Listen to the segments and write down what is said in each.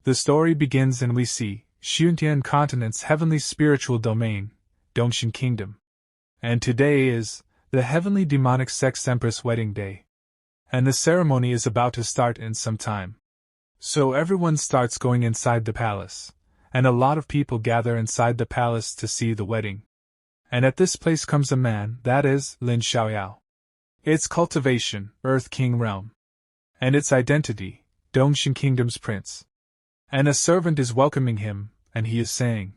The story begins and we see Xuntian continent's heavenly spiritual domain, Dongshin Kingdom. And today is the heavenly demonic sect's Empress wedding day. And the ceremony is about to start in some time. So everyone starts going inside the palace, and a lot of people gather inside the palace to see the wedding. And at this place comes a man, that is, Lin Xiaoyao. Its cultivation, Earth King Realm. And its identity, Dongshin Kingdom's prince. And a servant is welcoming him, and he is saying,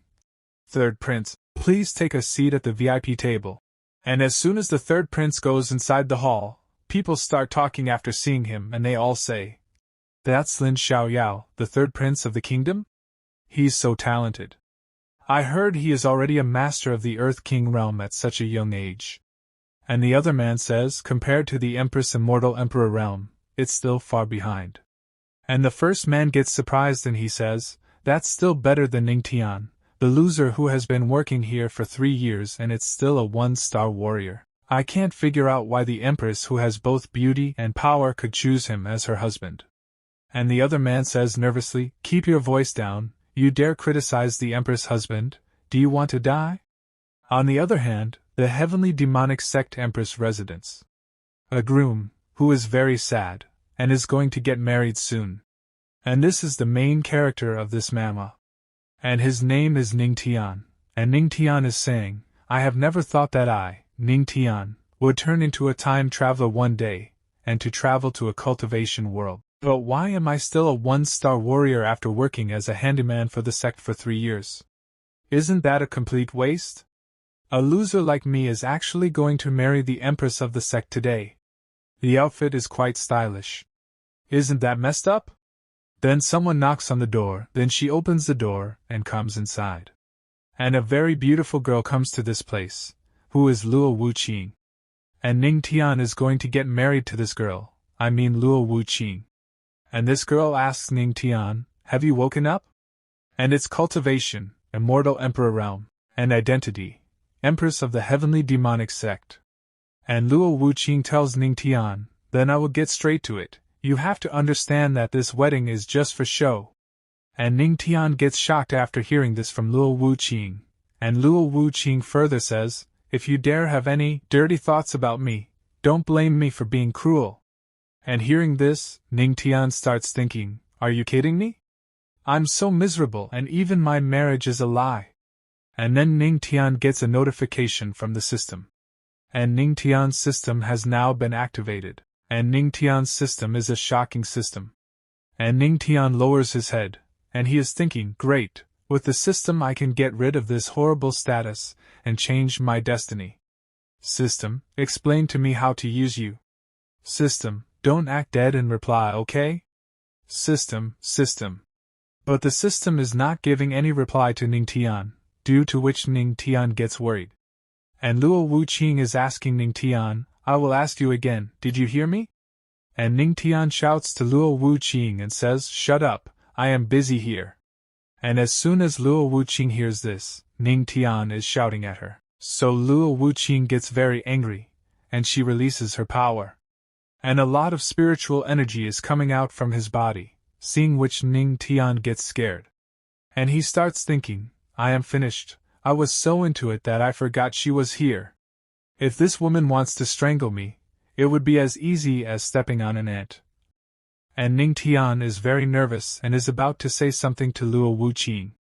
"Third prince, please take a seat at the VIP table." And as soon as the third prince goes inside the hall, people start talking after seeing him, and they all say, "That's Lin Xiaoyao, the third prince of the kingdom? He's so talented. I heard he is already a master of the Earth King realm at such a young age." And the other man says, compared to the Empress Immortal Emperor realm, it's still far behind. And the first man gets surprised and he says, "That's still better than Ning Tian, the loser who has been working here for 3 years and it's still a 1-star warrior. I can't figure out why the Empress who has both beauty and power could choose him as her husband." And the other man says nervously, "Keep your voice down, you dare criticize the Empress husband, do you want to die?" On the other hand, the heavenly demonic sect Empress residence. A groom, who is very sad, and is going to get married soon. And this is the main character of this manhwa. And his name is Ning Tian, and Ning Tian is saying, "I have never thought that I, Ning Tian, would turn into a time traveler one day, and to travel to a cultivation world. But why am I still a 1-star warrior after working as a handyman for the sect for 3 years? Isn't that a complete waste? A loser like me is actually going to marry the Empress of the sect today. The outfit is quite stylish. Isn't that messed up?" Then someone knocks on the door, then she opens the door and comes inside. And a very beautiful girl comes to this place, who is Luo Wuqing. And Ning Tian is going to get married to this girl, I mean Luo Wuqing. And this girl asks Ning Tian, "Have you woken up?" And it's cultivation, Immortal Emperor Realm, and identity, Empress of the Heavenly Demonic Sect. And Luo Wuqing tells Ning Tian, "Then I will get straight to it. You have to understand that this wedding is just for show." And Ning Tian gets shocked after hearing this from Luo Wuqing, and Luo Wuqing further says, "If you dare have any dirty thoughts about me, don't blame me for being cruel." And hearing this, Ning Tian starts thinking, "Are you kidding me? I'm so miserable and even my marriage is a lie." And then Ning Tian gets a notification from the system. And Ning Tian's system has now been activated. And Ning Tian's system is a shocking system. And Ning Tian lowers his head, and he is thinking, "Great, with the system I can get rid of this horrible status, and change my destiny. System, explain to me how to use you. System, don't act dead and reply, okay? System. But the system is not giving any reply to Ning Tian, due to which Ning Tian gets worried. And Luo Wuqing is asking Ning Tian, "I will ask you again, did you hear me?" And Ning Tian shouts to Luo Wuqing and says, "Shut up, I am busy here." And as soon as Luo Wuqing hears this, Ning Tian is shouting at her. So Luo Wuqing gets very angry, and she releases her power. And a lot of spiritual energy is coming out from his body, seeing which Ning Tian gets scared. And he starts thinking, "I am finished, I was so into it that I forgot she was here. If this woman wants to strangle me, it would be as easy as stepping on an ant." And Ning Tian is very nervous and is about to say something to Luo Wuqing.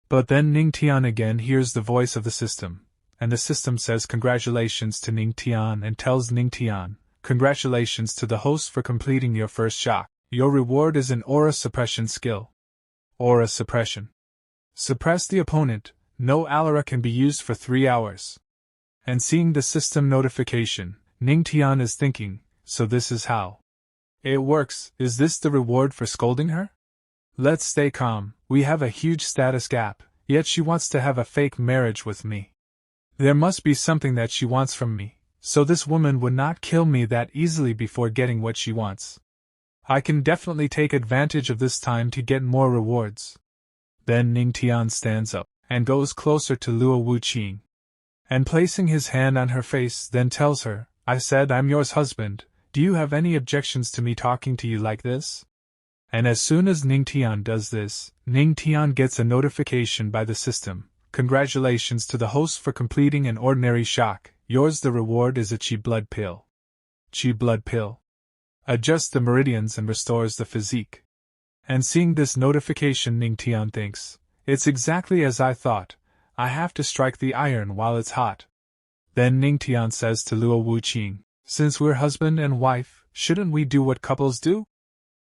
But then Ning Tian again hears the voice of the system, and the system says congratulations to Ning Tian and tells Ning Tian, "Congratulations to the host for completing your first shock. Your reward is an aura suppression skill." Aura suppression. Suppress the opponent, no aura can be used for 3 hours. And seeing the system notification, Ning Tian is thinking, so this is how it works. Is this the reward for scolding her? Let's stay calm, we have a huge status gap, yet she wants to have a fake marriage with me. There must be something that she wants from me, so this woman would not kill me that easily before getting what she wants. I can definitely take advantage of this time to get more rewards. Then Ning Tian stands up, and goes closer to Luo Wuqing. And placing his hand on her face then tells her, "I said I'm yours husband, do you have any objections to me talking to you like this?" And as soon as Ning Tian does this, Ning Tian gets a notification by the system. Congratulations to the host for completing an ordinary shock. Yours the reward is a Qi blood pill. Qi blood pill adjusts the meridians and restores the physique. And seeing this notification, Ning Tian thinks, it's exactly as I thought. I have to strike the iron while it's hot. Then Ning Tian says to Luo Wuqing, since we're husband and wife, shouldn't we do what couples do?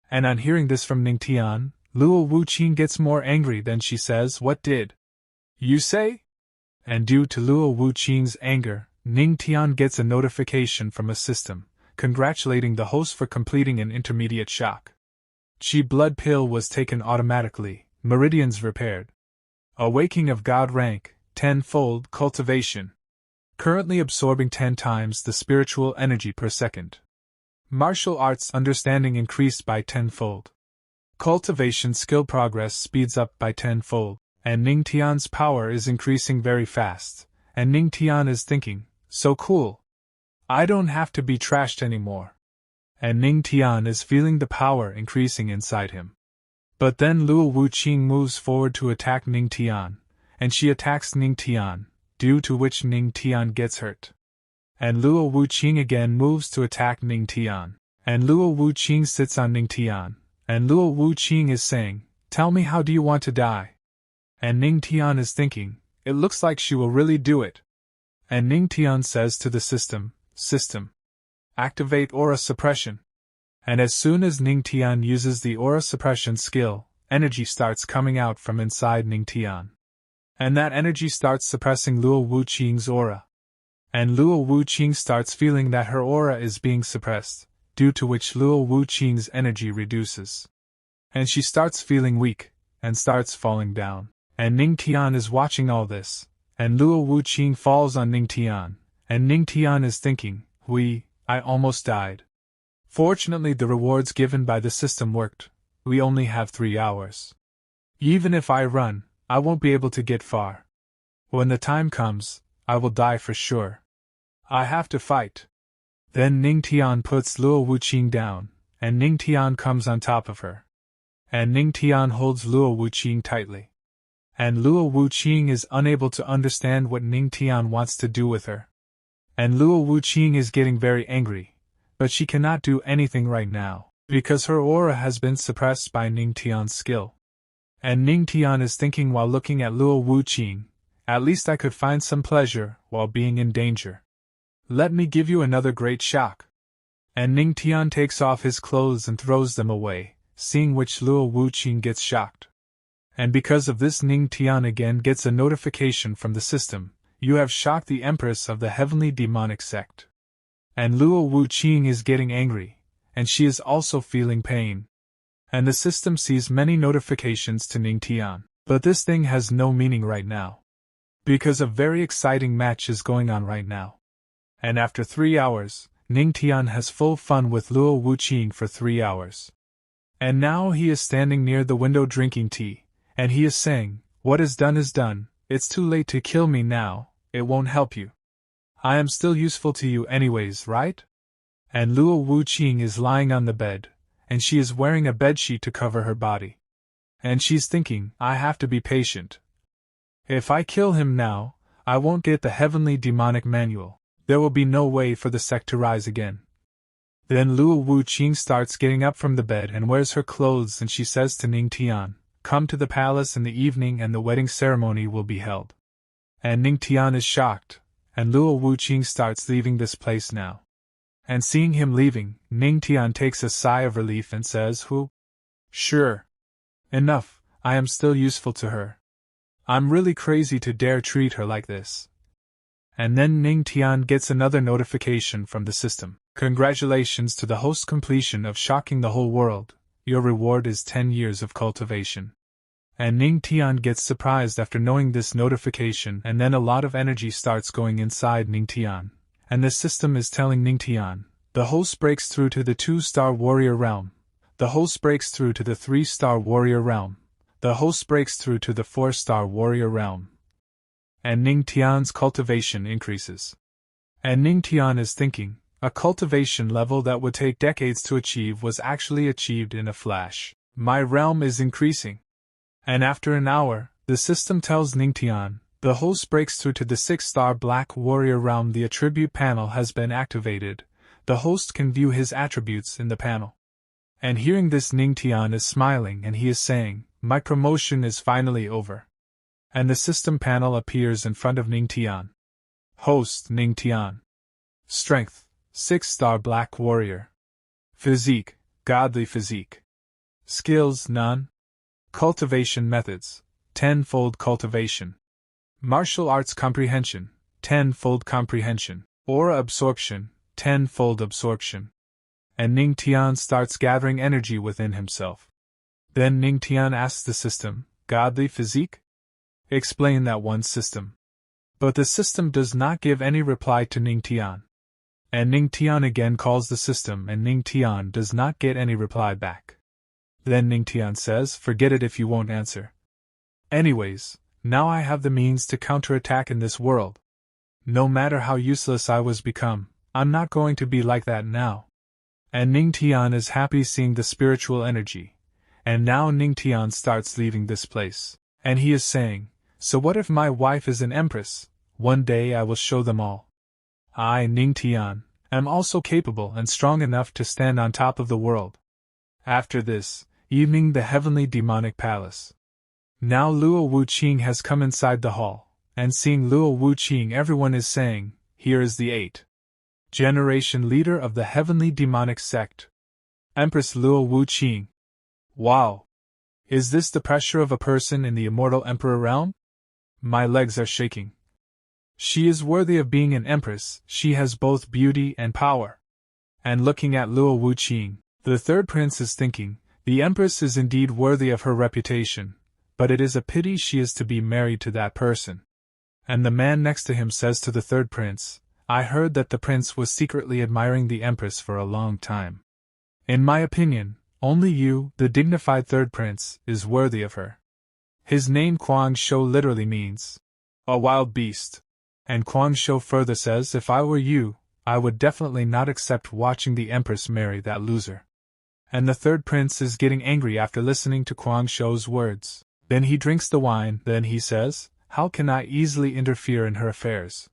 And on hearing this from Ning Tian, Luo Wuqing gets more angry than she says, what did you say? And due to Luo Wuqing's anger, Ning Tian gets a notification from a system, congratulating the host for completing an intermediate shock. Qi blood pill was taken automatically, meridians repaired. Awakening of God rank, 10-fold cultivation. Currently absorbing 10 times the spiritual energy per second. Martial arts understanding increased by 10-fold. Cultivation skill progress speeds up by 10-fold, and Ning Tian's power is increasing very fast, and Ning Tian is thinking, so cool. I don't have to be trashed anymore. And Ning Tian is feeling the power increasing inside him. But then Luo Wuqing moves forward to attack Ning Tian, and she attacks Ning Tian, due to which Ning Tian gets hurt. And Luo Wuqing again moves to attack Ning Tian, and Luo Wuqing sits on Ning Tian, and Luo Wuqing is saying, tell me, how do you want to die? And Ning Tian is thinking, it looks like she will really do it. And Ning Tian says to the system, activate aura suppression. And as soon as Ning Tian uses the aura suppression skill, energy starts coming out from inside Ning Tian. And that energy starts suppressing Luo Wuqing's aura. And Luo Wuqing starts feeling that her aura is being suppressed, due to which Luo Wuqing's energy reduces. And she starts feeling weak, and starts falling down. And Ning Tian is watching all this, and Luo Wuqing falls on Ning Tian, and Ning Tian is thinking, I almost died. Fortunately, the rewards given by the system worked. We only have 3 hours. Even if I run, I won't be able to get far. When the time comes, I will die for sure. I have to fight. Then Ning Tian puts Luo Wuqing down, and Ning Tian comes on top of her. And Ning Tian holds Luo Wuqing tightly. And Luo Wuqing is unable to understand what Ning Tian wants to do with her. And Luo Wuqing is getting very angry, but she cannot do anything right now, because her aura has been suppressed by Ning Tian's skill. And Ning Tian is thinking while looking at Luo Wuqing, at least I could find some pleasure while being in danger. Let me give you another great shock. And Ning Tian takes off his clothes and throws them away, seeing which Luo Wuqing gets shocked. And because of this, Ning Tian again gets a notification from the system, you have shocked the Empress of the Heavenly Demonic Sect. And Luo Wuqing is getting angry, and she is also feeling pain. And the system sees many notifications to Ning Tian, but this thing has no meaning right now. Because a very exciting match is going on right now. And after 3 hours, Ning Tian has full fun with Luo Wuqing for 3 hours. And now he is standing near the window drinking tea, and he is saying, what is done, it's too late to kill me now, it won't help you. I am still useful to you anyways, right? And Luo Wuqing is lying on the bed, and she is wearing a bedsheet to cover her body. And she's thinking, I have to be patient. If I kill him now, I won't get the Heavenly Demonic Manual. There will be no way for the sect to rise again. Then Luo Wuqing starts getting up from the bed and wears her clothes, and she says to Ning Tian, come to the palace in the evening and the wedding ceremony will be held. And Ning Tian is shocked, and Luo Wuqing starts leaving this place now. And seeing him leaving, Ning Tian takes a sigh of relief and says, Sure. Enough, I am still useful to her. I'm really crazy to dare treat her like this. And then Ning Tian gets another notification from the system. Congratulations to the host completion of shocking the whole world. Your reward is 10 years of cultivation. And Ning Tian gets surprised after knowing this notification, and then a lot of energy starts going inside Ning Tian. And the system is telling Ning Tian, the host breaks through to the 2-star warrior realm. The host breaks through to the 3-star warrior realm. The host breaks through to the 4-star warrior realm. And Ning Tian's cultivation increases. And Ning Tian is thinking, a cultivation level that would take decades to achieve was actually achieved in a flash. My realm is increasing. And after an hour, the system tells Ning Tian, the host breaks through to the 6-star Black Warrior realm. The attribute panel has been activated. The host can view his attributes in the panel. And hearing this, Ning Tian is smiling and he is saying, my promotion is finally over. And the system panel appears in front of Ning Tian. Host Ning Tian. Strength, 6-star Black Warrior. Physique, godly physique. Skills, none. Cultivation methods, 10-fold cultivation. Martial arts comprehension, 10-fold comprehension. Aura absorption, 10-fold absorption. And Ning Tian starts gathering energy within himself. Then Ning Tian asks the system, godly physique? Explain that one, system. But the system does not give any reply to Ning Tian. And Ning Tian again calls the system and Ning Tian does not get any reply back. Then Ning Tian says, forget it if you won't answer. Anyways, now I have the means to counterattack in this world. No matter how useless I was become, I'm not going to be like that now. And Ning Tian is happy seeing the spiritual energy. And now Ning Tian starts leaving this place. And he is saying, so what if my wife is an empress? One day I will show them all. I, Ning Tian, am also capable and strong enough to stand on top of the world. After this, evening the heavenly demonic palace. Now Luo Wuqing has come inside the hall, and seeing Luo Wuqing everyone is saying, here is the 8th generation leader of the heavenly demonic sect. Empress Luo Wuqing. Wow! Is this the pressure of a person in the immortal emperor realm? My legs are shaking. She is worthy of being an empress, she has both beauty and power. And looking at Luo Wuqing, the third prince is thinking, the empress is indeed worthy of her reputation, but it is a pity she is to be married to that person. And the man next to him says to the third prince, I heard that the prince was secretly admiring the empress for a long time. In my opinion, only you, the dignified third prince, is worthy of her. His name Kuang Shou literally means a wild beast. And Kuang Shou further says, if I were you, I would definitely not accept watching the empress marry that loser. And the third prince is getting angry after listening to Kuang Shou's words. Then he drinks the wine, then he says, how can I easily interfere in her affairs?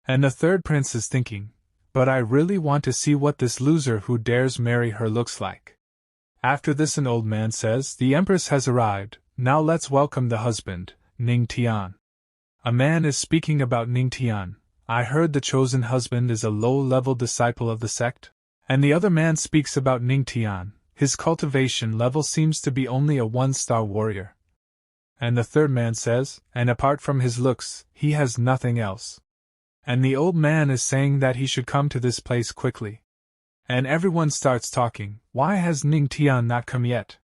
And the third prince is thinking, but I really want to see what this loser who dares marry her looks like. After this an old man says, the empress has arrived, now let's welcome the husband, Ning Tian. A man is speaking about Ning Tian. I heard the chosen husband is a low-level disciple of the sect. And the other man speaks about Ning Tian. His cultivation level seems to be only a 1-star warrior. And the third man says, and apart from his looks, he has nothing else. And the old man is saying that he should come to this place quickly. And everyone starts talking, why has Ning Tian not come yet?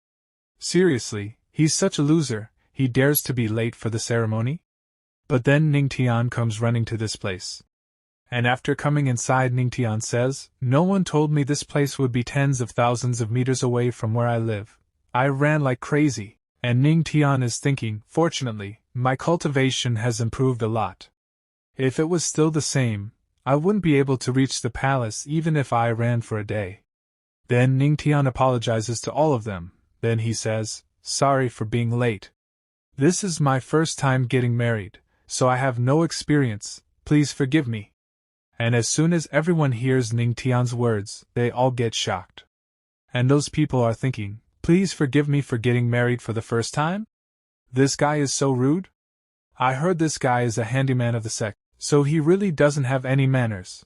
Seriously, he's such a loser, he dares to be late for the ceremony? But then Ning Tian comes running to this place. And after coming inside, Ning Tian says, no one told me this place would be tens of thousands of meters away from where I live. I ran like crazy. And Ning Tian is thinking, fortunately, my cultivation has improved a lot. If it was still the same, I wouldn't be able to reach the palace even if I ran for a day. Then Ning Tian apologizes to all of them. Then he says, sorry for being late. This is my first time getting married, so I have no experience, please forgive me. And as soon as everyone hears Ning Tian's words, they all get shocked. And those people are thinking, please forgive me for getting married for the first time? This guy is so rude? I heard this guy is a handyman of the sect, so he really doesn't have any manners.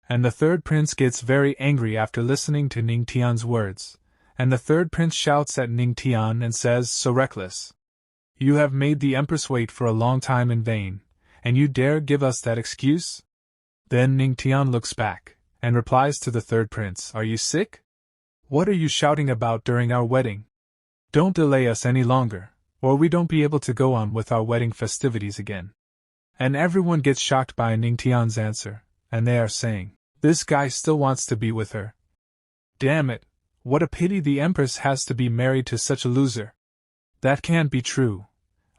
And the third prince gets very angry after listening to Ning Tian's words, and the third prince shouts at Ning Tian and says, so reckless. You have made the empress wait for a long time in vain, and you dare give us that excuse? Then Ning Tian looks back, and replies to the third prince, are you sick? What are you shouting about during our wedding? Don't delay us any longer, or we don't be able to go on with our wedding festivities again. And everyone gets shocked by Ning Tian's answer, and they are saying, this guy still wants to be with her. Damn it, what a pity the empress has to be married to such a loser. That can't be true.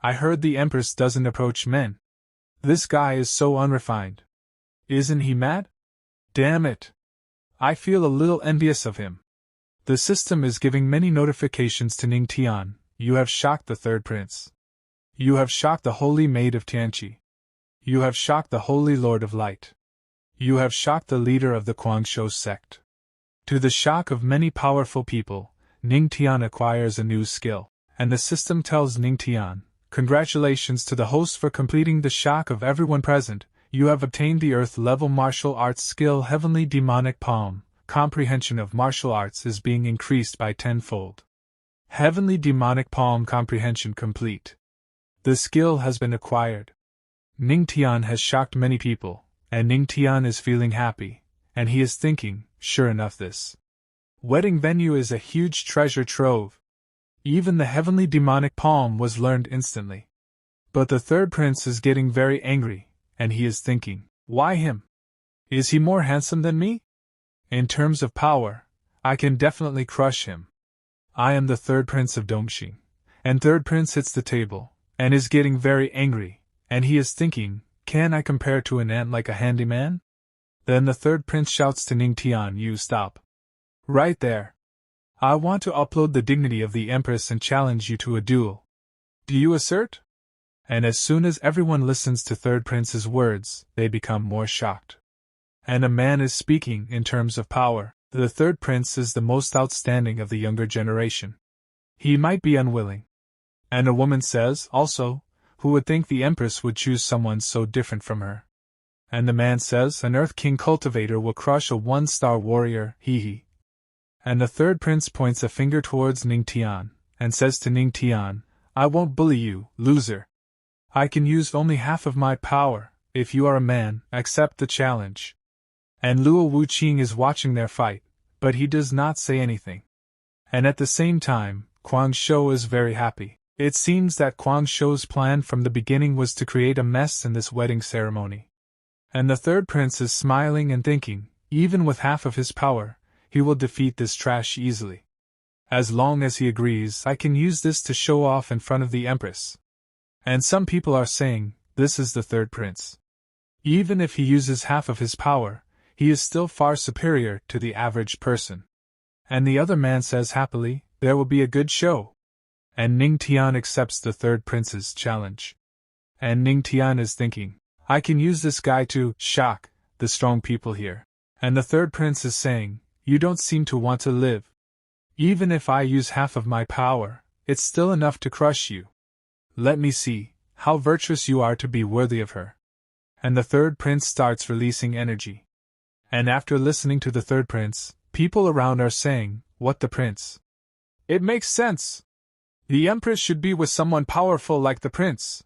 I heard the empress doesn't approach men. This guy is so unrefined. Isn't he mad? Damn it. I feel a little envious of him. The system is giving many notifications to Ning Tian. You have shocked the third prince. You have shocked the holy maid of Tianqi. You have shocked the holy lord of light. You have shocked the leader of the Guangzhou sect. To the shock of many powerful people, Ning Tian acquires a new skill, and the system tells Ning Tian, "Congratulations to the host for completing the shock of everyone present. You have obtained the Earth-level martial arts skill Heavenly Demonic Palm. Comprehension of martial arts is being increased by tenfold. Heavenly Demonic Palm comprehension complete. The skill has been acquired." Ning Tian has shocked many people, and Ning Tian is feeling happy, and he is thinking, sure enough, this wedding venue is a huge treasure trove. Even the Heavenly Demonic Palm was learned instantly. But the third prince is getting very angry, and he is thinking, why him? Is he more handsome than me? In terms of power, I can definitely crush him. I am the third prince of Dongxing. And third prince hits the table, and is getting very angry, and he is thinking, can I compare to an ant like a handyman? Then the third prince shouts to Ning Tian, you stop. Right there. I want to upload the dignity of the Empress and challenge you to a duel. Do you assert? And as soon as everyone listens to third prince's words, they become more shocked. And a man is speaking in terms of power. The third prince is the most outstanding of the younger generation. He might be unwilling. And a woman says, also, who would think the Empress would choose someone so different from her? And the man says, an Earth King cultivator will crush a one-star warrior, hee. And the third prince points a finger towards Ning Tian, and says to Ning Tian, I won't bully you, loser. I can use only half of my power. If you are a man, accept the challenge. And Luo Wuqing is watching their fight, but he does not say anything. And at the same time, Guangzhou is very happy. It seems that Guangzhou's plan from the beginning was to create a mess in this wedding ceremony. And the third prince is smiling and thinking, even with half of his power, he will defeat this trash easily. As long as he agrees, I can use this to show off in front of the Empress. And some people are saying, this is the third prince. Even if he uses half of his power, he is still far superior to the average person. And the other man says happily, there will be a good show. And Ning Tian accepts the third prince's challenge. And Ning Tian is thinking, I can use this guy to shock the strong people here. And the third prince is saying, you don't seem to want to live. Even if I use half of my power, it's still enough to crush you. Let me see how virtuous you are to be worthy of her. And the third prince starts releasing energy. And after listening to the third prince, people around are saying, what the prince? It makes sense. The Empress should be with someone powerful like the prince.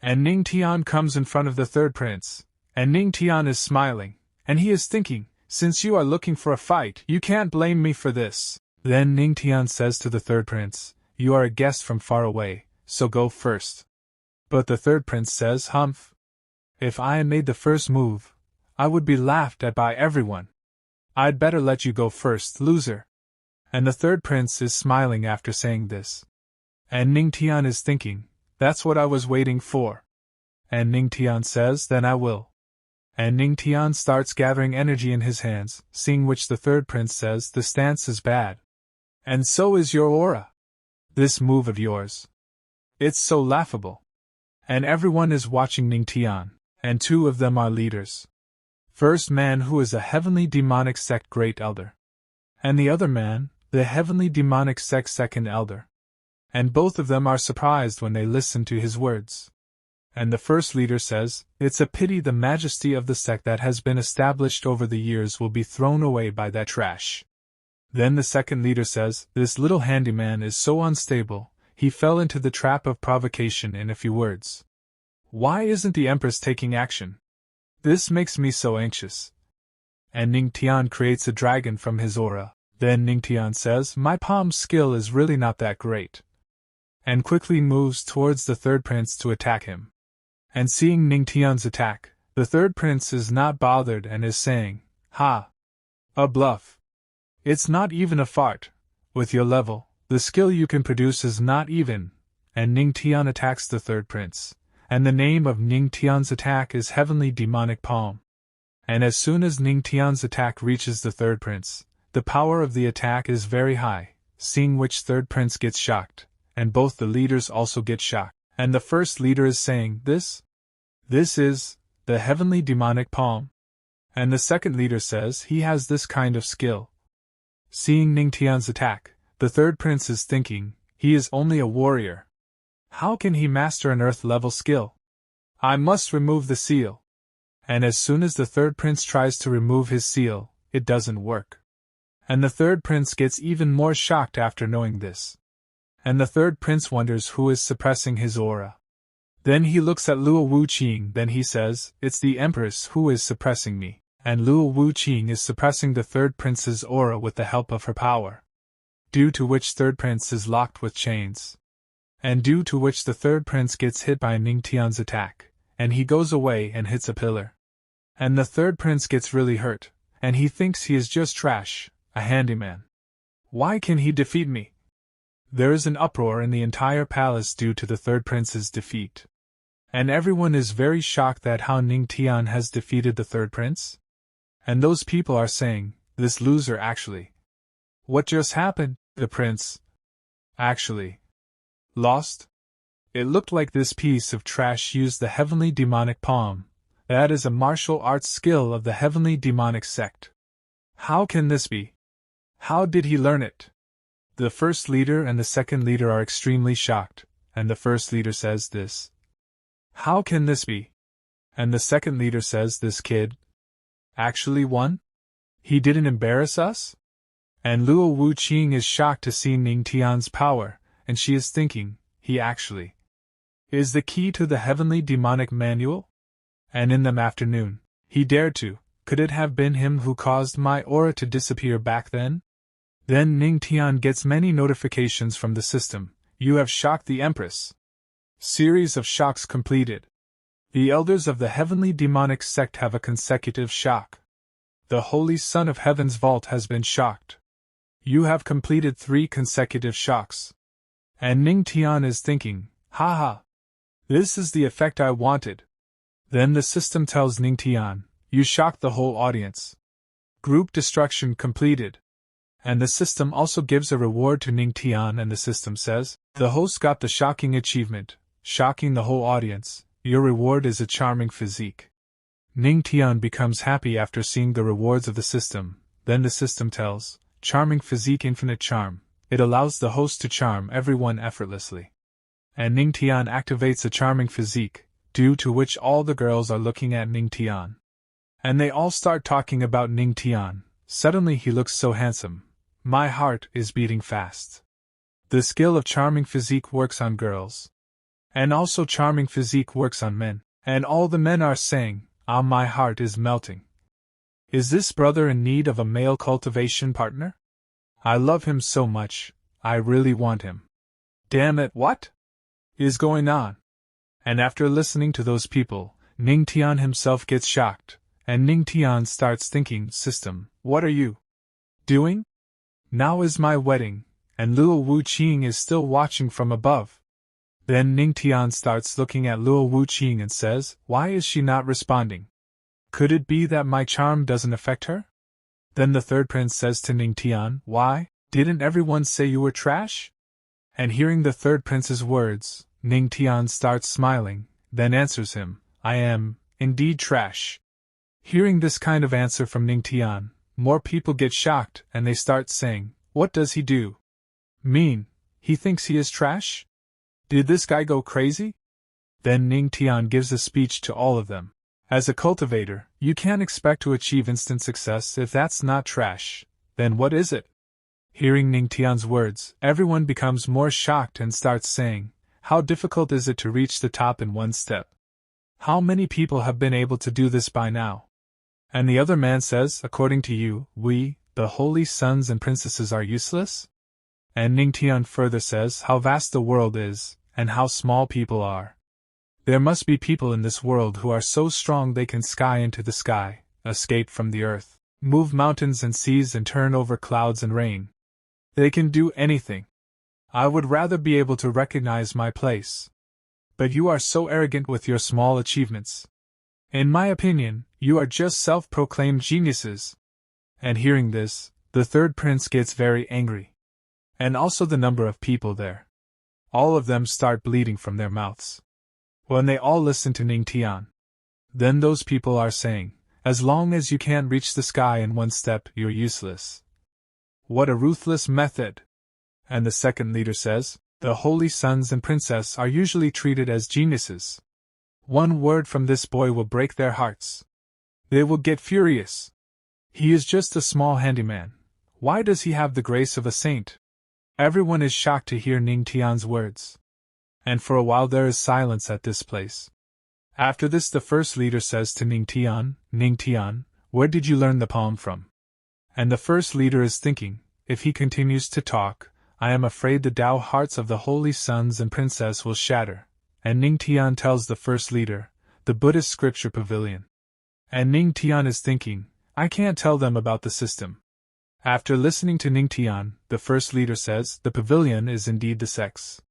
And Ning Tian comes in front of the third prince, and Ning Tian is smiling, and he is thinking, since you are looking for a fight, you can't blame me for this. Then Ning Tian says to the third prince, you are a guest from far away, so go first. But the third prince says, humph. If I made the first move, I would be laughed at by everyone. I'd better let you go first, loser. And the third prince is smiling after saying this. And Ning Tian is thinking, that's what I was waiting for. And Ning Tian says, then I will. And Ning Tian starts gathering energy in his hands, seeing which the third prince says, the stance is bad. And so is your aura. This move of yours. It's so laughable. And everyone is watching Ning Tian, and two of them are leaders. First man who is a heavenly demonic sect great elder. And the other man, the heavenly demonic sect second elder. And both of them are surprised when they listen to his words. And the first leader says, it's a pity the majesty of the sect that has been established over the years will be thrown away by that trash. Then the second leader says, this little handyman is so unstable, he fell into the trap of provocation in a few words. Why isn't the Empress taking action? This makes me so anxious. And Ning Tian creates a dragon from his aura. Then Ning Tian says, my palm skill is really not that great. And quickly moves towards the third prince to attack him. And seeing Ning Tian's attack, the third prince is not bothered and is saying, ha! A bluff. It's not even a fart. With your level, the skill you can produce is not even. And Ning Tian attacks the third prince. And the name of Ning Tian's attack is Heavenly Demonic Palm. And as soon as Ning Tian's attack reaches the third prince, The power of the attack is very high, seeing which third prince gets shocked, and both the leaders also get shocked. And the first leader is saying, This is the heavenly demonic palm. And the second leader says he has this kind of skill. Seeing Ning Tian's attack, the third prince is thinking, he is only a warrior. How can he master an earth-level skill? I must remove the seal. And as soon as the third prince tries to remove his seal, it doesn't work. And the third prince gets even more shocked after knowing this. And the third prince wonders who is suppressing his aura. Then he looks at Luo Wuqing, then he says, It's the Empress who is suppressing me. And Luo Wuqing is suppressing the third prince's aura with the help of her power. Due to which third prince is locked with chains. And due to which the third prince gets hit by Ning Tian's attack, and he goes away and hits a pillar. And the third prince gets really hurt, and he thinks he is just trash, a handyman. Why can he defeat me? There is an uproar in the entire palace due to the third prince's defeat. And everyone is very shocked that how Ning Tian has defeated the third prince. And those people are saying, this loser actually. What just happened? The prince actually lost? It looked like this piece of trash used the heavenly demonic palm. That is a martial arts skill of the heavenly demonic sect. How can this be? How did he learn it? The first leader and the second leader are extremely shocked, and the first leader says this. How can this be? And the second leader says this kid actually won? He didn't embarrass us? And Luo Wuqing is shocked to see Ning Tian's power, and she is thinking, he actually is the key to the heavenly demonic manual? And in the afternoon, he dared to, could it have been him who caused my aura to disappear back then? Then Ning Tian gets many notifications from the system, you have shocked the Empress. Series of shocks completed. The elders of the heavenly demonic sect have a consecutive shock. The Holy Son of Heaven's vault has been shocked. You have completed 3 consecutive shocks. And Ning Tian is thinking, haha. This is the effect I wanted. Then the system tells Ning Tian, you shocked the whole audience. Group destruction completed. And the system also gives a reward to Ning Tian, and the system says, the host got the shocking achievement, shocking the whole audience. Your reward is a charming physique. Ning Tian becomes happy after seeing the rewards of the system. Then the system tells, charming physique, infinite charm. It allows the host to charm everyone effortlessly. And Ning Tian activates a charming physique, due to which all the girls are looking at Ning Tian. And they all start talking about Ning Tian. Suddenly he looks so handsome. My heart is beating fast. The skill of charming physique works on girls. And also charming physique works on men. And all the men are saying, ah, my heart is melting. Is this brother in need of a male cultivation partner? I love him so much, I really want him. Damn it, what is going on? And after listening to those people, Ning Tian himself gets shocked, and Ning Tian starts thinking, system, what are you doing? Now is my wedding, and Luo Wuqing is still watching from above. Then Ning Tian starts looking at Luo Wuqing and says, why is she not responding? Could it be that my charm doesn't affect her? Then the third prince says to Ning Tian, why, didn't everyone say you were trash? And hearing the third prince's words, Ning Tian starts smiling, then answers him, I am, indeed trash. Hearing this kind of answer from Ning Tian, more people get shocked and they start saying, what does he do? Mean, he thinks he is trash? Did this guy go crazy? Then Ning Tian gives a speech to all of them. As a cultivator, you can't expect to achieve instant success if that's not trash. Then what is it? Hearing Ning Tian's words, everyone becomes more shocked and starts saying, how difficult is it to reach the top in one step? How many people have been able to do this by now? And the other man says, according to you, we, the holy sons and princesses, are useless? And Ning Tian further says how vast the world is, and how small people are. There must be people in this world who are so strong they can sky into the sky, escape from the earth, move mountains and seas and turn over clouds and rain. They can do anything. I would rather be able to recognize my place. But you are so arrogant with your small achievements. In my opinion, you are just self-proclaimed geniuses. And hearing this, The third prince gets very angry. And also the number of people there. All of them start bleeding from their mouths. When they all listen to Ning Tian. Then those people are saying, as long as you can't reach the sky in one step, you're useless. What a ruthless method! And the second leader says, the holy sons and princess are usually treated as geniuses. One word from this boy will break their hearts. They will get furious. He is just a small handyman. Why does he have the grace of a saint? Everyone is shocked to hear Ning Tian's words. And for a while there is silence at this place. After this the first leader says to Ning Tian, where did you learn the poem from? And the first leader is thinking, if he continues to talk, I am afraid the Tao hearts of the holy sons and princess will shatter. And Ning Tian tells the first leader, the Buddhist scripture pavilion. And Ning Tian is thinking, I can't tell them about the system. After listening to Ning Tian, the first leader says, the pavilion is indeed the sect's.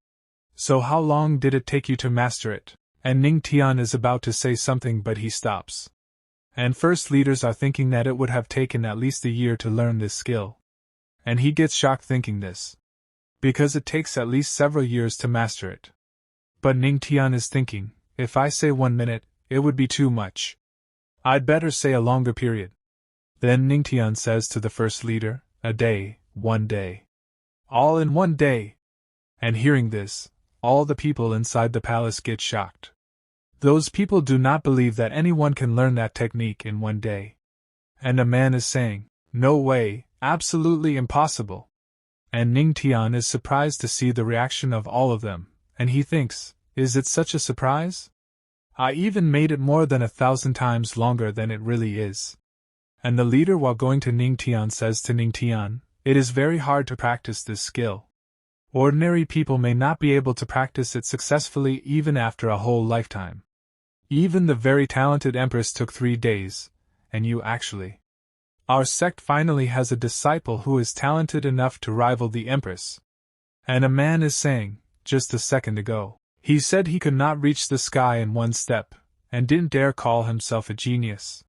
So how long did it take you to master it? And Ning Tian is about to say something but he stops. And first leaders are thinking that it would have taken at least a year to learn this skill. And he gets shocked thinking this. Because it takes at least several years to master it. But Ning Tian is thinking, if I say 1 minute, it would be too much. I'd better say a longer period. Then Ning Tian says to the first leader, a day, 1 day. All in 1 day. And hearing this, all the people inside the palace get shocked. Those people do not believe that anyone can learn that technique in 1 day. And a man is saying, no way, absolutely impossible. And Ning Tian is surprised to see the reaction of all of them, and he thinks, is it such a surprise? I even made it more than 1,000 times longer than it really is. And the leader while going to Ning Tian says to Ning Tian, it is very hard to practice this skill. Ordinary people may not be able to practice it successfully even after a whole lifetime. Even the very talented Empress took 3 days, and you actually. Our sect finally has a disciple who is talented enough to rival the Empress. And a man is saying, just a second ago, he said he could not reach the sky in 1 step, and didn't dare call himself a genius.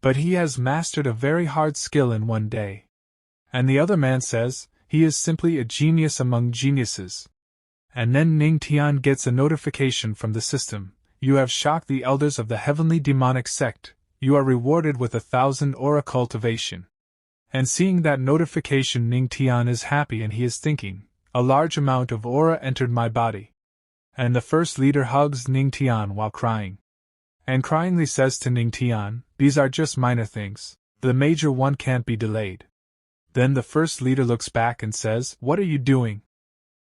But he has mastered a very hard skill in 1 day. And the other man says, he is simply a genius among geniuses. And then Ning Tian gets a notification from the system, you have shocked the elders of the heavenly demonic sect, you are rewarded with 1,000 aura cultivation. And seeing that notification Ning Tian is happy and he is thinking, a large amount of aura entered my body. And the first leader hugs Ning Tian while crying. And cryingly says to Ning Tian, these are just minor things, the major one can't be delayed. Then the first leader looks back and says, what are you doing?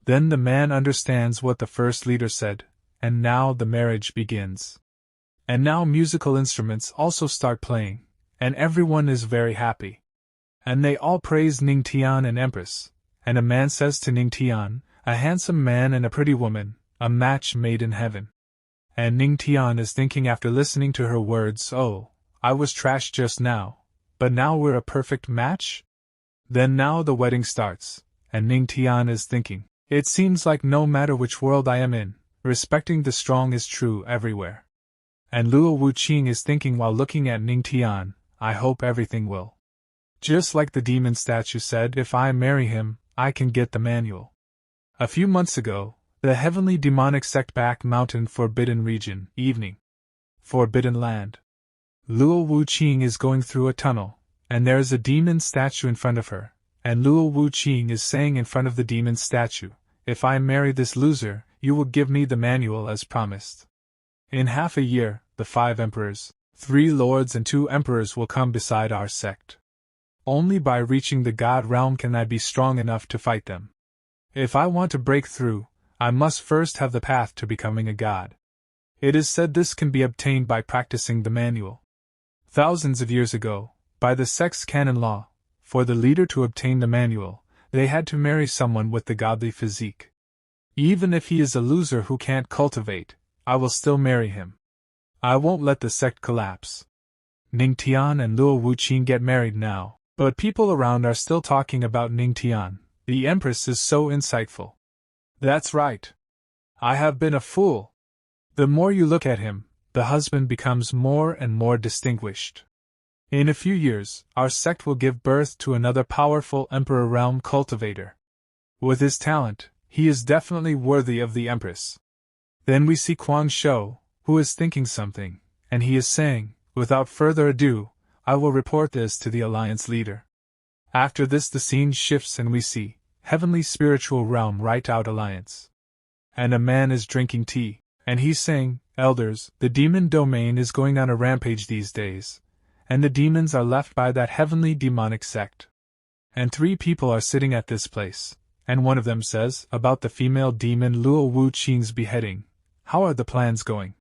Then the man understands what the first leader said, and now the marriage begins. And now musical instruments also start playing, and everyone is very happy. And they all praise Ning Tian and Empress, and a man says to Ning Tian, a handsome man and a pretty woman, a match made in heaven. And Ning Tian is thinking after listening to her words, oh, I was trashed just now, but now we're a perfect match? Then now the wedding starts, and Ning Tian is thinking, it seems like no matter which world I am in, respecting the strong is true everywhere. And Luo Wuqing is thinking while looking at Ning Tian, I hope everything will. Just like the demon statue said, if I marry him, I can get the manual. A few months ago, the heavenly demonic sect back mountain forbidden region, evening. Forbidden land. Luo Wuqing is going through a tunnel, and there is a demon statue in front of her, and Luo Wuqing is saying in front of the demon statue, if I marry this loser, you will give me the manual as promised. In half a year, the 5 emperors, 3 lords and 2 emperors will come beside our sect. Only by reaching the god realm can I be strong enough to fight them. If I want to break through, I must first have the path to becoming a god. It is said this can be obtained by practicing the manual. Thousands of years ago, by the sect's canon law, for the leader to obtain the manual, they had to marry someone with the godly physique. Even if he is a loser who can't cultivate, I will still marry him. I won't let the sect collapse. Ning Tian and Luo Wuqing get married now, but people around are still talking about Ning Tian. The Empress is so insightful. That's right. I have been a fool. The more you look at him, the husband becomes more and more distinguished. In a few years, our sect will give birth to another powerful Emperor Realm cultivator. With his talent, he is definitely worthy of the Empress. Then we see Quang Shou, who is thinking something, and he is saying, without further ado, I will report this to the Alliance leader. After this the scene shifts and we see, Heavenly Spiritual Realm right out Alliance. And a man is drinking tea, and he's saying, Elders, the demon domain is going on a rampage these days, and the demons are left by that heavenly demonic sect. And 3 people are sitting at this place, and one of them says, about the female demon Luo Wuqing's beheading, how are the plans going?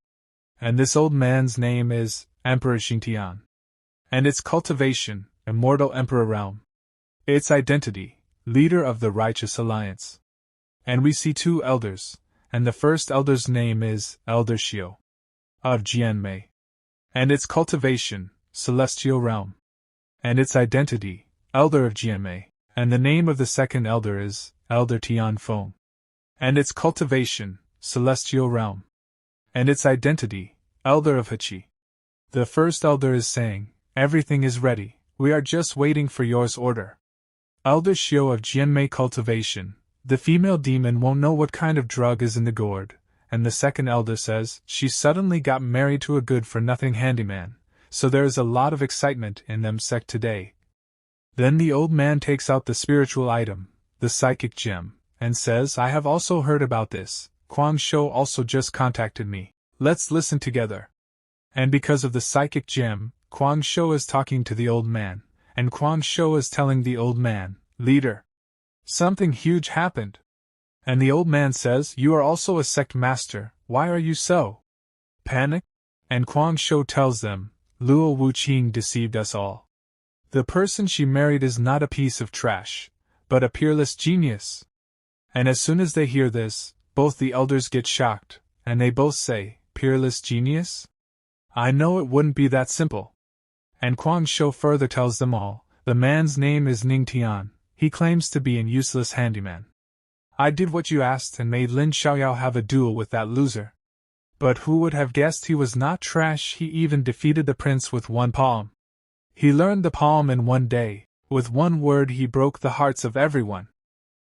And this old man's name is Emperor Ning Tian. And its cultivation, immortal Emperor Realm. Its identity, leader of the Righteous Alliance. And we see 2 elders, and the first elder's name is Elder Xiu of Jianmei. And its cultivation, Celestial Realm. And its identity, Elder of Jianmei. And the name of the second elder is Elder Tianfeng. And its cultivation, Celestial Realm. And its identity, Elder of Heqi. The first elder is saying, everything is ready, we are just waiting for yours order. Elder Xiu of Jianmei cultivation, the female demon won't know what kind of drug is in the gourd, and the second elder says, she suddenly got married to a good-for-nothing handyman, so there is a lot of excitement in them sect today. Then the old man takes out the spiritual item, the psychic gem, and says, I have also heard about this, Quang Shou also just contacted me, let's listen together. And because of the psychic gem, Quang Shou is talking to the old man, and Quang Shou is telling the old man, Leader, something huge happened. And the old man says, you are also a sect master, why are you so panicked? And Quang Shou tells them, Luo Wuqing deceived us all. The person she married is not a piece of trash, but a peerless genius. And as soon as they hear this, both the elders get shocked, and they both say, peerless genius? I know it wouldn't be that simple. And Quang Shou further tells them all, the man's name is Ning Tian, he claims to be an useless handyman. I did what you asked and made Lin Xiaoyao have a duel with that loser. But who would have guessed he was not trash? He even defeated the prince with 1 palm. He learned the palm in 1 day, with 1 word he broke the hearts of everyone.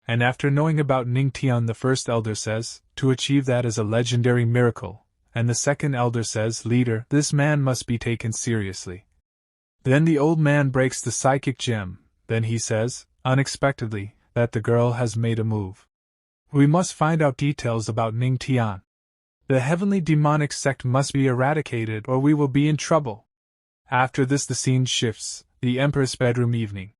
And after knowing about Ning Tian, the first elder says, to achieve that is a legendary miracle, and the second elder says, Leader, this man must be taken seriously. Then the old man breaks the psychic gem, then he says, unexpectedly, that the girl has made a move. We must find out details about Ning Tian. The heavenly demonic sect must be eradicated or we will be in trouble. After this the scene shifts, the Empress' bedroom evening.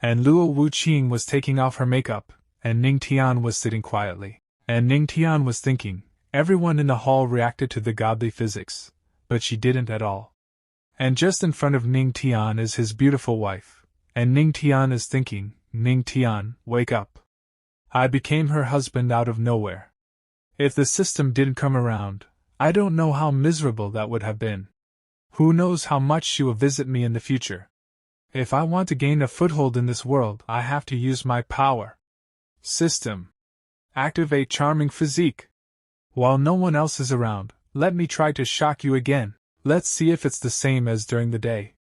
And Luo Wuqing was taking off her makeup, and Ning Tian was sitting quietly. And Ning Tian was thinking, everyone in the hall reacted to the godly physics, but she didn't at all. And just in front of Ning Tian is his beautiful wife, and Ning Tian is thinking, Ning Tian, wake up. I became her husband out of nowhere. If the system didn't come around, I don't know how miserable that would have been. Who knows how much she will visit me in the future. If I want to gain a foothold in this world, I have to use my power. System. Activate charming physique. While no one else is around, let me try to shock you again. Let's see if it's the same as during the day.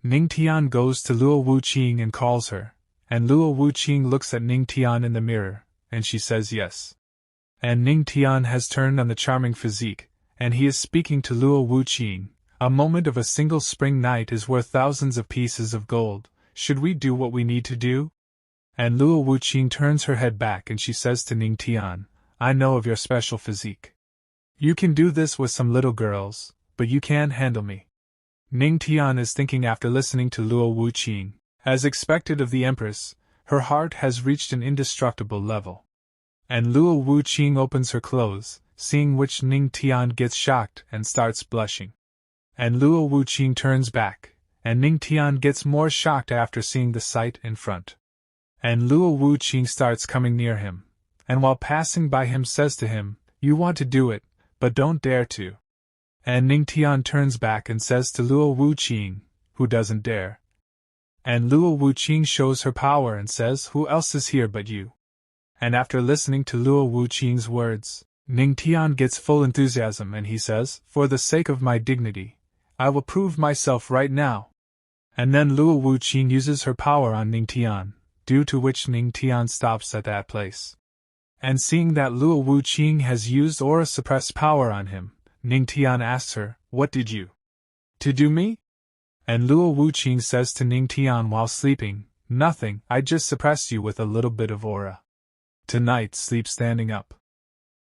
Ning Tian goes to Luo Wuqing and calls her, and Luo Wuqing looks at Ning Tian in the mirror, and she says yes. And Ning Tian has turned on the charming physique, and he is speaking to Luo Wuqing. A moment of a single spring night is worth thousands of pieces of gold. Should we do what we need to do? And Luo Wuqing turns her head back and she says to Ning Tian, I know of your special physique. You can do this with some little girls, but you can't handle me. Ning Tian is thinking after listening to Luo Wuqing. As expected of the Empress, her heart has reached an indestructible level. And Luo Wuqing opens her clothes, seeing which Ning Tian gets shocked and starts blushing. And Luo Wuqing turns back, and Ning Tian gets more shocked after seeing the sight in front. And Luo Wuqing starts coming near him, and while passing by him says to him, you want to do it, but don't dare to. And Ning Tian turns back and says to Luo Wuqing, who doesn't dare. And Luo Wuqing shows her power and says, who else is here but you? And after listening to Luo Wuqing's words, Ning Tian gets full enthusiasm and he says, for the sake of my dignity, I will prove myself right now. And then Luo Wuqing uses her power on Ning Tian, due to which Ning Tian stops at that place. And seeing that Luo Wuqing has used aura suppress power on him, Ning Tian asks her, "What did you to do me?" And Luo Wuqing says to Ning Tian while sleeping, "Nothing, I just suppressed you with a little bit of aura. Tonight sleep standing up."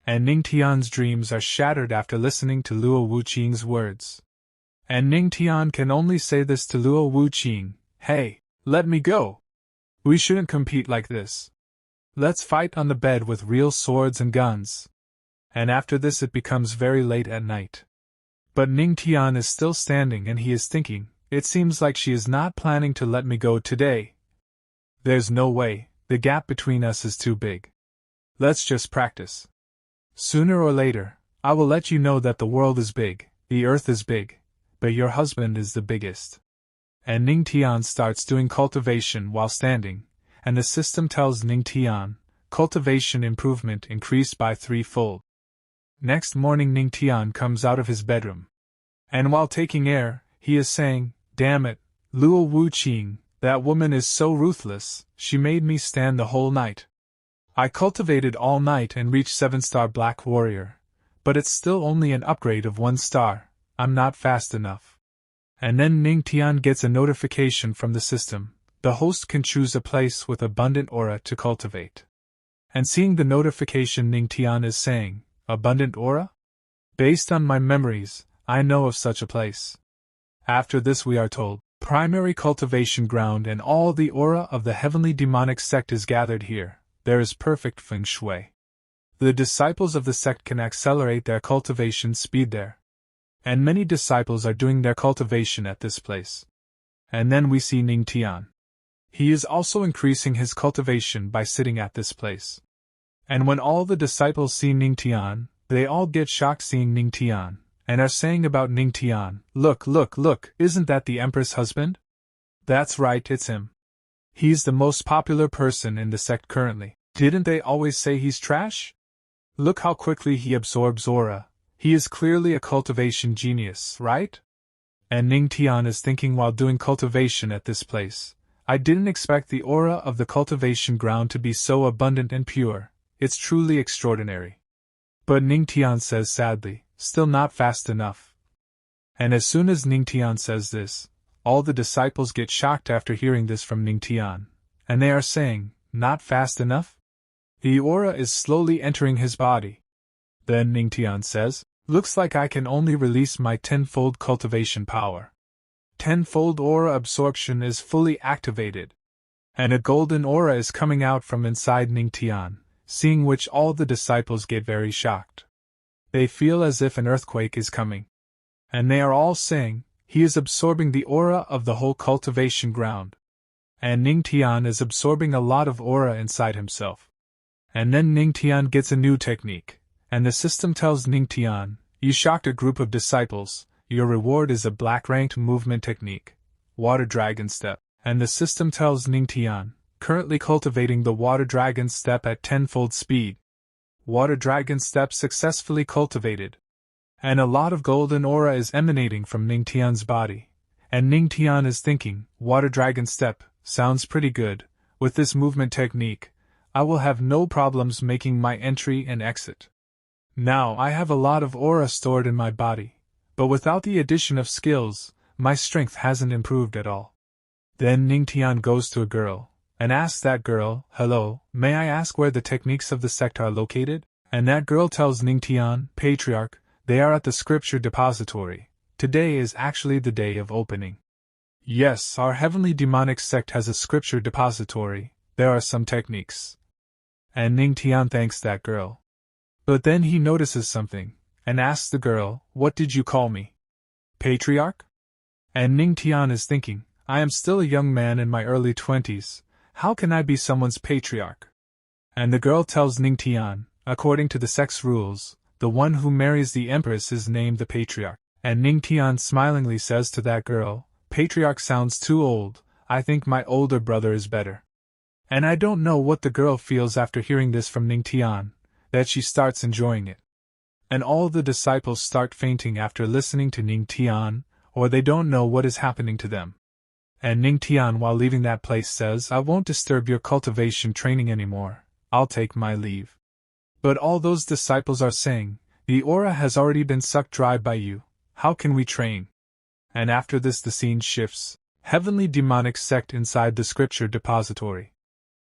And Ning Tian's dreams are shattered after listening to Luo Wuqing's words. And Ning Tian can only say this to Luo Wuqing, "Hey, let me go. We shouldn't compete like this. Let's fight on the bed with real swords and guns." And after this it becomes very late at night. But Ning Tian is still standing and he is thinking, "It seems like she is not planning to let me go today. There's no way, the gap between us is too big. Let's just practice. Sooner or later, I will let you know that the world is big, the earth is big, but your husband is the biggest." And Ning Tian starts doing cultivation while standing, and the system tells Ning Tian, cultivation improvement increased by 3-fold. Next morning Ning Tian comes out of his bedroom. And while taking air, he is saying, "Damn it, Luo Wuqing, that woman is so ruthless, she made me stand the whole night. I cultivated all night and reached 7-star Black Warrior, but it's still only an upgrade of 1 star, I'm not fast enough." And then Ning Tian gets a notification from the system, the host can choose a place with abundant aura to cultivate. And seeing the notification Ning Tian is saying, "Abundant aura? Based on my memories, I know of such a place." After this we are told, primary cultivation ground and all the aura of the heavenly demonic sect is gathered here. There is perfect feng shui. The disciples of the sect can accelerate their cultivation speed there. And many disciples are doing their cultivation at this place. And then we see Ning Tian. He is also increasing his cultivation by sitting at this place. And when all the disciples see Ning Tian, they all get shocked seeing Ning Tian, and are saying about Ning Tian, "Look, look, look, isn't that the Empress husband? That's right, it's him. He's the most popular person in the sect currently. Didn't they always say he's trash? Look how quickly he absorbs aura. He is clearly a cultivation genius, right?" And Ning Tian is thinking while doing cultivation at this place, "I didn't expect the aura of the cultivation ground to be so abundant and pure. It's truly extraordinary." But Ning Tian says sadly, "Still not fast enough." And as soon as Ning Tian says this, all the disciples get shocked after hearing this from Ning Tian, and they are saying, "Not fast enough?" The aura is slowly entering his body. Then Ning Tian says, "Looks like I can only release my 10-fold cultivation power. 10-fold aura absorption is fully activated." And a golden aura is coming out from inside Ning Tian, seeing which all the disciples get very shocked. They feel as if an earthquake is coming. And they are all saying, "He is absorbing the aura of the whole cultivation ground." And Ning Tian is absorbing a lot of aura inside himself. And then Ning Tian gets a new technique, and the system tells Ning Tian, "You shocked a group of disciples, your reward is a black-ranked movement technique, Water Dragon Step." And the system tells Ning Tian, currently cultivating the Water Dragon Step at 10-fold speed. Water Dragon Step successfully cultivated. And a lot of golden aura is emanating from Ning Tian's body. And Ning Tian is thinking, Water Dragon Step, sounds pretty good. With this movement technique, I will have no problems making my entry and exit. Now I have a lot of aura stored in my body, but without the addition of skills, my strength hasn't improved at all. Then Ning Tian goes to a girl, and asks that girl, "Hello, may I ask where the techniques of the sect are located?" And that girl tells Ning Tian, "Patriarch, they are at the scripture depository. Today is actually the day of opening." Yes, our heavenly demonic sect has a scripture depository, there are some techniques. And Ning Tian thanks that girl. But then he notices something, and asks the girl, "What did you call me? Patriarch?" And Ning Tian is thinking, I am still a young man in my early 20s, how can I be someone's patriarch? And the girl tells Ning Tian, according to the sect's rules, the one who marries the empress is named the patriarch. And Ning Tian smilingly says to that girl, "Patriarch sounds too old, I think my older brother is better." And I don't know what the girl feels after hearing this from Ning Tian, that she starts enjoying it. And all the disciples start fainting after listening to Ning Tian, or they don't know what is happening to them. And Ning Tian, while leaving that place, says, I won't disturb your cultivation training anymore, I'll take my leave. But all those disciples are saying, the aura has already been sucked dry by you, how can we train? And after this the scene shifts, heavenly demonic sect inside the scripture depository.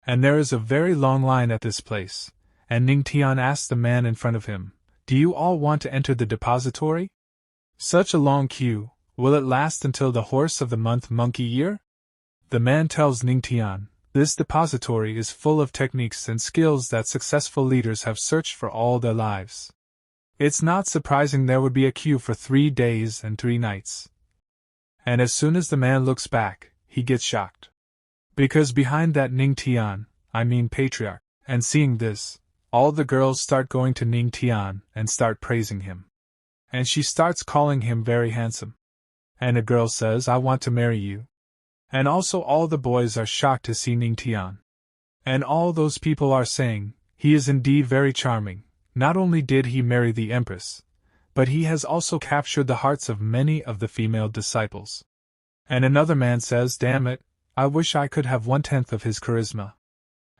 And there is a very long line at this place, and Ning Tian asks the man in front of him, do you all want to enter the depository? Such a long queue, will it last until the horse of the month monkey year? The man tells Ning Tian, this depository is full of techniques and skills that successful leaders have searched for all their lives. It's not surprising there would be a queue for 3 days and 3 nights. And as soon as the man looks back, he gets shocked. Because behind that Ning Tian, patriarch, and seeing this, all the girls start going to Ning Tian and start praising him. And she starts calling him very handsome. And a girl says, I want to marry you. And also all the boys are shocked to see Ning Tian. And all those people are saying, he is indeed very charming. Not only did he marry the Empress, but he has also captured the hearts of many of the female disciples. And another man says, damn it, I wish I could have 1/10 of his charisma.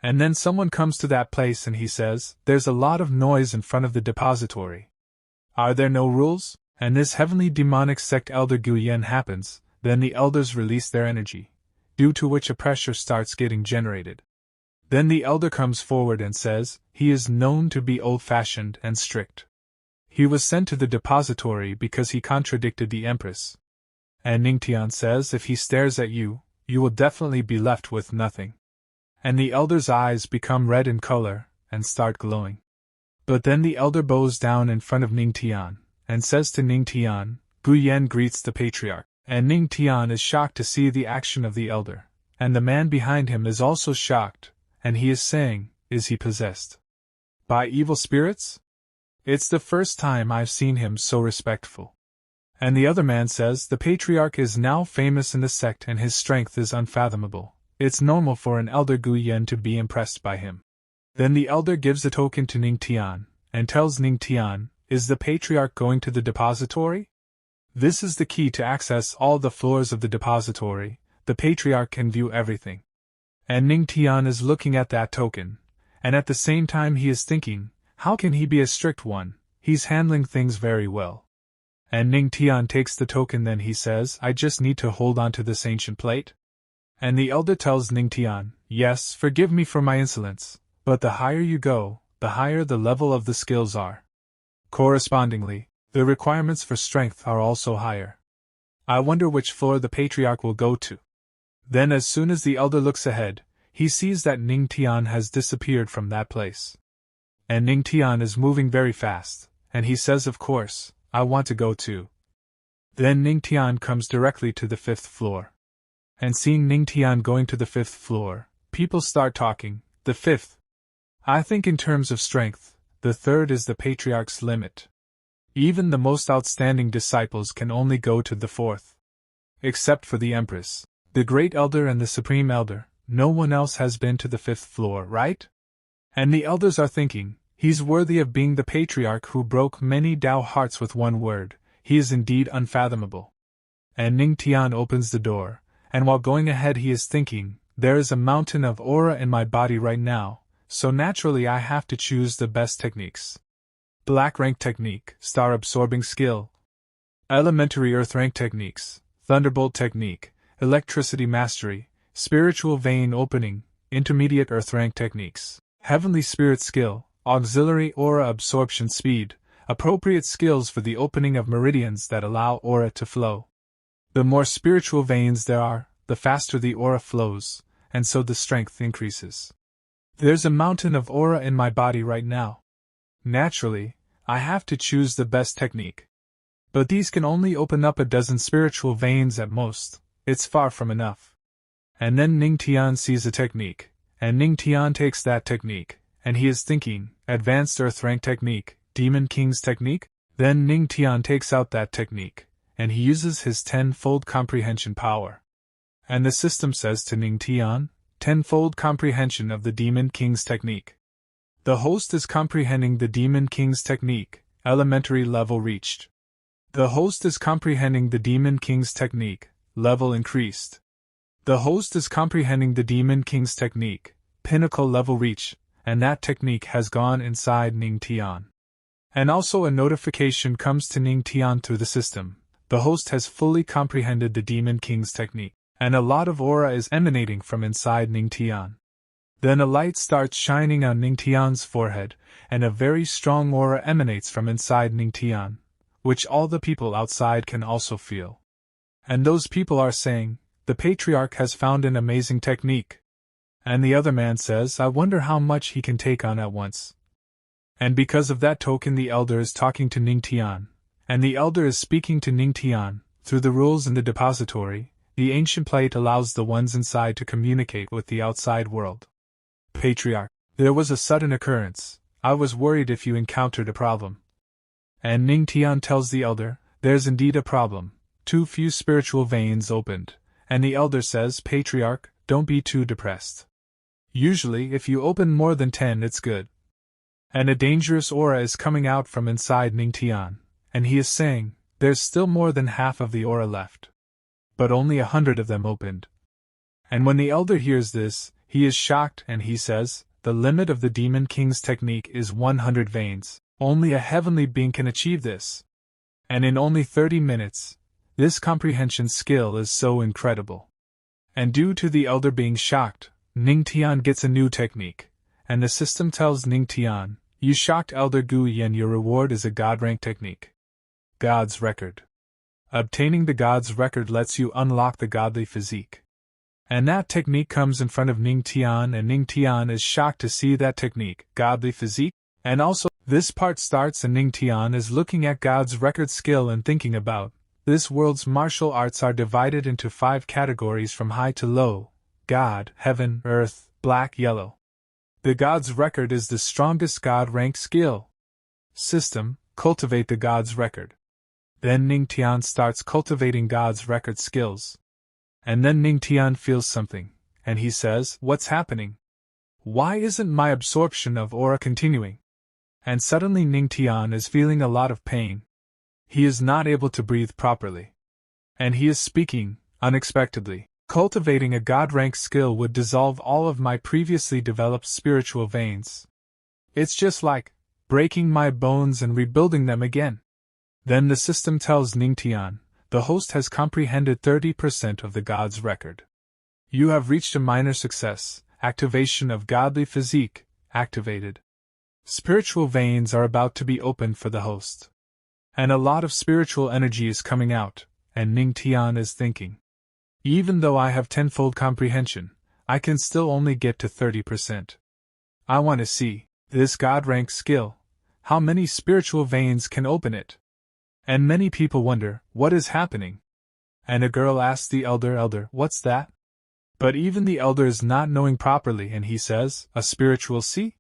And then someone comes to that place and he says, there's a lot of noise in front of the depository. Are there no rules? And this heavenly demonic sect Elder Guyen happens, then the elders release their energy, due to which a pressure starts getting generated. Then the elder comes forward and says, he is known to be old-fashioned and strict. He was sent to the depository because he contradicted the Empress. And Ning Tian says, if he stares at you, you will definitely be left with nothing. And the elder's eyes become red in color, and start glowing. But then the elder bows down in front of Ning Tian, and says to Ning Tian, Guyen greets the patriarch. And Ning Tian is shocked to see the action of the elder, and the man behind him is also shocked, and he is saying, is he possessed by evil spirits? It's the first time I've seen him so respectful. And the other man says, the patriarch is now famous in the sect and his strength is unfathomable. It's normal for an elder Guyen to be impressed by him. Then the elder gives a token to Ning Tian, and tells Ning Tian, is the patriarch going to the depository? This is the key to access all the floors of the depository. The patriarch can view everything. And Ning Tian is looking at that token, and at the same time he is thinking, how can he be a strict one? He's handling things very well. And Ning Tian takes the token, then he says, I just need to hold on to this ancient plate. And the elder tells Ning Tian, yes, forgive me for my insolence, but the higher you go, the higher the level of the skills are. Correspondingly, the requirements for strength are also higher. I wonder which floor the patriarch will go to. Then as soon as the elder looks ahead, he sees that Ning Tian has disappeared from that place. And Ning Tian is moving very fast, and he says, of course, I want to go too. Then Ning Tian comes directly to the 5th floor. And seeing Ning Tian going to the 5th floor, people start talking, the 5th. I think in terms of strength, the 3rd is the patriarch's limit. Even the most outstanding disciples can only go to the 4th. Except for the Empress, the Great Elder and the Supreme Elder, no one else has been to the 5th floor, right? And the elders are thinking, he's worthy of being the patriarch who broke many Dao hearts with one word, he is indeed unfathomable. And Ning Tian opens the door, and while going ahead he is thinking, there is a mountain of aura in my body right now, so naturally I have to choose the best techniques. Black rank technique, star absorbing skill. Elementary earth rank techniques, thunderbolt technique, electricity mastery, spiritual vein opening, intermediate earth rank techniques, heavenly spirit skill, auxiliary aura absorption speed, appropriate skills for the opening of meridians that allow aura to flow. The more spiritual veins there are, the faster the aura flows, and so the strength increases. There's a mountain of aura in my body right now. Naturally, I have to choose the best technique. But these can only open up a dozen spiritual veins at most, it's far from enough. And then Ning Tian sees a technique, and Ning Tian takes that technique, and he is thinking, advanced earth rank technique, demon king's technique? Then Ning Tian takes out that technique, and he uses his 10-fold comprehension power. And the system says to Ning Tian, 10-fold comprehension of the demon king's technique. The host is comprehending the demon king's technique, elementary level reached. The host is comprehending the demon king's technique, level increased. The host is comprehending the Demon King's technique, pinnacle level reach, and that technique has gone inside Ning Tian. And also a notification comes to Ning Tian through the system. The host has fully comprehended the Demon King's technique, and a lot of aura is emanating from inside Ning Tian. Then a light starts shining on Ning Tian's forehead, and a very strong aura emanates from inside Ning Tian, which all the people outside can also feel. And those people are saying, the patriarch has found an amazing technique. And the other man says, I wonder how much he can take on at once. And because of that token, the elder is talking to Ning Tian, and the elder is speaking to Ning Tian. Through the rules in the depository, the ancient plate allows the ones inside to communicate with the outside world. Patriarch, there was a sudden occurrence. I was worried if you encountered a problem. And Ning Tian tells the elder, there's indeed a problem. Too few spiritual veins opened. And the elder says, Patriarch, don't be too depressed. Usually, if you open more than 10, it's good. And a dangerous aura is coming out from inside Ning Tian, and he is saying, there's still more than half of the aura left. But only 100 of them opened. And when the elder hears this, he is shocked and he says, the limit of the Demon King's technique is 100 veins. Only a heavenly being can achieve this. And in only 30 minutes, this comprehension skill is so incredible. And due to the elder being shocked, Ning Tian gets a new technique, and the system tells Ning Tian, you shocked Elder Gu Yen, your reward is a God rank technique. God's Record. Obtaining the God's Record lets you unlock the godly physique. And that technique comes in front of Ning Tian, and Ning Tian is shocked to see that technique, godly physique, and also, this part starts and Ning Tian is looking at God's Record skill and thinking about, this world's martial arts are divided into 5 categories from high to low: God, Heaven, Earth, Black, Yellow. The God's Record is the strongest God rank skill. System, cultivate the God's Record. Then Ning Tian starts cultivating God's Record skills. And then Ning Tian feels something, and he says, what's happening? Why isn't my absorption of aura continuing? And suddenly Ning Tian is feeling a lot of pain. He is not able to breathe properly. And he is speaking, unexpectedly. Cultivating a God-rank skill would dissolve all of my previously developed spiritual veins. It's just like breaking my bones and rebuilding them again. Then the system tells Ning Tian, the host has comprehended 30% of the God's Record. You have reached a minor success, activation of godly physique, activated. Spiritual veins are about to be opened for the host. And a lot of spiritual energy is coming out, and Ning Tian is thinking, even though I have tenfold comprehension, I can still only get to 30%. I want to see this God-rank skill. How many spiritual veins can open it? And many people wonder, what is happening? And a girl asks the elder, what's that? But even the elder is not knowing properly, and he says, a spiritual sea?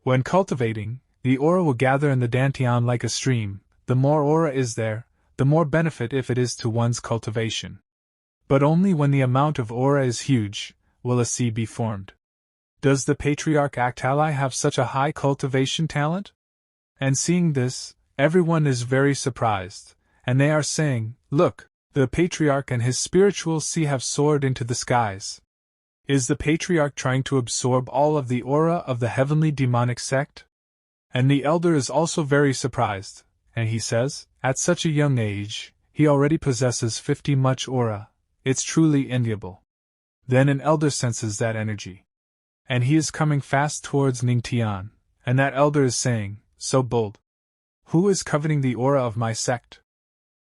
When cultivating, the aura will gather in the dantian like a stream. The more aura is there, the more benefit if it is to one's cultivation. But only when the amount of aura is huge, will a sea be formed. Does the Patriarch Actali have such a high cultivation talent? And seeing this, everyone is very surprised, and they are saying, look, the Patriarch and his spiritual sea have soared into the skies. Is the Patriarch trying to absorb all of the aura of the heavenly demonic sect? And the elder is also very surprised, and he says, at such a young age, he already possesses 50 much aura. It's truly enviable. Then an elder senses that energy. And he is coming fast towards Ning Tian, and that elder is saying, so bold. Who is coveting the aura of my sect?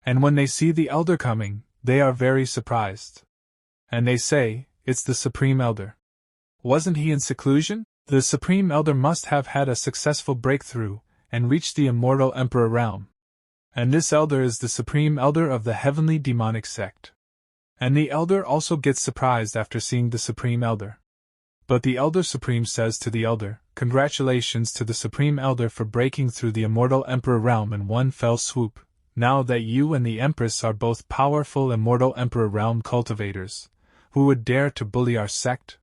And when they see the elder coming, they are very surprised. And they say, it's the Supreme Elder. Wasn't he in seclusion? The Supreme Elder must have had a successful breakthrough, and reached the immortal Emperor realm. And this elder is the Supreme Elder of the heavenly demonic sect. And the elder also gets surprised after seeing the Supreme Elder. But the Elder Supreme says to the elder, congratulations to the Supreme Elder for breaking through the immortal Emperor realm in one fell swoop. Now that you and the Empress are both powerful immortal Emperor realm cultivators, who would dare to bully our sect?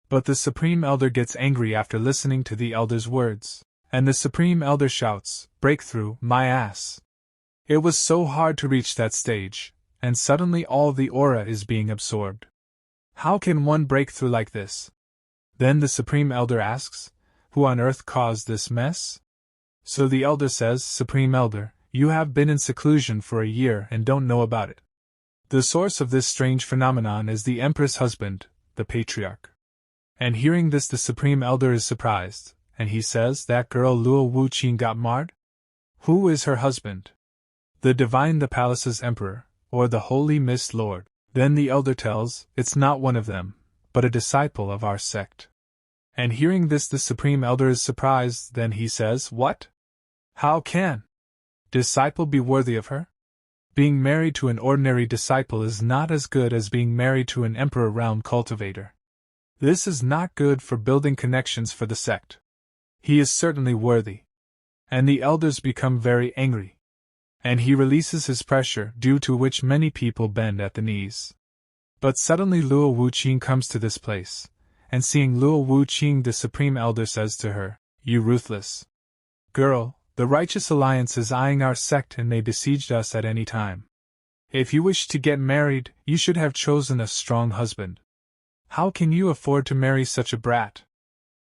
But the Supreme Elder gets angry after listening to the elder's words, and the Supreme Elder shouts, breakthrough, my ass. It was so hard to reach that stage, and suddenly all the aura is being absorbed. How can one break through like this? Then the Supreme Elder asks, who on earth caused this mess? So the Elder says, Supreme Elder, you have been in seclusion for a year and don't know about it. The source of this strange phenomenon is the Empress' husband, the patriarch. And hearing this, the Supreme Elder is surprised, and he says, that girl Luo Wuqing got marred? Who is her husband? The divine, the palace's emperor, or the holy mist lord? Then the Elder tells, it's not one of them, but a disciple of our sect. And hearing this, the Supreme Elder is surprised. Then he says, what? How can disciple be worthy of her? Being married to an ordinary disciple is not as good as being married to an emperor realm cultivator. This is not good for building connections for the sect. He is certainly worthy. And the elders become very angry. And he releases his pressure, due to which many people bend at the knees. But suddenly Luo Wuqing comes to this place, and seeing Luo Wuqing, the Supreme Elder says to her, you ruthless girl, the Righteous Alliance is eyeing our sect and may besiege us at any time. If you wish to get married, you should have chosen a strong husband. How can you afford to marry such a brat?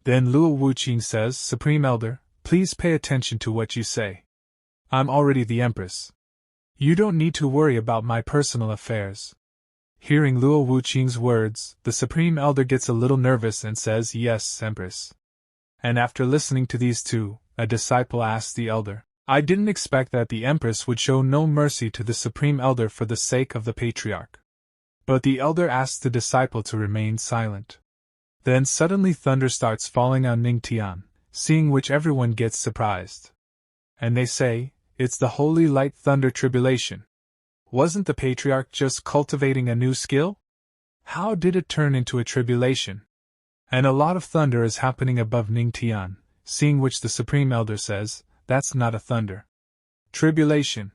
Then Luo Wuqing says, Supreme Elder, please pay attention to what you say. I'm already the Empress. You don't need to worry about my personal affairs. Hearing Luo Wuqing's words, the Supreme Elder gets a little nervous and says, yes, Empress. And after listening to these two, a disciple asks the Elder, I didn't expect that the Empress would show no mercy to the Supreme Elder for the sake of the Patriarch. But the Elder asks the disciple to remain silent. Then suddenly thunder starts falling on Ning Tian, seeing which everyone gets surprised. And they say, it's the holy light thunder tribulation. Wasn't the Patriarch just cultivating a new skill? How did it turn into a tribulation? And a lot of thunder is happening above Ning Tian, seeing which the Supreme Elder says, that's not a thunder tribulation.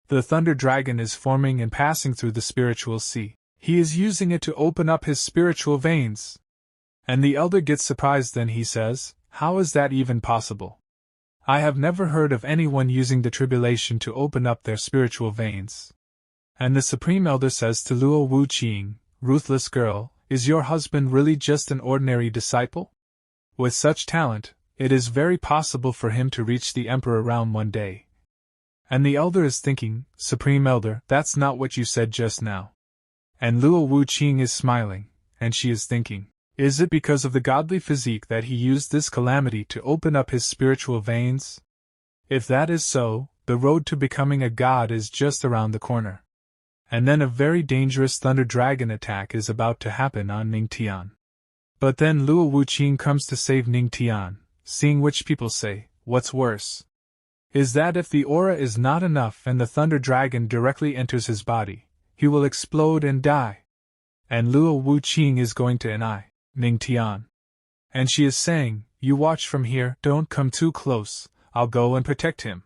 The thunder dragon is forming and passing through the spiritual sea. He is using it to open up his spiritual veins. And the Elder gets surprised. Then he says, how is that even possible? I have never heard of anyone using the tribulation to open up their spiritual veins. And the Supreme Elder says to Luo Wuqing, ruthless girl, is your husband really just an ordinary disciple? With such talent, it is very possible for him to reach the Emperor realm one day. And the Elder is thinking, Supreme Elder, that's not what you said just now. And Luo Wuqing is smiling, and she is thinking, is it because of the godly physique that he used this calamity to open up his spiritual veins? If that is so, the road to becoming a god is just around the corner. And then a very dangerous thunder dragon attack is about to happen on Ning Tian. But then Luo Wuqing comes to save Ning Tian, seeing which people say, what's worse is that if the aura is not enough and the thunder dragon directly enters his body, he will explode and die. And Luo Wuqing is going to annihilate Ning Tian. And she is saying, you watch from here, don't come too close, I'll go and protect him.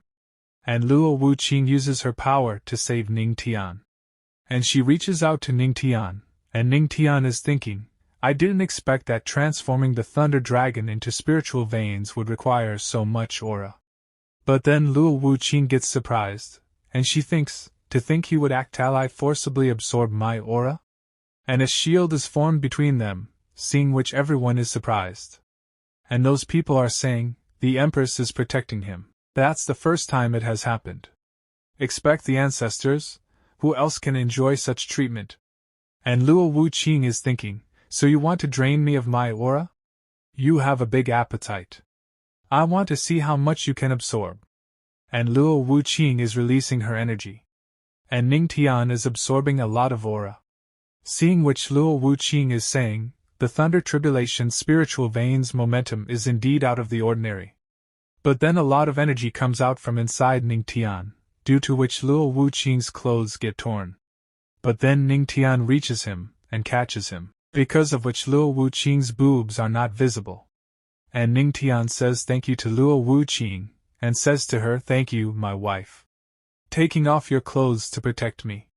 And Luo Wuqing uses her power to save Ning Tian. And she reaches out to Ning Tian, and Ning Tian is thinking, I didn't expect that transforming the thunder dragon into spiritual veins would require so much aura. But then Luo Wuqing gets surprised, and she thinks, to think he would actually forcibly absorb my aura? And a shield is formed between them, seeing which everyone is surprised. And those people are saying, the Empress is protecting him. That's the first time it has happened. Expect the ancestors? Who else can enjoy such treatment? And Luo Wuqing is thinking, so you want to drain me of my aura? You have a big appetite. I want to see how much you can absorb. And Luo Wuqing is releasing her energy. And Ning Tian is absorbing a lot of aura. Seeing which Luo Wuqing is saying, the thunder tribulation spiritual veins momentum is indeed out of the ordinary. But then a lot of energy comes out from inside Ning Tian, due to which Luo Wuqing's clothes get torn. But then Ning Tian reaches him, and catches him, because of which Luo Wuqing's boobs are not visible. And Ning Tian says thank you to Luo Wuqing, and says to her, thank you, my wife. Taking off your clothes to protect me.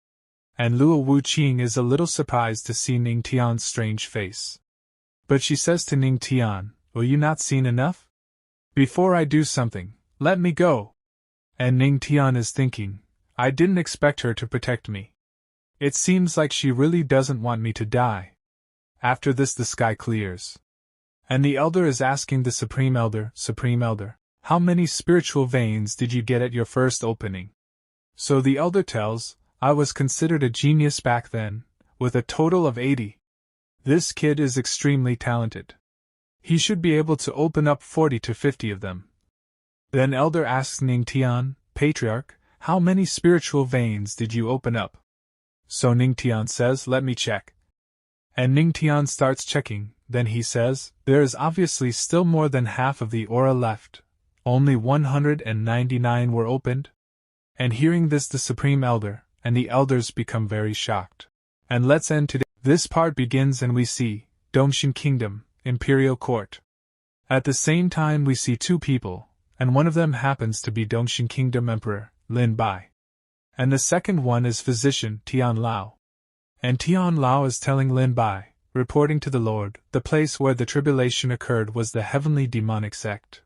And Luo Wuqing is a little surprised to see Ning Tian's strange face. But she says to Ning Tian, will you not seen enough? Before I do something, let me go. And Ning Tian is thinking, I didn't expect her to protect me. It seems like she really doesn't want me to die. After this the sky clears. And the elder is asking the Supreme Elder, how many spiritual veins did you get at your first opening? So the elder tells, I was considered a genius back then, with a total of 80. This kid is extremely talented. He should be able to open up 40 to 50 of them. Then elder asks Ning Tian, patriarch, how many spiritual veins did you open up? So Ning Tian says, let me check. And Ning Tian starts checking, then he says, there is obviously still more than half of the aura left. Only 199 were opened. And hearing this the Supreme Elder, and the elders become very shocked. And let's end today. This part begins and we see, Dongshin Kingdom, Imperial Court. At the same time we see two people, and one of them happens to be Dongshin Kingdom Emperor, Lin Bai. And the second one is physician, Tian Lao. And Tian Lao is telling Lin Bai, reporting to the Lord, the place where the tribulation occurred was the heavenly demonic sect.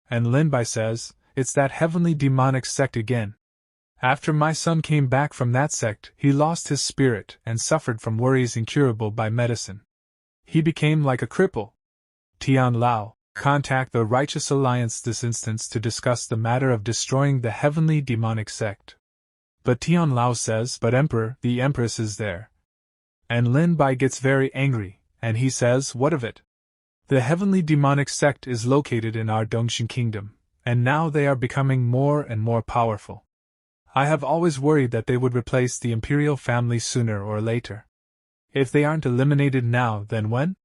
And Lin Bai says, it's that heavenly demonic sect again. After my son came back from that sect, he lost his spirit and suffered from worries incurable by medicine. He became like a cripple. Tian Lao, contact the Righteous Alliance this instance to discuss the matter of destroying the heavenly demonic sect. But Tian Lao says, but Emperor, the Empress is there. And Lin Bai gets very angry, and he says, what of it? The heavenly demonic sect is located in our Dongshin Kingdom, and now they are becoming more and more powerful. I have always worried that they would replace the imperial family sooner or later. If they aren't eliminated now, then when?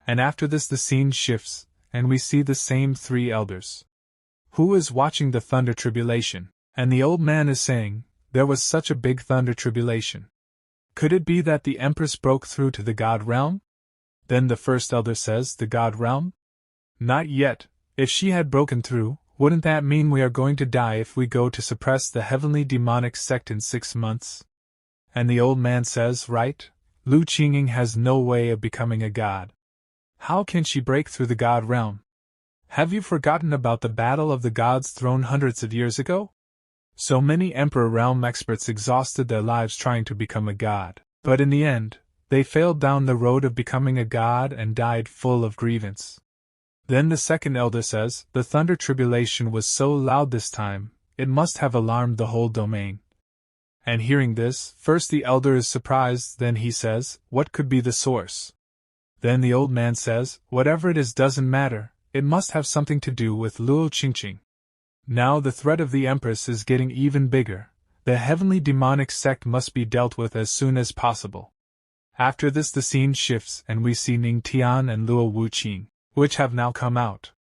And after this the scene shifts, and we see the same three elders. Who is watching the thunder tribulation? And the old man is saying, there was such a big thunder tribulation. Could it be that the Empress broke through to the God realm? Then the first elder says, the God realm? Not yet. If she had broken through, wouldn't that mean we are going to die if we go to suppress the heavenly demonic sect in 6 months? And the old man says, right, Lu Qinging has no way of becoming a god. How can she break through the god realm? Have you forgotten about the battle of the gods thrown hundreds of years ago? So many Emperor Realm experts exhausted their lives trying to become a god, but in the end, they failed down the road of becoming a god and died full of grievance. Then the second elder says, the thunder tribulation was so loud this time, it must have alarmed the whole domain. And hearing this, first the elder is surprised, then he says, what could be the source? Then the old man says, whatever it is doesn't matter, it must have something to do with Luo Qingqing. Now the threat of the Empress is getting even bigger. The heavenly demonic sect must be dealt with as soon as possible. After this the scene shifts and we see Ning Tian and Luo Wuqing, which have now come out.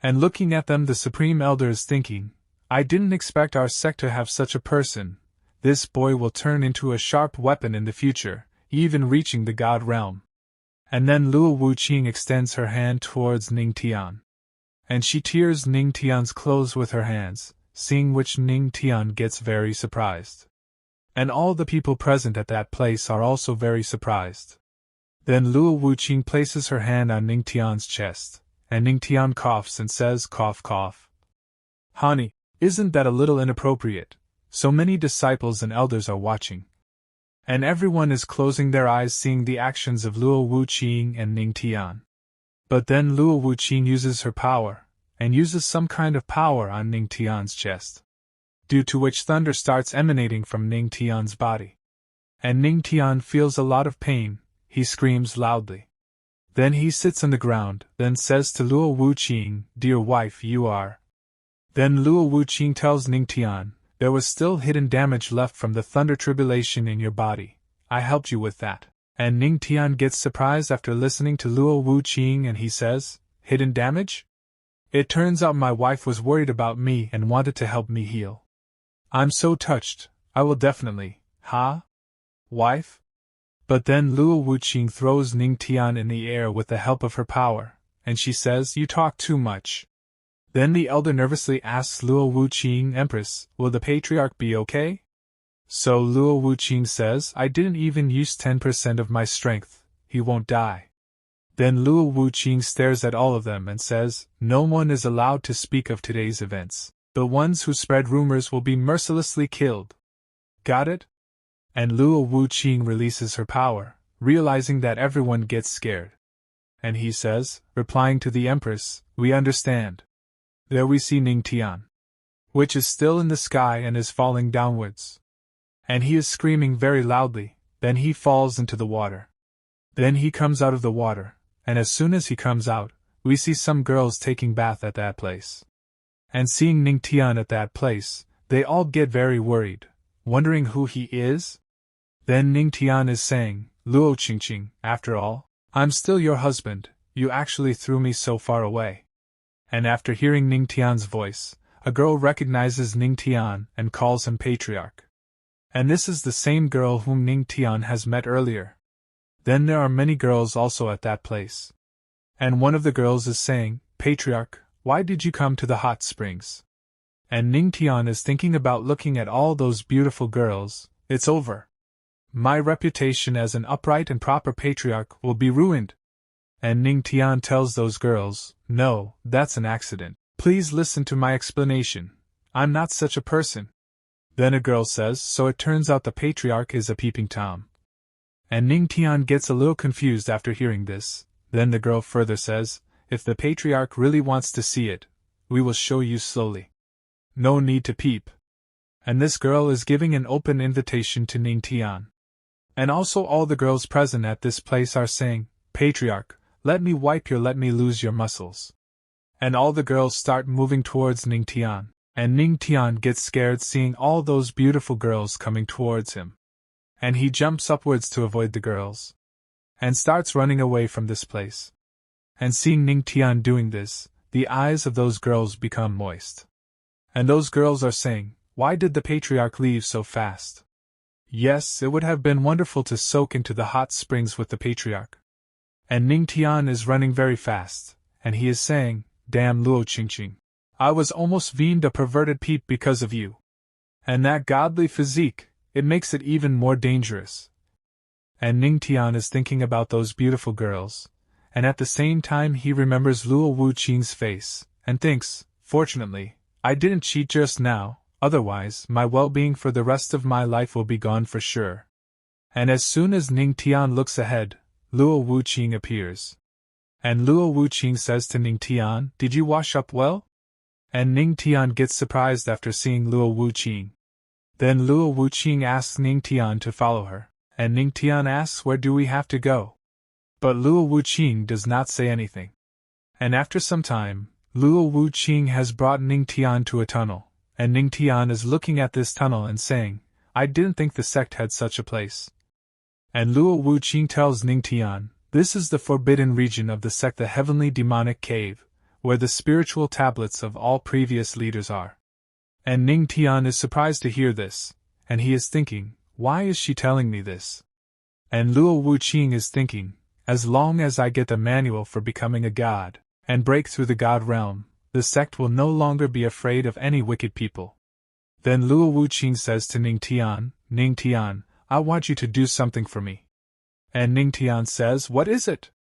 And looking at them the Supreme Elder is thinking, I didn't expect our sect to have such a person. This boy will turn into a sharp weapon in the future, even reaching the God realm. And then Luo Wuqing extends her hand towards Ning Tian. And she tears Ning Tian's clothes with her hands, seeing which Ning Tian gets very surprised. And all the people present at that place are also very surprised. Then Luo Wuqing places her hand on Ning Tian's chest, and Ning Tian coughs and says, cough cough. Honey, isn't that a little inappropriate? So many disciples and elders are watching. And everyone is closing their eyes seeing the actions of Luo Wuqing and Ning Tian. But then Luo Wuqing uses her power, and uses some kind of power on Ning Tian's chest. Due to which thunder starts emanating from Ning Tian's body. And Ning Tian feels a lot of pain, he screams loudly. Then he sits on the ground, then says to Luo Wuqing, dear wife you are. Then Luo Wuqing tells Ning Tian, there was still hidden damage left from the thunder tribulation in your body, I helped you with that. And Ning Tian gets surprised after listening to Luo Wuqing and he says, hidden damage? It turns out my wife was worried about me and wanted to help me heal. I'm so touched, I will definitely, wife? But then Luo Wuqing throws Ning Tian in the air with the help of her power, and she says, you talk too much. Then the elder nervously asks Luo Wuqing, Empress, will the patriarch be okay? So Luo Wuqing says, I didn't even use 10% of my strength, he won't die. Then Luo Wuqing stares at all of them and says, no one is allowed to speak of today's events. The ones who spread rumors will be mercilessly killed. Got it? And Luo Wuqing releases her power, realizing that everyone gets scared. And he says, replying to the Empress, "We understand." There we see Ning Tian, which is still in the sky and is falling downwards. And he is screaming very loudly, then he falls into the water. Then he comes out of the water, and as soon as he comes out, we see some girls taking bath at that place. And seeing Ning Tian at that place, they all get very worried, wondering who he is. Then Ning Tian is saying, "Luo Qingqing, after all, I'm still your husband, you actually threw me so far away." And after hearing Ning Tian's voice, a girl recognizes Ning Tian and calls him patriarch. And this is the same girl whom Ning Tian has met earlier. Then there are many girls also at that place. And one of the girls is saying, "Patriarch, why did you come to the hot springs?" And Ning Tian is thinking about looking at all those beautiful girls. It's over. My reputation as an upright and proper patriarch will be ruined. And Ning Tian tells those girls, "No, that's an accident. Please listen to my explanation. I'm not such a person." Then a girl says, "So it turns out the patriarch is a peeping Tom." And Ning Tian gets a little confused after hearing this. Then the girl further says, "If the patriarch really wants to see it, we will show you slowly. No need to peep." And this girl is giving an open invitation to Ning Tian. And also all the girls present at this place are saying, "Patriarch, let me let me lose your muscles." And all the girls start moving towards Ning Tian. And Ning Tian gets scared seeing all those beautiful girls coming towards him. And he jumps upwards to avoid the girls. And starts running away from this place. And seeing Ning Tian doing this, the eyes of those girls become moist. And those girls are saying, "Why did the patriarch leave so fast?" Yes, it would have been wonderful to soak into the hot springs with the patriarch. And Ning Tian is running very fast, and he is saying, "Damn Luo Qingqing. I was almost deemed a perverted peep because of you. And that godly physique, it makes it even more dangerous." And Ning Tian is thinking about those beautiful girls, and at the same time he remembers Luo Wuqing's face, and thinks, "Fortunately, I didn't cheat just now, otherwise my well-being for the rest of my life will be gone for sure." And as soon as Ning Tian looks ahead, Luo Wuqing appears. And Luo Wuqing says to Ning Tian, "Did you wash up well?" And Ning Tian gets surprised after seeing Luo Wuqing. Then Luo Wuqing asks Ning Tian to follow her, and Ning Tian asks, "Where do we have to go?" But Luo Wuqing does not say anything. And after some time, Luo Wuqing has brought Ning Tian to a tunnel, and Ning Tian is looking at this tunnel and saying, "I didn't think the sect had such a place." And Luo Wuqing tells Ning Tian, "This is the forbidden region of the sect, the heavenly demonic cave, where the spiritual tablets of all previous leaders are." And Ning Tian is surprised to hear this, and he is thinking, "Why is she telling me this?" And Luo Wuqing is thinking, "As long as I get the manual for becoming a god, and break through the god realm, the sect will no longer be afraid of any wicked people." Then Luo Wuqing says to Ning Tian, "Ning Tian, I want you to do something for me." And Ning Tian says, "What is it?"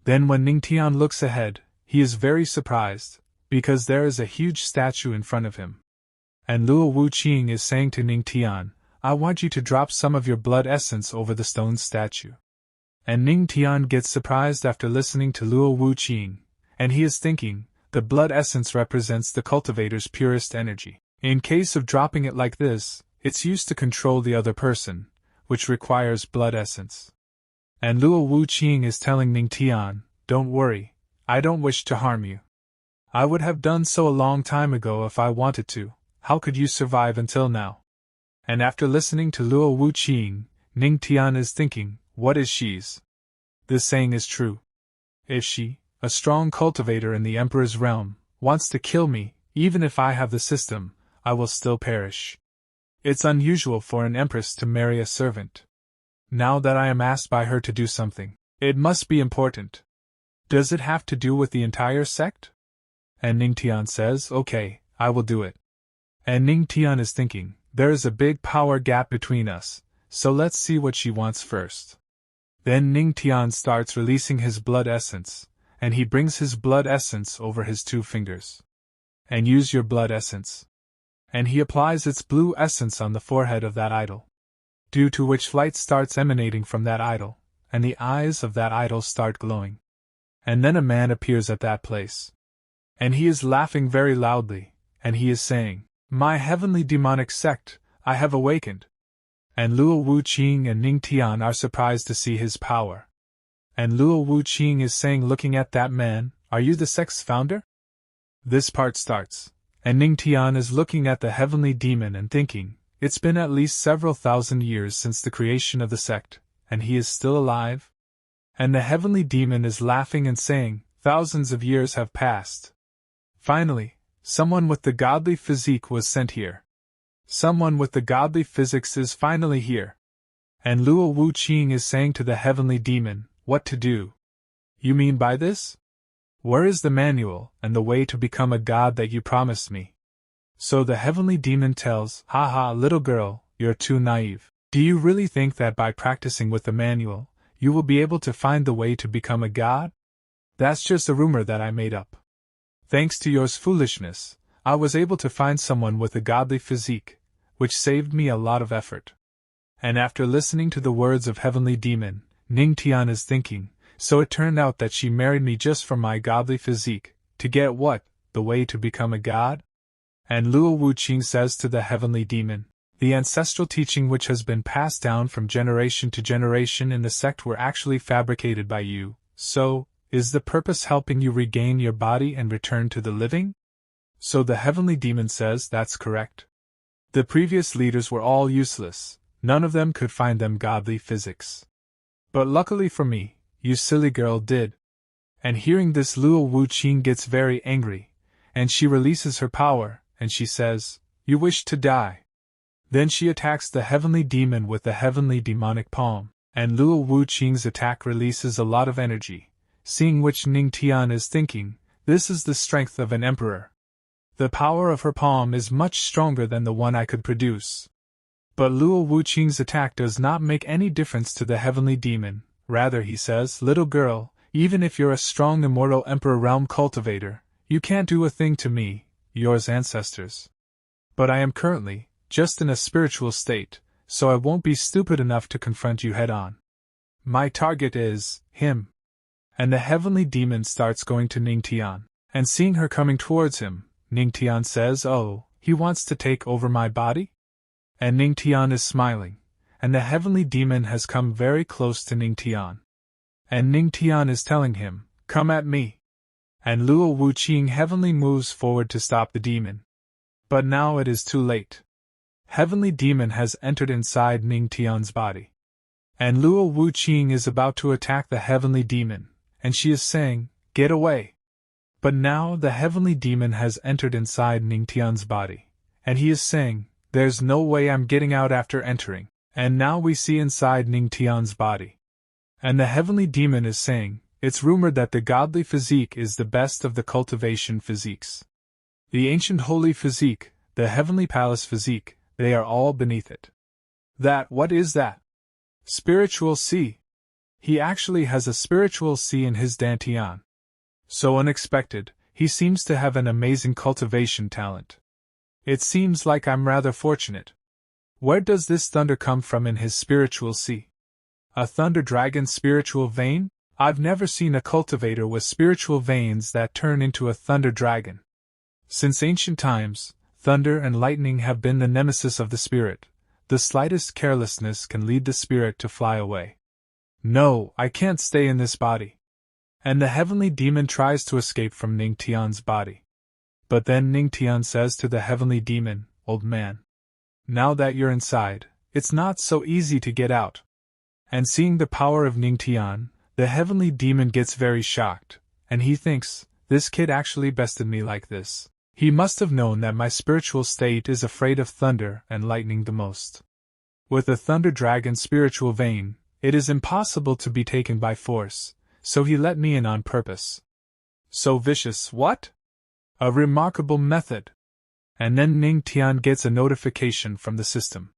Then when Ning Tian looks ahead, he is very surprised, because there is a huge statue in front of him. And Luo Wuqing is saying to Ning Tian, "I want you to drop some of your blood essence over the stone statue." And Ning Tian gets surprised after listening to Luo Wuqing, and he is thinking, the blood essence represents the cultivator's purest energy. In case of dropping it like this, it's used to control the other person, which requires blood essence. And Luo Wuqing is telling Ning Tian, "Don't worry, I don't wish to harm you. I would have done so a long time ago if I wanted to. How could you survive until now?" And after listening to Luo Wuqing, Ning Tian is thinking, what is she's? This saying is true. If she, a strong cultivator in the Emperor's realm, wants to kill me, even if I have the system, I will still perish. It's unusual for an empress to marry a servant. Now that I am asked by her to do something, it must be important. Does it have to do with the entire sect? And Ning Tian says, "Okay, I will do it." And Ning Tian is thinking, there is a big power gap between us, so let's see what she wants first. Then Ning Tian starts releasing his blood essence, and he brings his blood essence over his 2 fingers. And use your blood essence. And he applies its blue essence on the forehead of that idol. Due to which light starts emanating from that idol, and the eyes of that idol start glowing. And then a man appears at that place. And he is laughing very loudly, and he is saying, "My heavenly demonic sect, I have awakened." And Luo Wuqing and Ning Tian are surprised to see his power. And Luo Wuqing is saying, looking at that man, "Are you the sect's founder?" This part starts, and Ning Tian is looking at the heavenly demon and thinking, it's been at least several thousand years since the creation of the sect, and he is still alive? And the heavenly demon is laughing and saying, thousands of years have passed. Finally, someone with the godly physique was sent here. Someone with the godly physics is finally here. And Luo Wuqing is saying to the heavenly demon, what to do? You mean by this? Where is the manual and the way to become a god that you promised me? So the heavenly demon tells, haha, little girl, you're too naive. Do you really think that by practicing with the manual, you will be able to find the way to become a god? That's just a rumor that I made up. Thanks to yours foolishness, I was able to find someone with a godly physique, which saved me a lot of effort. And after listening to the words of heavenly demon, Ning Tian is thinking, so it turned out that she married me just for my godly physique, to get what? The way to become a god? And Luo Wuqing says to the heavenly demon, the ancestral teaching which has been passed down from generation to generation in the sect were actually fabricated by you, so, is the purpose helping you regain your body and return to the living? So the heavenly demon says that's correct. The previous leaders were all useless, none of them could find them godly physics. But luckily for me, you silly girl did. And hearing this, Luo Wuqing gets very angry, and she releases her power, and she says, you wish to die. Then she attacks the heavenly demon with the heavenly demonic palm, and Luo Wuqing's attack releases a lot of energy, seeing which Ning Tian is thinking, this is the strength of an emperor. The power of her palm is much stronger than the one I could produce. But Luo Wuqing's attack does not make any difference to the heavenly demon, rather he says, little girl, even if you're a strong immortal emperor realm cultivator, you can't do a thing to me, yours ancestors. But I am currently, just in a spiritual state, so I won't be stupid enough to confront you head-on. My target is, him. And the heavenly demon starts going to Ning Tian, and seeing her coming towards him, Ning Tian says, oh, he wants to take over my body? And Ning Tian is smiling, and the heavenly demon has come very close to Ning Tian. And Ning Tian is telling him, come at me. And Luo Wuqing heavenly moves forward to stop the demon. But now it is too late. Heavenly demon has entered inside Ning Tian's body. And Luo Wuqing is about to attack the heavenly demon, and she is saying, get away. But now the heavenly demon has entered inside Ning Tian's body, and he is saying, there's no way I'm getting out after entering, and now we see inside Ning Tian's body. And the heavenly demon is saying, it's rumored that the godly physique is the best of the cultivation physiques. The ancient holy physique, the heavenly palace physique, they are all beneath it. What is that? Spiritual C. He actually has a spiritual C in his dantian. So unexpected, he seems to have an amazing cultivation talent. It seems like I'm rather fortunate. Where does this thunder come from in his spiritual C? A thunder dragon spiritual vein? I've never seen a cultivator with spiritual veins that turn into a thunder dragon. Since ancient times, thunder and lightning have been the nemesis of the spirit. The slightest carelessness can lead the spirit to fly away. No, I can't stay in this body. And the heavenly demon tries to escape from Ning Tian's body. But then Ning Tian says to the heavenly demon, old man, now that you're inside, it's not so easy to get out. And seeing the power of Ning Tian, the heavenly demon gets very shocked, and he thinks, this kid actually bested me like this. He must have known that my spiritual state is afraid of thunder and lightning the most. With a thunder dragon spiritual vein, it is impossible to be taken by force, so he let me in on purpose. So vicious, what? A remarkable method. And then Ning Tian gets a notification from the system.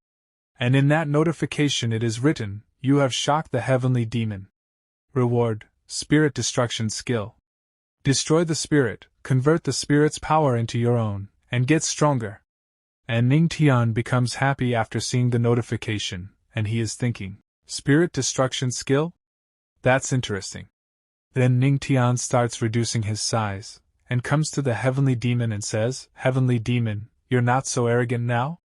And in that notification it is written, you have shocked the heavenly demon. Reward, spirit destruction skill. Destroy the spirit, convert the spirit's power into your own, and get stronger. And Ning Tian becomes happy after seeing the notification, and he is thinking, spirit destruction skill? That's interesting. Then Ning Tian starts reducing his size, and comes to the heavenly demon and says, Heavenly demon, you're not so arrogant now?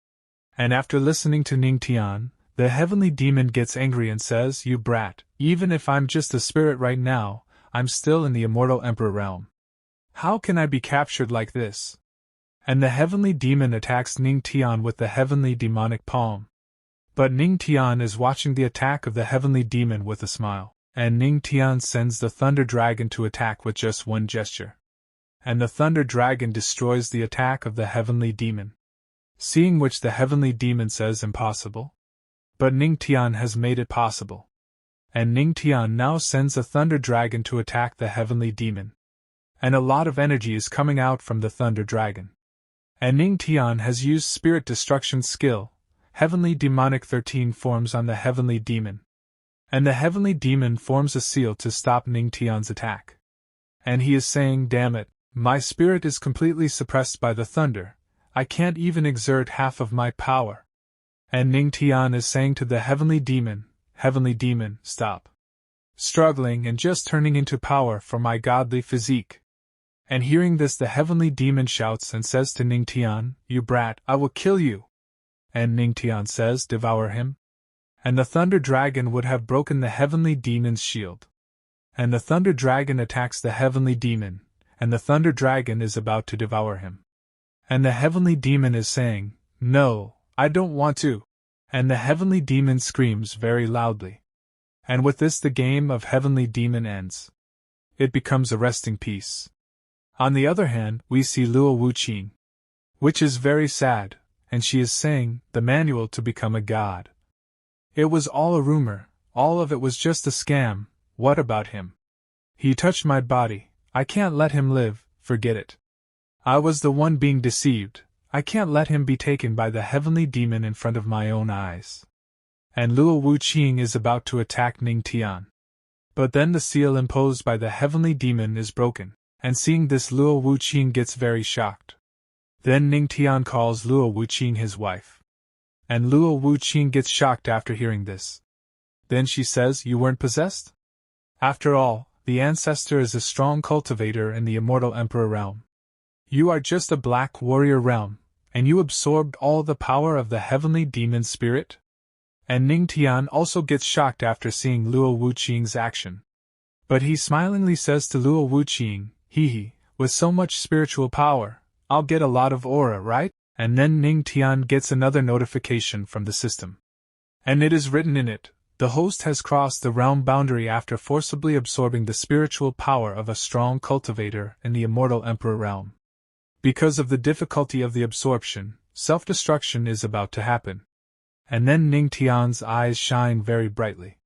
And after listening to Ning Tian, the heavenly demon gets angry and says, You brat, even if I'm just a spirit right now, I'm still in the immortal emperor realm. How can I be captured like this? And the heavenly demon attacks Ning Tian with the heavenly demonic palm. But Ning Tian is watching the attack of the heavenly demon with a smile, and Ning Tian sends the thunder dragon to attack with just one gesture. And the thunder dragon destroys the attack of the heavenly demon. Seeing which the heavenly demon says impossible. But Ning Tian has made it possible. And Ning Tian now sends a thunder dragon to attack the heavenly demon. And a lot of energy is coming out from the thunder dragon. And Ning Tian has used spirit destruction skill, heavenly demonic 13 forms on the heavenly demon. And the heavenly demon forms a seal to stop Ning Tian's attack. And he is saying, Damn it, my spirit is completely suppressed by the thunder, I can't even exert half of my power. And Ning Tian is saying to the heavenly demon, stop struggling and just turning into power for my godly physique. And hearing this, the heavenly demon shouts and says to Ning Tian, You brat, I will kill you. And Ning Tian says, Devour him. And the thunder dragon would have broken the heavenly demon's shield. And the thunder dragon attacks the heavenly demon, and the thunder dragon is about to devour him. And the heavenly demon is saying, No, I don't want to. And the heavenly demon screams very loudly. And with this the game of heavenly demon ends. It becomes a resting peace. On the other hand, we see Luo Wuqing, which is very sad, and she is saying, the manual to become a god. It was all a rumor, all of it was just a scam, what about him? He touched my body, I can't let him live, forget it. I was the one being deceived, I can't let him be taken by the heavenly demon in front of my own eyes. And Luo Wuqing is about to attack Ning Tian. But then the seal imposed by the heavenly demon is broken, and seeing this Luo Wuqing gets very shocked. Then Ning Tian calls Luo Wuqing his wife. And Luo Wuqing gets shocked after hearing this. Then she says, You weren't possessed? After all, the ancestor is a strong cultivator in the immortal emperor realm. You are just a black warrior realm, and you absorbed all the power of the heavenly demon spirit? And Ning Tian also gets shocked after seeing Luo Wuqing's action. But he smilingly says to Luo Wuqing, with so much spiritual power, I'll get a lot of aura, right? And then Ning Tian gets another notification from the system. And it is written in it, the host has crossed the realm boundary after forcibly absorbing the spiritual power of a strong cultivator in the immortal emperor realm. Because of the difficulty of the absorption, self-destruction is about to happen. And then Ning Tian's eyes shine very brightly.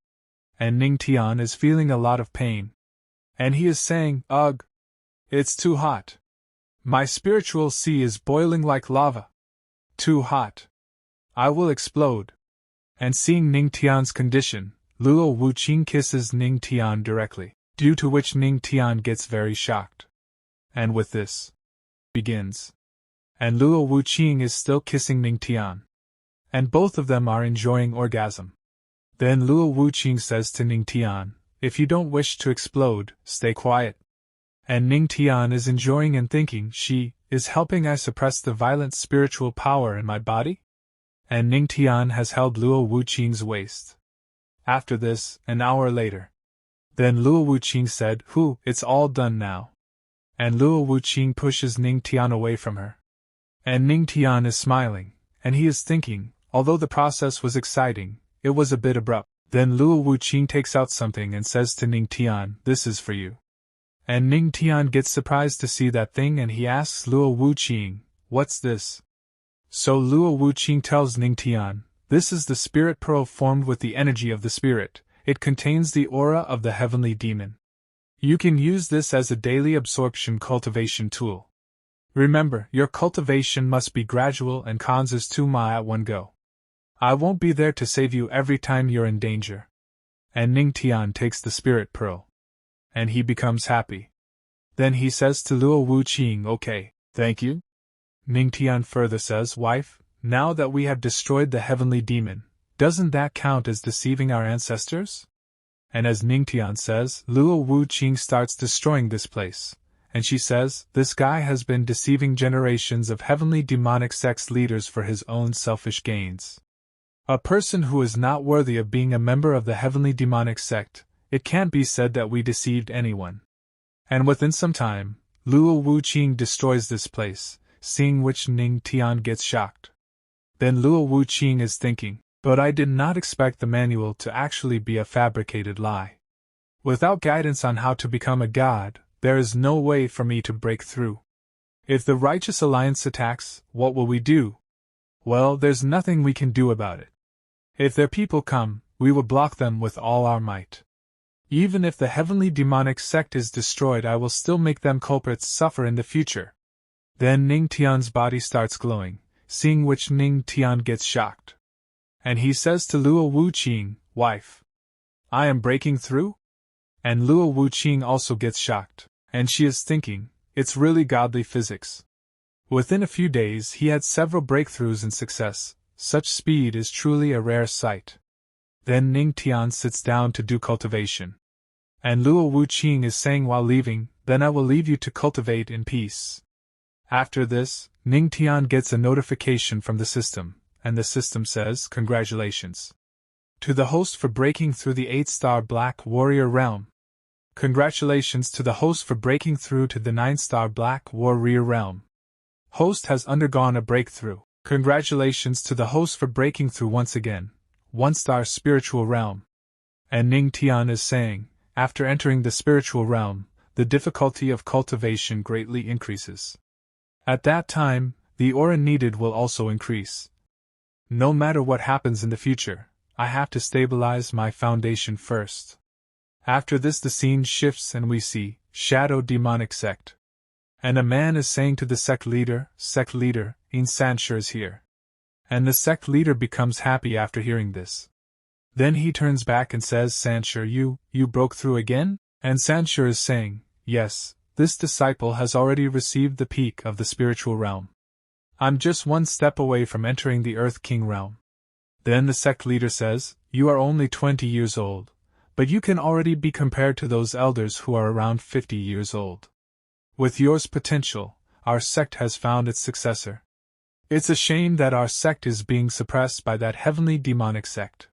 And Ning Tian is feeling a lot of pain. And he is saying, Ugh! It's too hot. My spiritual sea is boiling like lava. Too hot. I will explode. And seeing Ning Tian's condition, Luo Wuqing kisses Ning Tian directly, due to which Ning Tian gets very shocked. And with this, begins. And Luo Wuqing is still kissing Ning Tian. And both of them are enjoying orgasm. Then Luo Wuqing says to Ning Tian, If you don't wish to explode, stay quiet. And Ning Tian is enjoying and thinking, She is helping I suppress the violent spiritual power in my body? And Ning Tian has held Luo Wuqing's waist. After this, an hour later. Then Luo Wuqing said, It's all done now. And Luo Wuqing pushes Ning Tian away from her. And Ning Tian is smiling, and he is thinking, although the process was exciting, it was a bit abrupt. Then Luo Wuqing takes out something and says to Ning Tian, This is for you. And Ning Tian gets surprised to see that thing and he asks Luo Wuqing, What's this? So Luo Wuqing tells Ning Tian, This is the spirit pearl formed with the energy of the spirit, it contains the aura of the heavenly demon. You can use this as a daily absorption cultivation tool. Remember, your cultivation must be gradual and causes 2 ma at one go. I won't be there to save you every time you're in danger. And Ning Tian takes the spirit pearl. And he becomes happy. Then he says to Luo Wuqing, Okay, thank you. Ning Tian further says, Wife, now that we have destroyed the heavenly demon, doesn't that count as deceiving our ancestors? And as Ning Tian says, Luo Wuqing starts destroying this place, and she says, this guy has been deceiving generations of heavenly demonic sex leaders for his own selfish gains. A person who is not worthy of being a member of the heavenly demonic sect, it can't be said that we deceived anyone. And within some time, Luo Wuqing destroys this place, seeing which Ning Tian gets shocked. Then Luo Wuqing is thinking, but I did not expect the manual to actually be a fabricated lie. Without guidance on how to become a god, there is no way for me to break through. If the Righteous Alliance attacks, what will we do? Well, there's nothing we can do about it. If their people come, we will block them with all our might. Even if the heavenly demonic sect is destroyed, I will still make them culprits suffer in the future. Then Ning Tian's body starts glowing, seeing which Ning Tian gets shocked. And he says to Luo Wuqing, wife, I am breaking through? And Luo Wuqing also gets shocked, and she is thinking, it's really godly physics. Within a few days he had several breakthroughs in success. Such speed is truly a rare sight. Then Ning Tian sits down to do cultivation. And Luo Wuqing is saying while leaving, then I will leave you to cultivate in peace. After this, Ning Tian gets a notification from the system, and the system says, congratulations to the host for breaking through the 8-star Black Warrior realm. Congratulations to the host for breaking through to the 9-star Black Warrior realm. Host has undergone a breakthrough. Congratulations to the host for breaking through once again, 1-star spiritual realm. And Ning Tian is saying, after entering the spiritual realm, the difficulty of cultivation greatly increases. At that time, the aura needed will also increase. No matter what happens in the future, I have to stabilize my foundation first. After this the scene shifts and we see Shadow Demonic Sect. And a man is saying to the sect leader, In Sanshur is here. And the sect leader becomes happy after hearing this. Then he turns back and says, Sanshur, you broke through again? And Sanshur is saying, yes, this disciple has already received the peak of the spiritual realm. I'm just one step away from entering the Earth King realm. Then the sect leader says, you are only 20 years old, but you can already be compared to those elders who are around 50 years old. With yours potential, our sect has found its successor. It's a shame that our sect is being suppressed by that heavenly demonic sect.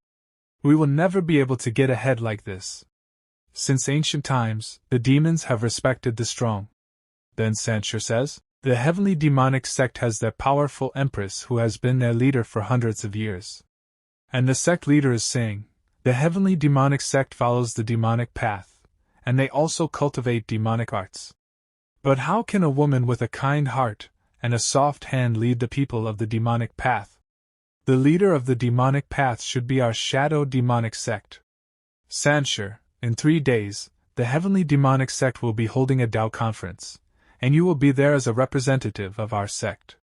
We will never be able to get ahead like this. Since ancient times, the demons have respected the strong. Then Sanshur says, the heavenly demonic sect has their powerful empress who has been their leader for hundreds of years. And the sect leader is saying, the heavenly demonic sect follows the demonic path, and they also cultivate demonic arts. But how can a woman with a kind heart and a soft hand lead the people of the demonic path? The leader of the demonic path should be our shadow demonic sect. Sanshur, in 3 days, the heavenly demonic sect will be holding a Tao conference, and you will be there as a representative of our sect.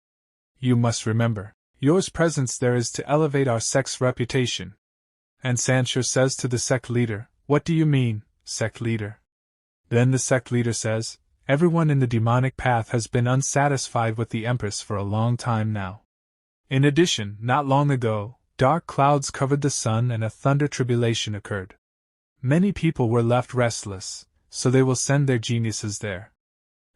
You must remember, yours presence there is to elevate our sect's reputation. And Sanshur says to the sect leader, what do you mean, sect leader? Then the sect leader says, everyone in the demonic path has been unsatisfied with the Empress for a long time now. In addition, not long ago, dark clouds covered the sun and a thunder tribulation occurred. Many people were left restless, so they will send their geniuses there.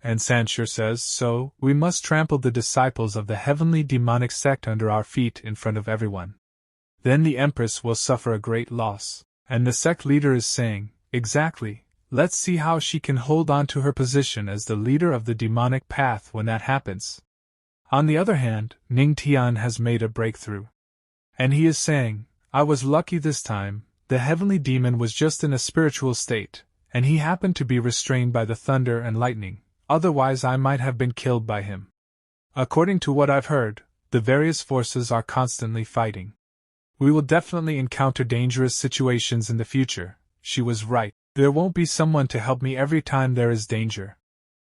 And Sanshur says, so, we must trample the disciples of the heavenly demonic sect under our feet in front of everyone. Then the Empress will suffer a great loss. And the sect leader is saying, exactly. Let's see how she can hold on to her position as the leader of the demonic path when that happens. On the other hand, Ning Tian has made a breakthrough. And he is saying, I was lucky this time, the heavenly demon was just in a spiritual state, and he happened to be restrained by the thunder and lightning, otherwise I might have been killed by him. According to what I've heard, the various forces are constantly fighting. We will definitely encounter dangerous situations in the future. She was right. There won't be someone to help me every time there is danger.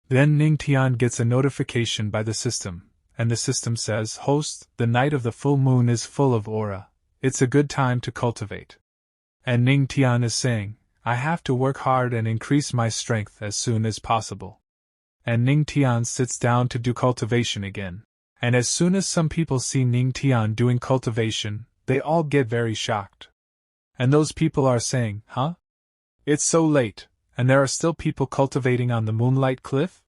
Then Ning Tian gets a notification by the system, and the system says, host, the night of the full moon is full of aura. It's a good time to cultivate. And Ning Tian is saying, I have to work hard and increase my strength as soon as possible. And Ning Tian sits down to do cultivation again. And as soon as some people see Ning Tian doing cultivation, they all get very shocked. And those people are saying, huh? It's so late, and there are still people cultivating on the moonlight cliff?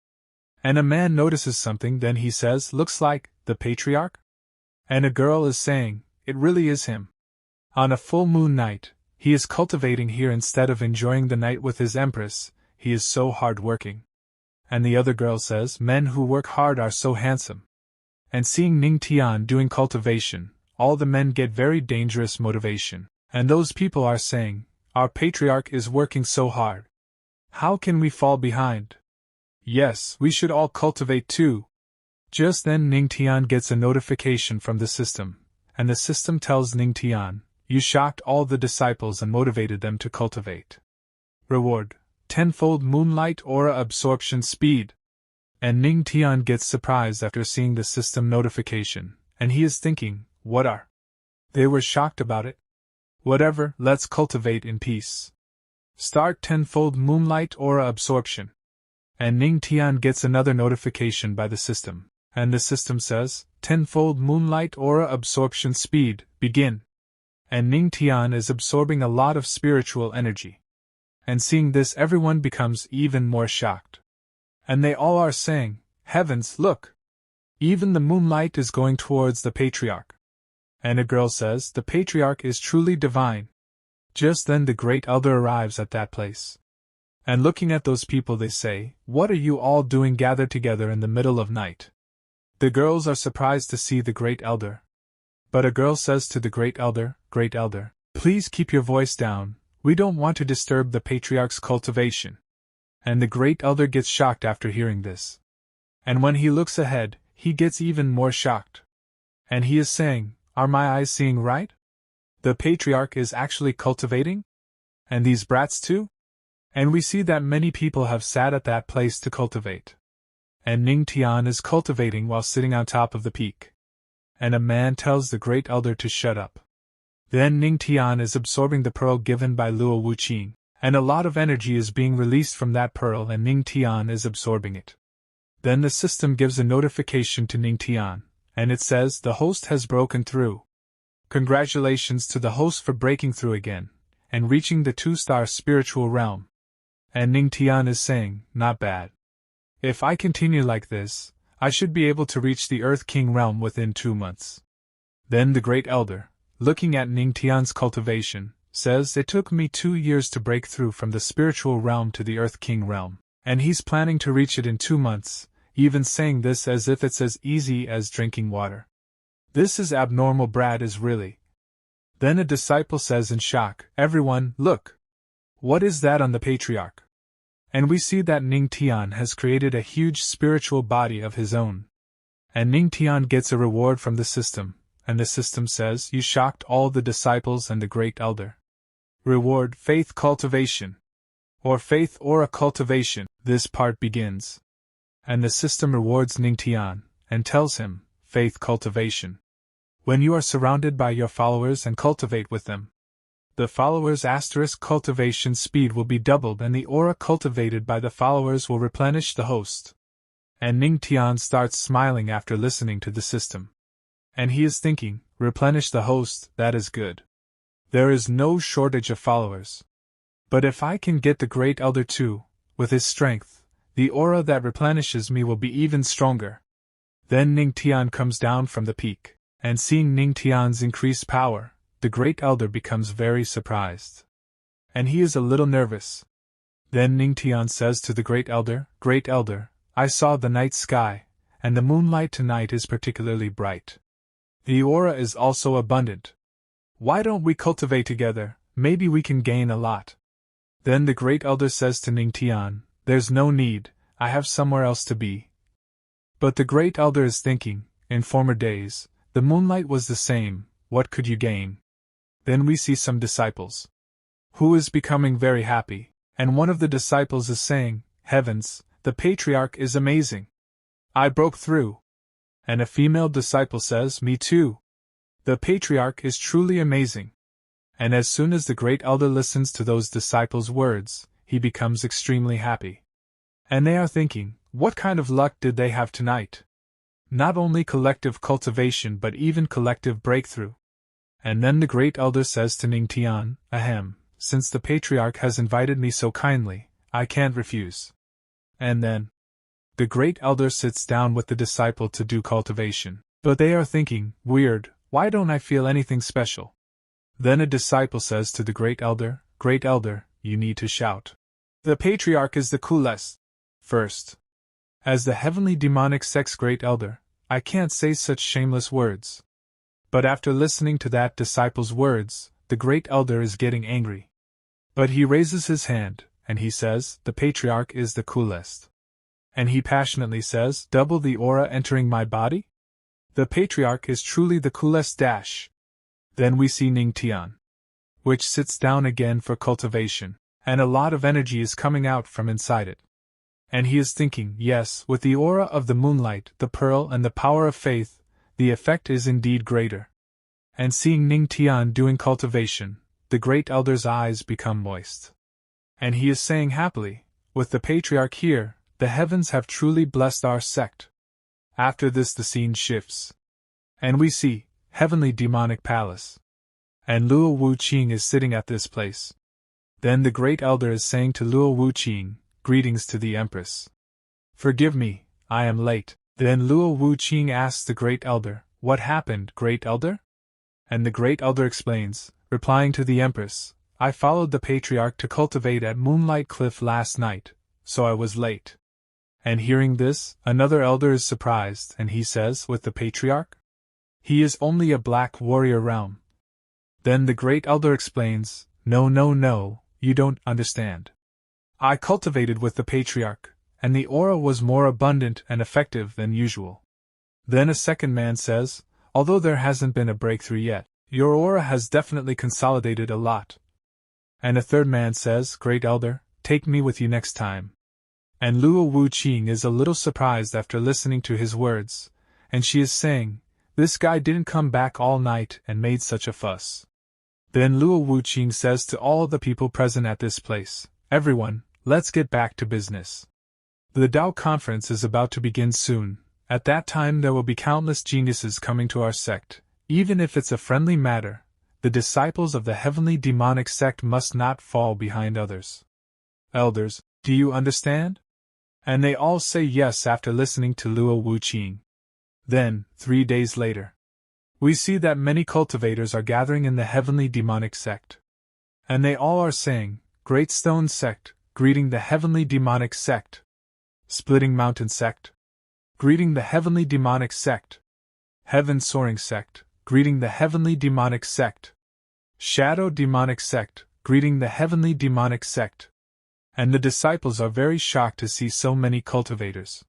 And a man notices something, then he says, looks like the patriarch? And a girl is saying, it really is him. On a full moon night, he is cultivating here instead of enjoying the night with his empress, he is so hard-working. And the other girl says, men who work hard are so handsome. And seeing Ning Tian doing cultivation, all the men get very dangerous motivation. And those people are saying, our patriarch is working so hard. How can we fall behind? Yes, we should all cultivate too. Just then Ning Tian gets a notification from the system, and the system tells Ning Tian, you shocked all the disciples and motivated them to cultivate. Reward, tenfold moonlight aura absorption speed. And Ning Tian gets surprised after seeing the system notification, and he is thinking, what are? They were shocked about it. Whatever, let's cultivate in peace. Start tenfold moonlight aura absorption. And Ning Tian gets another notification by the system, and the system says, tenfold moonlight aura absorption speed, begin. And Ning Tian is absorbing a lot of spiritual energy. And seeing this, everyone becomes even more shocked. And they all are saying, heavens, look! Even the moonlight is going towards the patriarch. And a girl says, the patriarch is truly divine. Just then the great elder arrives at that place. And looking at those people they say, what are you all doing gathered together in the middle of night? The girls are surprised to see the great elder. But a girl says to the great elder, please keep your voice down, we don't want to disturb the patriarch's cultivation. And the great elder gets shocked after hearing this. And when he looks ahead, he gets even more shocked. And he is saying, are my eyes seeing right? The patriarch is actually cultivating? And these brats too? And we see that many people have sat at that place to cultivate. And Ning Tian is cultivating while sitting on top of the peak. And a man tells the great elder to shut up. Then Ning Tian is absorbing the pearl given by Luo Wuqing, and a lot of energy is being released from that pearl and Ning Tian is absorbing it. Then the system gives a notification to Ning Tian, and it says the host has broken through. Congratulations to the host for breaking through again, and reaching the 2-star spiritual realm. And Ning Tian is saying, not bad. If I continue like this, I should be able to reach the Earth King realm within 2 months. Then the great elder, looking at Ning Tian's cultivation, says it took me 2 years to break through from the spiritual realm to the Earth King realm, and he's planning to reach it in 2 months, even saying this as if it's as easy as drinking water. This is abnormal, Brad is really. Then a disciple says in shock, everyone, look! What is that on the patriarch? And we see that Ning Tian has created a huge spiritual body of his own. And Ning Tian gets a reward from the system, and the system says, you shocked all the disciples and the great elder. Reward, faith cultivation. Or faith aura cultivation, this part begins. And the system rewards Ning Tian, and tells him, faith cultivation. When you are surrounded by your followers and cultivate with them, the followers' cultivation speed will be doubled and the aura cultivated by the followers will replenish the host. And Ning Tian starts smiling after listening to the system. And he is thinking, replenish the host, that is good. There is no shortage of followers. But if I can get the great elder too, with his strength, the aura that replenishes me will be even stronger. Then Ning Tian comes down from the peak, and seeing Ning Tian's increased power, the great elder becomes very surprised. And he is a little nervous. Then Ning Tian says to the great elder, I saw the night sky, and the moonlight tonight is particularly bright. The aura is also abundant. Why don't we cultivate together, maybe we can gain a lot. Then the great elder says to Ning Tian, there's no need, I have somewhere else to be. But the great elder is thinking, in former days, the moonlight was the same, what could you gain? Then we see some disciples who is becoming very happy, and one of the disciples is saying, heavens, the patriarch is amazing. I broke through. And a female disciple says, me too. The patriarch is truly amazing. And as soon as the great elder listens to those disciples' words, he becomes extremely happy. And they are thinking, what kind of luck did they have tonight? Not only collective cultivation but even collective breakthrough. And then the great elder says to Ning Tian, ahem, since the patriarch has invited me so kindly, I can't refuse. And then the great elder sits down with the disciple to do cultivation. But they are thinking, weird, why don't I feel anything special? Then a disciple says to the great elder, you need to shout. The patriarch is the coolest. First, as the heavenly demonic sect's great elder, I can't say such shameless words. But after listening to that disciple's words, the great elder is getting angry. But he raises his hand, and he says, the patriarch is the coolest. And he passionately says, double the aura entering my body? The patriarch is truly the coolest dash. Then we see Ning Tian, which sits down again for cultivation, and a lot of energy is coming out from inside it. And he is thinking, yes, with the aura of the moonlight, the pearl, and the power of faith, the effect is indeed greater. And seeing Ning Tian doing cultivation, the great elder's eyes become moist. And he is saying happily, with the patriarch here, the heavens have truly blessed our sect. After this the scene shifts. And we see, heavenly demonic palace. And Luo Wuqing is sitting at this place. Then the great elder is saying to Luo Wuqing, greetings to the Empress. Forgive me, I am late. Then Luo Wuqing asks the great elder, what happened, great elder? And the great elder explains, replying to the Empress, I followed the patriarch to cultivate at Moonlight Cliff last night, so I was late. And hearing this, another elder is surprised, and he says, with the patriarch? He is only a black warrior realm. Then the great elder explains, no, you don't understand. I cultivated with the patriarch, and the aura was more abundant and effective than usual. Then a second man says, although there hasn't been a breakthrough yet, your aura has definitely consolidated a lot. And a third man says, great elder, take me with you next time. And Luo Wuqing is a little surprised after listening to his words, and she is saying, this guy didn't come back all night and made such a fuss. Then Luo Wuqing says to all the people present at this place, everyone, let's get back to business. The Tao conference is about to begin soon. At that time there will be countless geniuses coming to our sect. Even if it's a friendly matter, the disciples of the heavenly demonic sect must not fall behind others. Elders, do you understand? And they all say yes after listening to Luo Wuqing. Then, 3 days later, we see that many cultivators are gathering in the heavenly demonic sect. And they all are saying, Great Stone Sect, greeting the heavenly demonic sect. Splitting Mountain Sect, greeting the heavenly demonic sect. Heaven Soaring Sect, greeting the heavenly demonic sect. Shadow Demonic Sect, greeting the heavenly demonic sect. And the disciples are very shocked to see so many cultivators.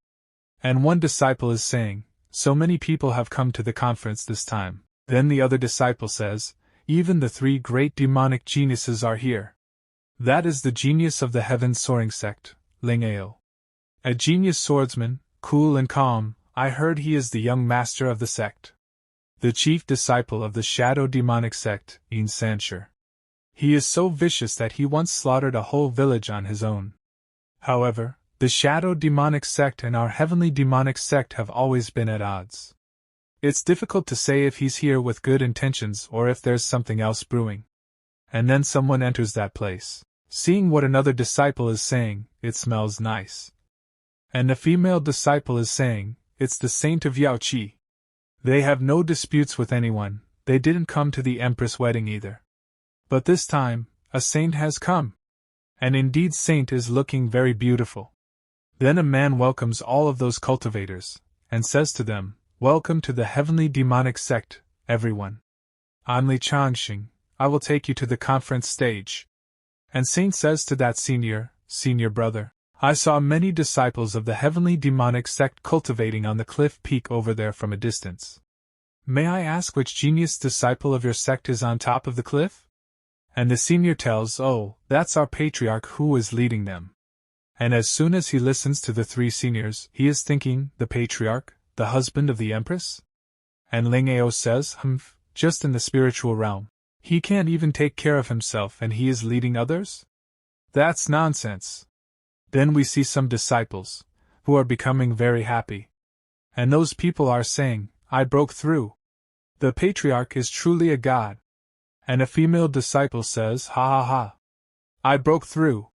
And one disciple is saying, so many people have come to the conference this time. Then the other disciple says, even the 3 great demonic geniuses are here. That is the genius of the Heaven Soaring Sect, Ling Tian. A genius swordsman, cool and calm, I heard he is the young master of the sect. The chief disciple of the Shadow Demonic Sect, Tianxuan. He is so vicious that he once slaughtered a whole village on his own. However, the Shadow Demonic Sect and our Heavenly Demonic Sect have always been at odds. It's difficult to say if he's here with good intentions or if there's something else brewing. And then someone enters that place. Seeing what another disciple is saying, it smells nice. And the female disciple is saying, it's the saint of Yaoi. They have no disputes with anyone, they didn't come to the Empress wedding either. But this time, a saint has come. And indeed saint is looking very beautiful. Then a man welcomes all of those cultivators, and says to them, welcome to the heavenly demonic sect, everyone. I'm Li Changxing, I will take you to the conference stage. And saint says to that senior brother, I saw many disciples of the heavenly demonic sect cultivating on the cliff peak over there from a distance. May I ask which genius disciple of your sect is on top of the cliff? And the senior tells, oh, that's our patriarch who is leading them. And as soon as he listens to the 3 seniors, he is thinking, the patriarch, the husband of the empress? And Ling Tian says, just in the spiritual realm. He can't even take care of himself and he is leading others? That's nonsense. Then we see some disciples, who are becoming very happy. And those people are saying, I broke through. The patriarch is truly a god. And a female disciple says, ha ha ha, I broke through.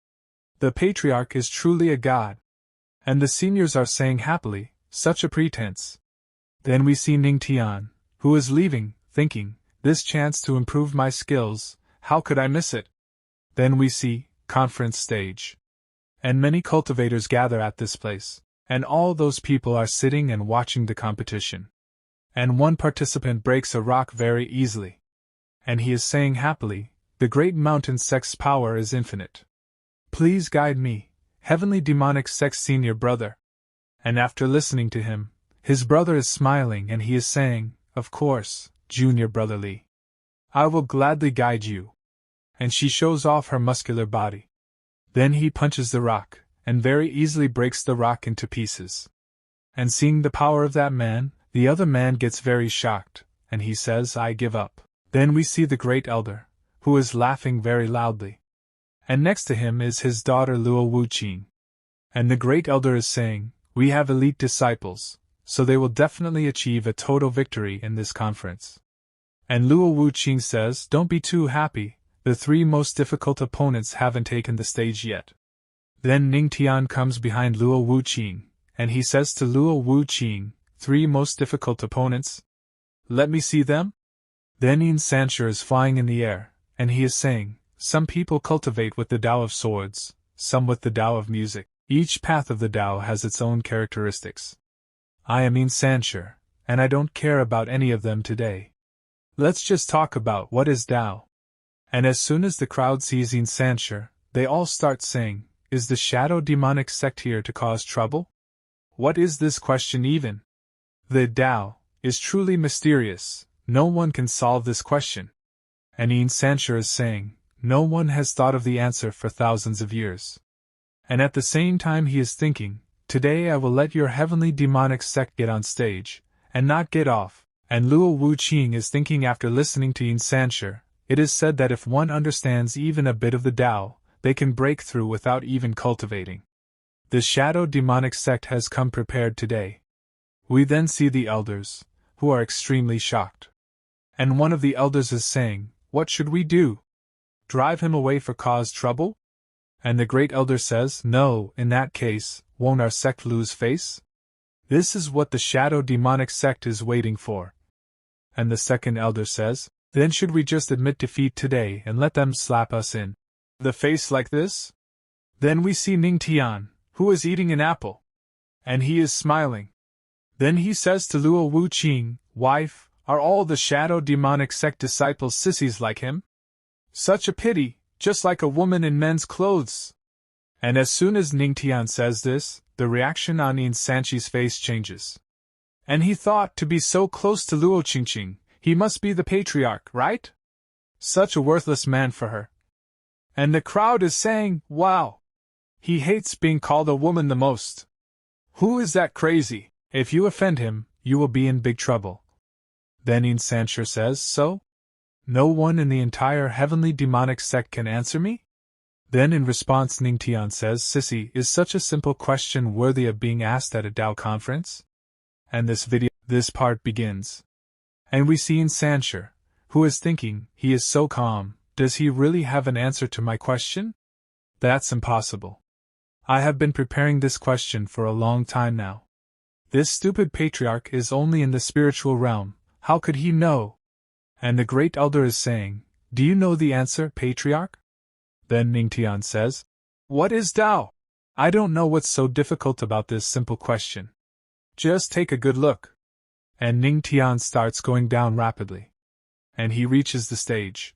The patriarch is truly a god. And the seniors are saying happily, such a pretense. Then we see Ning Tian, who is leaving, thinking, this chance to improve my skills, how could I miss it? Then we see, conference stage. And many cultivators gather at this place, and all those people are sitting and watching the competition. And one participant breaks a rock very easily. And he is saying happily, the great mountain sect's power is infinite. Please guide me, heavenly demonic sect senior brother. And after listening to him, his brother is smiling and he is saying, of course, junior brotherly. I will gladly guide you. And she shows off her muscular body. Then he punches the rock, and very easily breaks the rock into pieces. And seeing the power of that man, the other man gets very shocked, and he says, I give up. Then we see the great elder, who is laughing very loudly. And next to him is his daughter Luo Wuqing. And the great elder is saying, we have elite disciples, so they will definitely achieve a total victory in this conference. And Luo Wuqing says, don't be too happy, the 3 most difficult opponents haven't taken the stage yet. Then Ning Tian comes behind Luo Wuqing, and he says to Luo Wuqing, 3 most difficult opponents? Let me see them? Then Yin Sancher is flying in the air, and he is saying, some people cultivate with the Tao of swords, some with the Tao of music. Each path of the Tao has its own characteristics. I am Yin Sancher, and I don't care about any of them today. Let's just talk about what is Tao. And as soon as the crowd sees Yin Sancher, they all start saying, is the shadow demonic sect here to cause trouble? What is this question even? The Tao is truly mysterious, no one can solve this question. And Yin Sancher is saying, no one has thought of the answer for thousands of years. And at the same time he is thinking, today I will let your heavenly demonic sect get on stage, and not get off. And Luo Wuqing is thinking after listening to Yin Sancher, it is said that if one understands even a bit of the Tao, they can break through without even cultivating. The shadow demonic sect has come prepared today. We then see the elders, who are extremely shocked. And one of the elders is saying, what should we do? Drive him away for cause trouble? And the great elder says, no, in that case, won't our sect lose face? This is what the shadow demonic sect is waiting for. And the second elder says, then should we just admit defeat today and let them slap us in the face like this? Then we see Ning Tian, who is eating an apple. And he is smiling. Then he says to Luo Wuqing, wife, are all the shadow demonic sect disciples sissies like him? Such a pity, just like a woman in men's clothes. And as soon as Ning Tian says this, the reaction on Yin Sanchi's face changes. And he thought to be so close to Luo Qingqing, he must be the patriarch, right? Such a worthless man for her. And the crowd is saying, wow! He hates being called a woman the most. Who is that crazy? If you offend him, you will be in big trouble. Then Yin Sancher says, so? No one in the entire heavenly demonic sect can answer me? Then in response Ning Tian says, sissy, is such a simple question worthy of being asked at a Tao conference? And this part begins. And we see Yin Sancher, who is thinking, he is so calm, does he really have an answer to my question? That's impossible. I have been preparing this question for a long time now. This stupid patriarch is only in the spiritual realm, how could he know? And the great elder is saying, do you know the answer, patriarch? Then Ning Tian says, what is Tao? I don't know what's so difficult about this simple question. Just take a good look. And Ning Tian starts going down rapidly. And he reaches the stage.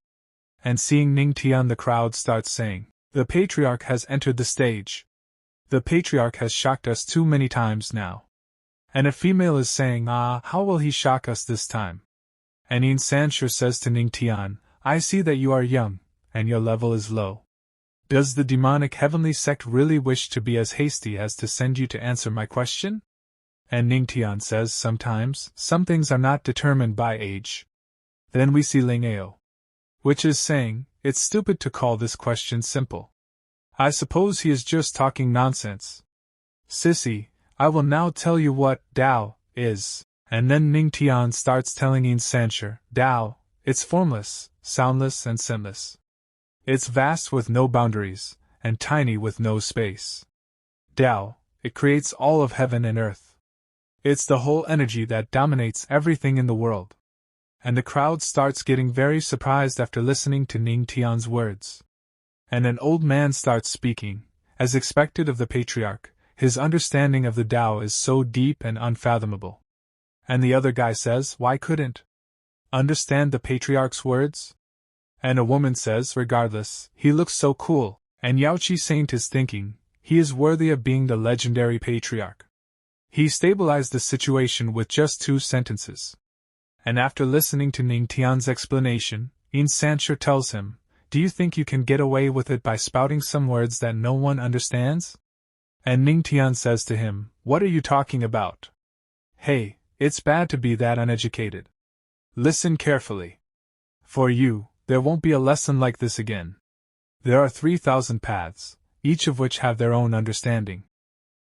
And seeing Ning Tian, the crowd starts saying, the patriarch has entered the stage. The patriarch has shocked us too many times now. And a female is saying, how will he shock us this time? And Yin Sancher says to Ning Tian, I see that you are young, and your level is low. Does the demonic heavenly sect really wish to be as hasty as to send you to answer my question? And Ning Tian says, sometimes, some things are not determined by age. Then we see Ling Ao, which is saying, it's stupid to call this question simple. I suppose he is just talking nonsense. Sissy, I will now tell you what Tao is. And then Ning Tian starts telling Yin Sancher, Tao, it's formless, soundless and scentless. It's vast with no boundaries, and tiny with no space. Tao, it creates all of heaven and earth. It's the whole energy that dominates everything in the world. And the crowd starts getting very surprised after listening to Ning Tian's words. And an old man starts speaking, as expected of the patriarch. His understanding of the Tao is so deep and unfathomable. And the other guy says, why couldn't understand the patriarch's words? And a woman says, regardless, he looks so cool, and Yaoi Saint is thinking, he is worthy of being the legendary patriarch. He stabilized the situation with just 2 sentences. And after listening to Ning Tian's explanation, Tianxuan tells him, do you think you can get away with it by spouting some words that no one understands? And Ning Tian says to him, what are you talking about? Hey, it's bad to be that uneducated. Listen carefully. For you, there won't be a lesson like this again. There are 3,000 paths, each of which have their own understanding.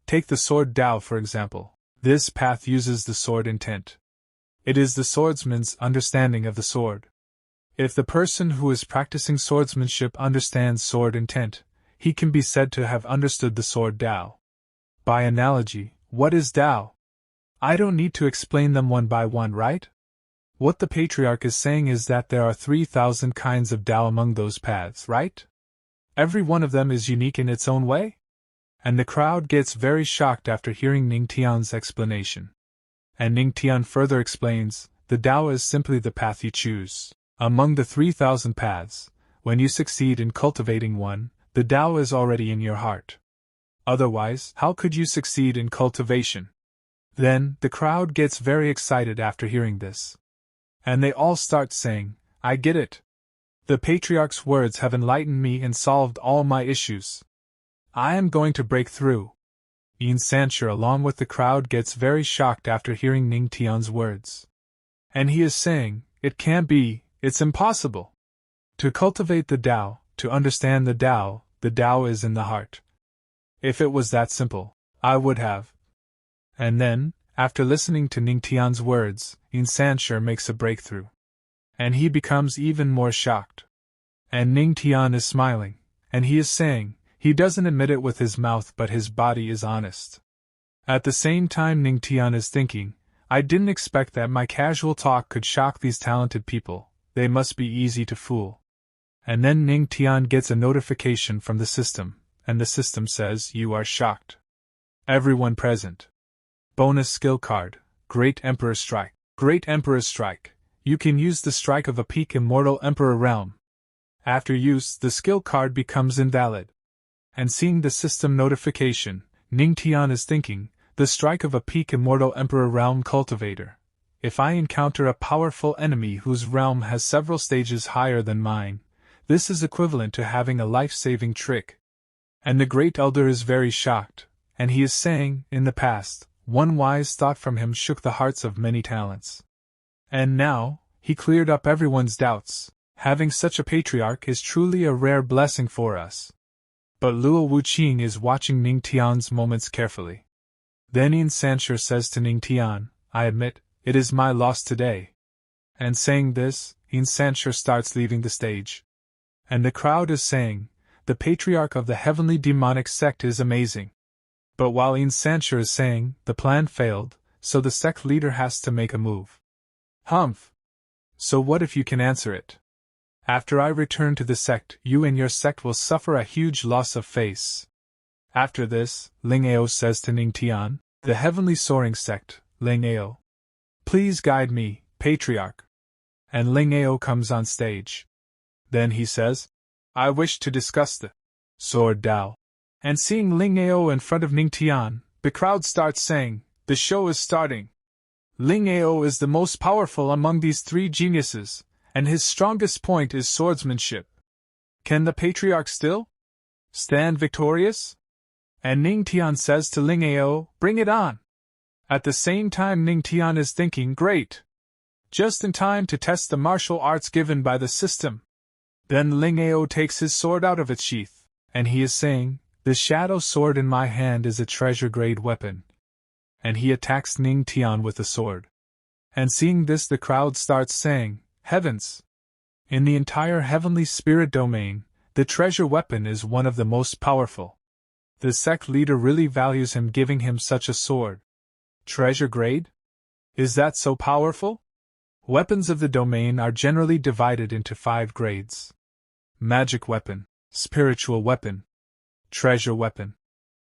Take the sword Tao for example. This path uses the sword intent. It is the swordsman's understanding of the sword. If the person who is practicing swordsmanship understands sword intent, he can be said to have understood the sword Tao. By analogy, what is Tao? I don't need to explain them one by one, right? What the patriarch is saying is that there are 3,000 kinds of Tao among those paths, right? Every one of them is unique in its own way? And the crowd gets very shocked after hearing Ning Tian's explanation. And Ning Tian further explains, the Tao is simply the path you choose. Among the 3,000 paths, when you succeed in cultivating one, the Tao is already in your heart. Otherwise, how could you succeed in cultivation? Then, the crowd gets very excited after hearing this. And they all start saying, I get it. The patriarch's words have enlightened me and solved all my issues. I am going to break through. Tianxuan along with the crowd gets very shocked after hearing Ning Tian's words. And he is saying, it can't be, it's impossible. To cultivate the Tao, to understand the Tao is in the heart. If it was that simple, I would have. And then, after listening to Ning Tian's words, Tianxuan makes a breakthrough. And he becomes even more shocked. And Ning Tian is smiling, and he is saying, he doesn't admit it with his mouth but his body is honest. At the same time Ning Tian is thinking, I didn't expect that my casual talk could shock these talented people, they must be easy to fool. And then Ning Tian gets a notification from the system, and the system says, you are shocked. Everyone present. Bonus skill card, Great Emperor Strike. Great Emperor Strike. You can use the strike of a peak Immortal Emperor Realm. After use, the skill card becomes invalid. And seeing the system notification, Ning Tian is thinking, the strike of a peak Immortal Emperor Realm Cultivator. If I encounter a powerful enemy whose realm has several stages higher than mine, this is equivalent to having a life-saving trick. And the Great Elder is very shocked, and he is saying, in the past, one wise thought from him shook the hearts of many talents. And now, he cleared up everyone's doubts. Having such a patriarch is truly a rare blessing for us. But Luo Wuqing is watching Ning Tian's moments carefully. Then Tianxuan says to Ning Tian, I admit, it is my loss today. And saying this, Tianxuan starts leaving the stage. And the crowd is saying, the patriarch of the heavenly demonic sect is amazing. But while Tianxuan is saying, the plan failed, so the sect leader has to make a move. Humph. So what if you can answer it? After I return to the sect, you and your sect will suffer a huge loss of face. After this, Ling Ao says to Ning Tian, the heavenly soaring sect, Ling Ao. Please guide me, patriarch. And Ling Ao comes on stage. Then he says, I wish to discuss the sword Tao. And seeing Ling Ao in front of Ning Tian, the crowd starts saying, the show is starting. Ling Ao is the most powerful among these 3 geniuses, and his strongest point is swordsmanship. Can the patriarch still stand victorious? And Ning Tian says to Ling Ao, bring it on. At the same time Ning Tian is thinking, great. Just in time to test the martial arts given by the system. Then Ling Ao takes his sword out of its sheath, and he is saying, the shadow sword in my hand is a treasure-grade weapon. And he attacks Ning Tian with the sword. And seeing this the crowd starts saying, heavens! In the entire heavenly spirit domain, The treasure weapon is one of the most powerful. The sect leader really values him giving him such a sword. Treasure grade? Is that so powerful? Weapons of the domain are generally divided into 5 grades. Magic weapon, spiritual weapon, treasure weapon,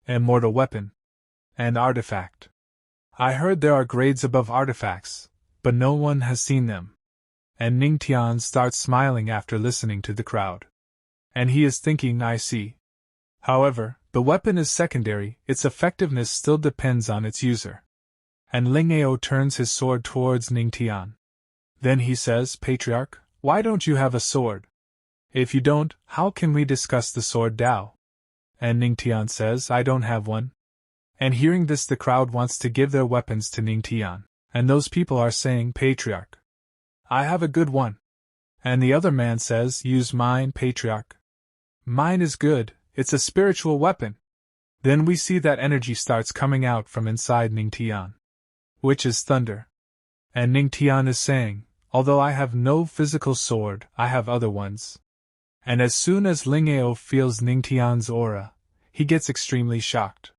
immortal weapon, and artifact. I heard there are grades above artifacts, but no one has seen them. And Ning Tian starts smiling after listening to the crowd. And he is thinking, I see. However, the weapon is secondary, its effectiveness still depends on its user. And Ling Ao turns his sword towards Ning Tian. Then he says, Patriarch, why don't you have a sword? If you don't, how can we discuss the sword Dao? And Ning Tian says, I don't have one. And hearing this, the crowd wants to give their weapons to Ning Tian, and those people are saying, Patriarch, I have a good one. And the other man says, use mine, Patriarch. Mine is good, it's a spiritual weapon. Then we see that energy starts coming out from inside Ning Tian, which is thunder. And Ning Tian is saying, although I have no physical sword, I have other ones. And as soon as Ling Ao feels Ning Tian's aura, he gets extremely shocked.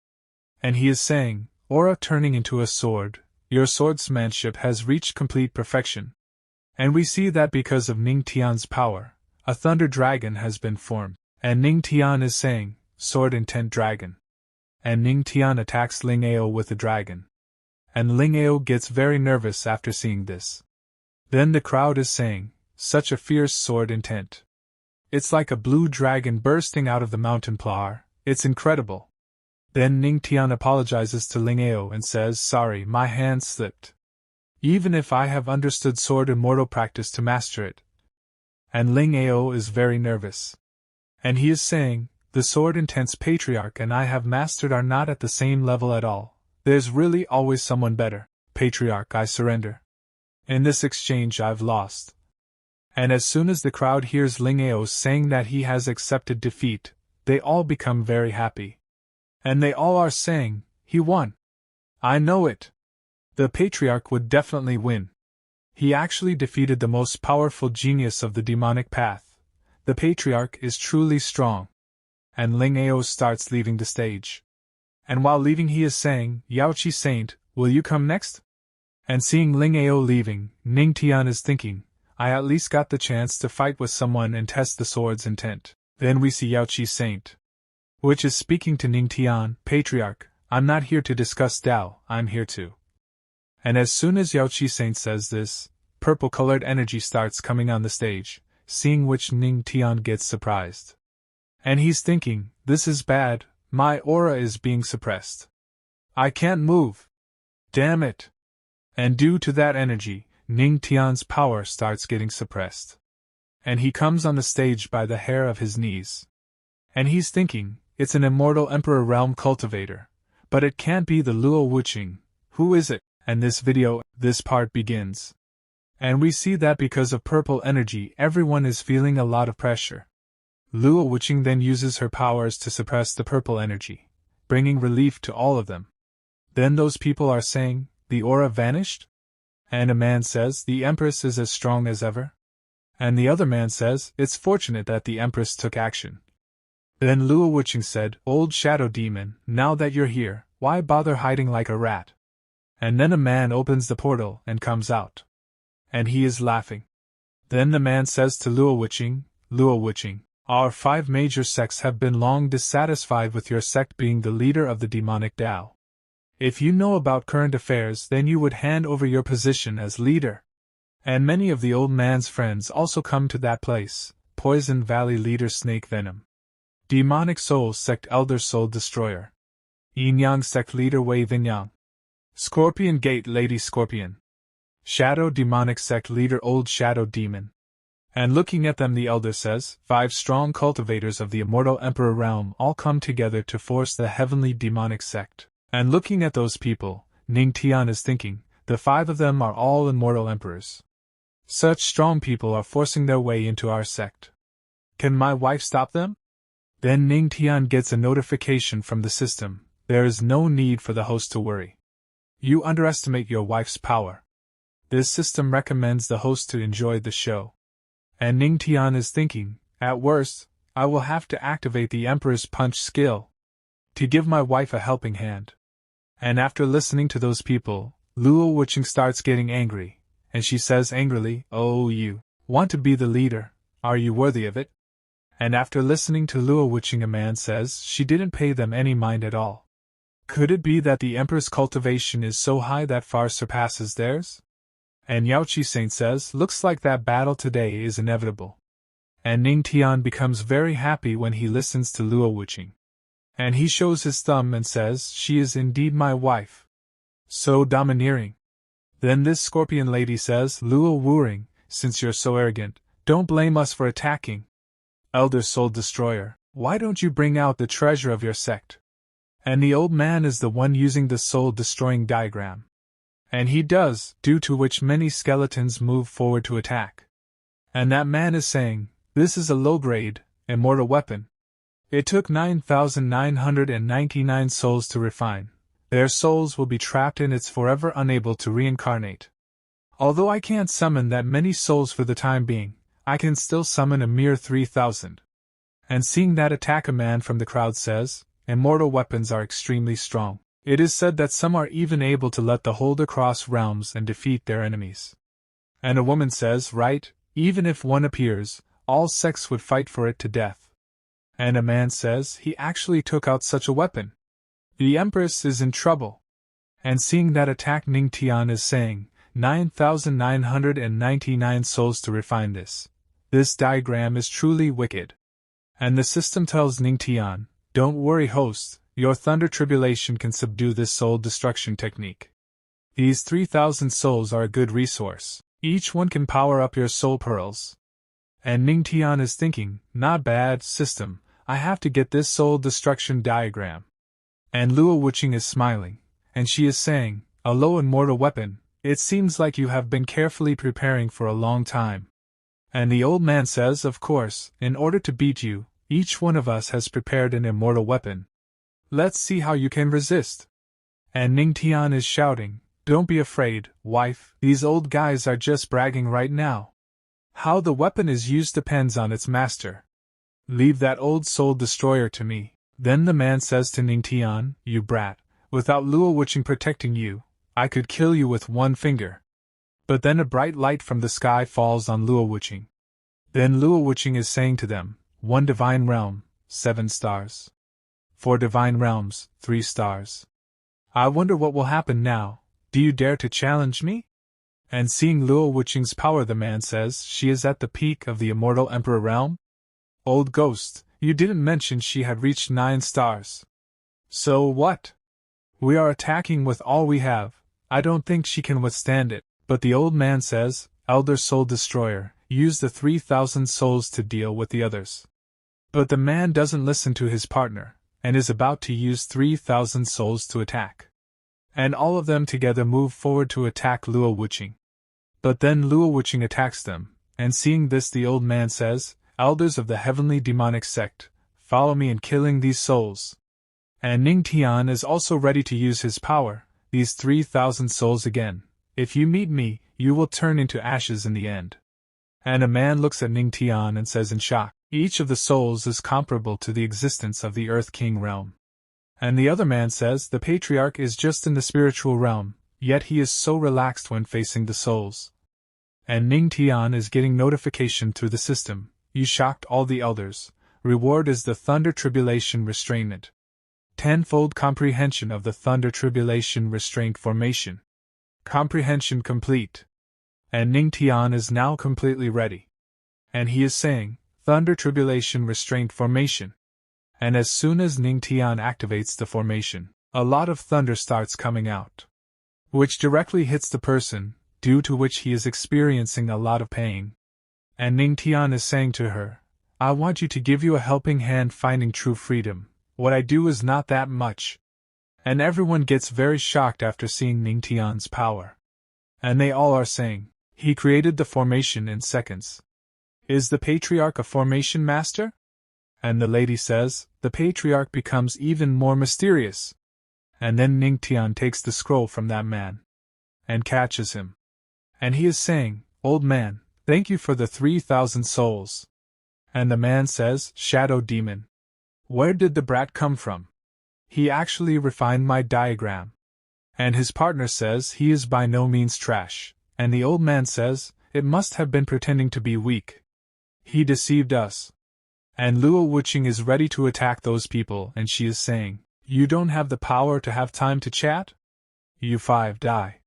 And he is saying, aura turning into a sword, your swordsmanship has reached complete perfection. And we see that because of Ning Tian's power, a thunder dragon has been formed. And Ning Tian is saying, sword intent dragon. And Ning Tian attacks Ling Ao with the dragon. And Ling Ao gets very nervous after seeing this. Then the crowd is saying, such a fierce sword intent. It's like a blue dragon bursting out of the mountain plar, it's incredible. Then Ning Tian apologizes to Ling Ao and says, sorry, my hand slipped. Even if I have understood sword immortal practice to master it. And Ling Ao is very nervous. And he is saying, the sword intense Patriarch and I have mastered are not at the same level at all. There's really always someone better. Patriarch, I surrender. In this exchange I've lost. And as soon as the crowd hears Ling Ao saying that he has accepted defeat, they all become very happy. And they all are saying, he won. I know it. The Patriarch would definitely win. He actually defeated the most powerful genius of the demonic path. The Patriarch is truly strong. And Ling Ao starts leaving the stage. And while leaving he is saying, Yaoqi Saint, will you come next? And seeing Ling Ao leaving, Ning Tian is thinking, I at least got the chance to fight with someone and test the sword's intent. Then we see Yaoqi Saint, which is speaking to Ning Tian, Patriarch, I'm not here to discuss Dao, I'm here to. And as soon as Yaoqi Saint says this, purple-colored energy starts coming on the stage, seeing which Ning Tian gets surprised. And he's thinking, this is bad, my aura is being suppressed. I can't move. Damn it. And due to that energy, Ning Tian's power starts getting suppressed. And he comes on the stage by the hair of his knees. And he's thinking, it's an immortal Emperor Realm cultivator. But it can't be the Luo Wuqing. Who is it? And this part begins. And we see that because of purple energy everyone is feeling a lot of pressure. Luo Wuqing then uses her powers to suppress the purple energy, bringing relief to all of them. Then those people are saying, the aura vanished? And a man says, the Empress is as strong as ever? And the other man says, it's fortunate that the Empress took action. Then Luo Wuqing said, old shadow demon, now that you're here, why bother hiding like a rat? And then a man opens the portal and comes out. And he is laughing. Then the man says to Luo Wuqing, our 5 major sects have been long dissatisfied with your sect being the leader of the demonic Dao. If you know about current affairs, then you would hand over your position as leader. And many of the old man's friends also come to that place, Poison Valley leader Snake Venom, Demonic Soul sect Elder Soul Destroyer, Yin Yang sect leader Wei Vinyang, Scorpion Gate Lady Scorpion, Shadow Demonic sect leader Old Shadow Demon. And looking at them the elder says, 5 strong cultivators of the immortal Emperor realm all come together to force the heavenly demonic sect. And looking at those people, Ning Tian is thinking, the 5 of them are all immortal emperors. Such strong people are forcing their way into our sect. Can my wife stop them? Then Ning Tian gets a notification from the system, there is no need for the host to worry. You underestimate your wife's power. This system recommends the host to enjoy the show. And Ning Tian is thinking, at worst, I will have to activate the Emperor's punch skill to give my wife a helping hand. And after listening to those people, Luo Wuqing starts getting angry, and she says angrily, "Oh, you want to be the leader, are you worthy of it?" And after listening to Luo Wuqing, a man says she didn't pay them any mind at all. Could it be that the Emperor's cultivation is so high that far surpasses theirs? And Yaoi Saint says, looks like that battle today is inevitable. And Ning Tian becomes very happy when he listens to Luo Wuqing. And he shows his thumb and says, she is indeed my wife. So domineering. Then this scorpion lady says, Luo Wuring, since you're so arrogant, don't blame us for attacking. Elder Soul Destroyer, why don't you bring out the treasure of your sect? And the old man is the one using the soul-destroying diagram. And he does, due to which many skeletons move forward to attack. And that man is saying, this is a low-grade, immortal weapon. It took 9,999 souls to refine. Their souls will be trapped in it forever, unable to reincarnate. Although I can't summon that many souls for the time being, I can still summon a mere 3,000. And seeing that attack, a man from the crowd says, immortal weapons are extremely strong. It is said that some are even able to let the holder cross realms and defeat their enemies. And a woman says, right, even if one appears, all sects would fight for it to death. And a man says he actually took out such a weapon. The Empress is in trouble. And seeing that attack, Ning Tian is saying, 9,999 souls to refine this. This diagram is truly wicked. And the system tells Ning Tian, don't worry host, your thunder tribulation can subdue this soul destruction technique. These 3,000 souls are a good resource. Each one can power up your soul pearls. And Ning Tian is thinking, not bad, system, I have to get this soul destruction diagram. And Luo Wuqing is smiling, and she is saying, a low immortal weapon, it seems like you have been carefully preparing for a long time. And the old man says, of course, in order to beat you, each one of us has prepared an immortal weapon. Let's see how you can resist. And Ning Tian is shouting, don't be afraid, wife, these old guys are just bragging right now. How the weapon is used depends on its master. Leave that old soul destroyer to me. Then the man says to Ning Tian, you brat, without Luo Wuqing protecting you, I could kill you with one finger. But then a bright light from the sky falls on Luo Wuqing. Then Luo Wuqing is saying to them, 1 divine realm, 7 stars. 4 divine realms, 3 stars. I wonder what will happen now, do you dare to challenge me? And seeing Luo Wuqing's power, the man says, she is at the peak of the immortal emperor realm? Old ghost, you didn't mention she had reached 9 stars. So what? We are attacking with all we have, I don't think she can withstand it, but the old man says, Elder Soul Destroyer, use the 3,000 souls to deal with the others. But the man doesn't listen to his partner, and is about to use 3,000 souls to attack. And all of them together move forward to attack Luo Wuqing. But then Luo Wuqing attacks them, and seeing this the old man says, Elders of the heavenly demonic sect, follow me in killing these souls. And Ning Tian is also ready to use his power, these 3,000 souls again. If you meet me, you will turn into ashes in the end. And a man looks at Ning Tian and says in shock, each of the souls is comparable to the existence of the Earth King realm. And the other man says the patriarch is just in the spiritual realm, yet he is so relaxed when facing the souls. And Ning Tian is getting notification through the system, you shocked all the elders, reward is the thunder tribulation restraint. 10-fold comprehension of the thunder tribulation restraint formation. Comprehension complete. And Ning Tian is now completely ready. And he is saying, thunder tribulation restraint formation. And as soon as Ning Tian activates the formation, a lot of thunder starts coming out, which directly hits the person, due to which he is experiencing a lot of pain. And Ning Tian is saying to her, I want you to give you a helping hand finding true freedom, what I do is not that much. And everyone gets very shocked after seeing Ning Tian's power. And they all are saying, he created the formation in seconds. Is the patriarch a formation master? And the lady says, the patriarch becomes even more mysterious. And then Ning Tian takes the scroll from that man. And catches him. And he is saying, old man, thank you for the 3,000 souls. And the man says, Shadow Demon. Where did the brat come from? He actually refined my diagram. And his partner says he is by no means trash, and the old man says, it must have been pretending to be weak. He deceived us. And Luo Wuqing is ready to attack those people, and she is saying, you don't have the power to have time to chat? You 5 die.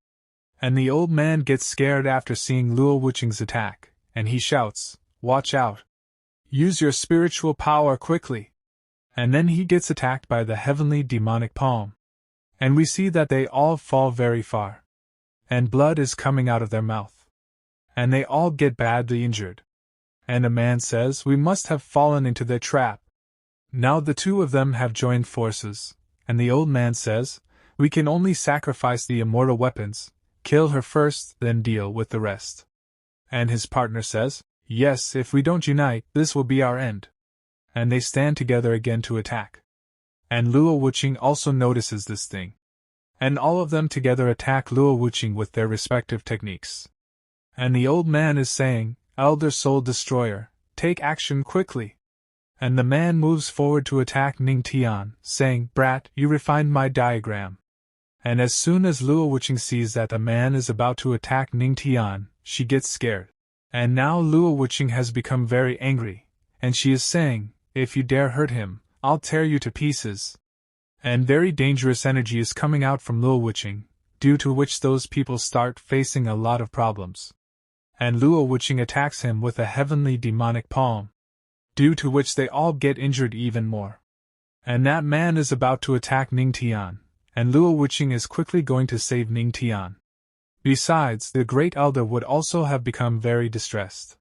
And the old man gets scared after seeing Luo Wuqing's attack, and he shouts, watch out. Use your spiritual power quickly. And then he gets attacked by the heavenly demonic palm. And we see that they all fall very far. And blood is coming out of their mouth. And they all get badly injured. And a man says we must have fallen into their trap. Now the two of them have joined forces, and the old man says, we can only sacrifice the immortal weapons, kill her first, then deal with the rest. And his partner says, yes, if we don't unite, this will be our end. And they stand together again to attack. And Luo Wuqing also notices this thing. And all of them together attack Luo Wuqing with their respective techniques. And the old man is saying, Elder Soul Destroyer, take action quickly. And the man moves forward to attack Ning Tian, saying, brat, you refined my diagram. And as soon as Luo Wuqing sees that the man is about to attack Ning Tian, she gets scared. And now Luo Wuqing has become very angry, and she is saying, if you dare hurt him, I'll tear you to pieces. And very dangerous energy is coming out from Luo Wuqing, due to which those people start facing a lot of problems. And Luo Wuqing attacks him with a heavenly demonic palm, due to which they all get injured even more. And that man is about to attack Ning Tian, and Luo Wuqing is quickly going to save Ning Tian. Besides, the great elder would also have become very distressed.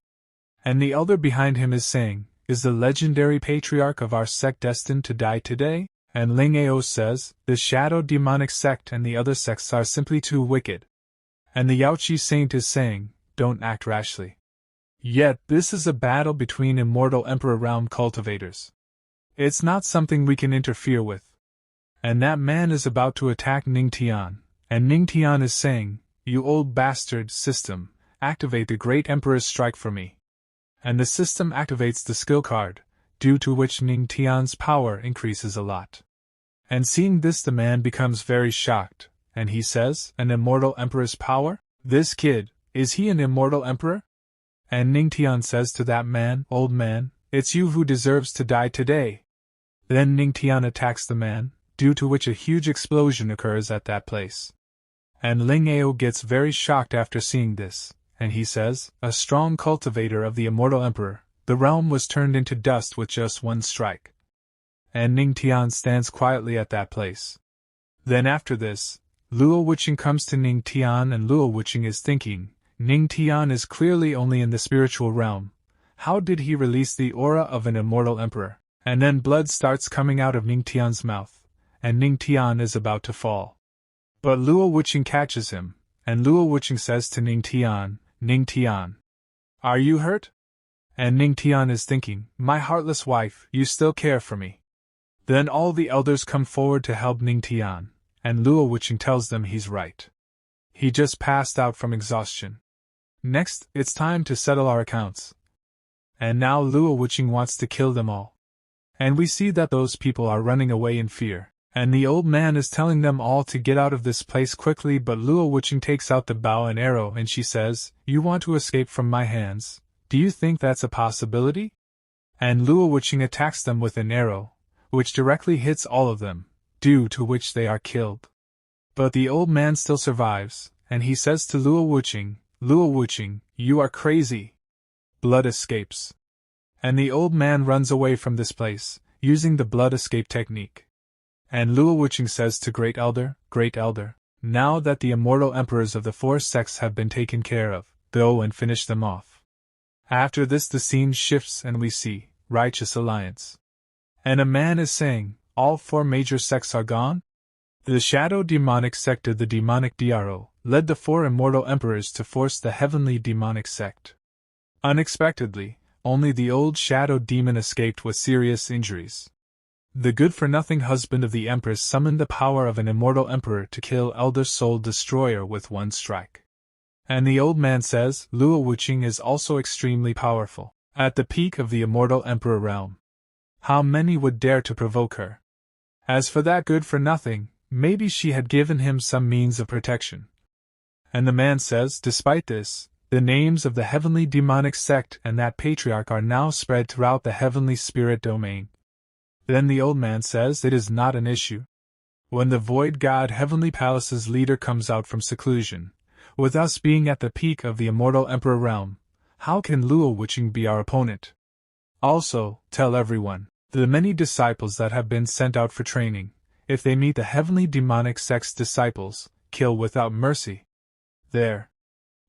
And the elder behind him is saying, is the legendary patriarch of our sect destined to die today? And Ling Ao says, the shadow demonic sect and the other sects are simply too wicked. And the Yaoqi saint is saying, don't act rashly. Yet this is a battle between immortal emperor realm cultivators. It's not something we can interfere with. And that man is about to attack Ning Tian, and Ning Tian is saying, you old bastard system, activate the great emperor's strike for me. And the system activates the skill card, due to which Ning Tian's power increases a lot. And seeing this the man becomes very shocked, and he says, an immortal emperor's power? This kid, is he an immortal emperor? And Ning Tian says to that man, old man, it's you who deserves to die today. Then Ning Tian attacks the man, due to which a huge explosion occurs at that place. And Ling Ao gets very shocked after seeing this, and he says, a strong cultivator of the immortal emperor, the realm was turned into dust with just one strike. And Ning Tian stands quietly at that place. Then after this, Luo Wuqing comes to Ning Tian, and Luo Wuqing is thinking, Ning Tian is clearly only in the spiritual realm. How did he release the aura of an immortal emperor? And then blood starts coming out of Ning Tian's mouth, and Ning Tian is about to fall. But Luo Wuqing catches him, and Luo Wuqing says to Ning Tian, are you hurt? And Ning Tian is thinking, my heartless wife, you still care for me. Then all the elders come forward to help Ning Tian, and Luo Wuqing tells them he's right. He just passed out from exhaustion. Next, it's time to settle our accounts. And now Luo Wuqing wants to kill them all. And we see that those people are running away in fear, and the old man is telling them all to get out of this place quickly, but Luo Wuqing takes out the bow and arrow and she says, you want to escape from my hands? Do you think that's a possibility? And Luo Wuqing attacks them with an arrow, which directly hits all of them, due to which they are killed. But the old man still survives, and he says to Luo Wuqing, you are crazy. Blood escapes. And the old man runs away from this place, using the blood escape technique. And Luo Wuqing says to Great Elder, now that the immortal emperors of the 4 sects have been taken care of, go and finish them off. After this the scene shifts and we see, Righteous Alliance. And a man is saying, all 4 major sects are gone? The shadow demonic sect of the demonic Dro led the 4 immortal emperors to force the heavenly demonic sect. Unexpectedly, only the old shadow demon escaped with serious injuries. The good-for-nothing husband of the Empress summoned the power of an immortal emperor to kill Elder Soul Destroyer with one strike. And the old man says, Luo Wuqing is also extremely powerful. At the peak of the immortal emperor realm. How many would dare to provoke her? As for that good-for-nothing, maybe she had given him some means of protection. And the man says, despite this, the names of the heavenly demonic sect and that patriarch are now spread throughout the heavenly spirit domain. Then the old man says it is not an issue. When the void god heavenly palace's leader comes out from seclusion, with us being at the peak of the immortal emperor realm, how can Luo Wuqing be our opponent? Also, tell everyone, the many disciples that have been sent out for training, if they meet the heavenly demonic sect's disciples, kill without mercy. There.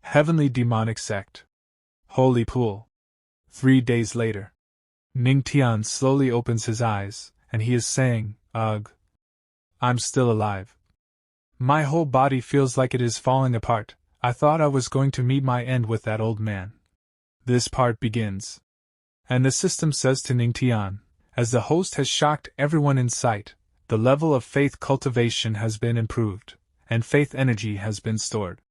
Heavenly demonic sect. Holy pool. 3 days later. Ning Tian slowly opens his eyes, and he is saying, ugh. I'm still alive. My whole body feels like it is falling apart. I thought I was going to meet my end with that old man. This part begins. And the system says to Ning Tian, as the host has shocked everyone in sight, the level of faith cultivation has been improved, and faith energy has been stored.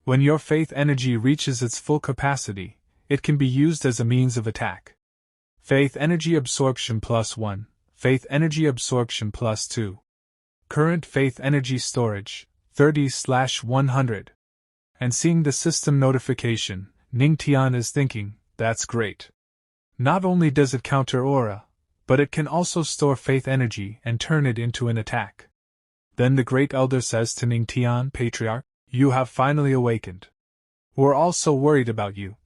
When your faith energy reaches its full capacity, it can be used as a means of attack. Faith energy absorption +1, faith energy absorption +2. Current faith energy storage, 30/100. And seeing the system notification, Ning Tian is thinking, that's great. Not only does it counter aura, but it can also store faith energy and turn it into an attack. Then the great elder says to Ning Tian, Patriarch, you have finally awakened. We're all so worried about you.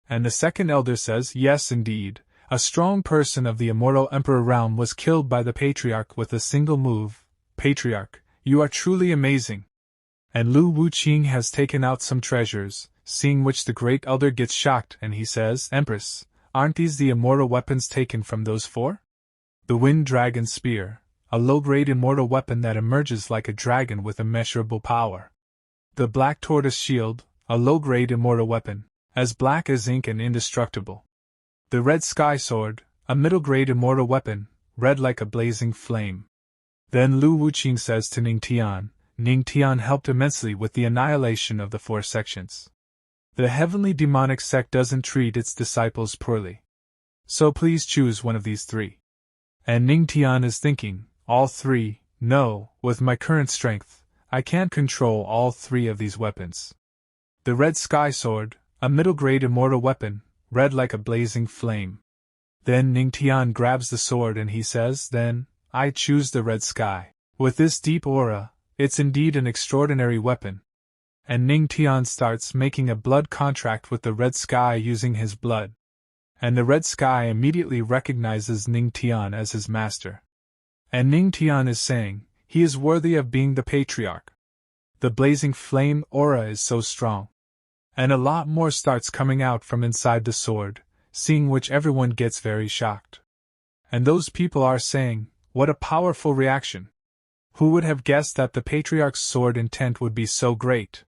And the second elder says, yes indeed, a strong person of the immortal emperor realm was killed by the Patriarch with a single move. Patriarch, you are truly amazing. And Luo Wuqing has taken out some treasures, seeing which the great elder gets shocked and he says, Empress, aren't these the immortal weapons taken from those 4? The Wind Dragon Spear, a low-grade immortal weapon that emerges like a dragon with immeasurable power. The Black Tortoise Shield, a low-grade immortal weapon, as black as ink and indestructible. The Red Sky Sword, a middle-grade immortal weapon, red like a blazing flame. Then Luo Wuqing says to Ning Tian helped immensely with the annihilation of the 4 sections. The heavenly demonic sect doesn't treat its disciples poorly. So please choose one of these 3. And Ning Tian is thinking, all 3, no, with my current strength, I can't control all 3 of these weapons. The Red Sky Sword, a middle-grade immortal weapon, red like a blazing flame. Then Ning Tian grabs the sword and he says, then, I choose the Red Sky. With this deep aura, it's indeed an extraordinary weapon. And Ning Tian starts making a blood contract with the Red Sky using his blood. And the Red Sky immediately recognizes Ning Tian as his master. And Ning Tian is saying, he is worthy of being the Patriarch. The blazing flame aura is so strong. And a lot more starts coming out from inside the sword, seeing which everyone gets very shocked. And those people are saying, what a powerful reaction. Who would have guessed that the Patriarch's sword intent would be so great?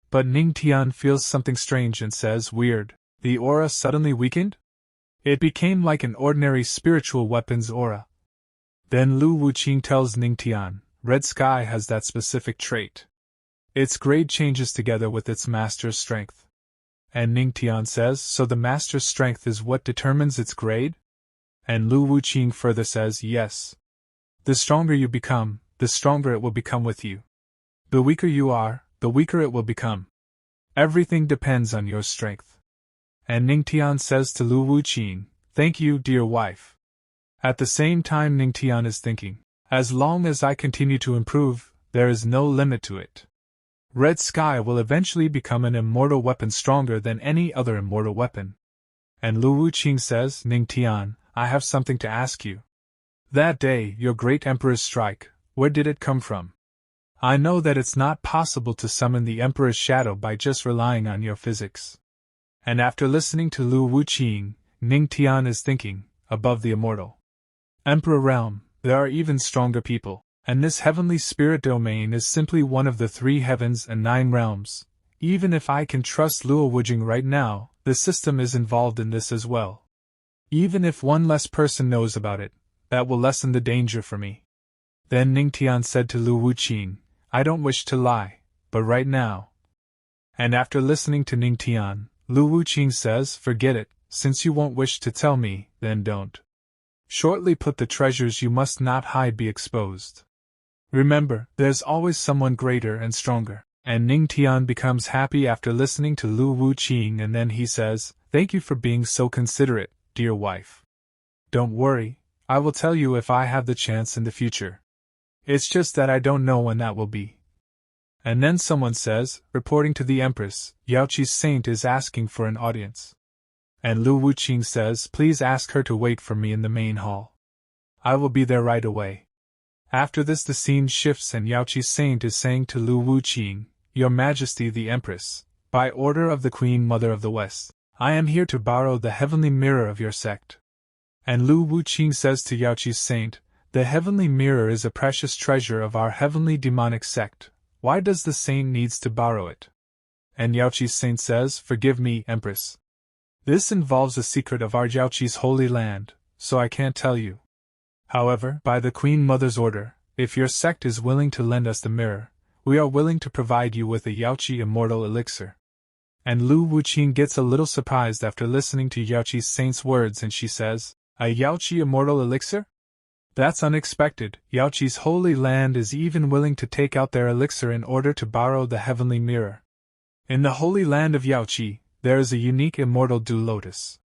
But Ning Tian feels something strange and says, weird, the aura suddenly weakened? It became like an ordinary spiritual weapon's aura. Then Luo Wuqing tells Ning Tian, Red Sky has that specific trait. Its grade changes together with its master's strength. And Ning Tian says, so the master's strength is what determines its grade? And Luo Wuqing further says, yes. The stronger you become, the stronger it will become with you. The weaker you are, the weaker it will become. Everything depends on your strength. And Ning Tian says to Luo Wuqing, thank you, dear wife. At the same time Ning Tian is thinking, as long as I continue to improve, there is no limit to it. Red Sky will eventually become an immortal weapon stronger than any other immortal weapon. And Luo Wuqing says, Ning Tian, I have something to ask you. That day, your great emperor's strike, where did it come from? I know that it's not possible to summon the emperor's shadow by just relying on your physics. And after listening to Luo Wuqing, Ning Tian is thinking, above the immortal emperor realm, there are even stronger people, and this heavenly spirit domain is simply one of the 3 heavens and 9 realms. Even if I can trust Luo Wuqing right now, the system is involved in this as well. Even if one less person knows about it, that will lessen the danger for me. Then Ning Tian said to Luo Wuqing, I don't wish to lie, but right now. And after listening to Ning Tian, Luo Wuqing says, forget it, since you won't wish to tell me, then don't. Shortly put, the treasures you must not hide be exposed. Remember, there's always someone greater and stronger. And Ning Tian becomes happy after listening to Lu Wuqing, and then he says, "Thank you for being so considerate, dear wife. Don't worry, I will tell you if I have the chance in the future. It's just that I don't know when that will be." And then someone says, reporting to the Empress, "Yaoqi's saint is asking for an audience." And Lu Wuqing says, "Please ask her to wait for me in the main hall. I will be there right away." After this, the scene shifts and Yaoqi's saint is saying to Lu Wuqing, "Your Majesty the Empress, by order of the Queen Mother of the West, I am here to borrow the heavenly mirror of your sect." And Lu Wuqing says to Yaoqi's saint, "The heavenly mirror is a precious treasure of our heavenly demonic sect. Why does the saint needs to borrow it?" And Yaoqi's saint says, "Forgive me, Empress. This involves a secret of our Yaoqi's holy land, so I can't tell you. However, by the Queen Mother's order, if your sect is willing to lend us the mirror, we are willing to provide you with a Yaoqi immortal elixir." And Lu Wuqing gets a little surprised after listening to Yaoqi's saint's words, and she says, "A Yaoqi immortal elixir? That's unexpected. Yaoqi's holy land is even willing to take out their elixir in order to borrow the heavenly mirror. In the holy land of Yaoqi, there is a unique immortal dew lotus.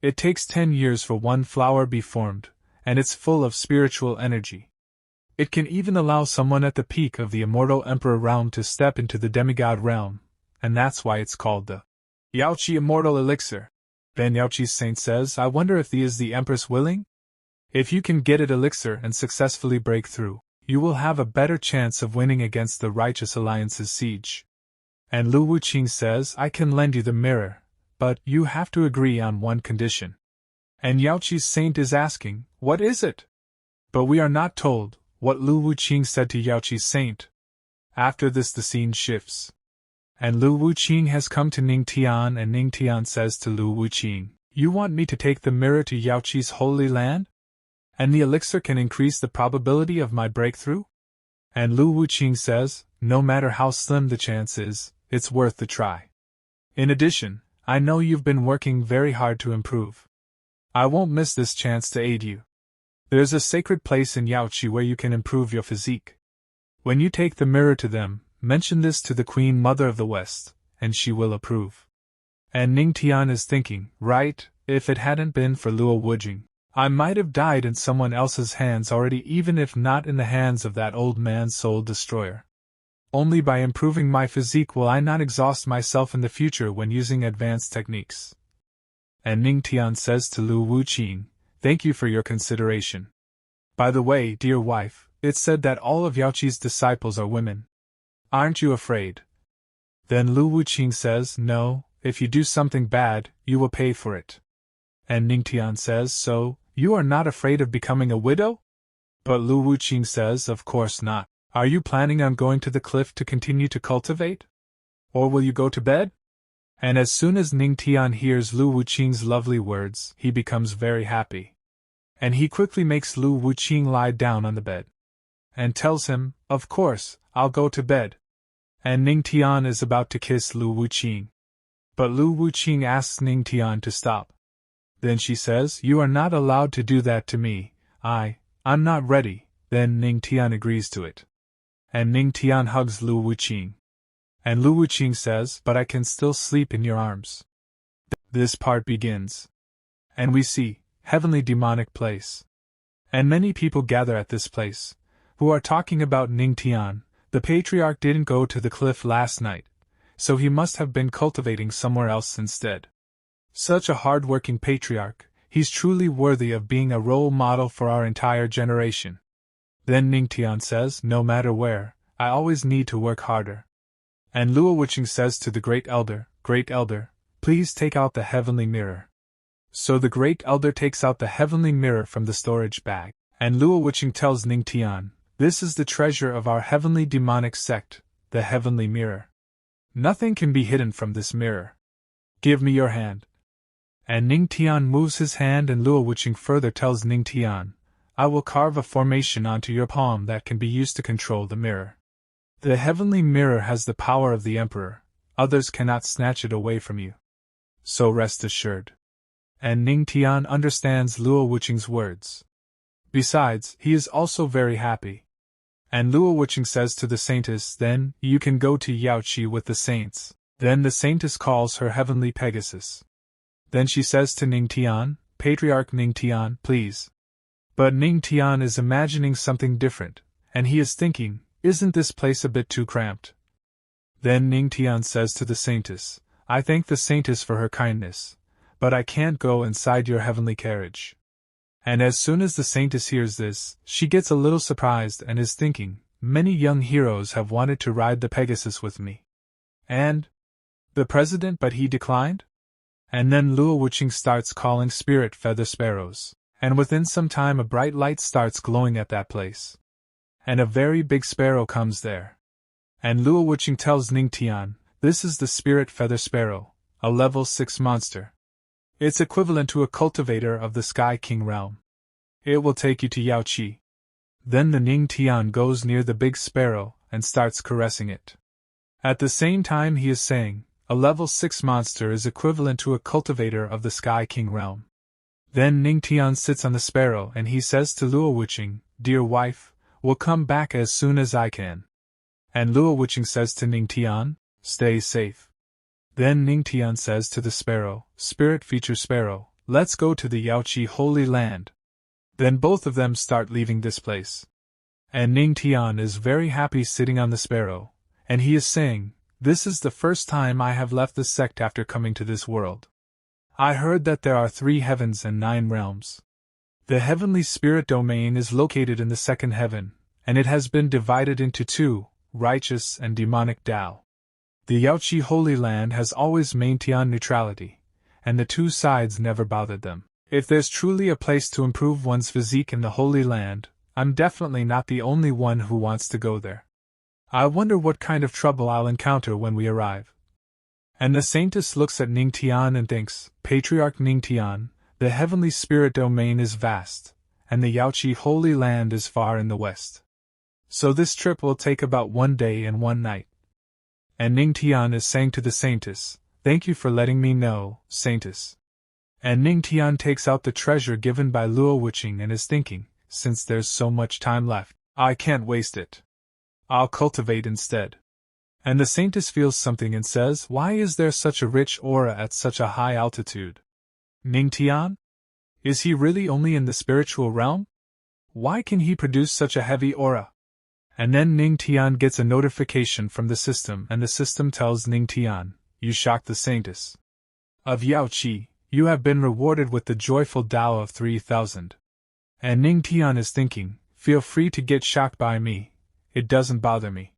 It takes 10 years for one flower be formed, and it's full of spiritual energy. It can even allow someone at the peak of the immortal emperor realm to step into the demigod realm, and that's why it's called the Yaoqi immortal elixir." Then Yaoqi's saint says, "I wonder if the Empress willing? If you can get it elixir and successfully break through, you will have a better chance of winning against the Righteous Alliance's siege." And Lu Wuqing says, "I can lend you the mirror, but you have to agree on one condition." And Yaoqi's saint is asking, "What is it?" But we are not told what Lu Wuqing said to Yaoqi's saint. After this, the scene shifts. And Lu Wuqing has come to Ning Tian, and Ning Tian says to Lu Wuqing, "You want me to take the mirror to Yaoqi's holy land? And the elixir can increase the probability of my breakthrough?" And Lu Wuqing says, "No matter how slim the chance is, it's worth the try. In addition, I know you've been working very hard to improve. I won't miss this chance to aid you. There's a sacred place in Yaoqi where you can improve your physique. When you take the mirror to them, mention this to the Queen Mother of the West, and she will approve." And Ning Tian is thinking, "Right, if it hadn't been for Luo Wujing, I might have died in someone else's hands already, even if not in the hands of that old man's soul destroyer. Only by improving my physique will I not exhaust myself in the future when using advanced techniques." And Ning Tian says to Lu Wuqing, "Thank you for your consideration. By the way, dear wife, it's said that all of Yaoqi's disciples are women. Aren't you afraid?" Then Lu Wuqing says, "No, if you do something bad, you will pay for it." And Ning Tian says, "So, you are not afraid of becoming a widow?" But Lu Wuqing says, "Of course not. Are you planning on going to the cliff to continue to cultivate? Or will you go to bed?" And as soon as Ning Tian hears Lu Wuqing's lovely words, he becomes very happy. And he quickly makes Lu Wuqing lie down on the bed. And tells him, "Of course, I'll go to bed." And Ning Tian is about to kiss Lu Wuqing. But Lu Wuqing asks Ning Tian to stop. Then she says, "You are not allowed to do that to me. I'm not ready." Then Ning Tian agrees to it. And Ning Tian hugs Lu Wuqing. And Lu Wuqing says, "But I can still sleep in your arms." This part begins. And we see, heavenly demonic place. And many people gather at this place, who are talking about Ning Tian. The patriarch didn't go to the cliff last night, so he must have been cultivating somewhere else instead. Such a hard-working patriarch, he's truly worthy of being a role model for our entire generation. Then Ning Tian says, "No matter where, I always need to work harder." And Luo Wuqing says to the Great Elder, "Great Elder, please take out the heavenly mirror." So the Great Elder takes out the heavenly mirror from the storage bag, and Luo Wuqing tells Ning Tian, "This is the treasure of our heavenly demonic sect, the heavenly mirror. Nothing can be hidden from this mirror. Give me your hand." And Ning Tian moves his hand, and Luo Wuqing further tells Ning Tian, "I will carve a formation onto your palm that can be used to control the mirror. The heavenly mirror has the power of the Emperor, others cannot snatch it away from you. So rest assured." And Ning Tian understands Luo Wuqing's words. Besides, he is also very happy. And Luo Wuqing says to the saintess, then, you can go to Yaoqi with the saints. Then the saintess calls her heavenly Pegasus. Then she says to Ning Tian, Patriarch Ning Tian, please. But Ning Tian is imagining something different, and he is thinking, isn't this place a bit too cramped? Then Ning Tian says to the saintess, I thank the saintess for her kindness, but I can't go inside your heavenly carriage. And as soon as the saintess hears this, she gets a little surprised and is thinking, many young heroes have wanted to ride the Pegasus with me. And the president, but he declined? And then Luo Wuqing starts calling spirit feather sparrows, and within some time a bright light starts glowing at that place. And a very big sparrow comes there. And Luo Wuqing tells Ning Tian, this is the spirit feather sparrow, a level 6 monster. It's equivalent to a cultivator of the Sky King realm. It will take you to Yaoqi. Then the Ning Tian goes near the big sparrow and starts caressing it. At the same time he is saying, a level 6 monster is equivalent to a cultivator of the Sky King realm. Then Ning Tian sits on the sparrow and he says to Luo Wuqing, dear wife, we'll come back as soon as I can. And Luo Wuqing says to Ning Tian, stay safe. Then Ning Tian says to the sparrow, spirit feature sparrow, let's go to the Yaoqi Holy Land. Then both of them start leaving this place. And Ning Tian is very happy sitting on the sparrow, and he is saying, this is the first time I have left the sect after coming to this world. I heard that there are 3 heavens and 9 realms. The heavenly spirit domain is located in the second heaven, and it has been divided into 2, righteous and demonic Tao. The Yaoqi Holy Land has always maintained neutrality, and the 2 sides never bothered them. If there's truly a place to improve one's physique in the Holy Land, I'm definitely not the only one who wants to go there. I wonder what kind of trouble I'll encounter when we arrive. And the saintess looks at Ning Tian and thinks, Patriarch Ning Tian, the heavenly spirit domain is vast, and the Yaoqi Holy Land is far in the west. So this trip will take about 1 day and 1 night. And Ning Tian is saying to the saintess, thank you for letting me know, saintess. And Ning Tian takes out the treasure given by Luo Wuqing and is thinking, since there's so much time left, I can't waste it. I'll cultivate instead. And the saintess feels something and says, why is there such a rich aura at such a high altitude? Ning Tian? Is he really only in the spiritual realm? Why can he produce such a heavy aura? And then Ning Tian gets a notification from the system and the system tells Ning Tian, you shocked the saintess of Yaoqi, you have been rewarded with the joyful Tao of 3,000. And Ning Tian is thinking, feel free to get shocked by me, it doesn't bother me.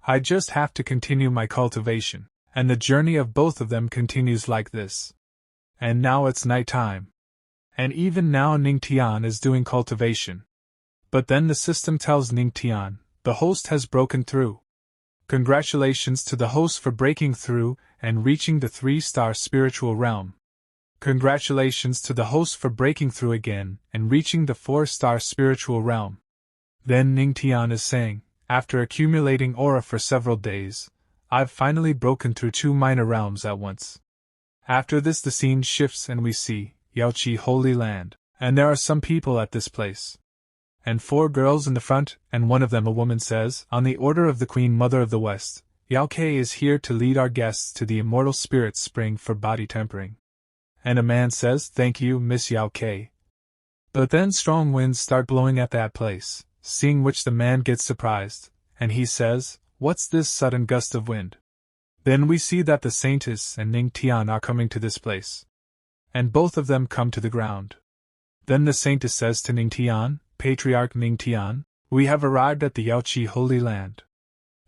I just have to continue my cultivation, and the journey of both of them continues like this. And now it's night time. And even now Ning Tian is doing cultivation. But then the system tells Ning Tian, the host has broken through. Congratulations to the host for breaking through and reaching the 3-star spiritual realm. Congratulations to the host for breaking through again and reaching the 4-star spiritual realm. Then Ning Tian is saying, after accumulating aura for several days, I've finally broken through 2 minor realms at once. After this the scene shifts and we see Yaoqi Holy Land, and there are some people at this place. And 4 girls in the front, and one of them a woman says, on the order of the Queen Mother of the West, Yaoqi is here to lead our guests to the immortal spirit spring for body tempering. And a man says, thank you, Miss Yaoqi. But then strong winds start blowing at that place, seeing which the man gets surprised, and he says, what's this sudden gust of wind? Then we see that the saintess and Ning Tian are coming to this place. And both of them come to the ground. Then the saintess says to Ning Tian, Patriarch Ning Tian, we have arrived at the Yaoqi Holy Land.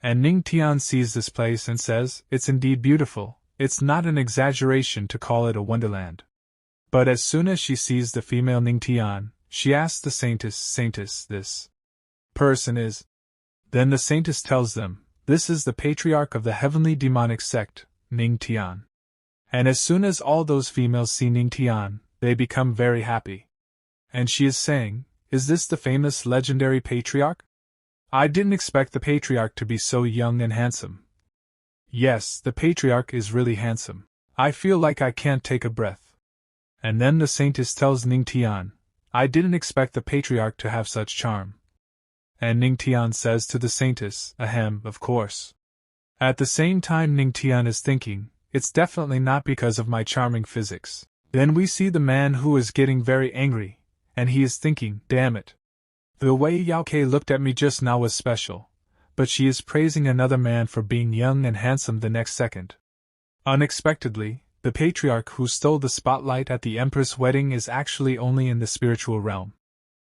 And Ning Tian sees this place and says, it's indeed beautiful, it's not an exaggeration to call it a wonderland. But as soon as she sees the female Ning Tian, she asks the saintess, this person is. Then the saintess tells them, this is the patriarch of the heavenly demonic sect, Ning Tian. And as soon as all those females see Ning Tian, they become very happy. And she is saying, is this the famous legendary patriarch? I didn't expect the patriarch to be so young and handsome. Yes, the patriarch is really handsome. I feel like I can't take a breath. And then the saintess tells Ning Tian, I didn't expect the patriarch to have such charm. And Ning Tian says to the saintess, ahem, of course. At the same time Ning Tian is thinking, it's definitely not because of my charming physics. Then we see the man who is getting very angry, and he is thinking, damn it. The way Yaoi looked at me just now was special, but she is praising another man for being young and handsome the next second. Unexpectedly, the patriarch who stole the spotlight at the Empress' wedding is actually only in the spiritual realm.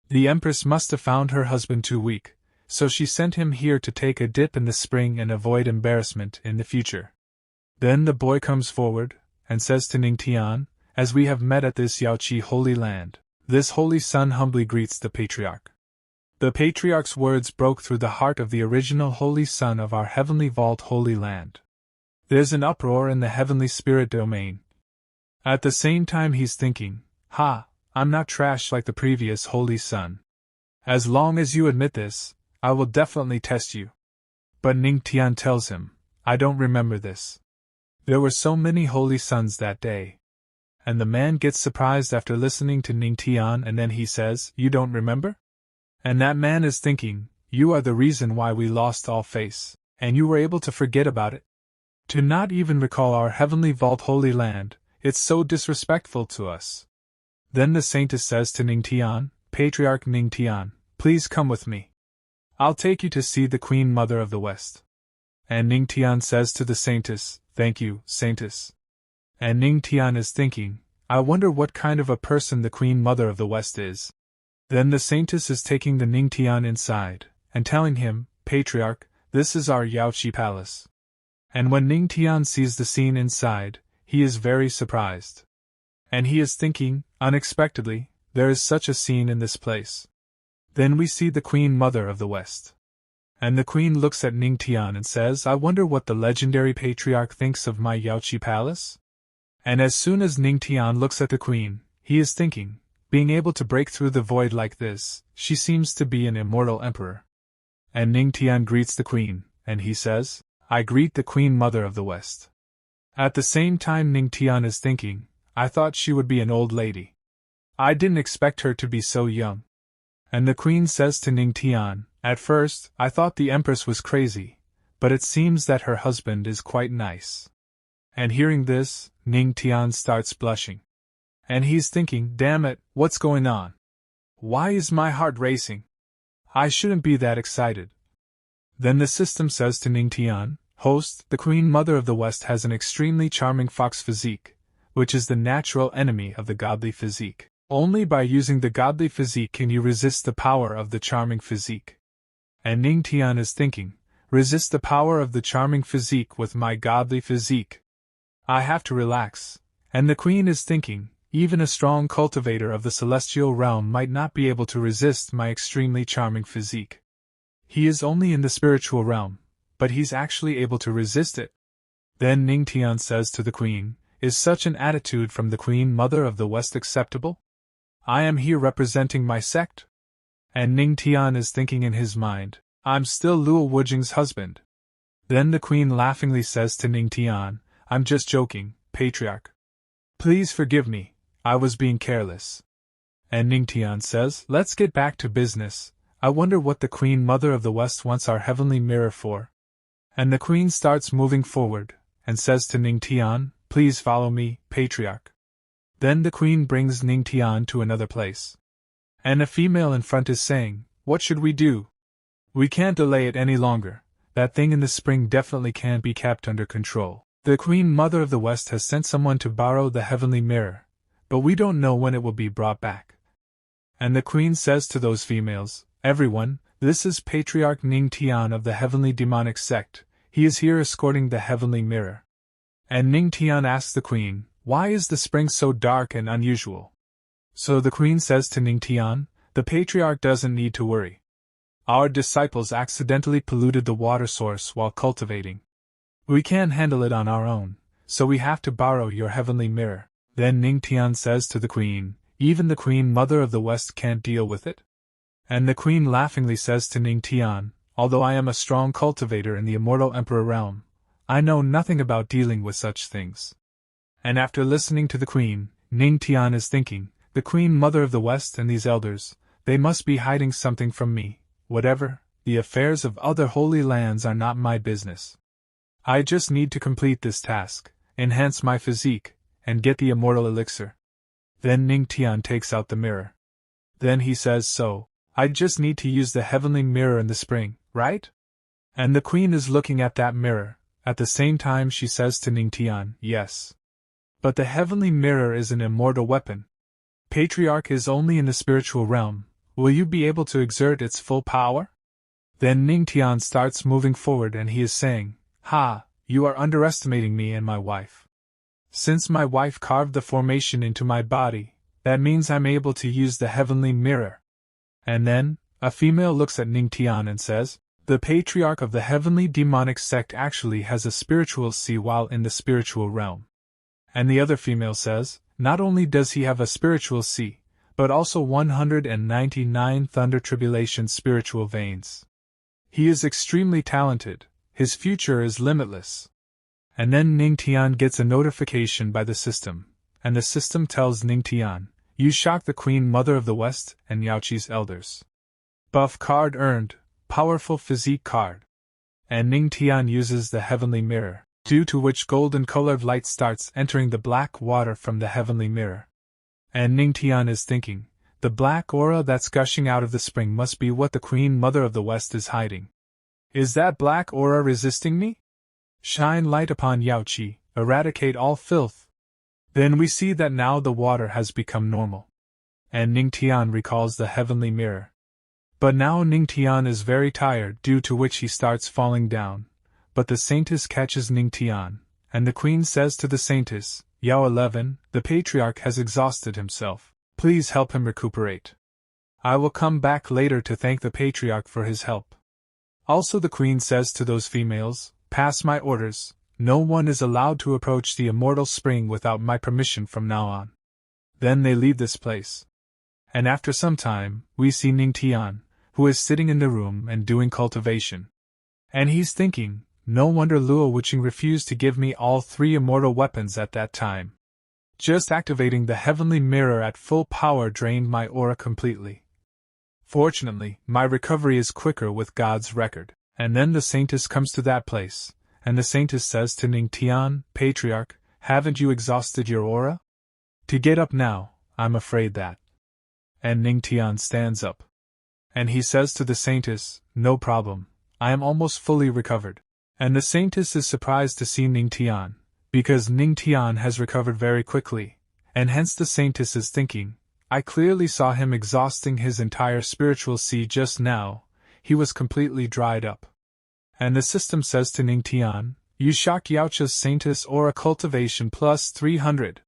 The Empress must have found her husband too weak, so she sent him here to take a dip in the spring and avoid embarrassment in the future. Then the boy comes forward, and says to Ning Tian, as we have met at this Yaoi holy land, this holy son humbly greets the patriarch. The patriarch's words broke through the heart of the original holy son of our heavenly vault holy land. There's an uproar in the heavenly spirit domain. At the same time he's thinking, I'm not trash like the previous holy son. As long as you admit this, I will definitely test you. But Ning Tian tells him, I don't remember this. There were so many holy sons that day. And the man gets surprised after listening to Ning Tian, and then he says, you don't remember? And that man is thinking, you are the reason why we lost all face, and you were able to forget about it. To not even recall our heavenly vault holy land, it's so disrespectful to us. Then the saintess says to Ning Tian, Patriarch Ning Tian, please come with me. I'll take you to see the Queen Mother of the West. And Ning Tian says to the saintess, thank you, saintess. And Ning Tian is thinking, I wonder what kind of a person the Queen Mother of the West is. Then the saintess is taking the Ning Tian inside, and telling him, Patriarch, this is our Yaoi palace. And when Ning Tian sees the scene inside, he is very surprised. And he is thinking, unexpectedly, there is such a scene in this place. Then we see the Queen Mother of the West. And the Queen looks at Ning Tian and says, I wonder what the legendary patriarch thinks of my Yaoi palace? And as soon as Ning Tian looks at the Queen, he is thinking, being able to break through the void like this, she seems to be an immortal emperor. And Ning Tian greets the Queen, and he says, I greet the Queen Mother of the West. At the same time Ning Tian is thinking, I thought she would be an old lady. I didn't expect her to be so young. And the Queen says to Ning Tian, at first, I thought the Empress was crazy, but it seems that her husband is quite nice. And hearing this, Ning Tian starts blushing. And he's thinking, damn it, what's going on? Why is my heart racing? I shouldn't be that excited. Then the system says to Ning Tian, host, the Queen Mother of the West has an extremely charming fox physique, which is the natural enemy of the godly physique. Only by using the godly physique can you resist the power of the charming physique. And Ning Tian is thinking, resist the power of the charming physique with my godly physique. I have to relax. And the Queen is thinking, even a strong cultivator of the celestial realm might not be able to resist my extremely charming physique. He is only in the spiritual realm, but he's actually able to resist it. Then Ning Tian says to the Queen, is such an attitude from the Queen Mother of the West acceptable? I am here representing my sect. And Ning Tian is thinking in his mind, I'm still Luo Wujing's husband. Then the Queen laughingly says to Ning Tian, I'm just joking, Patriarch. Please forgive me, I was being careless. And Ning Tian says, let's get back to business. I wonder what the Queen Mother of the West wants our heavenly mirror for. And the Queen starts moving forward, and says to Ning Tian, please follow me, Patriarch. Then the Queen brings Ning Tian to another place. And a female in front is saying, what should we do? We can't delay it any longer, that thing in the spring definitely can't be kept under control. The Queen Mother of the West has sent someone to borrow the heavenly mirror, but we don't know when it will be brought back. And the Queen says to those females, everyone, this is Patriarch Ning Tian of the heavenly demonic sect, he is here escorting the heavenly mirror. And Ning Tian asks the Queen, why is the spring so dark and unusual? So the Queen says to Ning Tian, the Patriarch doesn't need to worry. Our disciples accidentally polluted the water source while cultivating. We can't handle it on our own, so we have to borrow your heavenly mirror. Then Ning Tian says to the Queen, even the Queen Mother of the West can't deal with it? And the Queen laughingly says to Ning Tian, although I am a strong cultivator in the immortal emperor realm, I know nothing about dealing with such things. And after listening to the Queen, Ning Tian is thinking, the Queen Mother of the West and these elders, they must be hiding something from me. Whatever, the affairs of other holy lands are not my business. I just need to complete this task, enhance my physique, and get the immortal elixir. Then Ning Tian takes out the mirror. Then he says, so, I just need to use the heavenly mirror in the spring, right? And the queen is looking at that mirror. At the same time she says to Ning Tian, yes. But the heavenly mirror is an immortal weapon. Patriarch is only in the spiritual realm. Will you be able to exert its full power? Then Ning Tian starts moving forward and he is saying, ha, you are underestimating me and my wife. Since my wife carved the formation into my body, that means I'm able to use the heavenly mirror. And then, a female looks at Ning Tian and says, the patriarch of the heavenly demonic sect actually has a spiritual sea while in the spiritual realm. And the other female says, not only does he have a spiritual sea, but also 199 thunder tribulation spiritual veins. He is extremely talented, his future is limitless. And then Ning Tian gets a notification by the system, and the system tells Ning Tian, you shocked the Queen Mother of the West and Yaoqi's elders. Buff card earned, powerful physique card. And Ning Tian uses the heavenly mirror, due to which golden-colored light starts entering the black water from the heavenly mirror. And Ning Tian is thinking, the black aura that's gushing out of the spring must be what the Queen Mother of the West is hiding. Is that black aura resisting me? Shine light upon Yaoqi, eradicate all filth. Then we see that now the water has become normal. And Ning Tian recalls the heavenly mirror. But now Ning Tian is very tired, due to which he starts falling down. But the saintess catches Ning Tian, and the queen says to the saintess, Yao 11, the patriarch has exhausted himself. Please help him recuperate. I will come back later to thank the patriarch for his help. Also the queen says to those females, pass my orders, no one is allowed to approach the immortal spring without my permission from now on. Then they leave this place. And after some time, we see Ning Tian, who is sitting in the room and doing cultivation. And he's thinking, no wonder Luo Wuqing refused to give me all 3 immortal weapons at that time. Just activating the heavenly mirror at full power drained my aura completely. Fortunately, my recovery is quicker with God's record. And then the saintess comes to that place, and the saintess says to Ning Tian, patriarch, haven't you exhausted your aura? To get up now, I'm afraid that. And Ning Tian stands up. And he says to the saintess, no problem, I am almost fully recovered. And the saintess is surprised to see Ning Tian, because Ning Tian has recovered very quickly, and hence the saintess is thinking, I clearly saw him exhausting his entire spiritual sea just now, he was completely dried up. And the system says to Ning Tian, you shock Yaoqi's saintess aura cultivation plus 300.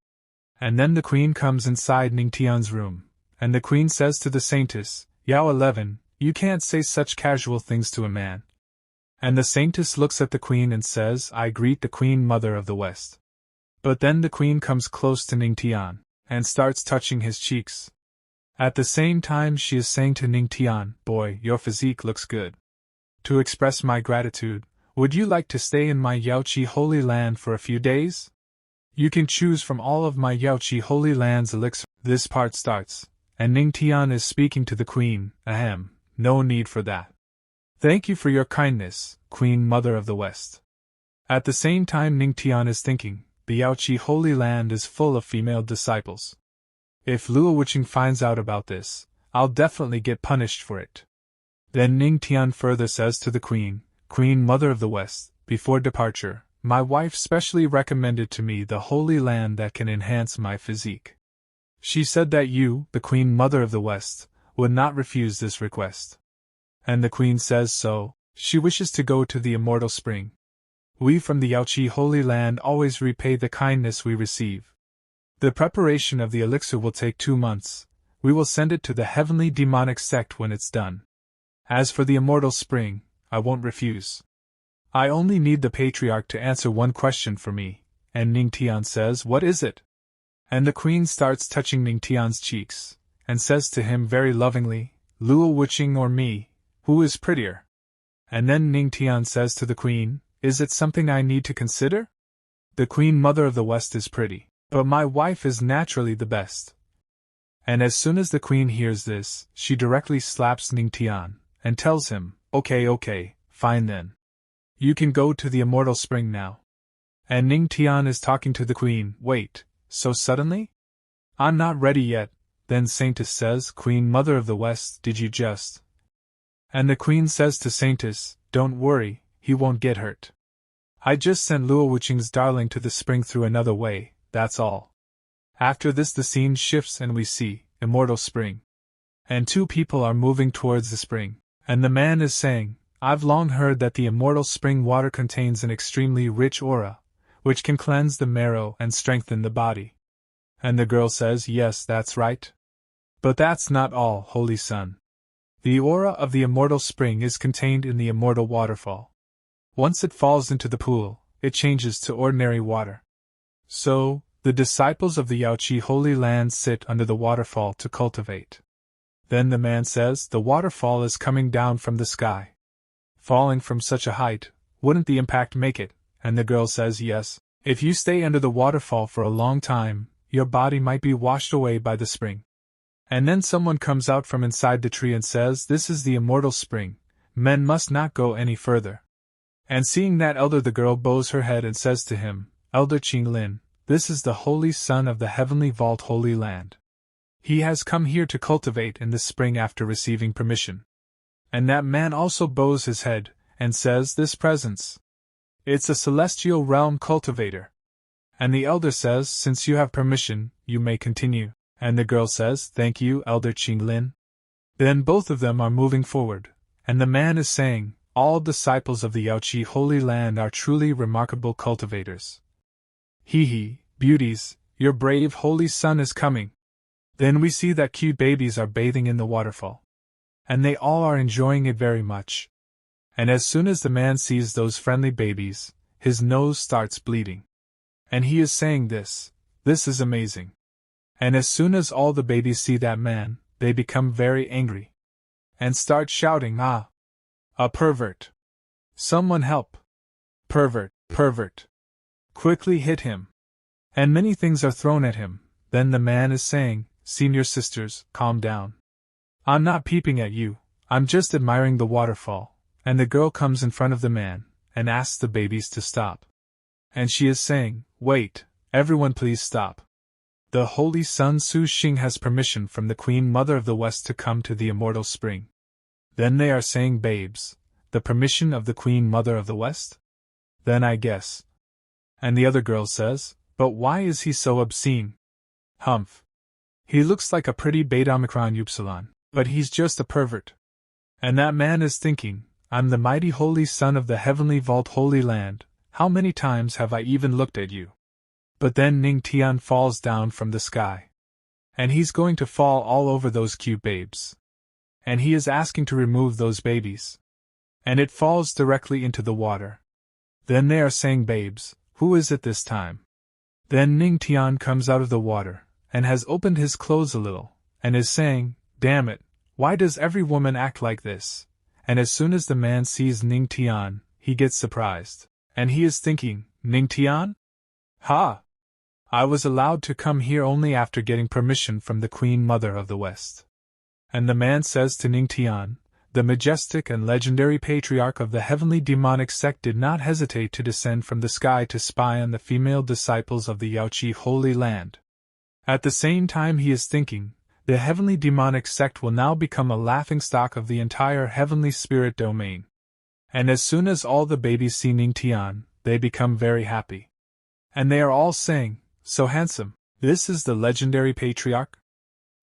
And then the queen comes inside Ning Tian's room, and the queen says to the saintess, Yao 11, you can't say such casual things to a man. And the saintess looks at the queen and says, I greet the Queen Mother of the West. But then the queen comes close to Ning Tian, and starts touching his cheeks. At the same time she is saying to Ning Tian, boy, your physique looks good. To express my gratitude, would you like to stay in my Yaoqi Holy Land for a few days? You can choose from all of my Yaoqi Holy Land's elixir. This part starts, and Ning Tian is speaking to the queen, ahem, no need for that. Thank you for your kindness, Queen Mother of the West. At the same time Ning Tian is thinking, the Yaoqi Holy Land is full of female disciples. If Luo Wuqing finds out about this, I'll definitely get punished for it. Then Ning Tian further says to the Queen Mother of the West, before departure, my wife specially recommended to me the Holy Land that can enhance my physique. She said that you, the Queen Mother of the West, would not refuse this request. And the Queen says so, she wishes to go to the immortal spring. We from the Yaoqi Holy Land always repay the kindness we receive. The preparation of the elixir will take 2 months, we will send it to the heavenly demonic sect when it's done. As for the immortal spring, I won't refuse. I only need the patriarch to answer one question for me, and Ning Tian says, what is it? And the queen starts touching Ning Tian's cheeks, and says to him very lovingly, Luo Wuqing or me, who is prettier? And then Ning Tian says to the queen, is it something I need to consider? The Queen Mother of the West is pretty. But my wife is naturally the best. And as soon as the queen hears this, she directly slaps Ning Tian, and tells him, okay, fine then. You can go to the immortal spring now. And Ning Tian is talking to the queen, wait, so suddenly? I'm not ready yet. Then Saintess says, Queen Mother of the West, did you just? And the queen says to Saintess, don't worry, he won't get hurt. I just sent Luo Wuqing's darling to the spring through another way, that's all. After this the scene shifts and we see, immortal spring. And two people are moving towards the spring, and the man is saying, I've long heard that the immortal spring water contains an extremely rich aura, which can cleanse the marrow and strengthen the body. And the girl says, yes, that's right. But that's not all, holy son. The aura of the immortal spring is contained in the immortal waterfall. Once it falls into the pool, it changes to ordinary water. So, the disciples of the Yaoqi Holy Land sit under the waterfall to cultivate. Then the man says, the waterfall is coming down from the sky. Falling from such a height, wouldn't the impact make it? And the girl says, yes, if you stay under the waterfall for a long time, your body might be washed away by the spring. And then someone comes out from inside the tree and says, this is the immortal spring, men must not go any further. And seeing that elder, the girl bows her head and says to him, Elder Qinglin, this is the holy son of the heavenly vault Holy Land. He has come here to cultivate in this spring after receiving permission. And that man also bows his head, and says, this presence. It's a celestial realm cultivator. And the elder says, since you have permission, you may continue. And the girl says, thank you, Elder Qinglin. Then both of them are moving forward, and the man is saying, all disciples of the Yaoqi Holy Land are truly remarkable cultivators. Hee, beauties, your brave holy son is coming. Then we see that cute babies are bathing in the waterfall. And they all are enjoying it very much. And as soon as the man sees those friendly babies, his nose starts bleeding. And he is saying this is amazing. And as soon as all the babies see that man, they become very angry. And start shouting, ah! A pervert! Someone help! Pervert! Quickly hit him! And many things are thrown at him. Then the man is saying, senior sisters, calm down. I'm not peeping at you, I'm just admiring the waterfall. And the girl comes in front of the man, and asks the babies to stop. And she is saying, wait, everyone please stop. The holy son Su Xing has permission from the Queen Mother of the West to come to the immortal spring. Then they are saying, babes, the permission of the Queen Mother of the West? Then I guess. And the other girl says, but why is he so obscene? Humph. He looks like a pretty beta Omicron Upsilon, but he's just a pervert. And that man is thinking, I'm the mighty holy son of the heavenly vault Holy Land, how many times have I even looked at you? But then Ning Tian falls down from the sky. And he's going to fall all over those cute babes. And he is asking to remove those babies. And it falls directly into the water. Then they are saying, babes, who is it this time? Then Ning Tian comes out of the water, and has opened his clothes a little, and is saying, damn it, why does every woman act like this? And as soon as the man sees Ning Tian, he gets surprised. And he is thinking, Ning Tian? Ha! I was allowed to come here only after getting permission from the Queen Mother of the West. And the man says to Ning Tian, the majestic and legendary patriarch of the heavenly demonic sect did not hesitate to descend from the sky to spy on the female disciples of the Yaoqi Holy Land. At the same time he is thinking, the heavenly demonic sect will now become a laughingstock of the entire heavenly spirit domain. And as soon as all the babies see Ning Tian, they become very happy. And they are all saying, so handsome, this is the legendary patriarch?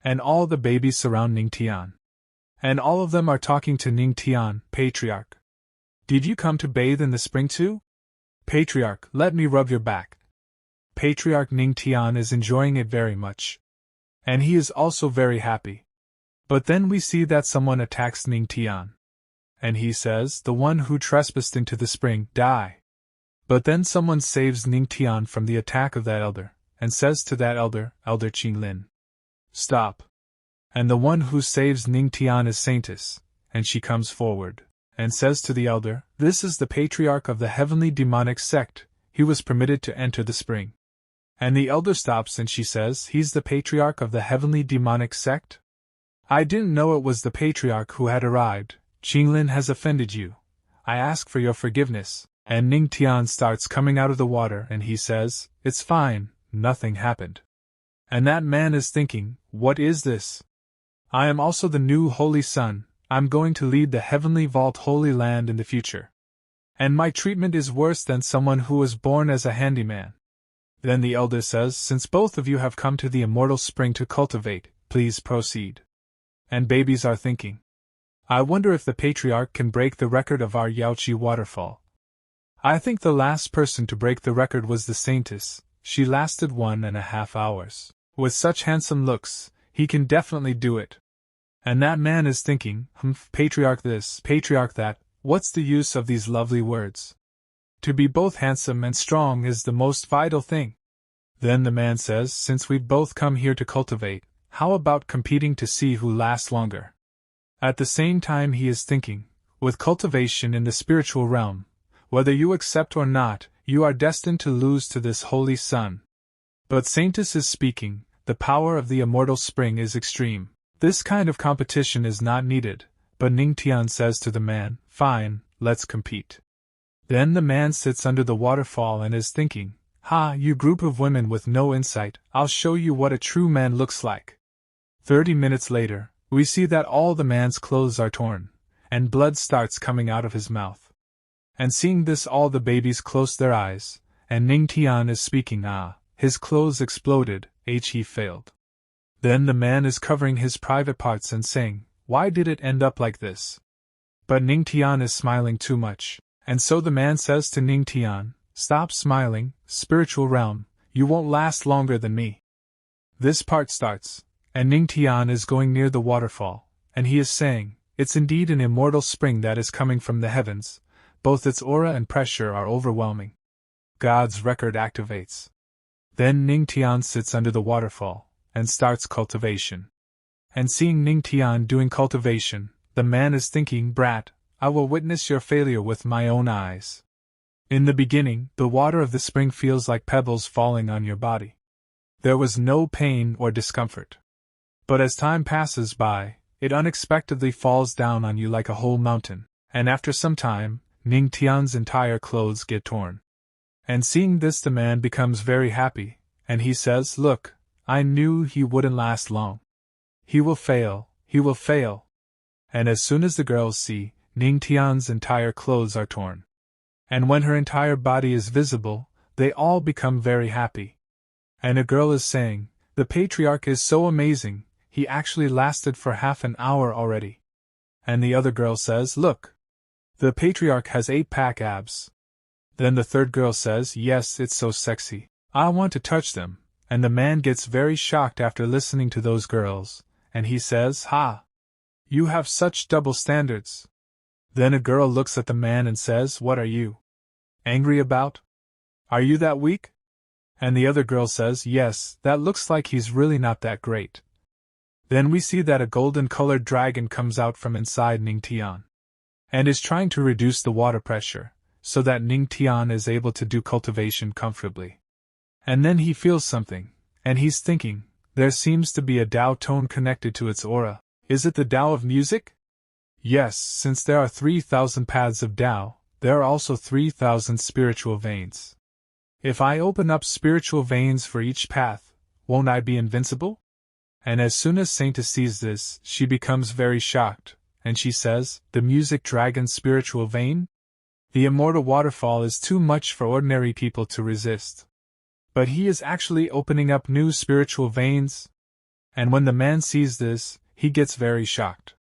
And all the babies surround Ning Tian. And all of them are talking to Ning Tian, patriarch. Did you come to bathe in the spring too? Patriarch, let me rub your back. Patriarch Ning Tian is enjoying it very much. And he is also very happy. But then we see that someone attacks Ning Tian. And he says, the one who trespassed into the spring, die. But then someone saves Ning Tian from the attack of that elder, and says to that elder, Elder Qinglin, stop. And the one who saves Ning Tian is Saintess, and she comes forward, and says to the elder, this is the patriarch of the heavenly demonic sect, he was permitted to enter the spring. And the elder stops and she says, he's the patriarch of the heavenly demonic sect? I didn't know it was the patriarch who had arrived. Qinglin has offended you. I ask for your forgiveness. And Ning Tian starts coming out of the water and he says, it's fine, nothing happened. And that man is thinking, what is this? I am also the new Holy Son, I'm going to lead the heavenly vault Holy Land in the future. And my treatment is worse than someone who was born as a handyman. Then the elder says, since both of you have come to the immortal spring to cultivate, please proceed. And babies are thinking, I wonder if the patriarch can break the record of our Yaoqi waterfall. I think the last person to break the record was the saintess, she lasted 1.5 hours. With such handsome looks, he can definitely do it. And that man is thinking, patriarch this, patriarch that, what's the use of these lovely words? To be both handsome and strong is the most vital thing. Then the man says, since we've both come here to cultivate, how about competing to see who lasts longer? At the same time he is thinking, with cultivation in the spiritual realm, whether you accept or not, you are destined to lose to this holy sun. But Saintess is speaking, the power of the immortal spring is extreme. This kind of competition is not needed, but Ning Tian says to the man, fine, let's compete. Then the man sits under the waterfall and is thinking, ha, you group of women with no insight, I'll show you what a true man looks like. 30 minutes later, we see that all the man's clothes are torn, and blood starts coming out of his mouth. And seeing this all the babies close their eyes, and Ning Tian is speaking, his clothes exploded, he failed. Then the man is covering his private parts and saying, why did it end up like this? But Ning Tian is smiling too much, and so the man says to Ning Tian, stop smiling, spiritual realm, you won't last longer than me. This part starts, and Ning Tian is going near the waterfall, and he is saying, it's indeed an immortal spring that is coming from the heavens, both its aura and pressure are overwhelming. God's record activates. Then Ning Tian sits under the waterfall, and starts cultivation. And seeing Ning Tian doing cultivation, the man is thinking, brat, I will witness your failure with my own eyes. In the beginning, the water of the spring feels like pebbles falling on your body. There was no pain or discomfort. But as time passes by, it unexpectedly falls down on you like a whole mountain, and after some time, Ning Tian's entire clothes get torn. And seeing this the man becomes very happy, and he says, look, I knew he wouldn't last long. He will fail, he will fail. And as soon as the girls see, Ning Tian's entire clothes are torn. And when her entire body is visible, they all become very happy. And a girl is saying, the patriarch is so amazing, he actually lasted for half an hour already. And the other girl says, look, the patriarch has 8-pack abs. Then the third girl says, yes, it's so sexy, I want to touch them. And the man gets very shocked after listening to those girls, and he says, ha! You have such double standards. Then a girl looks at the man and says, what are you angry about? Are you that weak? And the other girl says, yes, that looks like he's really not that great. Then we see that a golden-colored dragon comes out from inside Ning Tian, and is trying to reduce the water pressure, so that Ning Tian is able to do cultivation comfortably. And then he feels something, and he's thinking, there seems to be a Tao tone connected to its aura. Is it the Tao of music? Yes, since there are 3,000 paths of Tao, there are also 3,000 spiritual veins. If I open up spiritual veins for each path, won't I be invincible? And as soon as Saintess sees this, she becomes very shocked, and she says, the music dragon's spiritual vein? The immortal waterfall is too much for ordinary people to resist. But he is actually opening up new spiritual veins? And when the man sees this, he gets very shocked.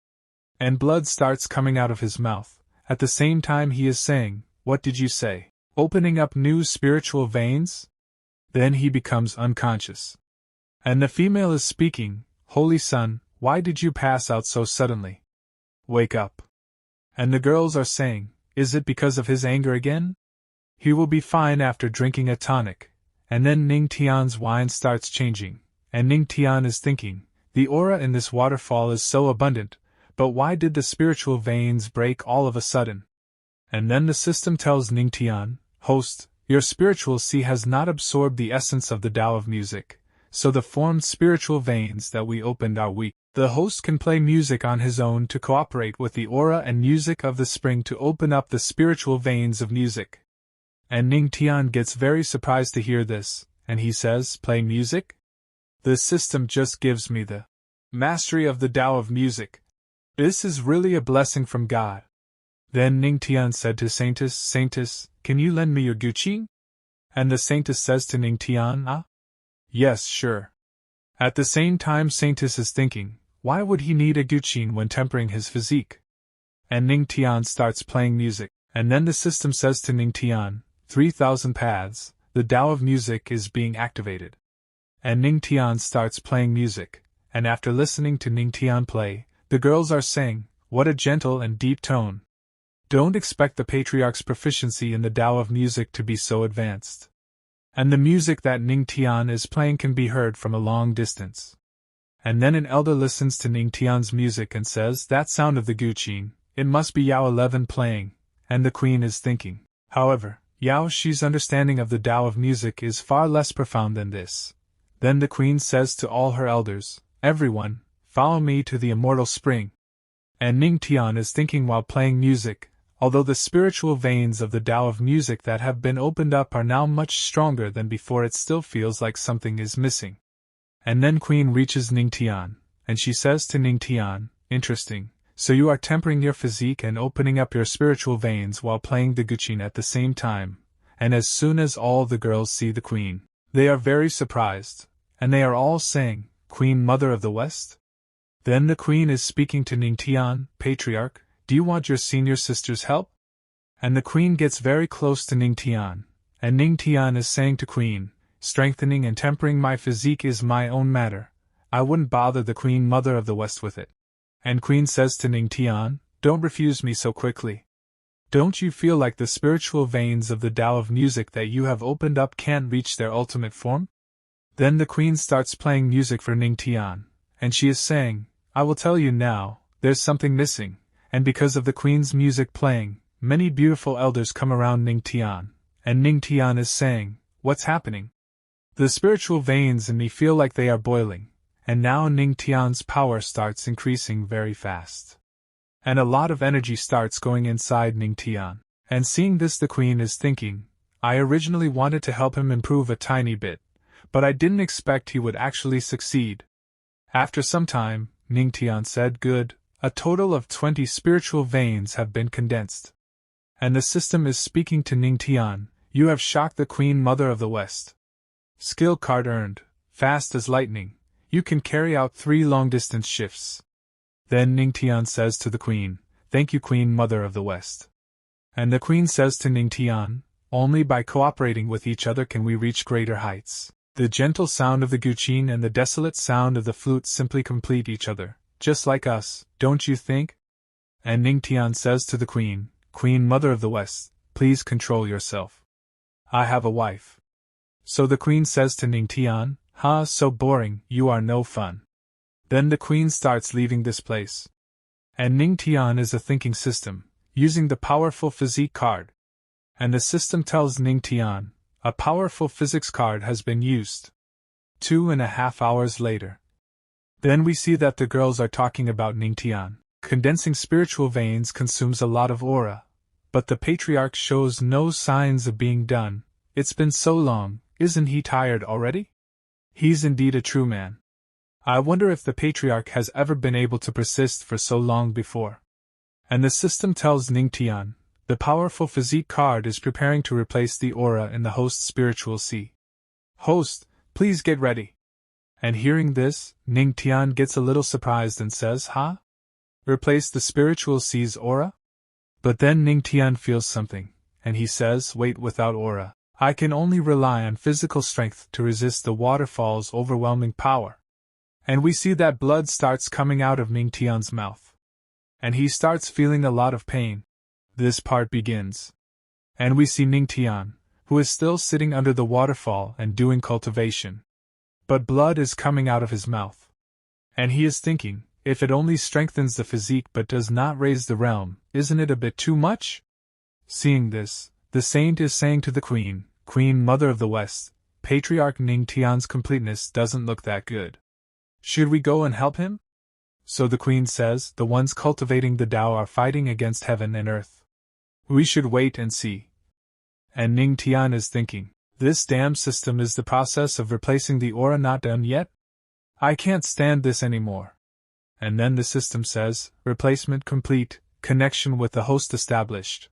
And blood starts coming out of his mouth. At the same time he is saying, what did you say? Opening up new spiritual veins? Then he becomes unconscious. And the female is speaking, Holy Son, why did you pass out so suddenly? Wake up. And the girls are saying, is it because of his anger again? He will be fine after drinking a tonic. And then Ning Tian's wine starts changing, and Ning Tian is thinking, the aura in this waterfall is so abundant, but why did the spiritual veins break all of a sudden? And then the system tells Ning Tian, host, your spiritual sea has not absorbed the essence of the Tao of music, so the formed spiritual veins that we opened are weak. The host can play music on his own to cooperate with the aura and music of the spring to open up the spiritual veins of music. And Ning Tian gets very surprised to hear this, and he says, "Play music? The system just gives me the mastery of the Tao of music. This is really a blessing from God." Then Ning Tian said to Saintess, "Saintess, can you lend me your guqin?" And the Saintess says to Ning Tian, "Ah? Yes, sure." At the same time Saintess is thinking, why would he need a guqin when tempering his physique? And Ning Tian starts playing music, and then the system says to Ning Tian, 3,000 paths, the Tao of music is being activated. And Ning Tian starts playing music, and after listening to Ning Tian play, the girls are saying, "What a gentle and deep tone." Don't expect the patriarch's proficiency in the Tao of music to be so advanced. And the music that Ning Tian is playing can be heard from a long distance. And then an elder listens to Ning Tian's music and says, "That sound of the guqin, it must be Yao 11 playing," and the queen is thinking. However, Yao Shi's understanding of the Tao of music is far less profound than this. Then the queen says to all her elders, "Everyone, follow me to the immortal spring." And Ning Tian is thinking while playing music, although the spiritual veins of the Tao of music that have been opened up are now much stronger than before, it still feels like something is missing. And then Queen reaches Ning Tian, and she says to Ning Tian, "Interesting, so you are tempering your physique and opening up your spiritual veins while playing the guqin at the same time." And as soon as all the girls see the queen, they are very surprised, and they are all saying, "Queen Mother of the West?" Then the queen is speaking to Ning Tian, "Patriarch, do you want your senior sister's help?" And the queen gets very close to Ning Tian, and Ning Tian is saying to queen, "Strengthening and tempering my physique is my own matter. I wouldn't bother the Queen Mother of the West with it." And queen says to Ning Tian, "Don't refuse me so quickly. Don't you feel like the spiritual veins of the Tao of music that you have opened up can't reach their ultimate form?" Then the queen starts playing music for Ning Tian, and she is saying, "I will tell you now, there's something missing." And because of the queen's music playing, many beautiful elders come around Ning Tian, and Ning Tian is saying, "What's happening? The spiritual veins in me feel like they are boiling," and now Ning Tian's power starts increasing very fast. And a lot of energy starts going inside Ning Tian. And seeing this, the queen is thinking, "I originally wanted to help him improve a tiny bit, but I didn't expect he would actually succeed." After some time, Ning Tian said, "Good. A total of 20 spiritual veins have been condensed." And the system is speaking to Ning Tian, "You have shocked the Queen Mother of the West. Skill card earned, fast as lightning, you can carry out 3 long-distance shifts." Then Ning Tian says to the queen, "Thank you, Queen Mother of the West." And the queen says to Ning Tian, "Only by cooperating with each other can we reach greater heights. The gentle sound of the guqin and the desolate sound of the flute simply complete each other. Just like us, don't you think?" And Ning Tian says to the queen, "Queen Mother of the West, please control yourself. I have a wife." So the queen says to Ning Tian, "Ha, so boring, you are no fun." Then the queen starts leaving this place. And Ning Tian is a thinking system, using the powerful physique card. And the system tells Ning Tian, "A powerful physics card has been used." 2.5 hours later. Then we see that the girls are talking about Ning Tian. Condensing spiritual veins consumes a lot of aura, but the patriarch shows no signs of being done. It's been so long, isn't he tired already? He's indeed a true man. I wonder if the patriarch has ever been able to persist for so long before. And the system tells Ning Tian, "The powerful physique card is preparing to replace the aura in the host's spiritual sea. Host, please get ready." And hearing this, Ning Tian gets a little surprised and says, "Huh? Replace the spiritual sea's aura?" But then Ning Tian feels something, and he says, "Wait, without aura, I can only rely on physical strength to resist the waterfall's overwhelming power." And we see that blood starts coming out of Ning Tian's mouth. And he starts feeling a lot of pain. This part begins. And we see Ning Tian, who is still sitting under the waterfall and doing cultivation. But blood is coming out of his mouth. And he is thinking, if it only strengthens the physique but does not raise the realm, isn't it a bit too much? Seeing this, the saint is saying to the queen, Queen Mother of the West, Patriarch Ning Tian's completeness doesn't look that good. Should we go and help him? So the queen says, the ones cultivating the Tao are fighting against heaven and earth. We should wait and see. And Ning Tian is thinking, this damn system is the process of replacing the aura not done yet? I can't stand this anymore. And then the system says, replacement complete, connection with the host established.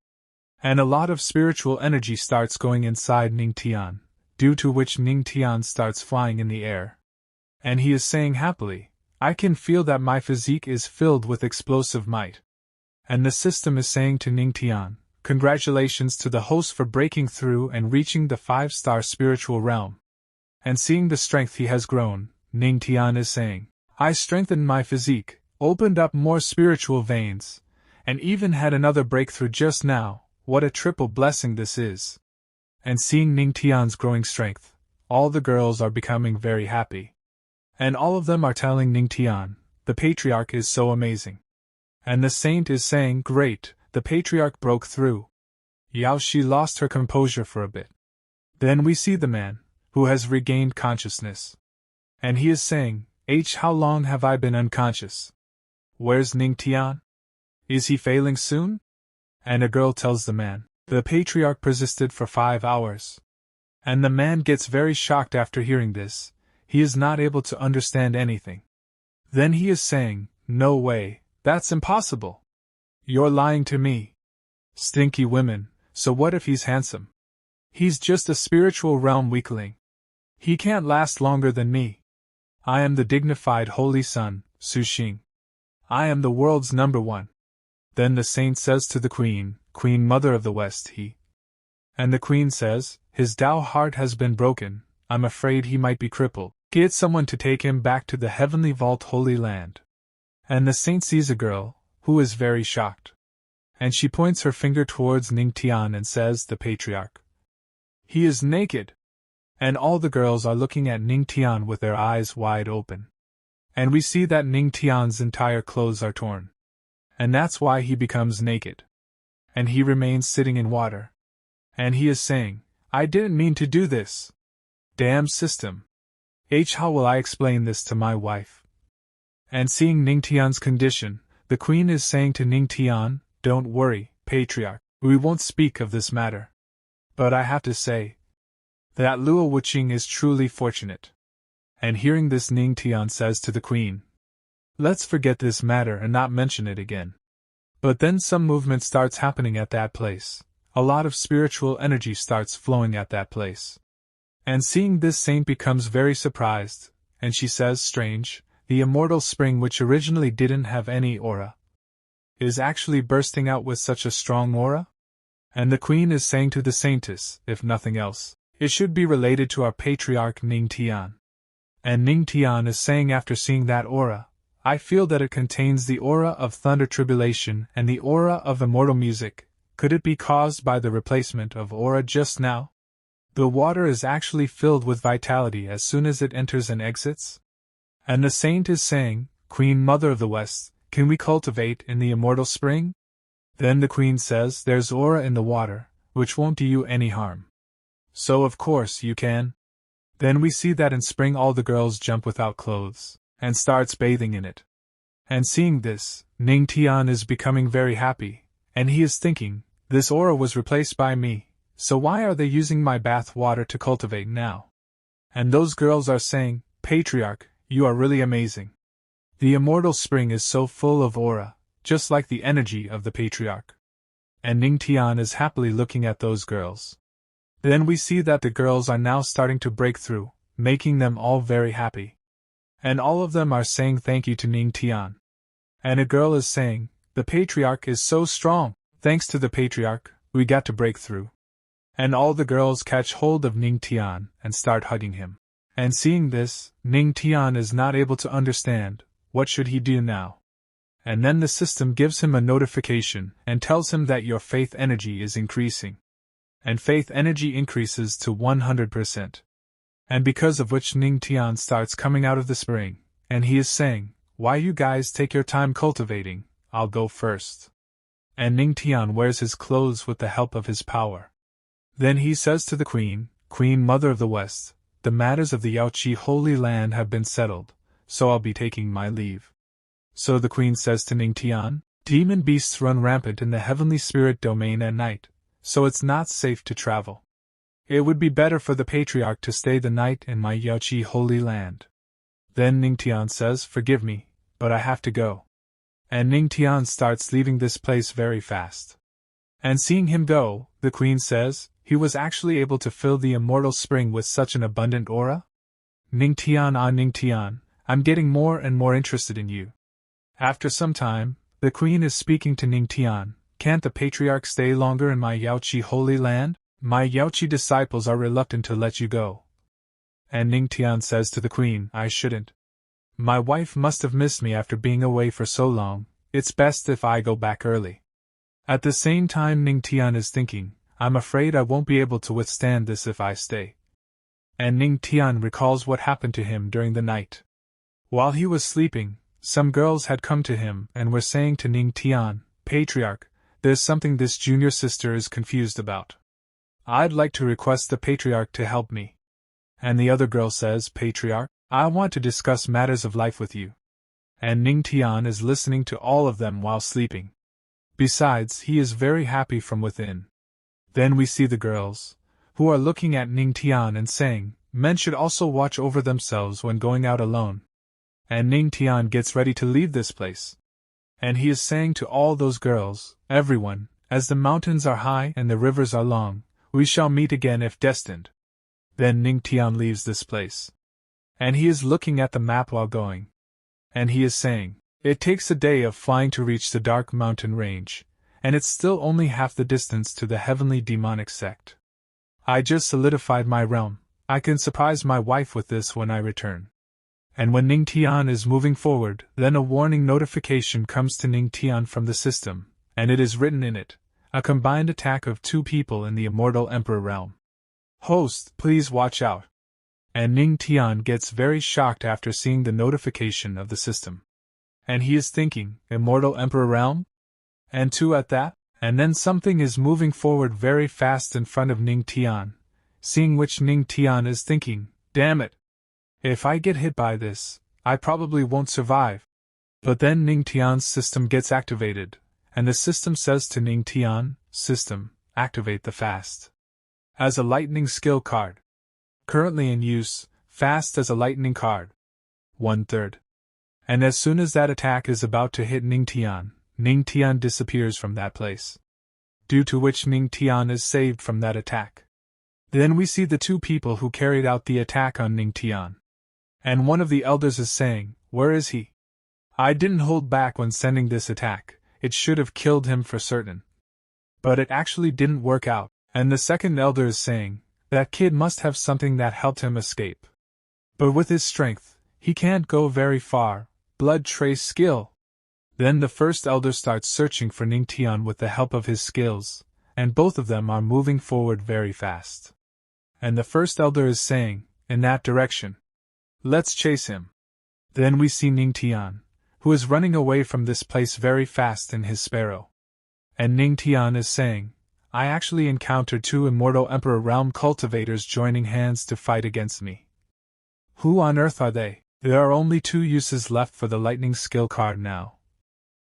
And a lot of spiritual energy starts going inside Ning Tian, due to which Ning Tian starts flying in the air. And he is saying happily, I can feel that my physique is filled with explosive might. And the system is saying to Ning Tian, congratulations to the host for breaking through and reaching the 5-star spiritual realm. And seeing the strength he has grown, Ning Tian is saying, I strengthened my physique, opened up more spiritual veins, and even had another breakthrough just now. What a triple blessing this is. And seeing Ning Tian's growing strength, all the girls are becoming very happy. And all of them are telling Ning Tian, the patriarch is so amazing. And the saint is saying, great, the patriarch broke through. Yaoi lost her composure for a bit. Then we see the man, who has regained consciousness. And he is saying, how long have I been unconscious? Where's Ning Tian? Is he failing soon? And a girl tells the man, the patriarch persisted for 5 hours. And the man gets very shocked after hearing this. He is not able to understand anything. Then he is saying, no way, that's impossible. You're lying to me. Stinky women, so what if he's handsome? He's just a spiritual realm weakling. He can't last longer than me. I am the dignified holy son, Su Xing. I am the world's #1. Then the saint says to the queen, Queen Mother of the West, And the queen says, his Tao heart has been broken, I'm afraid he might be crippled. Get someone to take him back to the heavenly vault Holy Land. And the saint sees a girl, who is very shocked. And she points her finger towards Ning Tian and says, the patriarch. He is naked. And all the girls are looking at Ning Tian with their eyes wide open. And we see that Ning Tian's entire clothes are torn. And that's why he becomes naked. And he remains sitting in water. And he is saying, I didn't mean to do this. Damn system. How will I explain this to my wife? And seeing Ning Tian's condition, the queen is saying to Ning Tian, don't worry, patriarch, we won't speak of this matter. But I have to say that Luo Wuqing is truly fortunate. And hearing this, Ning Tian says to the queen, let's forget this matter and not mention it again. But then some movement starts happening at that place. A lot of spiritual energy starts flowing at that place. And seeing this, saint becomes very surprised, and she says, strange, the immortal spring which originally didn't have any aura is actually bursting out with such a strong aura? And the queen is saying to the saintess, if nothing else, it should be related to our patriarch Ning Tian. And Ning Tian is saying after seeing that aura, I feel that it contains the aura of thunder tribulation and the aura of immortal music. Could it be caused by the replacement of aura just now? The water is actually filled with vitality as soon as it enters and exits? And the saint is saying, Queen Mother of the West, can we cultivate in the immortal spring? Then the queen says, there's aura in the water, which won't do you any harm. So of course you can. Then we see that in spring all the girls jump without clothes, and starts bathing in it. And seeing this, Ning Tian is becoming very happy, and he is thinking, this aura was replaced by me. So why are they using my bath water to cultivate now? And those girls are saying, patriarch, you are really amazing. The immortal spring is so full of aura, just like the energy of the patriarch. And Ning Tian is happily looking at those girls. Then we see that the girls are now starting to break through, making them all very happy. And all of them are saying thank you to Ning Tian. And a girl is saying, the patriarch is so strong, thanks to the patriarch, we got to break through. And all the girls catch hold of Ning Tian and start hugging him. And seeing this, Ning Tian is not able to understand, what should he do now? And then the system gives him a notification and tells him that your faith energy is increasing. And faith energy increases to 100%. And because of which Ning Tian starts coming out of the spring, and he is saying, why you guys take your time cultivating, I'll go first. And Ning Tian wears his clothes with the help of his power. Then he says to the Queen, Queen Mother of the West, the matters of the Yaoqi Holy Land have been settled, so I'll be taking my leave. So the Queen says to Ning Tian, demon beasts run rampant in the heavenly spirit domain at night, so it's not safe to travel. It would be better for the patriarch to stay the night in my Yaoqi Holy Land. Then Ning Tian says, forgive me, but I have to go. And Ning Tian starts leaving this place very fast. And seeing him go, the Queen says, he was actually able to fill the immortal spring with such an abundant aura? Ning Tian, Ning Tian, I'm getting more and more interested in you. After some time, the Queen is speaking to Ning Tian, can't the patriarch stay longer in my Yaoqi Holy Land? My Yaoqi disciples are reluctant to let you go. And Ning Tian says to the Queen, I shouldn't. My wife must have missed me after being away for so long, it's best if I go back early. At the same time Ning Tian is thinking, I'm afraid I won't be able to withstand this if I stay. And Ning Tian recalls what happened to him during the night. While he was sleeping, some girls had come to him and were saying to Ning Tian, Patriarch, there's something this junior sister is confused about. I'd like to request the Patriarch to help me. And the other girl says, Patriarch, I want to discuss matters of life with you. And Ning Tian is listening to all of them while sleeping. Besides, he is very happy from within. Then we see the girls, who are looking at Ning Tian and saying, men should also watch over themselves when going out alone. And Ning Tian gets ready to leave this place. And he is saying to all those girls, everyone, as the mountains are high and the rivers are long, we shall meet again if destined. Then Ning Tian leaves this place. And he is looking at the map while going. And he is saying, it takes a day of flying to reach the dark mountain range, and it's still only half the distance to the heavenly demonic sect. I just solidified my realm, I can surprise my wife with this when I return. And when Ning Tian is moving forward, then a warning notification comes to Ning Tian from the system, and it is written in it, a combined attack of 2 people in the immortal emperor realm. Host, please watch out. And Ning Tian gets very shocked after seeing the notification of the system. And he is thinking, immortal emperor realm? And 2 at that? And then something is moving forward very fast in front of Ning Tian, seeing which Ning Tian is thinking, damn it. If I get hit by this, I probably won't survive. But then Ning Tian's system gets activated, and the system says to Ning Tian, system, activate the fast. As a lightning skill card. Currently in use, fast as a lightning card. 1/3. And as soon as that attack is about to hit Ning Tian disappears from that place. Due to which Ning Tian is saved from that attack. Then we see the 2 people who carried out the attack on Ning Tian. And one of the elders is saying, where is he? I didn't hold back when sending this attack, it should have killed him for certain. But it actually didn't work out, and the second elder is saying, that kid must have something that helped him escape. But with his strength, he can't go very far, blood trace skill. Then the first elder starts searching for Ning Tian with the help of his skills, and both of them are moving forward very fast. And the first elder is saying, in that direction. Let's chase him. Then we see Ning Tian, who is running away from this place very fast in his sparrow. And Ning Tian is saying, I actually encountered 2 immortal emperor realm cultivators joining hands to fight against me. Who on earth are they? There are only 2 uses left for the lightning skill card now.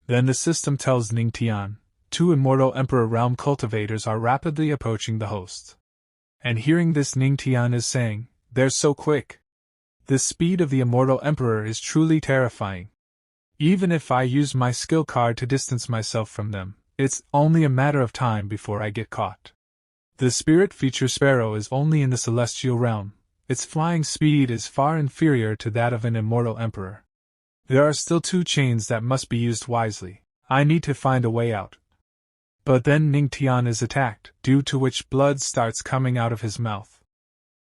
Then the system tells Ning Tian, 2 immortal emperor realm cultivators are rapidly approaching the host. And hearing this Ning Tian is saying, they're so quick. The speed of the immortal emperor is truly terrifying. Even if I use my skill card to distance myself from them, it's only a matter of time before I get caught. The spirit feature sparrow is only in the celestial realm. Its flying speed is far inferior to that of an immortal emperor. There are still 2 chains that must be used wisely. I need to find a way out. But then Ning Tian is attacked, due to which blood starts coming out of his mouth.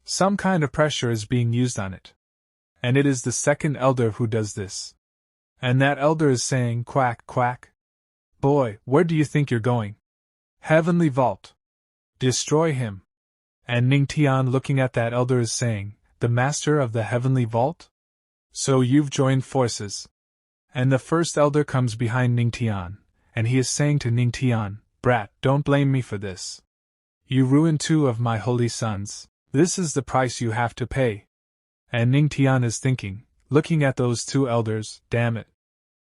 Some kind of pressure is being used on it. And it is the second elder who does this. And that elder is saying, quack, quack. Boy, where do you think you're going? Heavenly Vault. Destroy him. And Ning Tian looking at that elder is saying, the master of the Heavenly Vault? So you've joined forces. And the first elder comes behind Ning Tian, and he is saying to Ning Tian, brat, don't blame me for this. You ruined 2 of my holy sons. This is the price you have to pay. And Ning Tian is thinking, looking at those 2 elders, damn it.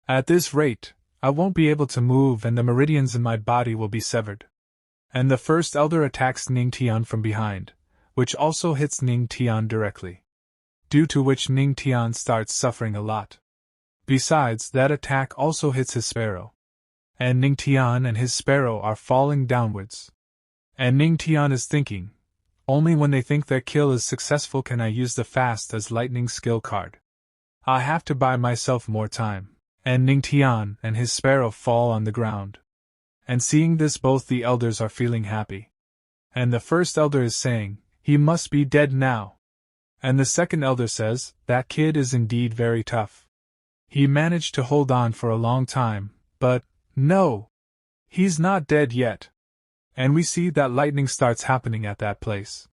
At this rate, I won't be able to move and the meridians in my body will be severed. And the first elder attacks Ning Tian from behind, which also hits Ning Tian directly. Due to which Ning Tian starts suffering a lot. Besides, that attack also hits his sparrow. And Ning Tian and his sparrow are falling downwards. And Ning Tian is thinking, only when they think their kill is successful can I use the fast as lightning skill card. I have to buy myself more time. And Ning Tian and his sparrow fall on the ground. And seeing this, both the elders are feeling happy. And the first elder is saying, he must be dead now. And the second elder says, that kid is indeed very tough. He managed to hold on for a long time, but, no! He's not dead yet. And we see that lightning starts happening at that place.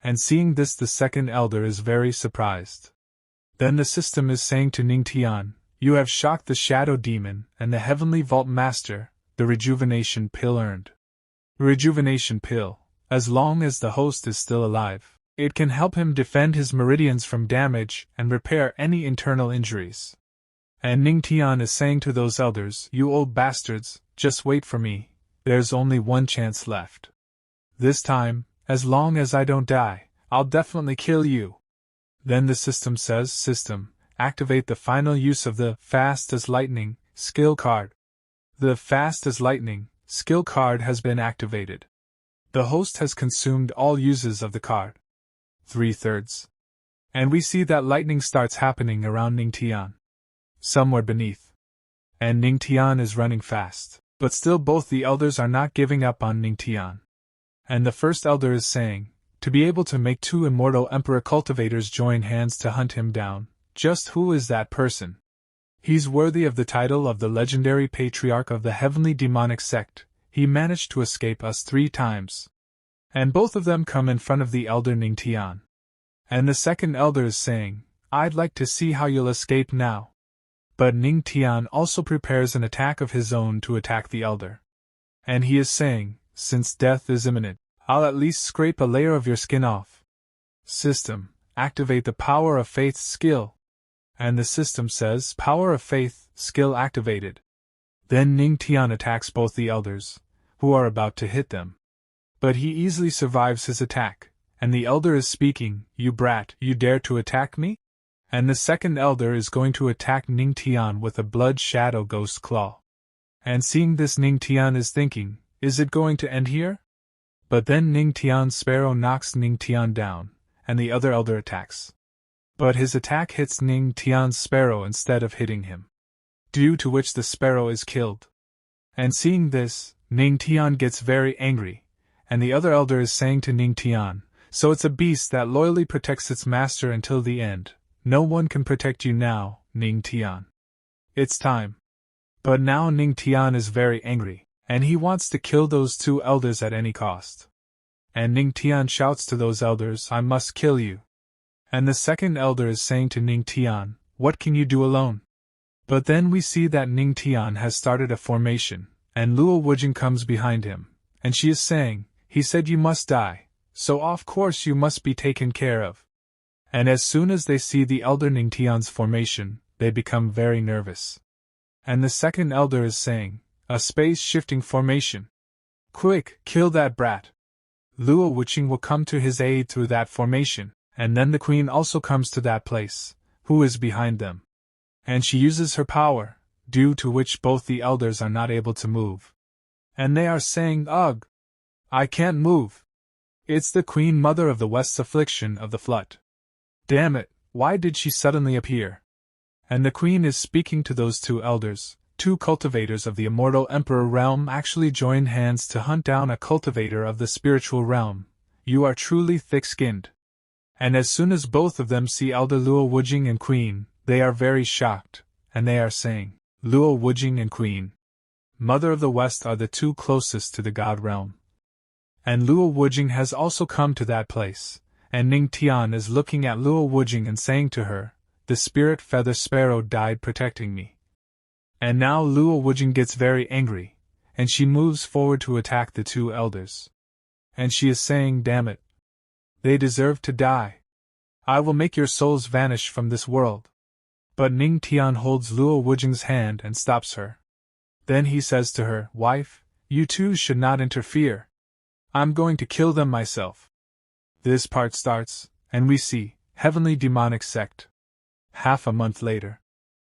And seeing this, the second elder is very surprised. Then the system is saying to Ning Tian, you have shocked the Shadow Demon and the Heavenly Vault Master, the Rejuvenation Pill earned. Rejuvenation Pill, as long as the host is still alive, it can help him defend his meridians from damage and repair any internal injuries. And Ning Tian is saying to those elders, you old bastards, just wait for me, there's only one chance left. This time, as long as I don't die, I'll definitely kill you. Then the system says, system, activate the final use of the Fast as Lightning skill card. The Fast as Lightning skill card has been activated. The host has consumed all uses of the card. 3/3. And we see that lightning starts happening around Ning Tian. Somewhere beneath. And Ning Tian is running fast, but still both the elders are not giving up on Ning Tian. And the first elder is saying, to be able to make 2 immortal emperor cultivators join hands to hunt him down, just who is that person? He's worthy of the title of the legendary patriarch of the heavenly demonic sect. He managed to escape us 3 times. And both of them come in front of the elder Ning Tian. And the second elder is saying, I'd like to see how you'll escape now. But Ning Tian also prepares an attack of his own to attack the elder. And he is saying, since death is imminent, I'll at least scrape a layer of your skin off. System, activate the Power of Faith skill. And the system says, Power of Faith skill activated. Then Ning Tian attacks both the elders, who are about to hit them. But he easily survives his attack, and the elder is speaking, you brat, you dare to attack me? And the second elder is going to attack Ning Tian with a blood shadow ghost claw. And seeing this, Ning Tian is thinking, is it going to end here? But then Ning Tian's sparrow knocks Ning Tian down, and the other elder attacks. But his attack hits Ning Tian's sparrow instead of hitting him. Due to which the sparrow is killed. And seeing this, Ning Tian gets very angry, and the other elder is saying to Ning Tian, so it's a beast that loyally protects its master until the end. No one can protect you now, Ning Tian. It's time. But now Ning Tian is very angry, and he wants to kill those 2 elders at any cost. And Ning Tian shouts to those elders, I must kill you. And the second elder is saying to Ning Tian, what can you do alone? But then we see that Ning Tian has started a formation, and Luo Wujing comes behind him, and she is saying, he said you must die, so of course you must be taken care of. And as soon as they see the elder Ning Tian's formation, they become very nervous. And the second elder is saying, a space-shifting formation. Quick, kill that brat. Luo Wujing will come to his aid through that formation, and then the queen also comes to that place, who is behind them. And she uses her power, due to which both the elders are not able to move. And they are saying, ugh! I can't move. It's the Queen Mother of the West's affliction of the flood. Damn it, why did she suddenly appear? And the queen is speaking to those 2 elders, 2 cultivators of the immortal emperor realm actually join hands to hunt down a cultivator of the spiritual realm. You are truly thick-skinned. And as soon as both of them see elder Luo Wujing and queen, they are very shocked, and they are saying, Luo Wujing and Queen Mother of the West are the 2 closest to the god realm. And Luo Wujing has also come to that place, and Ning Tian is looking at Luo Wujing and saying to her, the spirit feather sparrow died protecting me. And now Luo Wujing gets very angry, and she moves forward to attack the 2 elders. And she is saying, damn it. They deserve to die. I will make your souls vanish from this world. But Ning Tian holds Luo Wujing's hand and stops her. Then he says to her, wife, you two should not interfere. I'm going to kill them myself. This part starts, and we see, heavenly demonic sect. Half a month later.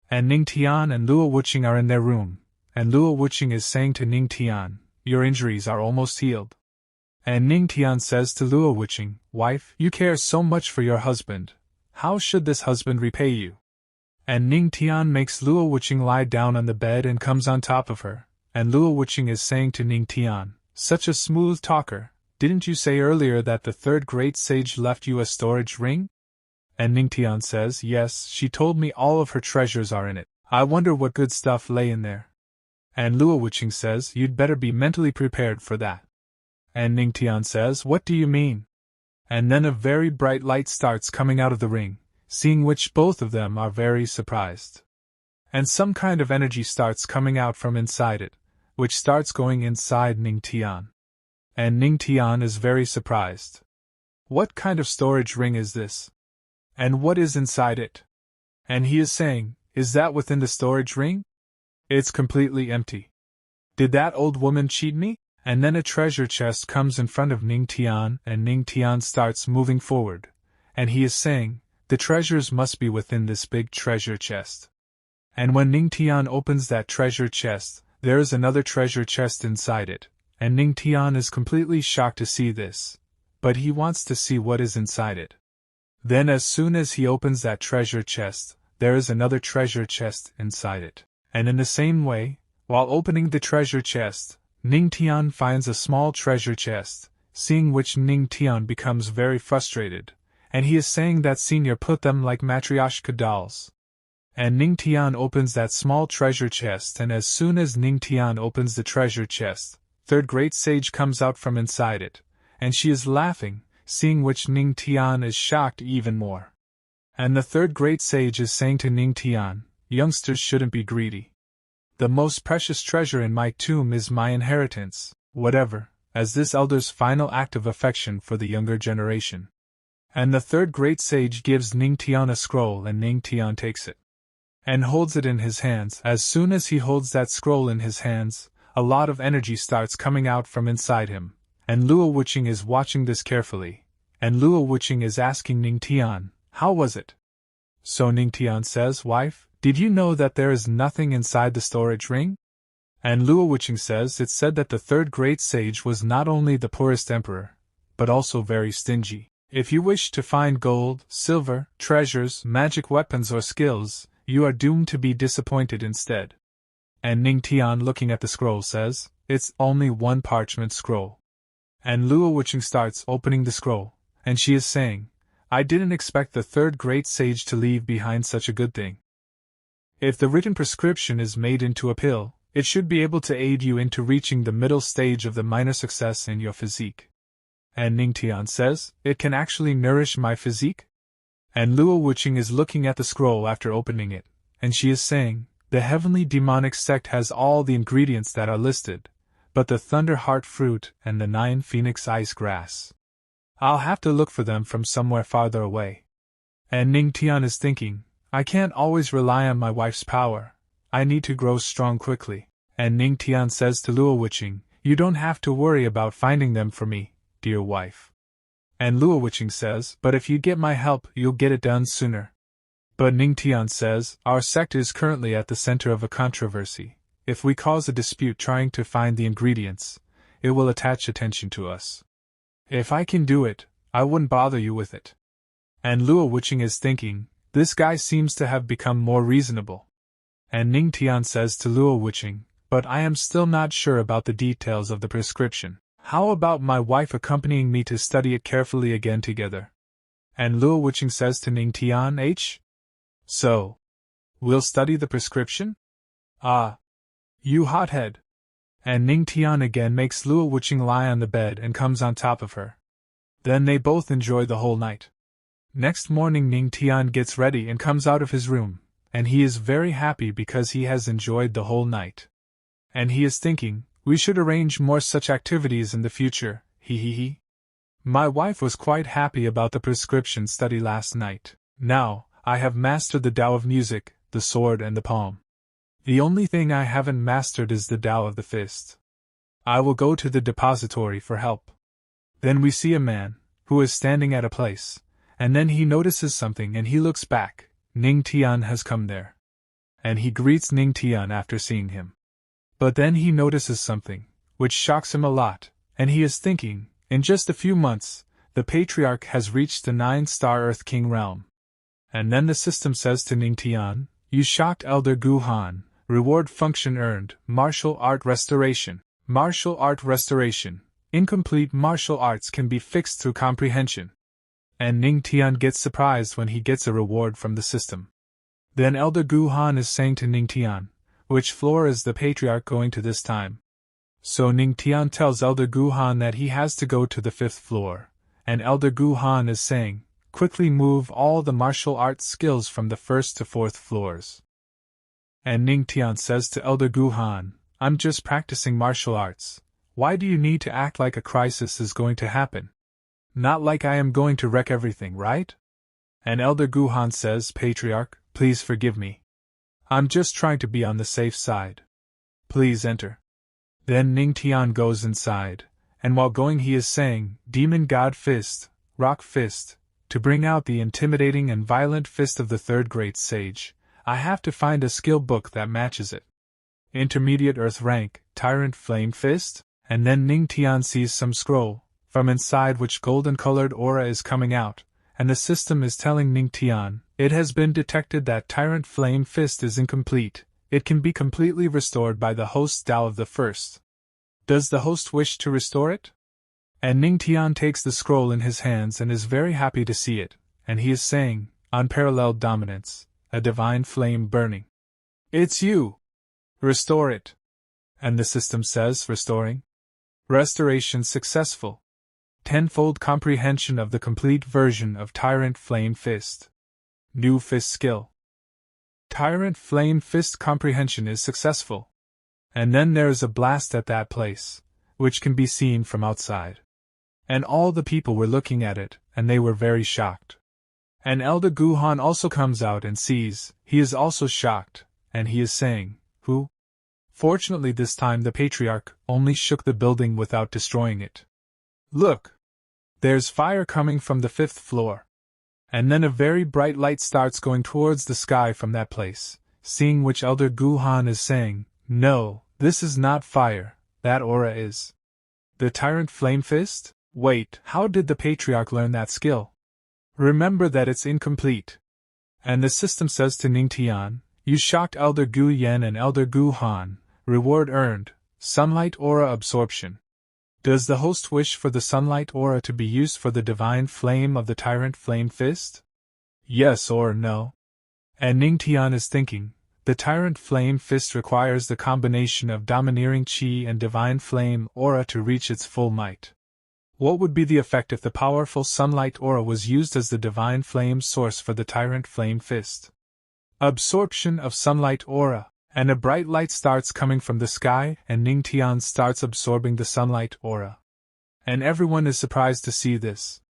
And Ning Tian and Luo Wuqing are in their room, and Luo Wuqing is saying to Ning Tian, your injuries are almost healed. And Ning Tian says to Luo Wuqing, wife, you care so much for your husband. How should this husband repay you? And Ning Tian makes Luo Wuqing lie down on the bed and comes on top of her, and Luo Wuqing is saying to Ning Tian, such a smooth talker, didn't you say earlier that the third great sage left you a storage ring? And Ning Tian says, yes, she told me all of her treasures are in it. I wonder what good stuff lay in there. And Luo Wuqing says, you'd better be mentally prepared for that. And Ning Tian says, what do you mean? And then a very bright light starts coming out of the ring, seeing which both of them are very surprised. And some kind of energy starts coming out from inside it, which starts going inside Ning Tian. And Ning Tian is very surprised. What kind of storage ring is this? And what is inside it? And he is saying, is that within the storage ring? It's completely empty. Did that old woman cheat me? And then a treasure chest comes in front of Ning Tian, and Ning Tian starts moving forward, and he is saying, the treasures must be within this big treasure chest. And when Ning Tian opens that treasure chest, there is another treasure chest inside it, and Ning Tian is completely shocked to see this, but he wants to see what is inside it. Then as soon as he opens that treasure chest, there is another treasure chest inside it, and in the same way, while opening the treasure chest, Ning Tian finds a small treasure chest, seeing which Ning Tian becomes very frustrated, and he is saying that Senior put them like matryoshka dolls. And Ning Tian opens that small treasure chest, and as soon as Ning Tian opens the treasure chest, third great sage comes out from inside it, and she is laughing, seeing which Ning Tian is shocked even more. And the third great sage is saying to Ning Tian, youngsters shouldn't be greedy. The most precious treasure in my tomb is my inheritance, whatever, as this elder's final act of affection for the younger generation. And the third great sage gives Ning Tian a scroll, and Ning Tian takes it and holds it in his hands. As soon as he holds that scroll in his hands, a lot of energy starts coming out from inside him, and Luo Wuqing is watching this carefully, and Luo Wuqing is asking Ning Tian, how was it? So Ning Tian says, wife, did you know that there is nothing inside the storage ring? And Luo Wuqing says it said that the third great sage was not only the poorest emperor, but also very stingy. If you wish to find gold, silver, treasures, magic weapons or skills, you are doomed to be disappointed instead. And Ning Tian, looking at the scroll, says, it's only one parchment scroll. And Luo Wuqing starts opening the scroll, and she is saying, I didn't expect the third great sage to leave behind such a good thing. If the written prescription is made into a pill, it should be able to aid you into reaching the middle stage of the minor success in your physique. And Ning Tian says, it can actually nourish my physique? And Luo Wuqing is looking at the scroll after opening it, and she is saying, the heavenly demonic sect has all the ingredients that are listed, but the thunder heart fruit and the 9 phoenix ice grass. I'll have to look for them from somewhere farther away. And Ning Tian is thinking, I can't always rely on my wife's power. I need to grow strong quickly. And Ning Tian says to Luo Wuqing, you don't have to worry about finding them for me, dear wife. And Luo Wuqing says, but if you get my help, you'll get it done sooner. But Ning Tian says, our sect is currently at the center of a controversy. If we cause a dispute trying to find the ingredients, it will attach attention to us. If I can do it, I wouldn't bother you with it. And Luo Wuqing is thinking, this guy seems to have become more reasonable. And Ning Tian says to Luo Wuqing, but I am still not sure about the details of the prescription. How about my wife accompanying me to study it carefully again together? And Luo Wuqing says to Ning Tian, So, we'll study the prescription? Ah, you hothead. And Ning Tian again makes Luo Wuqing lie on the bed and comes on top of her. Then they both enjoy the whole night. Next morning Ning Tian gets ready and comes out of his room, and he is very happy because he has enjoyed the whole night. And he is thinking, we should arrange more such activities in the future. Hee hee hee. My wife was quite happy about the prescription study last night. Now, I have mastered the Tao of music, the sword and the palm. The only thing I haven't mastered is the Tao of the fist. I will go to the depository for help. Then we see a man, who is standing at a place, and then he notices something and he looks back. Ning Tian has come there. And he greets Ning Tian after seeing him. But then he notices something, which shocks him a lot, and he is thinking, in just a few months, the patriarch has reached the 9-star Earth King realm. And then the system says to Ning Tian, "You shocked Elder Gu Han, reward function earned, martial art restoration. Martial art restoration. Incomplete martial arts can be fixed through comprehension." And Ning Tian gets surprised when he gets a reward from the system. Then Elder Gu Han is saying to Ning Tian, "Which floor is the patriarch going to this time?" So Ning Tian tells Elder Gu Han that he has to go to the 5th floor, and Elder Gu Han is saying, "Quickly move all the martial arts skills from the 1st to 4th floors." And Ning Tian says to Elder Gu Han, "I'm just practicing martial arts. Why do you need to act like a crisis is going to happen? Not like I am going to wreck everything, right?" And Elder Gu Han says, "Patriarch, please forgive me. I'm just trying to be on the safe side. Please enter." Then Ning Tian goes inside, and while going he is saying, "Demon God Fist, Rock Fist, to bring out the intimidating and violent fist of the 3rd great sage, I have to find a skill book that matches it. Intermediate Earth rank, Tyrant Flame Fist?" And then Ning Tian sees some scroll, from inside which golden-colored aura is coming out, and the system is telling Ning Tian, "It has been detected that Tyrant Flame Fist is incomplete. It can be completely restored by the host's Tao of the First. Does the host wish to restore it?" And Ning Tian takes the scroll in his hands and is very happy to see it, and he is saying, "Unparalleled dominance, a divine flame burning. It's you! Restore it." And the system says, "Restoring? Restoration successful. Tenfold comprehension of the complete version of Tyrant Flame Fist. New fist skill. Tyrant Flame Fist comprehension is successful." And then there is a blast at that place, which can be seen from outside. And all the people were looking at it, and they were very shocked. And Elder Gu Han also comes out and sees, he is also shocked, and he is saying, "Who?" Fortunately this time the patriarch only shook the building without destroying it. "Look! There's fire coming from the 5th floor." And then a very bright light starts going towards the sky from that place, seeing which Elder Gu Han is saying, "No, this is not fire, that aura is the Tyrant Flame Fist? Wait, how did the patriarch learn that skill? Remember that it's incomplete." And the system says to Ning Tian, "You shocked Elder Gu Yan and Elder Gu Han. Reward earned, sunlight aura absorption. Does the host wish for the sunlight aura to be used for the divine flame of the Tyrant Flame Fist? Yes or no?" And Ning Tian is thinking, the Tyrant Flame Fist requires the combination of domineering chi and divine flame aura to reach its full might. What would be the effect if the powerful sunlight aura was used as the divine flame source for the Tyrant Flame Fist? Absorption of sunlight aura. And a bright light starts coming from the sky, and Ning Tian starts absorbing the sunlight aura. And everyone is surprised to see this.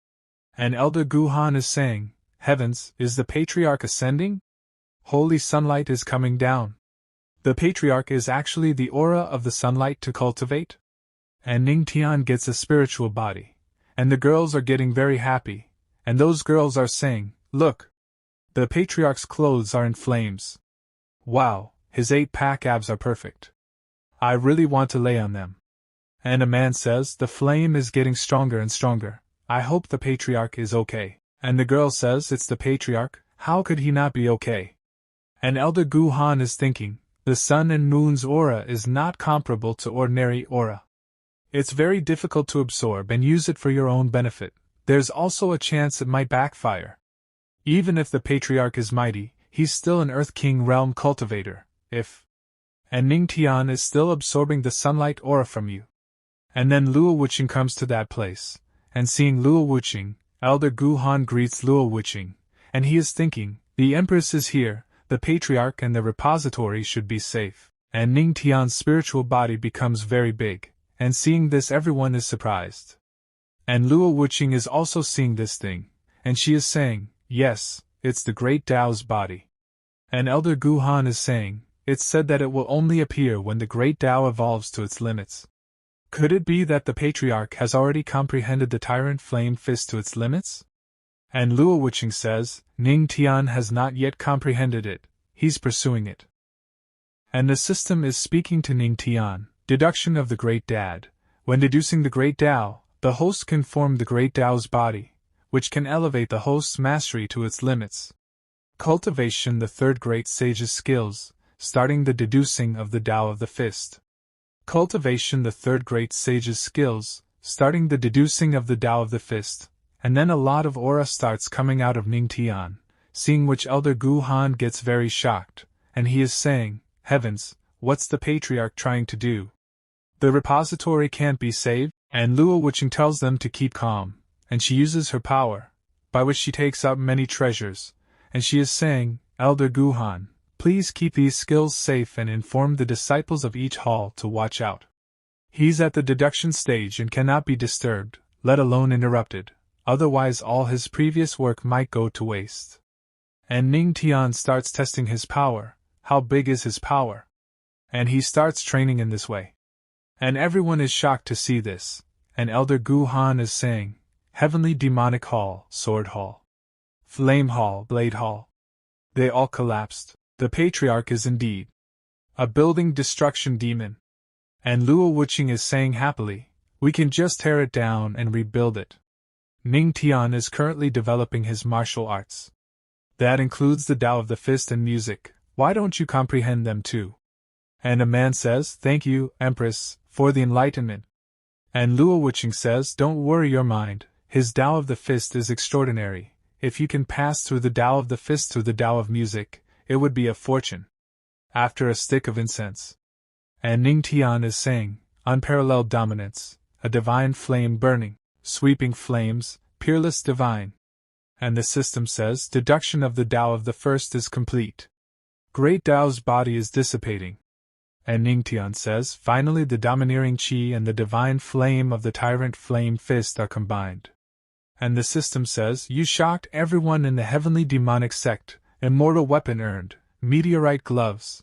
And Elder Gu Han is saying, "Heavens, is the patriarch ascending? Holy sunlight is coming down. The patriarch is actually the aura of the sunlight to cultivate?" And Ning Tian gets a spiritual body, and the girls are getting very happy, and those girls are saying, "Look! The patriarch's clothes are in flames. Wow! His 8-pack abs are perfect. I really want to lay on them." And a man says, "The flame is getting stronger and stronger. I hope the patriarch is okay." And the girl says, "It's the patriarch, how could he not be okay?" And Elder Gu Han is thinking, the sun and moon's aura is not comparable to ordinary aura. It's very difficult to absorb and use it for your own benefit. There's also a chance it might backfire. Even if the patriarch is mighty, he's still an Earth King realm cultivator. And Ning Tian is still absorbing the sunlight aura from you. And then Luo Wuqing comes to that place, and seeing Luo Wuqing, Elder Gu Han greets Luo Wuqing, and he is thinking, the Empress is here, the patriarch and the repository should be safe. And Ning Tian's spiritual body becomes very big, and seeing this everyone is surprised. And Luo Wuqing is also seeing this thing, and she is saying, yes, it's the great Tao's body. And Elder Gu Han is saying, it's said that it will only appear when the great Tao evolves to its limits. Could it be that the patriarch has already comprehended the tyrant flame fist to its limits? And Luo Wuqing says, Ning Tian has not yet comprehended it, he's pursuing it. And the system is speaking to Ning Tian, deduction of the great dad. When deducing the great Tao, the host can form the great Tao's body, which can elevate the host's mastery to its limits. Cultivation, the third great sage's skills, starting the deducing of the Tao of the fist. Cultivation, the third great sage's skills, starting the deducing of the Tao of the fist, and then a lot of aura starts coming out of Ning Tian, seeing which Elder Gu Han gets very shocked, and he is saying, heavens, what's the patriarch trying to do? The repository can't be saved, and Luo Wuqing tells them to keep calm, and she uses her power, by which she takes up many treasures, and she is saying, Elder Gu Han, please keep these skills safe and inform the disciples of each hall to watch out. He's at the deduction stage and cannot be disturbed, let alone interrupted, otherwise all his previous work might go to waste. And Ning Tian starts testing his power. How big is his power? And he starts training in this way. And everyone is shocked to see this, and Elder Gu Han is saying, Heavenly Demonic Hall, Sword Hall, Flame Hall, Blade Hall. They all collapsed. The patriarch is indeed a building destruction demon. And Luo Wuqing is saying happily, we can just tear it down and rebuild it. Ning Tian is currently developing his martial arts. That includes the Tao of the fist and music. Why don't you comprehend them too? And a man says, thank you, Empress, for the enlightenment. And Luo Wuqing says, don't worry your mind, his Tao of the fist is extraordinary. If you can pass through the Tao of the fist through the Tao of music, it would be a fortune. After a stick of incense. And Ning Tian is saying, unparalleled dominance, a divine flame burning, sweeping flames, peerless divine. And the system says, deduction of the Tao of the first is complete. Great Tao's body is dissipating. And Ning Tian says, finally the domineering qi and the divine flame of the tyrant flame fist are combined. And the system says, you shocked everyone in the heavenly demonic sect, immortal weapon earned, meteorite gloves.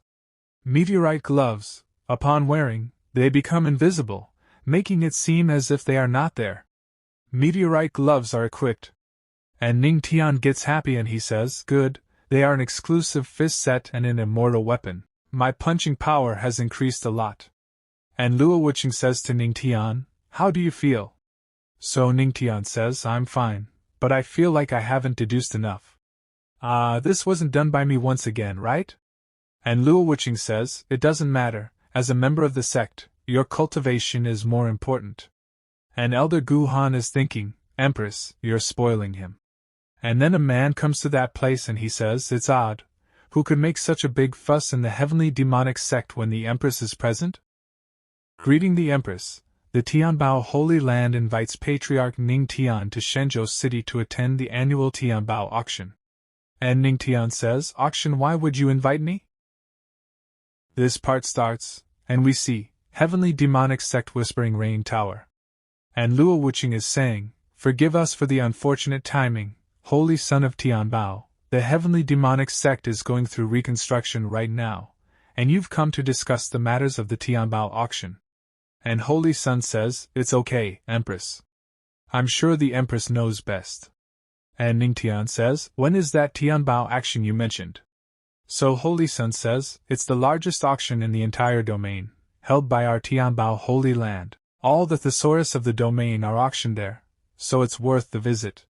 Meteorite gloves, upon wearing, they become invisible, making it seem as if they are not there. Meteorite gloves are equipped. And Ning Tian gets happy and he says, good, they are an exclusive fist set and an immortal weapon. My punching power has increased a lot. And Luo Wuqing says to Ning Tian, how do you feel? So Ning Tian says, I'm fine, but I feel like I haven't deduced enough. This wasn't done by me once again, right? And Luo Wuqing says, it doesn't matter, as a member of the sect, your cultivation is more important. And Elder Gu Han is thinking, Empress, you're spoiling him. And then a man comes to that place and he says, it's odd. Who could make such a big fuss in the heavenly demonic sect when the Empress is present? Greeting the Empress, the Tianbao Holy Land invites Patriarch Ning Tian to Shenzhou City to attend the annual Tianbao auction. And Ning Tian says, auction, why would you invite me? This part starts, and we see, heavenly demonic sect whispering Rain Tower. And Luo Wuqing is saying, forgive us for the unfortunate timing, Holy Son of Tianbao. The heavenly demonic sect is going through reconstruction right now, and you've come to discuss the matters of the Tianbao auction. And Holy Son says, it's okay, Empress. I'm sure the Empress knows best. And Ning Tian says, when is that Tianbao auction you mentioned? So Holy Son says, it's the largest auction in the entire domain, held by our Tianbao Holy Land. All the thesaurus of the domain are auctioned there, so it's worth the visit.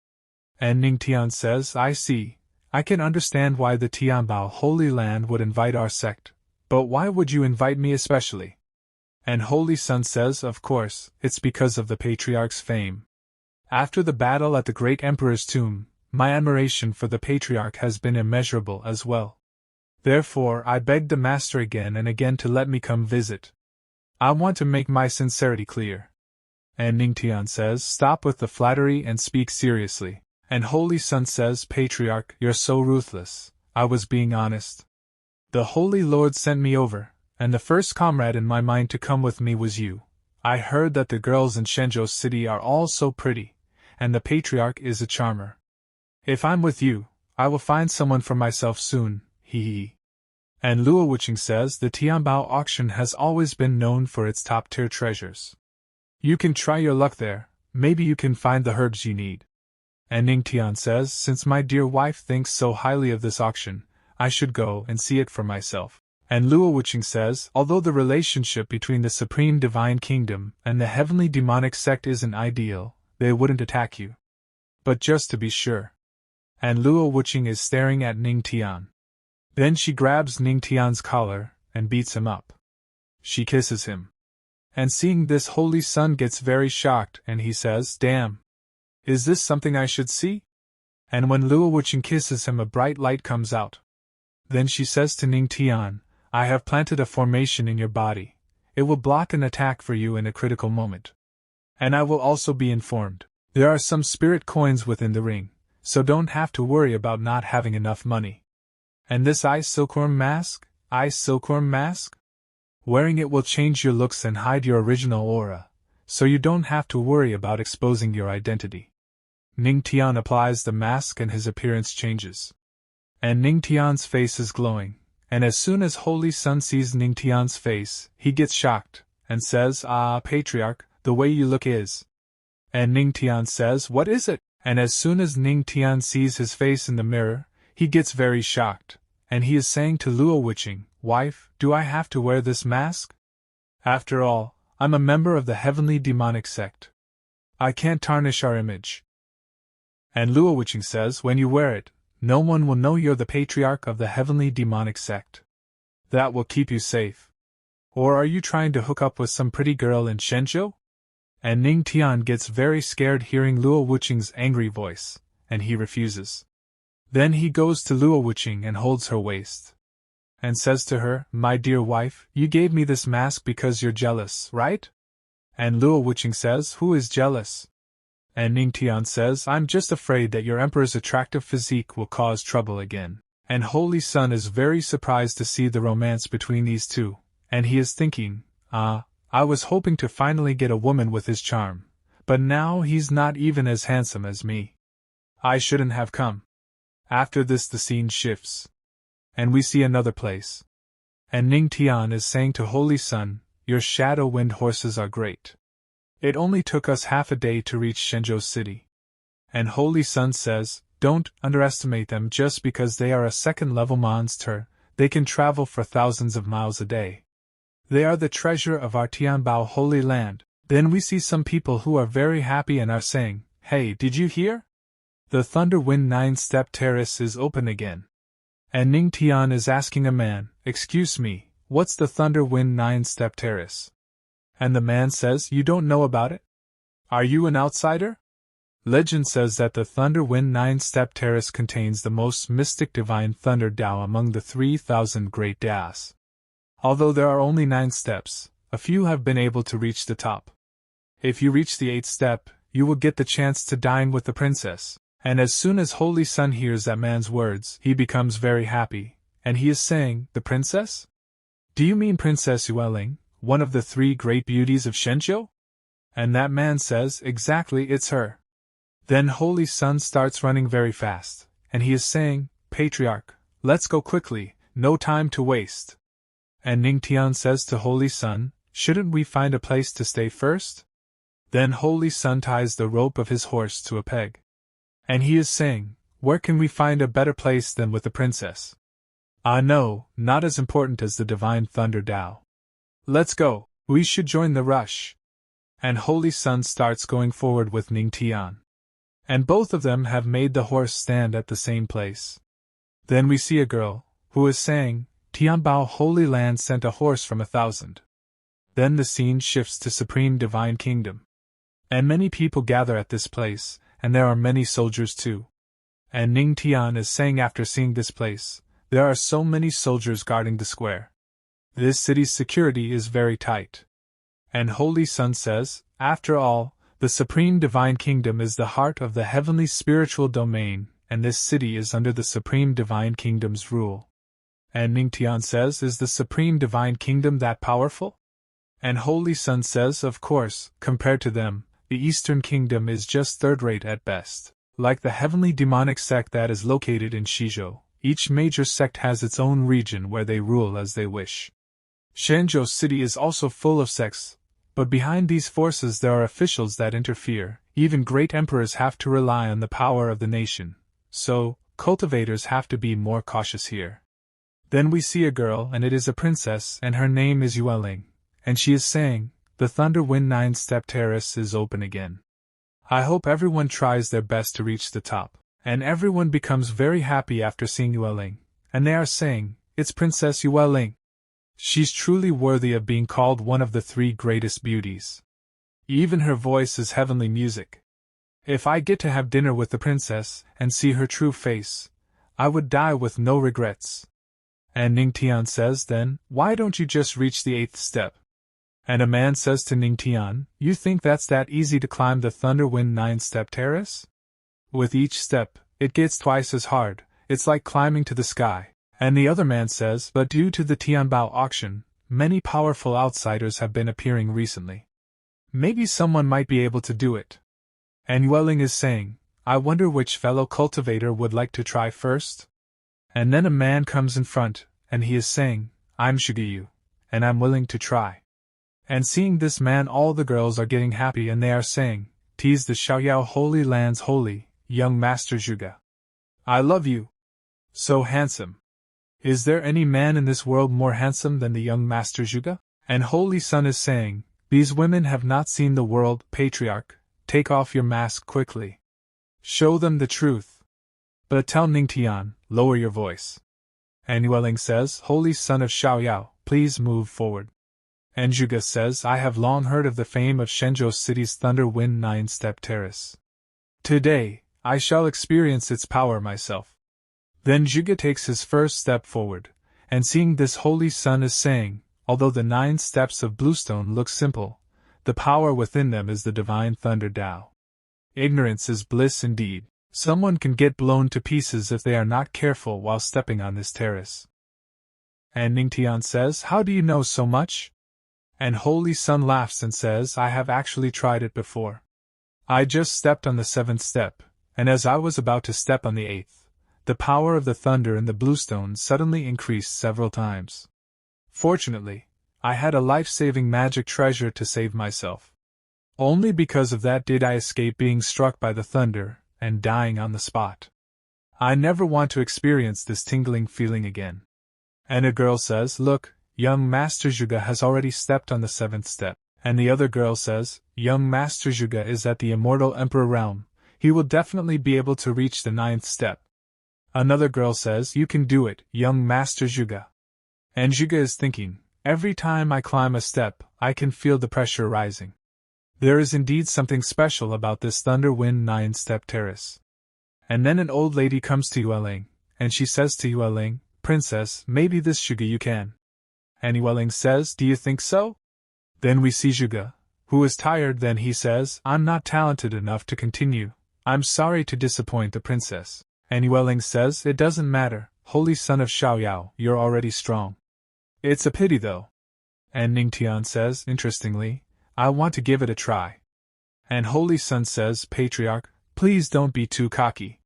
And Ning Tian says, I see. I can understand why the Tianbao Holy Land would invite our sect, but why would you invite me especially? And Holy Son says, of course, it's because of the Patriarch's fame. After the battle at the great Emperor's tomb, my admiration for the Patriarch has been immeasurable as well. Therefore, I begged the Master again and again to let me come visit. I want to make my sincerity clear. And Ning Tian says, stop with the flattery and speak seriously. And Holy Son says, Patriarch, you're so ruthless. I was being honest. The Holy Lord sent me over, and the first comrade in my mind to come with me was you. I heard that the girls in Shenzhou City are all so pretty, and the patriarch is a charmer. If I'm with you, I will find someone for myself soon, hee hee. And Luo Wuqing says the Tianbao auction has always been known for its top-tier treasures. You can try your luck there, maybe you can find the herbs you need. And Ning Tian says, since my dear wife thinks so highly of this auction, I should go and see it for myself. And Luo Wuqing says, although the relationship between the Supreme Divine Kingdom and the Heavenly Demonic Sect isn't ideal, they wouldn't attack you. But just to be sure. And Luo Wuqing is staring at Ning Tian. Then she grabs Ning Tian's collar and beats him up. She kisses him. And seeing this, Holy Sun gets very shocked and he says, damn. Is this something I should see? And when Luo Wuqing kisses him, a bright light comes out. Then she says to Ning Tian, I have planted a formation in your body. It will block an attack for you in a critical moment. And I will also be informed. There are some spirit coins within the ring, so don't have to worry about not having enough money. And this ice silkworm mask? Wearing it will change your looks and hide your original aura, so you don't have to worry about exposing your identity. Ning Tian applies the mask and his appearance changes. And Ning Tian's face is glowing, and as soon as Holy Sun sees Ning Tian's face, he gets shocked, and says, Patriarch, the way you look is. And Ning Tian says, what is it? And as soon as Ning Tian sees his face in the mirror, he gets very shocked, and he is saying to Luo Wuqing, wife, do I have to wear this mask? After all, I'm a member of the Heavenly Demonic Sect. I can't tarnish our image. And Luo Wuqing says, when you wear it, no one will know you're the patriarch of the Heavenly Demonic Sect. That will keep you safe. Or are you trying to hook up with some pretty girl in Shenzhou? And Ning Tian gets very scared hearing Luo Wuqing's angry voice, and he refuses. Then he goes to Luo Wuqing and holds her waist. And says to her, my dear wife, you gave me this mask because you're jealous, right? And Luo Wuqing says, who is jealous? And Ning Tian says, I'm just afraid that your emperor's attractive physique will cause trouble again. And Holy Sun is very surprised to see the romance between these two, and he is thinking, I was hoping to finally get a woman with his charm, but now he's not even as handsome as me. I shouldn't have come. After this the scene shifts. And we see another place. And Ning Tian is saying to Holy Sun, your shadow wind horses are great. It only took us half a day to reach Shenzhou City. And Holy Sun says, don't underestimate them just because they are a second-level monster, they can travel for thousands of miles a day. They are the treasure of our Tianbao Holy Land. Then we see some people who are very happy and are saying, hey, did you hear? The Thunder Wind 9-step terrace is open again. And Ning Tian is asking a man, excuse me, what's the Thunder Wind 9-step terrace? And the man says, you don't know about it? Are you an outsider? Legend says that the Thunder Wind 9-step terrace contains the most mystic divine thunder Tao among the 3,000 great Taos. Although there are only 9 steps, a few have been able to reach the top. If you reach the 8th step, you will get the chance to dine with the princess. And as soon as Holy Sun hears that man's words, he becomes very happy, and he is saying, the princess? Do you mean Princess Yueling, one of the 3 great beauties of Shenzhou? And that man says, exactly, it's her. Then Holy Sun starts running very fast, and he is saying, Patriarch, let's go quickly, no time to waste. And Ning Tian says to Holy Sun, shouldn't we find a place to stay first? Then Holy Sun ties the rope of his horse to a peg. And he is saying, where can we find a better place than with the princess? No, not as important as the divine thunder Tao. Let's go, we should join the rush. And Holy Sun starts going forward with Ning Tian. And both of them have made the horse stand at the same place. Then we see a girl, who is saying, Tianbao Holy Land sent a horse from 1,000. Then the scene shifts to Supreme Divine Kingdom. And many people gather at this place, and there are many soldiers too. And Ning Tian is saying after seeing this place, there are so many soldiers guarding the square. This city's security is very tight. And Holy Sun says, after all, the Supreme Divine Kingdom is the heart of the heavenly spiritual domain, and this city is under the Supreme Divine Kingdom's rule. And Ning Tian says, is the Supreme Divine Kingdom that powerful? And Holy Sun says, of course, compared to them, the Eastern Kingdom is just third-rate at best. Like the heavenly demonic sect that is located in Shizhou, each major sect has its own region where they rule as they wish. Shenzhou City is also full of sects, but behind these forces there are officials that interfere. Even great emperors have to rely on the power of the nation, so cultivators have to be more cautious here. Then we see a girl, and it is a princess, and her name is Yueling, and she is saying, "The Thunder Wind 9-step terrace is open again. I hope everyone tries their best to reach the top." And everyone becomes very happy after seeing Yueling, and they are saying, "It's Princess Yueling. She's truly worthy of being called one of the 3 greatest beauties. Even her voice is heavenly music. If I get to have dinner with the princess and see her true face, I would die with no regrets." And Ning Tian says, "Then, why don't you just reach the 8th step?" And a man says to Ning Tian, "You think that's that easy to climb the Thunder Wind 9-step terrace? With each step, it gets twice as hard. It's like climbing to the sky." And the other man says, "But due to the Tianbao auction, many powerful outsiders have been appearing recently. Maybe someone might be able to do it." And Yueling is saying, "I wonder which fellow cultivator would like to try first?" And then a man comes in front, and he is saying, "I'm Shugayu, and I'm willing to try." And seeing this man, all the girls are getting happy, and they are saying, "'Tis the Xiaoyao Holy Land's holy, young Master Zhuge. I love you. So handsome. Is there any man in this world more handsome than the young Master Zhuge?" And Holy Sun is saying, "These women have not seen the world, patriarch. Take off your mask quickly. Show them the truth. But tell Ning Tian, lower your voice." And Yueling says, "Holy Son of Xiaoyao, please move forward." And Zhuge says, "I have long heard of the fame of Shenzhou City's Thunder Wind 9-step terrace. Today, I shall experience its power myself." Then Zhuge takes his first step forward, and seeing this Holy Sun is saying, "Although the 9 steps of bluestone look simple, the power within them is the divine thunder Tao. Ignorance is bliss indeed. Someone can get blown to pieces if they are not careful while stepping on this terrace." And Ning Tian says, "How do you know so much?" And Holy Sun laughs and says, "I have actually tried it before. I just stepped on the 7th step, and as I was about to step on the 8th, the power of the thunder in the bluestone suddenly increased several times. Fortunately, I had a life-saving magic treasure to save myself. Only because of that did I escape being struck by the thunder and dying on the spot. I never want to experience this tingling feeling again." And a girl says, "Look, young Master Zhuge has already stepped on the 7th step." And the other girl says, "Young Master Zhuge is at the Immortal Emperor realm. He will definitely be able to reach the 9th step." Another girl says, "You can do it, young Master Zhuge." And Zhuge is thinking, "Every time I climb a step, I can feel the pressure rising. There is indeed something special about this Thunder Wind 9-step terrace." And then an old lady comes to Yueling, and she says to Yueling, "Princess, maybe this Zhuge you can." And Yueling says, "Do you think so?" Then we see Zhuge, who is tired. Then he says, "I'm not talented enough to continue. I'm sorry to disappoint the princess." And Yueling says, "It doesn't matter, Holy Son of Xiaoyao, you're already strong. It's a pity though." And Ning Tian says, "Interestingly, I want to give it a try." And Holy Sun says, "Patriarch, please don't be too cocky.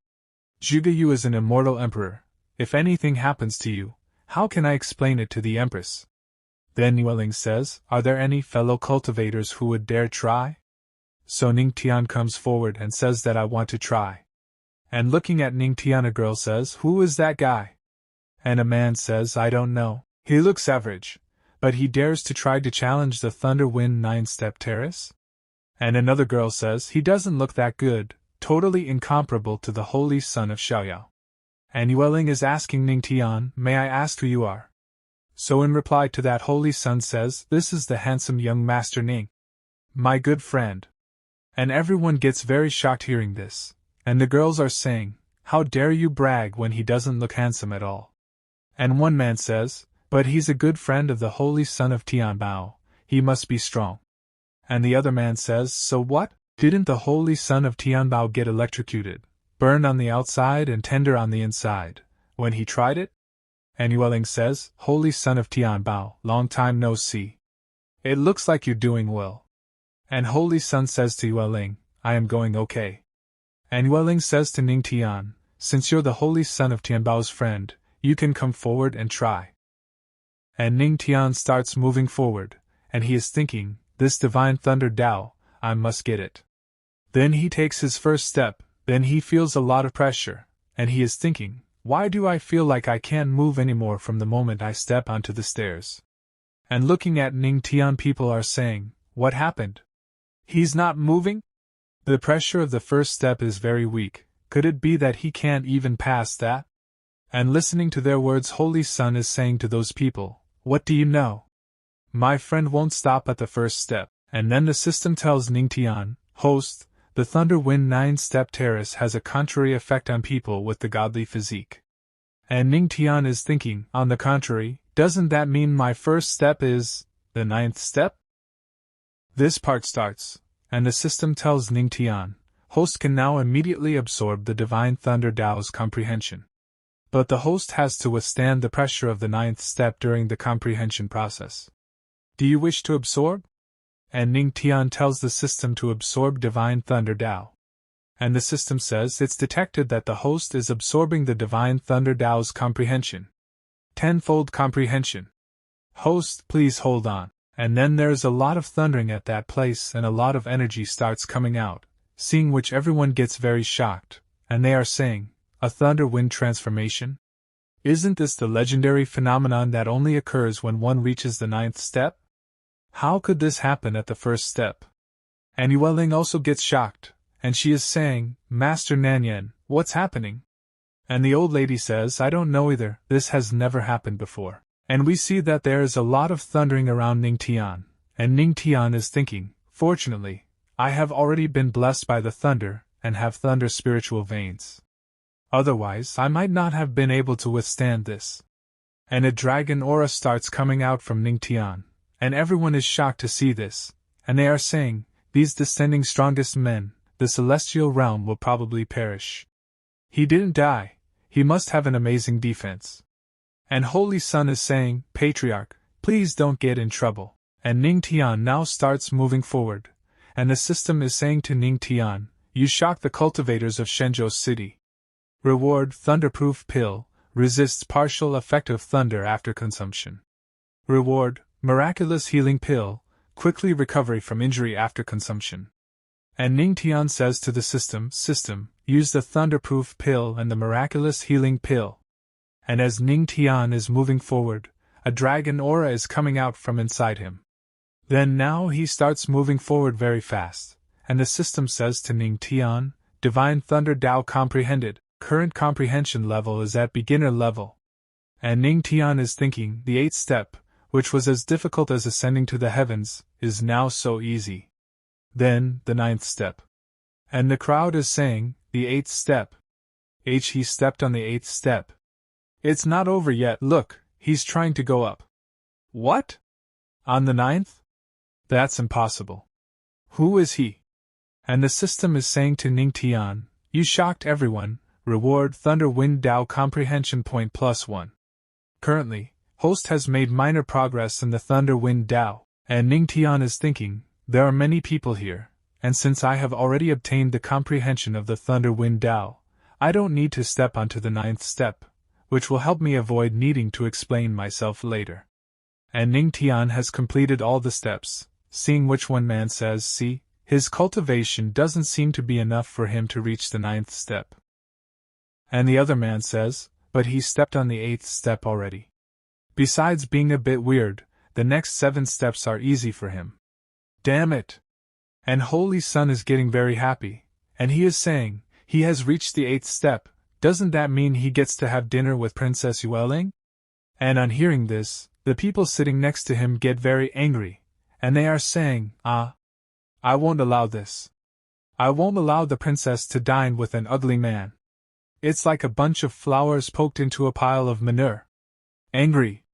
Zhuge Yu is an immortal emperor. If anything happens to you, how can I explain it to the Empress?" Then Yueling says, "Are there any fellow cultivators who would dare try?" So Ning Tian comes forward and says that I want to try. And looking at Ning Tian, a girl says, "Who is that guy?" And a man says, "I don't know. He looks average, but he dares to try to challenge the Thunder Wind 9-step terrace?" And another girl says, "He doesn't look that good, totally incomparable to the Holy Son of Xiaoyao." And Yueling is asking Ning Tian, "May I ask who you are?" So in reply to that, Holy Sun says, "This is the handsome young Master Ning, my good friend." And everyone gets very shocked hearing this, and the girls are saying, "How dare you brag when he doesn't look handsome at all?" And one man says, "But he's a good friend of the Holy Son of Tianbao, he must be strong." And the other man says, "So what? Didn't the Holy Son of Tianbao get electrocuted, burned on the outside and tender on the inside, when he tried it?" And Yueling says, "Holy Son of Tianbao, long time no see. It looks like you're doing well. And Holy Sun says to Yueling, I am going okay. And Yueling says to Ning Tian, since you're the Holy Son of Tianbao's friend, you can come forward and try. And Ning Tian starts moving forward, and he is thinking, this divine thunder Tao, I must get it. Then he takes his first step, then he feels a lot of pressure, and he is thinking, why do I feel like I can't move anymore from the moment I step onto the stairs? And looking at Ning Tian, people are saying, what happened? He's not moving? The pressure of the first step is very weak, could it be that he can't even pass that? And listening to their words, Holy Sun is saying to those people, what do you know? My friend won't stop at the first step. And then the system tells Ning Tian, host, the Thunder Wind 9-step terrace has a contrary effect on people with the godly physique. And Ning Tian is thinking, on the contrary, doesn't that mean my first step is the 9th step? This part starts, and the system tells Ning Tian, host can now immediately absorb the divine thunder Tao's comprehension. But the host has to withstand the pressure of the 9th step during the comprehension process. Do you wish to absorb? And Ning Tian tells the system to absorb divine thunder Tao. And the system says it's detected that the host is absorbing the divine thunder Tao's comprehension. 10-fold comprehension. Host, please hold on. And then there's a lot of thundering at that place and a lot of energy starts coming out, seeing which everyone gets very shocked, and they are saying, a thunder wind transformation? Isn't this the legendary phenomenon that only occurs when one reaches the 9th step? How could this happen at the first step? And Yueling also gets shocked, and she is saying, Master Nanyan, what's happening? And the old lady says, I don't know either, this has never happened before. And we see that there is a lot of thundering around Ning Tian, and Ning Tian is thinking, fortunately, I have already been blessed by the thunder, and have thunder spiritual veins. Otherwise, I might not have been able to withstand this. And a dragon aura starts coming out from Ning Tian. And everyone is shocked to see this, and they are saying, these descending strongest men, the celestial realm will probably perish. He didn't die, he must have an amazing defense. And Holy Sun is saying, Patriarch, please don't get in trouble. And Ning Tian now starts moving forward, and the system is saying to Ning Tian, you shock the cultivators of Shenzhou City. Reward, thunderproof pill, resists partial effect of thunder after consumption. Reward, miraculous healing pill, quickly recovery from injury after consumption. And Ning Tian says to the system, use the thunderproof pill and the miraculous healing pill. And as Ning Tian is moving forward, a dragon aura is coming out from inside him. Then now he starts moving forward very fast, and the system says to Ning Tian, divine thunder Tao comprehended, current comprehension level is at beginner level. And Ning Tian is thinking, the 8th step, which was as difficult as ascending to the heavens, is now so easy. Then, the 9th step. And the crowd is saying, the 8th step. He stepped on the 8th step. It's not over yet, look, he's trying to go up. What? On the 9th? That's impossible. Who is he? And the system is saying to Ning Tian, you shocked everyone, reward Thunder Wind Tao comprehension point +1. Currently, Host has made minor progress in the Thunder Wind Tao, and Ning Tian is thinking, there are many people here, and since I have already obtained the comprehension of the Thunder Wind Tao, I don't need to step onto the 9th step, which will help me avoid needing to explain myself later. And Ning Tian has completed all the steps, seeing which one man says, see, his cultivation doesn't seem to be enough for him to reach the 9th step. And the other man says, but he stepped on the 8th step already. Besides being a bit weird, the next 7 steps are easy for him. Damn it! And Holy Sun is getting very happy, and he is saying, he has reached the 8th step, doesn't that mean he gets to have dinner with Princess Yueling? And on hearing this, the people sitting next to him get very angry, and they are saying, I won't allow this. I won't allow the princess to dine with an ugly man. It's like a bunch of flowers poked into a pile of manure. Angry.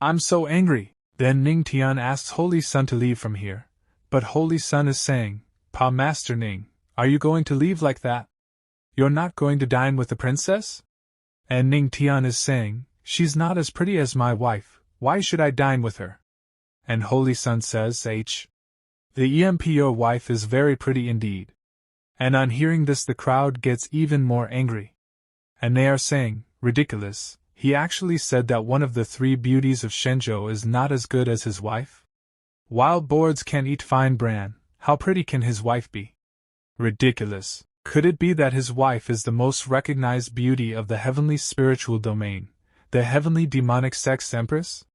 I'm so angry. Then Ning Tian asks Holy Sun to leave from here, but Holy Sun is saying, Pa Master Ning, are you going to leave like that? You're not going to dine with the princess? And Ning Tian is saying, she's not as pretty as my wife, why should I dine with her? And Holy Sun says, The EMP, your wife is very pretty indeed. And on hearing this the crowd gets even more angry. And they are saying, ridiculous, he actually said that one of the 3 beauties of Shenzhou is not as good as his wife? Wild boars can't eat fine bran, how pretty can his wife be? Ridiculous. Could it be that his wife is the most recognized beauty of the heavenly spiritual domain, the heavenly demonic sex empress?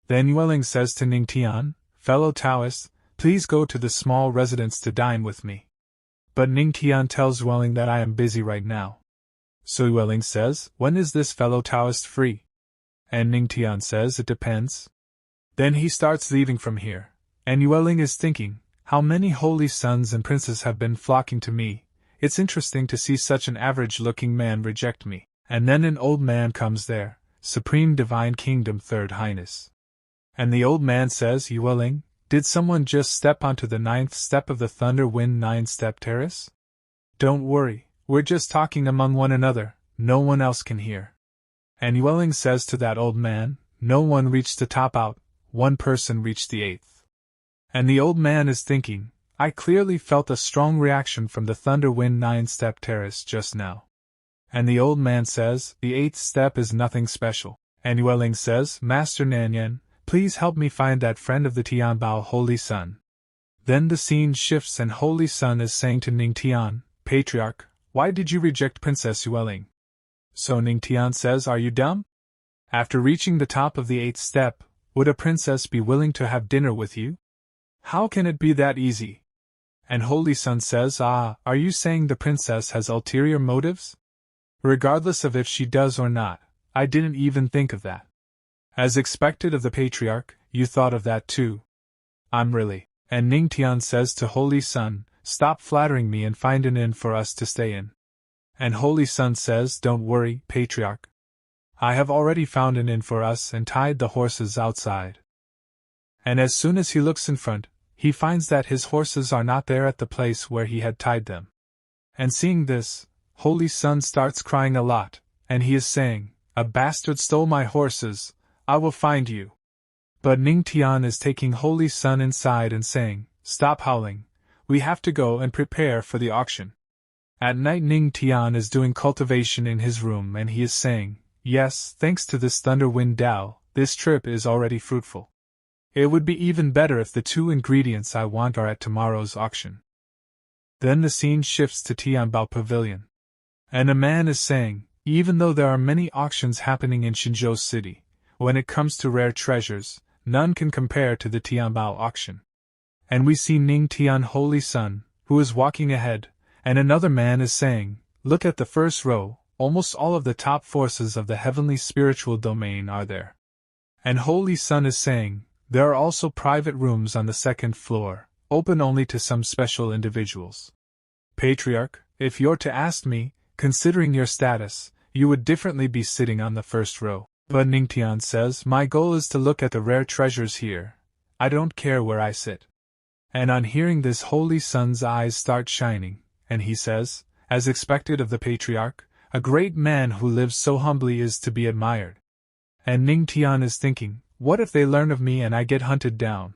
Then Yueling says to Ning Tian, fellow Taoist, please go to the small residence to dine with me. But Ning Tian tells Yueling that I am busy right now. So Yueling says, when is this fellow Taoist free? And Ning Tian says, it depends. Then he starts leaving from here, and Yueling is thinking, how many holy sons and princes have been flocking to me. It's interesting to see such an average-looking man reject me. And then an old man comes there, Supreme Divine Kingdom Third Highness. And the old man says, Yueling, did someone just step onto the 9th step of the Thunder Wind 9-step terrace? Don't worry, we're just talking among one another, no one else can hear. And Yueling says to that old man, no one reached the top out, one person reached the 8th. And the old man is thinking, I clearly felt a strong reaction from the Thunder Wind 9-step terrace just now. And the old man says, the 8th step is nothing special. And Yueling says, Master Nanyan, please help me find that friend of the Tianbao Holy Sun. Then the scene shifts and Holy Sun is saying to Ning Tian, Patriarch, why did you reject Princess Yueling? So Ning Tian says, are you dumb? After reaching the top of the 8th step, would a princess be willing to have dinner with you? How can it be that easy? And Holy Sun says, are you saying the princess has ulterior motives? Regardless of if she does or not, I didn't even think of that. As expected of the Patriarch, you thought of that too. I'm really. And Ning Tian says to Holy Sun, stop flattering me and find an inn for us to stay in. And Holy Sun says, don't worry, Patriarch. I have already found an inn for us and tied the horses outside. And as soon as he looks in front, he finds that his horses are not there at the place where he had tied them. And seeing this, Holy Sun starts crying a lot, and he is saying, a bastard stole my horses, I will find you. But Ning Tian is taking Holy Sun inside and saying, stop howling, we have to go and prepare for the auction. At night Ning Tian is doing cultivation in his room and he is saying, yes, thanks to this Thunder Wind Dao, this trip is already fruitful. It would be even better if the 2 ingredients I want are at tomorrow's auction. Then the scene shifts to Tianbao Pavilion. And a man is saying, even though there are many auctions happening in Shenzhou City, when it comes to rare treasures, none can compare to the Tianbao auction. And we see Ning Tian Holy Sun, who is walking ahead, and another man is saying, look at the first row, almost all of the top forces of the heavenly spiritual domain are there. And Holy Sun is saying, there are also private rooms on the 2nd floor, open only to some special individuals. Patriarch, if you're to ask me, considering your status, you would differently be sitting on the 1st row. But Ning Tian says, my goal is to look at the rare treasures here. I don't care where I sit. And on hearing this Holy Sun's eyes start shining, and he says, as expected of the Patriarch, a great man who lives so humbly is to be admired. And Ning Tian is thinking, what if they learn of me and I get hunted down?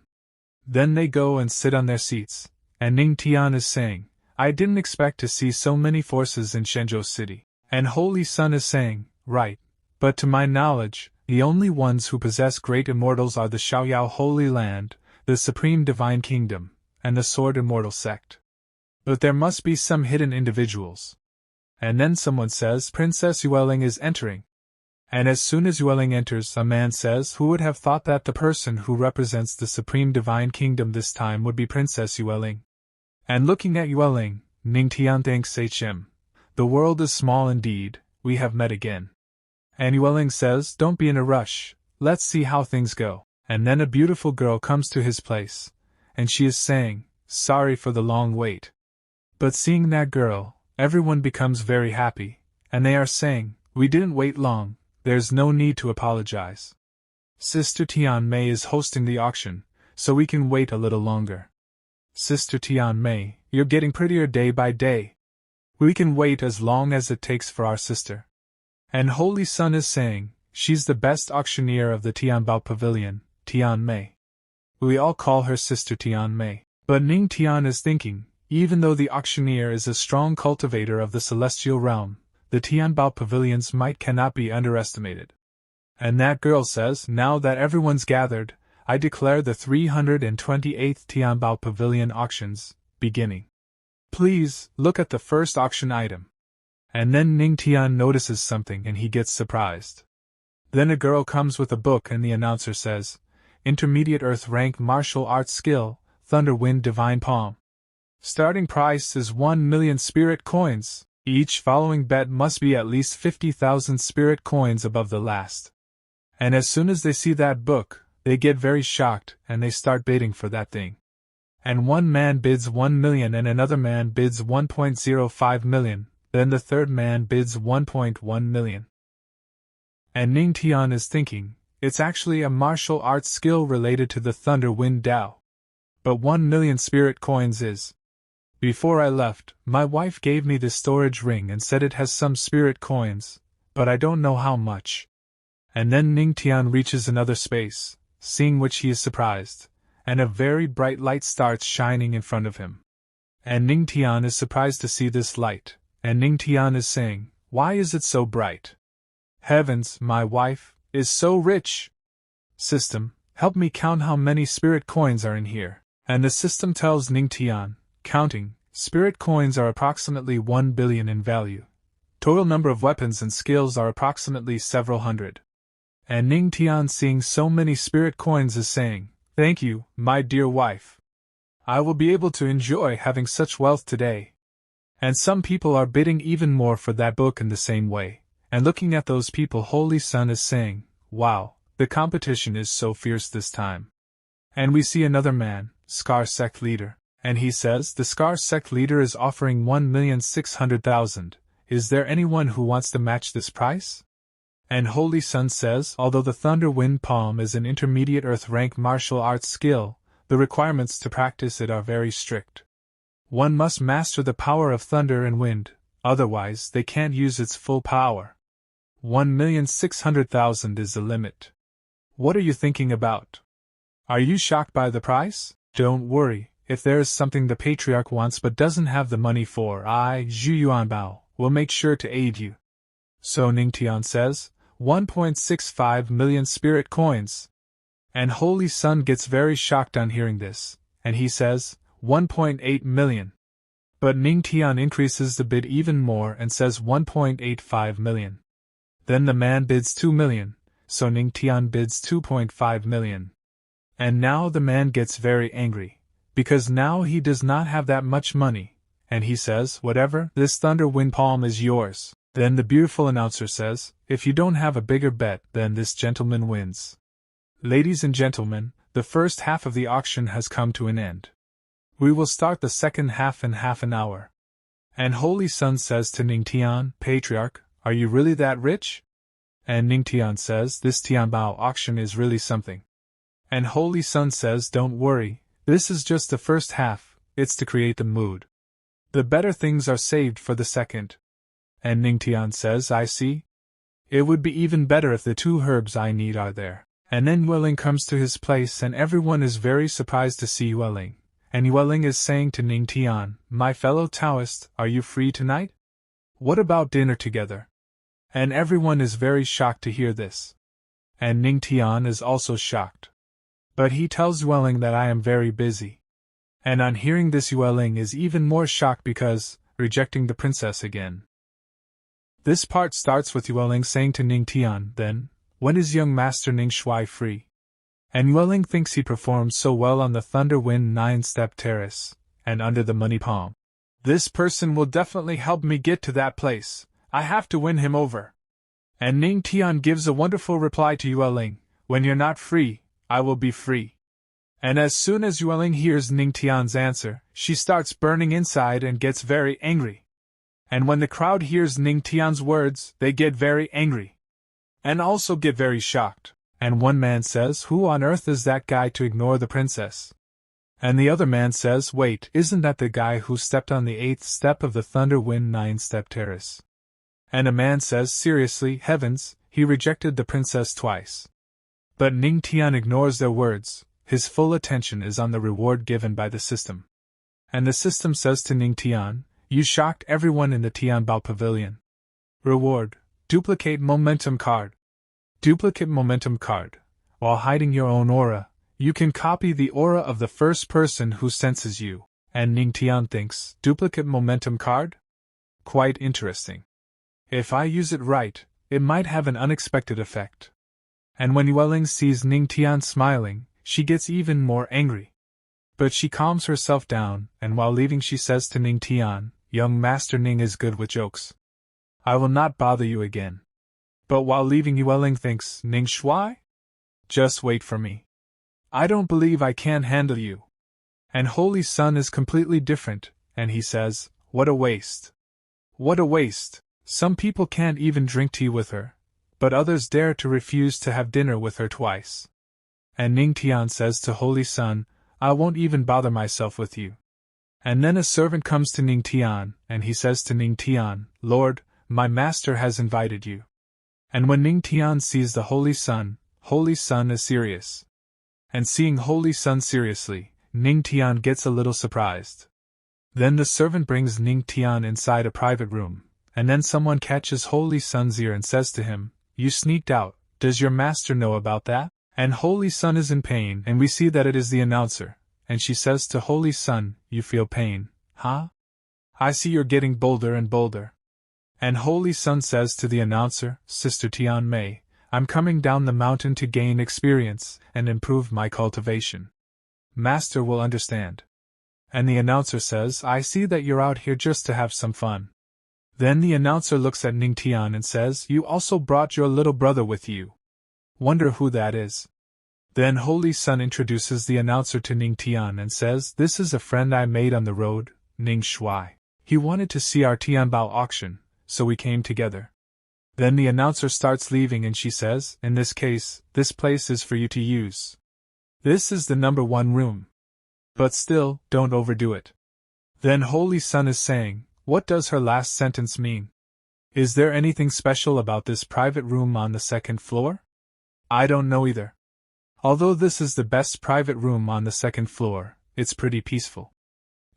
Then they go and sit on their seats, and Ning Tian is saying, I didn't expect to see so many forces in Shenzhou City. And Holy Sun is saying, right, but to my knowledge, the only ones who possess great immortals are the Xiaoyao Holy Land, the Supreme Divine Kingdom, and the Sword Immortal Sect. But there must be some hidden individuals. And then someone says Princess Yueling is entering. And as soon as Yueling enters, a man says, who would have thought that the person who represents the Supreme Divine Kingdom this time would be Princess Yueling? And looking at Yueling, Ning Tian thanks him. The world is small indeed, we have met again. And Yueling says, don't be in a rush, let's see how things go. And then a beautiful girl comes to his place, and she is saying, sorry for the long wait. But seeing that girl, everyone becomes very happy, and they are saying, we didn't wait long. There's no need to apologize. Sister Tian Mei is hosting the auction, so we can wait a little longer. Sister Tian Mei, you're getting prettier day by day. We can wait as long as it takes for our sister. And Holy Sun is saying, she's the best auctioneer of the Tianbao Pavilion, Tian Mei. We all call her Sister Tian Mei. But Ning Tian is thinking, even though the auctioneer is a strong cultivator of the celestial realm, the Tianbao Pavilion's might cannot be underestimated. And that girl says, now that everyone's gathered, I declare the 328th Tianbao Pavilion auctions beginning. Please, look at the first auction item. And then Ning Tian notices something and he gets surprised. Then a girl comes with a book and the announcer says, Intermediate Earth Rank Martial Arts Skill, Thunder Wind Divine Palm. Starting price is 1 million spirit coins. Each following bet must be at least 50,000 spirit coins above the last. And as soon as they see that book, they get very shocked and they start bidding for that thing. And one man bids 1 million and another man bids 1.05 million, then the third man bids 1.1 million. And Ning Tian is thinking, it's actually a martial arts skill related to the Thunder Wind Dao. But 1 million spirit coins is. Before I left, my wife gave me this storage ring and said it has some spirit coins, but I don't know how much. And then Ning Tian reaches another space, seeing which he is surprised, and a very bright light starts shining in front of him. And Ning Tian is surprised to see this light, and Ning Tian is saying, why is it so bright? Heavens, my wife is so rich! System, help me count how many spirit coins are in here. And the system tells Ning Tian, counting, spirit coins are approximately 1 billion in value. Total number of weapons and skills are approximately several hundred. And Ning Tian, seeing so many spirit coins, is saying, thank you, my dear wife. I will be able to enjoy having such wealth today. And some people are bidding even more for that book in the same way. And looking at those people, Holy Sun is saying, wow, the competition is so fierce this time. And we see another man, Scar Sect Leader, and he says the Scar Sect Leader is offering 1,600,000. Is there anyone who wants to match this price? And Holy Sun says, although the Thunder Wind Palm is an intermediate earth rank martial arts skill, the requirements to practice it are very strict. One must master the power of thunder and wind, otherwise they can't use its full power. 1,600,000 is the limit. What are you thinking about? Are you shocked by the price? Don't worry, if there is something the patriarch wants but doesn't have the money for, I, Zhu Yuanbao, will make sure to aid you. So Ning Tian says, 1.65 million spirit coins. And Holy Sun gets very shocked on hearing this, and he says, 1.8 million. But Ning Tian increases the bid even more and says 1.85 million. Then the man bids 2 million, so Ning Tian bids 2.5 million. And now the man gets very angry, because now he does not have that much money, and he says, whatever, this Thunder Wind Palm is yours. Then the beautiful announcer says, if you don't have a bigger bet, then this gentleman wins. Ladies and gentlemen, the first half of the auction has come to an end. We will start the second half in half an hour. And Holy Sun says to Ning Tian, Patriarch, are you really that rich? And Ning Tian says, this Tianbao auction is really something. And Holy Sun says, don't worry, this is just the first half, it's to create the mood. The better things are saved for the second. And Ning Tian says, I see. It would be even better if the 2 herbs I need are there. And then Yueling comes to his place and everyone is very surprised to see Yueling. And Yueling is saying to Ning Tian, my fellow Taoist, are you free tonight? What about dinner together? And everyone is very shocked to hear this. And Ning Tian is also shocked. But he tells Yueling that I am very busy. And on hearing this, Yueling is even more shocked because, rejecting the princess again. This part starts with Yueling saying to Ning Tian, then, when is young Master Ning Shui free? And Yueling thinks he performs so well on the Thunder Wind 9-step terrace, and under the money palm. This person will definitely help me get to that place. I have to win him over. And Ning Tian gives a wonderful reply to Yueling, when you're not free, I will be free. And as soon as Yueling hears Ning Tian's answer, she starts burning inside and gets very angry. And when the crowd hears Ning Tian's words, they get very angry. And also get very shocked. And one man says, who on earth is that guy to ignore the princess? And the other man says, wait, isn't that the guy who stepped on the 8th step of the Thunder Wind 9-step terrace? And a man says, seriously, heavens, he rejected the princess twice. But Ning Tian ignores their words, his full attention is on the reward given by the system. And the system says to Ning Tian, "You shocked everyone in the Tianbao Pavilion. Reward: duplicate momentum card. Duplicate momentum card. While hiding your own aura, you can copy the aura of the first person who senses you." And Ning Tian thinks, duplicate momentum card? Quite interesting. If I use it right, it might have an unexpected effect. And when Yueling sees Ning Tian smiling, she gets even more angry. But she calms herself down, and while leaving she says to Ning Tian, "Young Master Ning is good with jokes. I will not bother you again." But while leaving, Yueling thinks, "Ning Shui? Just wait for me. I don't believe I can handle you." And Holy Sun is completely different, and he says, "What a waste. What a waste. Some people can't even drink tea with her, but others dare to refuse to have dinner with her twice." And Ning Tian says to Holy Sun, "I won't even bother myself with you." And then a servant comes to Ning Tian, and he says to Ning Tian, "Lord, my master has invited you." And when Ning Tian sees the Holy Sun is serious. And seeing Holy Sun seriously, Ning Tian gets a little surprised. Then the servant brings Ning Tian inside a private room, and then someone catches Holy Sun's ear and says to him, "You sneaked out, does your master know about that?" And Holy Sun is in pain, and we see that it is the announcer, and she says to Holy Sun, "You feel pain, huh? I see you're getting bolder and bolder." And Holy Sun says to the announcer, "Sister Tian Mei, I'm coming down the mountain to gain experience and improve my cultivation. Master will understand." And the announcer says, "I see that you're out here just to have some fun." Then the announcer looks at Ning Tian and says, "You also brought your little brother with you. Wonder who that is." Then Holy Sun introduces the announcer to Ning Tian and says, "This is a friend I made on the road, Ning Shui. He wanted to see our Tianbao auction, so we came together." Then the announcer starts leaving and she says, "In this case, this place is for you to use. This is the number 1 room. But still, don't overdo it." Then Holy Sun is saying, what does her last sentence mean? Is there anything special about this private room on the 2nd floor? I don't know either. Although this is the best private room on the 2nd floor, it's pretty peaceful.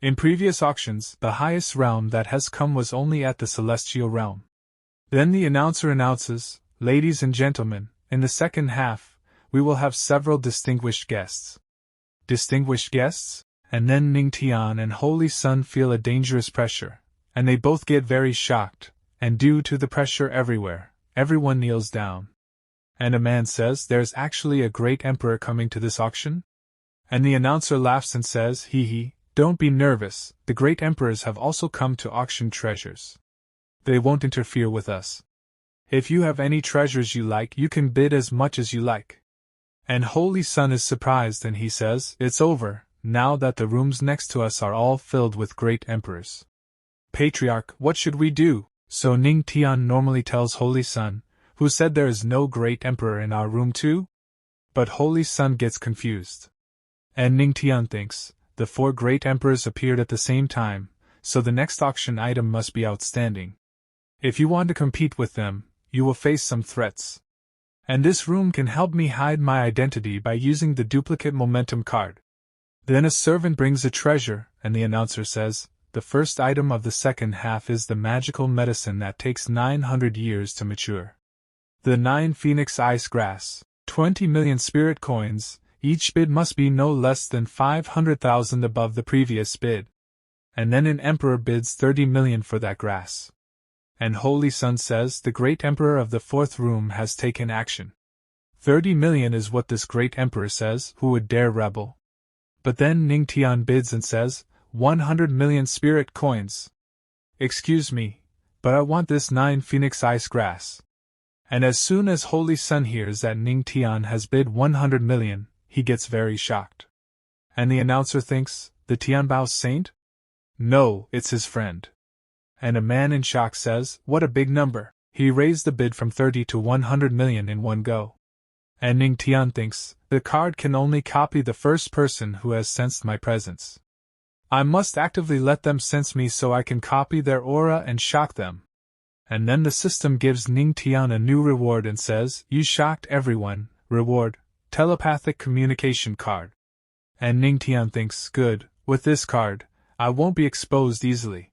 In previous auctions, the highest realm that has come was only at the celestial realm. Then the announcer announces, "Ladies and gentlemen, in the second half, we will have several distinguished guests." Distinguished guests? And then Ning Tian and Holy Sun feel a dangerous pressure, and they both get very shocked, and due to the pressure everywhere, everyone kneels down. And a man says, "There's actually a great emperor coming to this auction?" And the announcer laughs and says, "Hee, don't be nervous, the great emperors have also come to auction treasures. They won't interfere with us. If you have any treasures you like, you can bid as much as you like." And Holy Sun is surprised and he says, "It's over, now that the rooms next to us are all filled with great emperors. Patriarch, what should we do?" So Ning Tian normally tells Holy Sun, "Who said there is no great emperor in our room too?" But Holy Sun gets confused. And Ning Tian thinks, the 4 great emperors appeared at the same time, so the next auction item must be outstanding. If you want to compete with them, you will face some threats. And this room can help me hide my identity by using the duplicate momentum card. Then a servant brings a treasure, and the announcer says, "The first item of the second half is the magical medicine that takes 900 years to mature. The 9 phoenix ice grass, 20 million spirit coins, each bid must be no less than 500,000 above the previous bid. And then an emperor bids 30 million for that grass." And Holy Sun says, "The great emperor of the 4th room has taken action. 30 million is what this great emperor says, who would dare rebel?" But then Ning Tian bids and says, 100 million spirit coins. "Excuse me, but I want this 9 phoenix ice grass." And as soon as Holy Sun hears that Ning Tian has bid 100 million, he gets very shocked. And the announcer thinks, the Tianbao saint? No, it's his friend. And a man in shock says, "What a big number." He raised the bid from 30 to 100 million in one go. And Ning Tian thinks, the card can only copy the first person who has sensed my presence. I must actively let them sense me so I can copy their aura and shock them. And then the system gives Ning Tian a new reward and says, "You shocked everyone, reward, telepathic communication card." And Ning Tian thinks, good, with this card, I won't be exposed easily.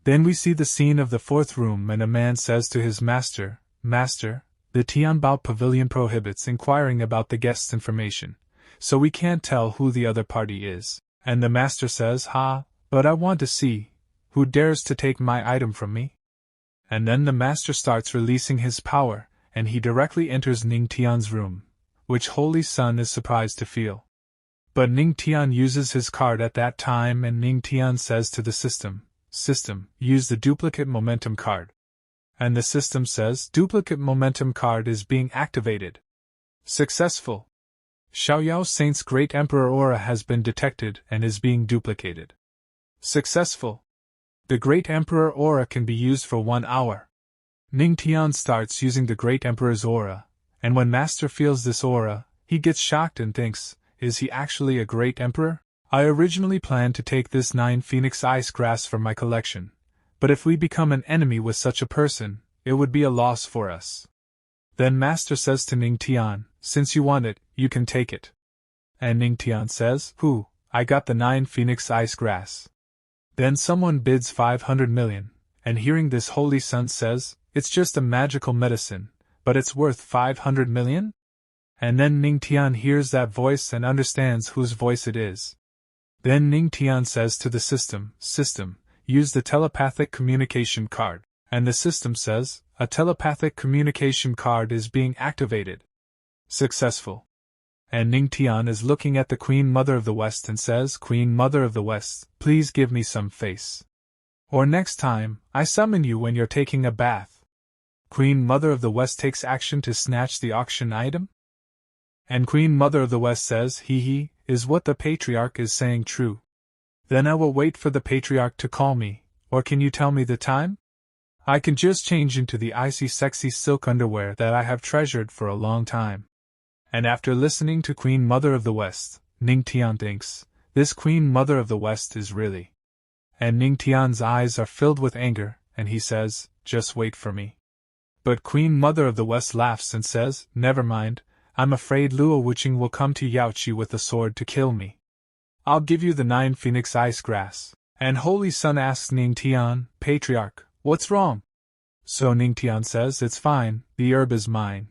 Then we see the scene of the fourth room and a man says to his master, Master, the Tianbao Pavilion prohibits inquiring about the guest's information, so we can't tell who the other party is. And the master says, but I want to see, who dares to take my item from me? And then the master starts releasing his power, and he directly enters Ning Tian's room, which Holy Sun is surprised to feel. But Ning Tian uses his card at that time and Ning Tian says to the system, use the duplicate momentum card. And the system says, duplicate momentum card is being activated. Successful. Xiaoyao Saint's Great Emperor aura has been detected and is being duplicated. Successful. The Great Emperor aura can be used for 1 hour. Ning Tian starts using the Great Emperor's aura, and when Master feels this aura, he gets shocked and thinks, is he actually a Great Emperor? I originally planned to take this 9 Phoenix Ice Grass from my collection, but if we become an enemy with such a person, it would be a loss for us. Then Master says to Ning Tian, since you want it, you can take it. And Ning Tian says, I got the 9 Phoenix Ice Grass. Then someone bids 500 million, and hearing this Holy Sun says, it's just a magical medicine, but it's worth 500 million? And then Ning Tian hears that voice and understands whose voice it is. Then Ning Tian says to the system, use the telepathic communication card, and the system says, a telepathic communication card is being activated. Successful. And Ning Tian is looking at the Queen Mother of the West and says, Queen Mother of the West, please give me some face. Or next time, I summon you when you're taking a bath. Queen Mother of the West takes action to snatch the auction item? And Queen Mother of the West says, is what the patriarch is saying true? Then I will wait for the patriarch to call me, or can you tell me the time? I can just change into the icy sexy silk underwear that I have treasured for a long time. And after listening to Queen Mother of the West, Ning Tian thinks, this Queen Mother of the West is really. And Ning Tian's eyes are filled with anger, and he says, just wait for me. But Queen Mother of the West laughs and says, never mind, I'm afraid Luo Wuqing will come to Yaoqi with a sword to kill me. I'll give you the 9 Phoenix Ice Grass. And Holy Sun asks Ning Tian, Patriarch, what's wrong? So Ning Tian says, it's fine, the herb is mine.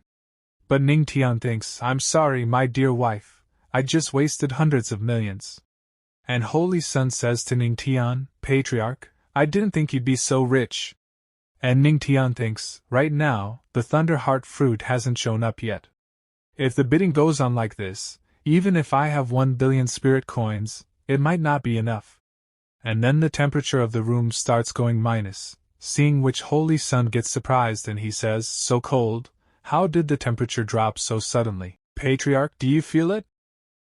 But Ning Tian thinks, I'm sorry, my dear wife, I just wasted hundreds of millions. And Holy Sun says to Ning Tian, Patriarch, I didn't think you'd be so rich. And Ning Tian thinks, right now, the Thunder Heart fruit hasn't shown up yet. If the bidding goes on like this, even if I have 1 billion spirit coins, it might not be enough. And then the temperature of the room starts going minus, seeing which Holy Sun gets surprised and he says, so cold, how did the temperature drop so suddenly? Patriarch, do you feel it?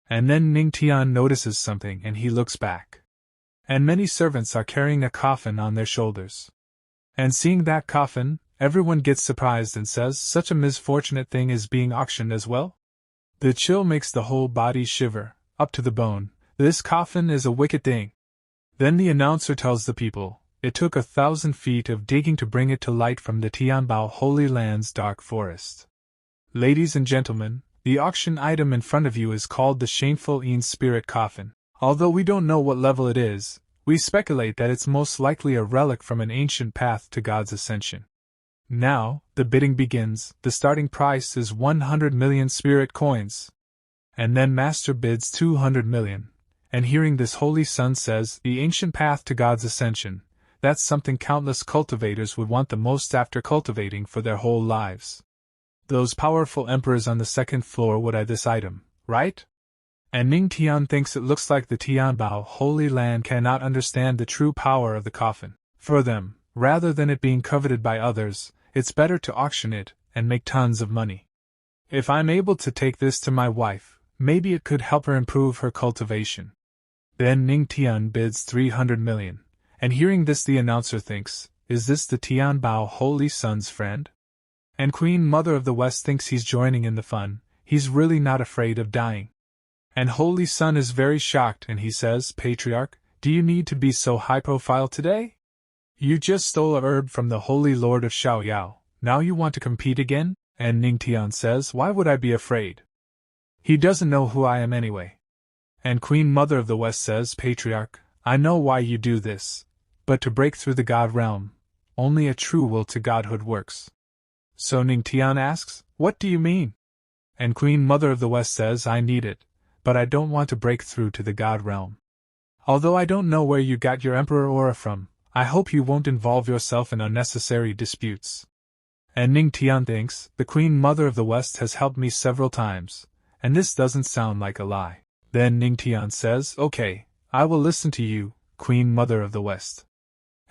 And then Ning Tian notices something and he looks back. And many servants are carrying a coffin on their shoulders. And seeing that coffin, everyone gets surprised and says, such a misfortunate thing is being auctioned as well? The chill makes the whole body shiver, up to the bone. This coffin is a wicked thing. Then the announcer tells the people, it took 1,000 feet of digging to bring it to light from the Tianbao Holy Land's dark forest. Ladies and gentlemen, the auction item in front of you is called the Shameful Een Spirit Coffin. Although we don't know what level it is, we speculate that it's most likely a relic from an ancient path to God's ascension. Now, the bidding begins. The starting price is 100 million spirit coins. And then Master bids 200 million. And hearing this Holy Sun says, the ancient path to God's ascension, that's something countless cultivators would want the most after cultivating for their whole lives. Those powerful emperors on the second floor would buy this item, right? And Ning Tian thinks it looks like the Tianbao Holy Land cannot understand the true power of the coffin. For them, rather than it being coveted by others, it's better to auction it and make tons of money. If I'm able to take this to my wife, maybe it could help her improve her cultivation. Then Ning Tian bids 300 million. And hearing this the announcer thinks, is this the Tianbao Holy Sun's friend? And Queen Mother of the West thinks he's joining in the fun, he's really not afraid of dying. And Holy Sun is very shocked and he says, Patriarch, do you need to be so high profile today? You just stole a herb from the Holy Lord of Xiaoyao, now you want to compete again? And Ning Tian says, why would I be afraid? He doesn't know who I am anyway. And Queen Mother of the West says, Patriarch, I know why you do this, but to break through the God realm, only a true will to godhood works. So Ning Tian asks, what do you mean? And Queen Mother of the West says, I need it, but I don't want to break through to the God realm. Although I don't know where you got your Emperor aura from, I hope you won't involve yourself in unnecessary disputes. And Ning Tian thinks, the Queen Mother of the West has helped me several times, and this doesn't sound like a lie. Then Ning Tian says, okay, I will listen to you, Queen Mother of the West.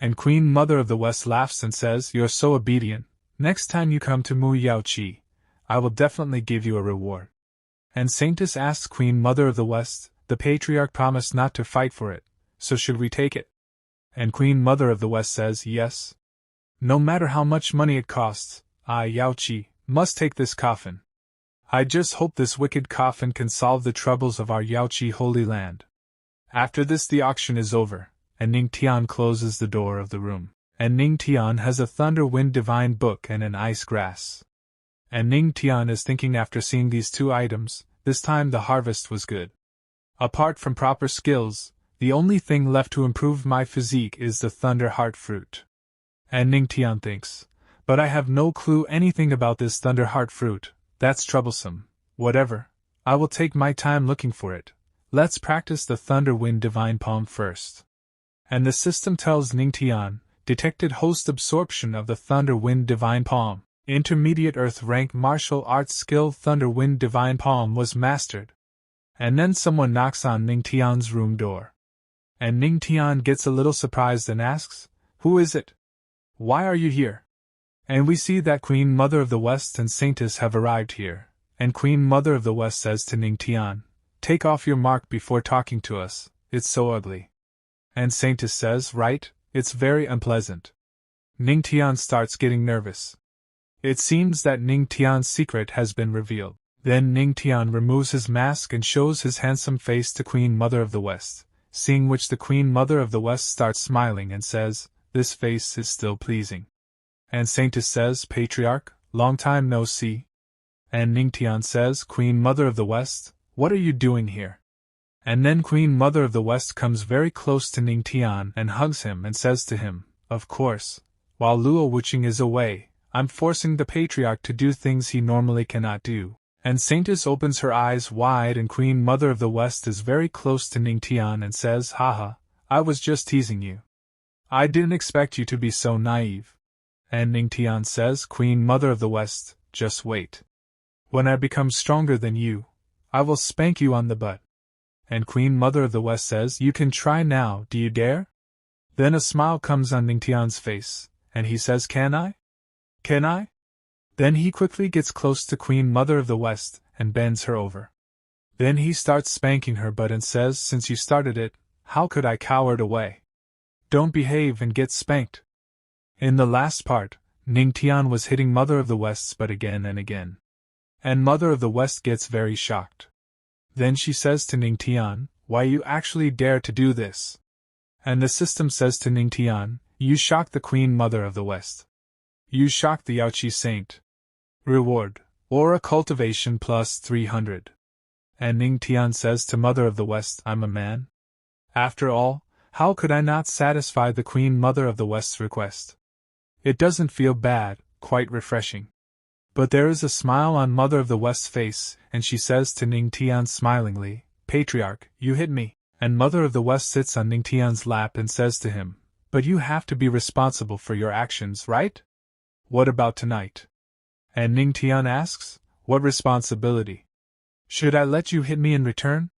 And Queen Mother of the West laughs and says, you're so obedient, next time you come to Mu Yao Qi, I will definitely give you a reward. And Saintess asks Queen Mother of the West, the Patriarch promised not to fight for it, so should we take it? And Queen Mother of the West says, yes. No matter how much money it costs, I, Yao Qi, must take this coffin. I just hope this wicked coffin can solve the troubles of our Yao Qi holy land. After this the auction is over, and Ning Tian closes the door of the room. And Ning Tian has a Thunder Wind Divine book and an ice grass. And Ning Tian is thinking after seeing these two items, this time the harvest was good. Apart from proper skills, the only thing left to improve my physique is the Thunder Heart fruit. And Ning Tian thinks, but I have no clue anything about this Thunder Heart fruit, that's troublesome. Whatever, I will take my time looking for it. Let's practice the Thunder Wind Divine Palm first. And the system tells Ning Tian, detected host absorption of the Thunder Wind Divine Palm. Intermediate Earth rank martial arts skill Thunder Wind Divine Palm was mastered. And then someone knocks on Ning Tian's room door. And Ning Tian gets a little surprised and asks, who is it? Why are you here? And we see that Queen Mother of the West and Saintess have arrived here, and Queen Mother of the West says to Ning Tian, take off your mark before talking to us, it's so ugly. And Saintess says, right, it's very unpleasant. Ning Tian starts getting nervous. It seems that Ning Tian's secret has been revealed. Then Ning Tian removes his mask and shows his handsome face to Queen Mother of the West, seeing which the Queen Mother of the West starts smiling and says, this face is still pleasing. And Saintess says, Patriarch, long time no see. And Ning Tian says, Queen Mother of the West, what are you doing here? And then Queen Mother of the West comes very close to Ning Tian and hugs him and says to him, of course, while Luo Wuching is away, I'm forcing the Patriarch to do things he normally cannot do. And Saintess opens her eyes wide and Queen Mother of the West is very close to Ning Tian and says, haha, I was just teasing you. I didn't expect you to be so naive. And Ning Tian says, Queen Mother of the West, just wait. When I become stronger than you, I will spank you on the butt. And Queen Mother of the West says, you can try now, do you dare? Then a smile comes on Ning Tian's face, and he says, can I? Can I? Then he quickly gets close to Queen Mother of the West and bends her over. Then he starts spanking her butt and says, since you started it, how could I cower away? Don't behave and get spanked. In the last part, Ning Tian was hitting Mother of the West's butt again and again. And Mother of the West gets very shocked. Then she says to Ning Tian, why you actually dare to do this? And the system says to Ning Tian, you shocked the Queen Mother of the West. You shocked the Yao Qi Saint. Reward, Aura Cultivation plus 300. And Ning Tian says to Mother of the West, I'm a man. After all, how could I not satisfy the Queen Mother of the West's request? It doesn't feel bad, quite refreshing. But there is a smile on Mother of the West's face, and she says to Ning Tian smilingly, Patriarch, you hit me. And Mother of the West sits on Ning Tian's lap and says to him, but you have to be responsible for your actions, right? What about tonight? And Ning Tian asks, what responsibility? Should I let you hit me in return?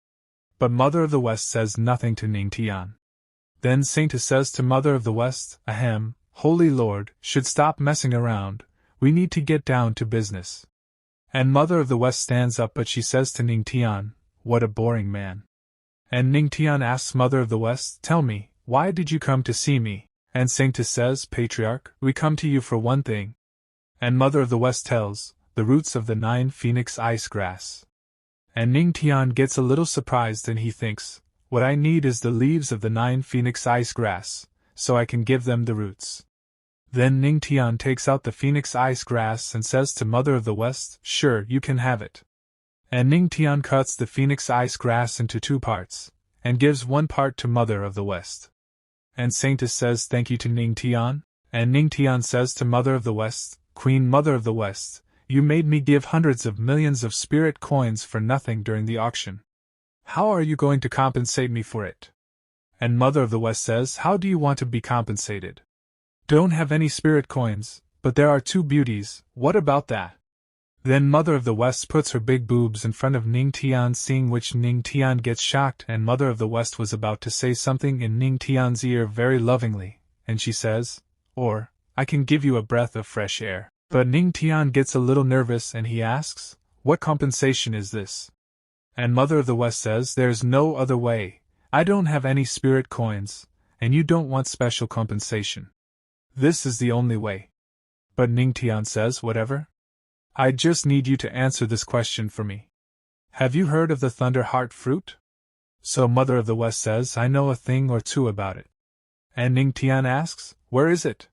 But Mother of the West says nothing to Ning Tian. Then Saintess says to Mother of the West, ahem, Holy Lord, should stop messing around, we need to get down to business. And Mother of the West stands up but she says to Ning Tian, what a boring man. And Ning Tian asks Mother of the West, tell me, why did you come to see me? And Saintess says, Patriarch, we come to you for one thing. And Mother of the West tells, the roots of the 9 phoenix ice grass. And Ning Tian gets a little surprised and he thinks, what I need is the leaves of the 9 phoenix ice grass, so I can give them the roots. Then Ning Tian takes out the phoenix ice grass and says to Mother of the West, sure, you can have it. And Ning Tian cuts the phoenix ice grass into 2 parts, and gives 1 part to Mother of the West. And Saintess says thank you to Ning Tian, and Ning Tian says to Mother of the West, Queen Mother of the West, you made me give hundreds of millions of spirit coins for nothing during the auction. How are you going to compensate me for it? And Mother of the West says, how do you want to be compensated? Don't have any spirit coins, but there are 2 beauties, what about that? Then Mother of the West puts her big boobs in front of Ning Tian, seeing which Ning Tian gets shocked, and Mother of the West was about to say something in Ning Tian's ear very lovingly, and she says, or, I can give you a breath of fresh air. But Ning Tian gets a little nervous and he asks, what compensation is this? And Mother of the West says, there's no other way, I don't have any spirit coins, and you don't want special compensation. This is the only way. But Ning Tian says, whatever. I just need you to answer this question for me. Have you heard of the Thunder Heart fruit? So Mother of the West says, I know a thing or 2 about it. And Ning Tian asks, where is it?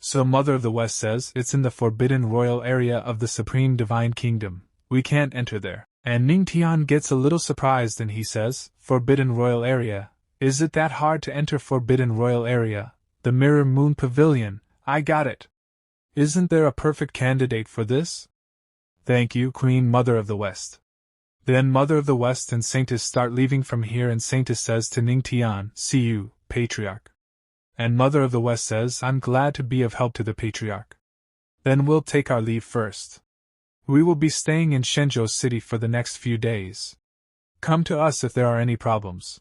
So Mother of the West says, it's in the forbidden royal area of the Supreme Divine Kingdom, we can't enter there. And Ning Tian gets a little surprised and he says, forbidden royal area, is it that hard to enter forbidden royal area? The Mirror Moon Pavilion, I got it. Isn't there a perfect candidate for this? Thank you, Queen Mother of the West. Then Mother of the West and Saintess start leaving from here, and Saintess says to Ning Tian, see you, Patriarch. And Mother of the West says, I'm glad to be of help to the Patriarch. Then we'll take our leave first. We will be staying in Shenzhou City for the next few days. Come to us if there are any problems.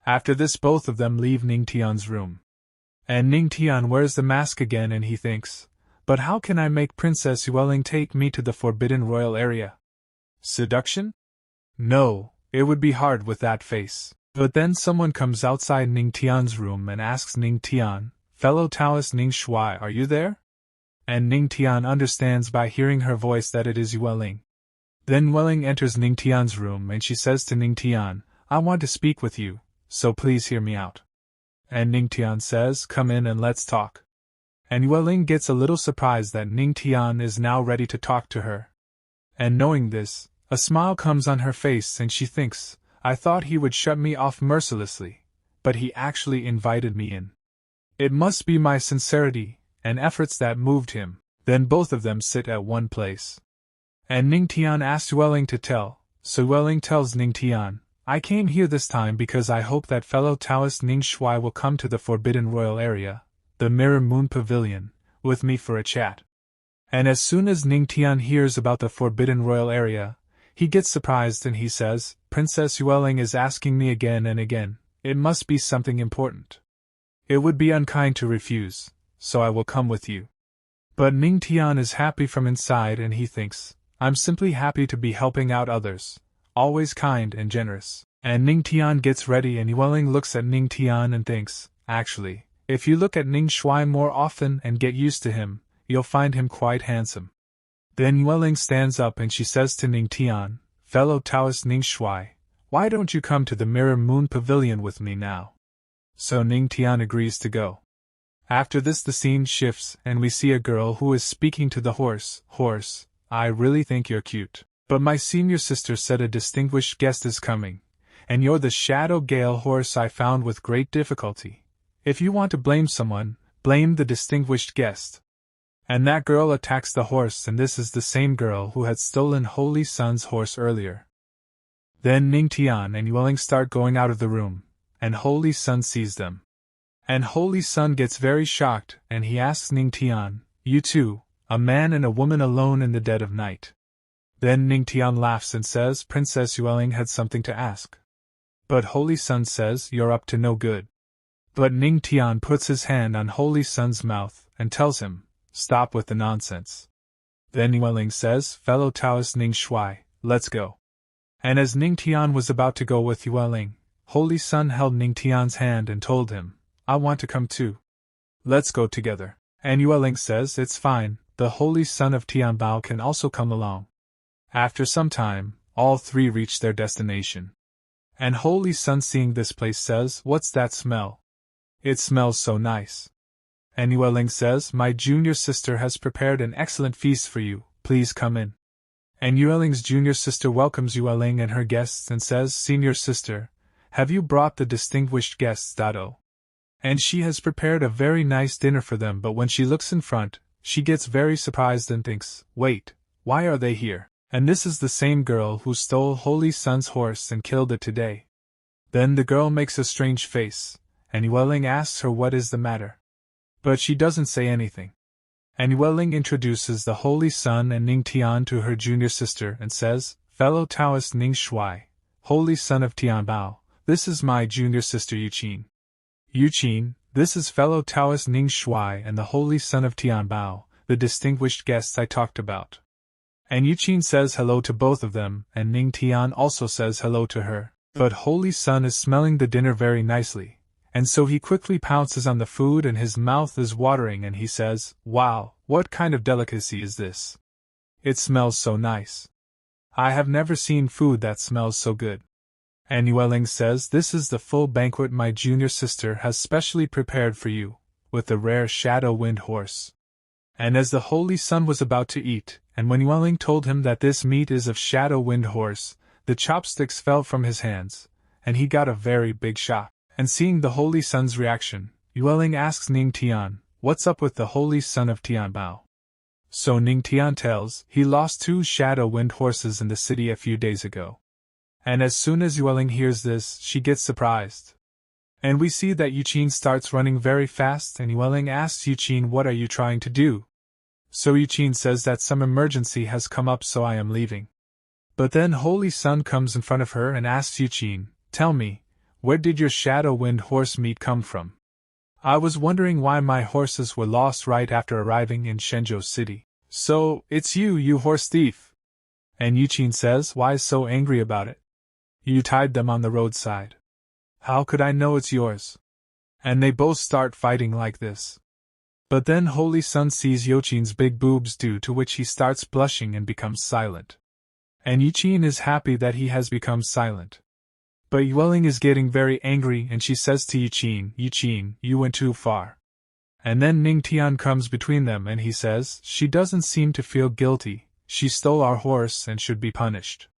After this both of them leave Ning Tian's room. And Ning Tian wears the mask again and he thinks, but how can I make Princess Yueling take me to the forbidden royal area? Seduction? No, it would be hard with that face. But then someone comes outside Ning Tian's room and asks Ning Tian, fellow Taoist Ning Shuai, are you there? And Ning Tian understands by hearing her voice that it is Yueling. Then Yueling enters Ning Tian's room and she says to Ning Tian, I want to speak with you, so please hear me out. And Ning Tian says, come in and let's talk. And Yueling gets a little surprised that Ning Tian is now ready to talk to her. And knowing this, a smile comes on her face and she thinks, I thought he would shut me off mercilessly, but he actually invited me in. It must be my sincerity and efforts that moved him. Then both of them sit at one place. And Ning Tian asks Yueling to tell, so Yueling tells Ning Tian, I came here this time because I hope that fellow Taoist Ning Shuai will come to the forbidden royal area, the Mirror Moon Pavilion, with me for a chat. And as soon as Ning Tian hears about the forbidden royal area, he gets surprised and he says, Princess Yueling is asking me again and again, it must be something important. It would be unkind to refuse, so I will come with you. But Ning Tian is happy from inside and he thinks, I'm simply happy to be helping out others, always kind and generous. And Ning Tian gets ready and Yueling looks at Ning Tian and thinks, actually, if you look at Ning Shuai more often and get used to him, you'll find him quite handsome. Then Yueling stands up and she says to Ning Tian, fellow Taoist Ning Shuai, why don't you come to the Mirror Moon Pavilion with me now? So Ning Tian agrees to go. After this the scene shifts and we see a girl who is speaking to the horse. Horse, I really think you're cute. But my senior sister said a distinguished guest is coming, and you're the shadow gale horse I found with great difficulty. If you want to blame someone, blame the distinguished guest. And that girl attacks the horse, and this is the same girl who had stolen Holy Sun's horse earlier. Then Ning Tian and Yueling start going out of the room, and Holy Sun sees them. And Holy Sun gets very shocked, and he asks Ning Tian, you two, a man and a woman alone in the dead of night. Then Ning Tian laughs and says Princess Yueling had something to ask. But Holy Sun says you're up to no good. But Ning Tian puts his hand on Holy Sun's mouth and tells him, stop with the nonsense. Then Yueling says, fellow Taoist Ning Shuai, let's go. And as Ning Tian was about to go with Yueling, Holy Sun held Ning Tian's hand and told him, I want to come too. Let's go together. And Yueling says it's fine, the Holy Sun of Tianbao can also come along. After some time, all three reach their destination. And Holy Sun, seeing this place, says, what's that smell? It smells so nice. And Yueling says, my junior sister has prepared an excellent feast for you, please come in. And Yueling's junior sister welcomes Yueling and her guests and says, "Senior sister, have you brought the distinguished guests, Dado?" And she has prepared a very nice dinner for them, but when she looks in front, she gets very surprised and thinks, "Wait, why are they here? And this is the same girl who stole Holy Sun's horse and killed it today." Then the girl makes a strange face, and Yueling asks her what is the matter. But she doesn't say anything. And Yueling introduces the Holy Sun and Ning Tian to her junior sister and says, "Fellow Taoist Ning Shuai, Holy Son of Tianbao, this is my junior sister Yuqin. Yuqin, this is fellow Taoist Ning Shuai and the Holy Son of Tianbao, the distinguished guests I talked about." And Yuqin says hello to both of them, and Ning Tian also says hello to her, but Holy Sun is smelling the dinner very nicely, and so he quickly pounces on the food and his mouth is watering and he says, "Wow, what kind of delicacy is this? It smells so nice. I have never seen food that smells so good." And Yueling says, "This is the full banquet my junior sister has specially prepared for you, with the rare Shadow Wind horse." And as the Holy Sun was about to eat, and when Yueling told him that this meat is of Shadow Wind horse, the chopsticks fell from his hands, and he got a very big shock. And seeing the Holy Sun's reaction, Yueling asks Ning Tian, "What's up with the Holy Son of Tianbao?" So Ning Tian tells, he lost 2 Shadow Wind horses in the city a few days ago. And as soon as Yueling hears this, she gets surprised. And we see that Yuqin starts running very fast, and Yueling asks Yuqin, "What are you trying to do?" So Yuqin says that some emergency has come up, so I am leaving. But then Holy Sun comes in front of her and asks Yuqin, "Tell me, where did your Shadow Wind horse meat come from? I was wondering why my horses were lost right after arriving in Shenzhou City." "So, it's you, you horse thief!" And Yuqin says, "Why so angry about it? You tied them on the roadside. How could I know it's yours?" And they both start fighting like this. But then Holy Sun sees Yuqin's big boobs, due to which he starts blushing and becomes silent. And Yuqin is happy that he has become silent. But Yueling is getting very angry and she says to Yuqin, "Yuqin, you went too far." And then Ning Tian comes between them and he says, "She doesn't seem to feel guilty, she stole our horse and should be punished.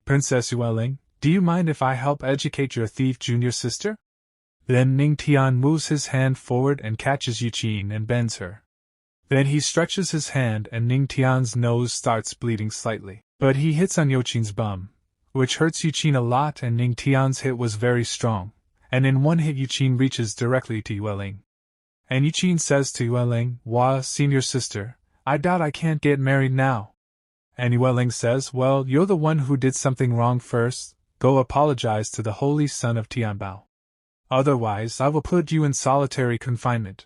Princess Yueling, do you mind if I help educate your thief junior sister?" Then Ning Tian moves his hand forward and catches Yuqin and bends her. Then he stretches his hand and Ning Tian's nose starts bleeding slightly. But he hits on Yuqin's bum, which hurts Yuqin a lot, and Ning Tian's hit was very strong, and in one hit Yuqin reaches directly to Yueling. And Yuqin says to Yueling, "Wah, senior sister, I doubt I can't get married now." And Yueling says, "Well, you're the one who did something wrong first, go apologize to the Holy Son of Tianbao. Otherwise I will put you in solitary confinement."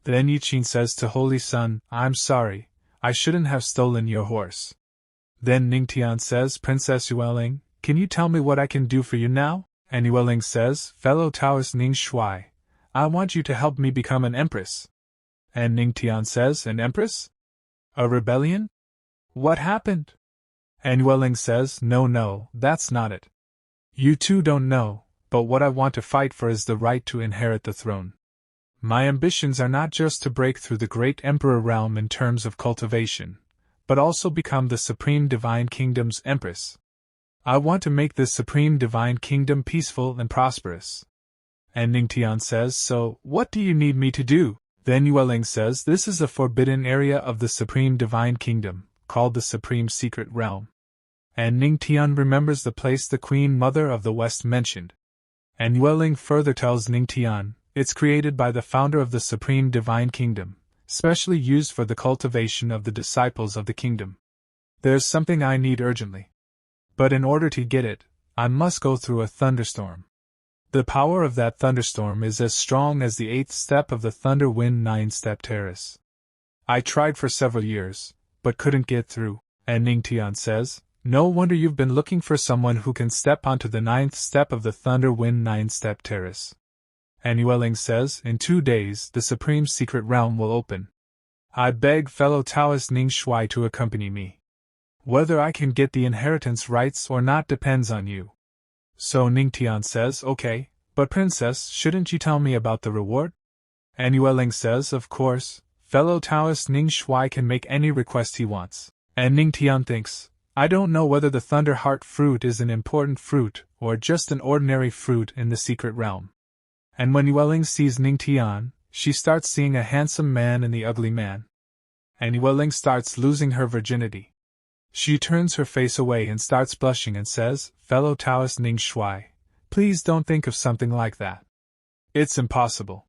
Then Yuqin says to Holy Sun, "I'm sorry, I shouldn't have stolen your horse." Then Ning Tian says, "Princess Yueling, can you tell me what I can do for you now?" And Yueling says, "Fellow Taoist Ning Shuai, I want you to help me become an empress." And Ning Tian says, "An empress? A rebellion? What happened?" And Yueling says, No, that's not it. You two don't know, but what I want to fight for is the right to inherit the throne. My ambitions are not just to break through the great emperor realm in terms of cultivation, but also become the Supreme Divine Kingdom's Empress. I want to make this Supreme Divine Kingdom peaceful and prosperous." And Ning Tian says, "So, what do you need me to do?" Then Yueling says, "This is a forbidden area of the Supreme Divine Kingdom, called the Supreme Secret Realm." And Ning Tian remembers the place the Queen Mother of the West mentioned. And Yueling further tells Ning Tian, "It's created by the founder of the Supreme Divine Kingdom, specially used for the cultivation of the disciples of the kingdom. There's something I need urgently. But in order to get it, I must go through a thunderstorm. The power of that thunderstorm is as strong as the 8th step of the Thunder Wind 9-step terrace. I tried for several years, but couldn't get through." And Ning Tian says, "No wonder you've been looking for someone who can step onto the 9th step of the Thunder Wind 9-step terrace." And Yueling says, "In 2 days, the Supreme Secret Realm will open. I beg fellow Taoist Ning Shuai to accompany me. Whether I can get the inheritance rights or not depends on you." So Ning Tian says, "Okay, but princess, shouldn't you tell me about the reward?" And Yueling says, "Of course, fellow Taoist Ning Shuai can make any request he wants." And Ning Tian thinks, I don't know whether the Thunder Heart fruit is an important fruit or just an ordinary fruit in the secret realm. And when Yueling sees Ning Tian, she starts seeing a handsome man and the ugly man. And Yueling starts losing her virginity. She turns her face away and starts blushing and says, "Fellow Taoist Ning Shuai, please don't think of something like that. It's impossible."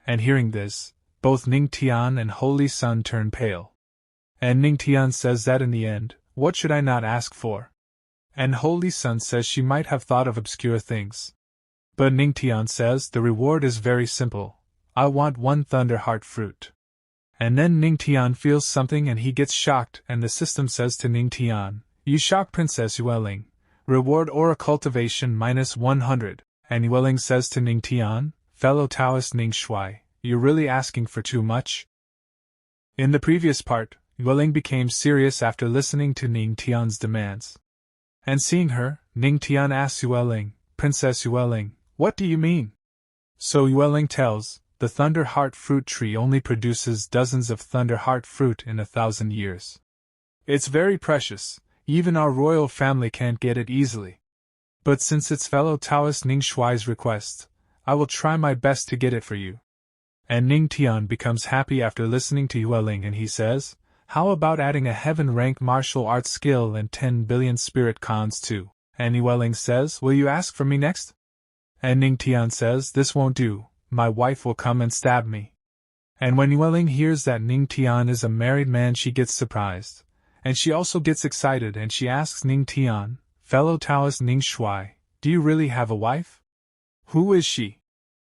And hearing this, both Ning Tian and Holy Sun turn pale. And Ning Tian says that in the end, what should I not ask for? And Holy Sun says she might have thought of obscure things. But Ning Tian says the reward is very simple. I want 1 Thunder Heart fruit. And then Ning Tian feels something and he gets shocked, and the system says to Ning Tian, "You shocked Princess Yueling. Reward aura cultivation -100. And Yueling says to Ning Tian, "Fellow Taoist Ning Shuai, you're really asking for too much?" In the previous part, Yueling became serious after listening to Ning Tian's demands. And seeing her, Ning Tian asks Yueling, "Princess Yueling, what do you mean?" So Yueling tells, "The Thunder Heart fruit tree only produces dozens of Thunder Heart fruit in 1,000 years. It's very precious, even our royal family can't get it easily. But since it's fellow Taoist Ning Shuai's request, I will try my best to get it for you." And Ning Tian becomes happy after listening to Yueling and he says, "How about adding a heaven-rank martial arts skill and 10 billion spirit cons too?" And Yueling says, "Will you ask for me next?" And Ning Tian says, "This won't do, my wife will come and stab me." And when Yueling hears that Ning Tian is a married man, she gets surprised. And she also gets excited and she asks Ning Tian, "Fellow Taoist Ning Shuai, do you really have a wife? Who is she?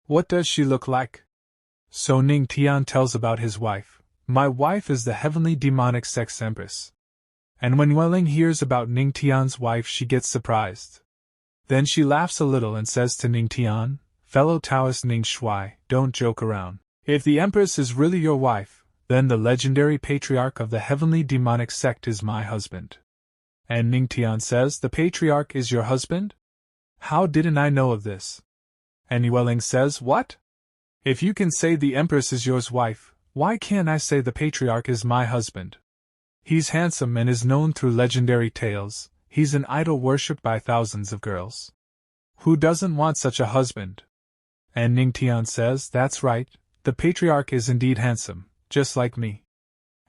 What does she look like?" So Ning Tian tells about his wife. "My wife is the heavenly demonic sex empress." And when Yueling hears about Ning Tian's wife, she gets surprised. Then she laughs a little and says to Ning Tian, "Fellow Taoist Ning Shuai, don't joke around. If the empress is really your wife, then the legendary patriarch of the heavenly demonic sect is my husband." And Ning Tian says, "The patriarch is your husband? How didn't I know of this?" And Yueling says, "What? If you can say the empress is your wife, why can't I say the patriarch is my husband? He's handsome and is known through legendary tales, he's an idol worshipped by thousands of girls. Who doesn't want such a husband?" And Ning Tian says, "That's right, the patriarch is indeed handsome, just like me."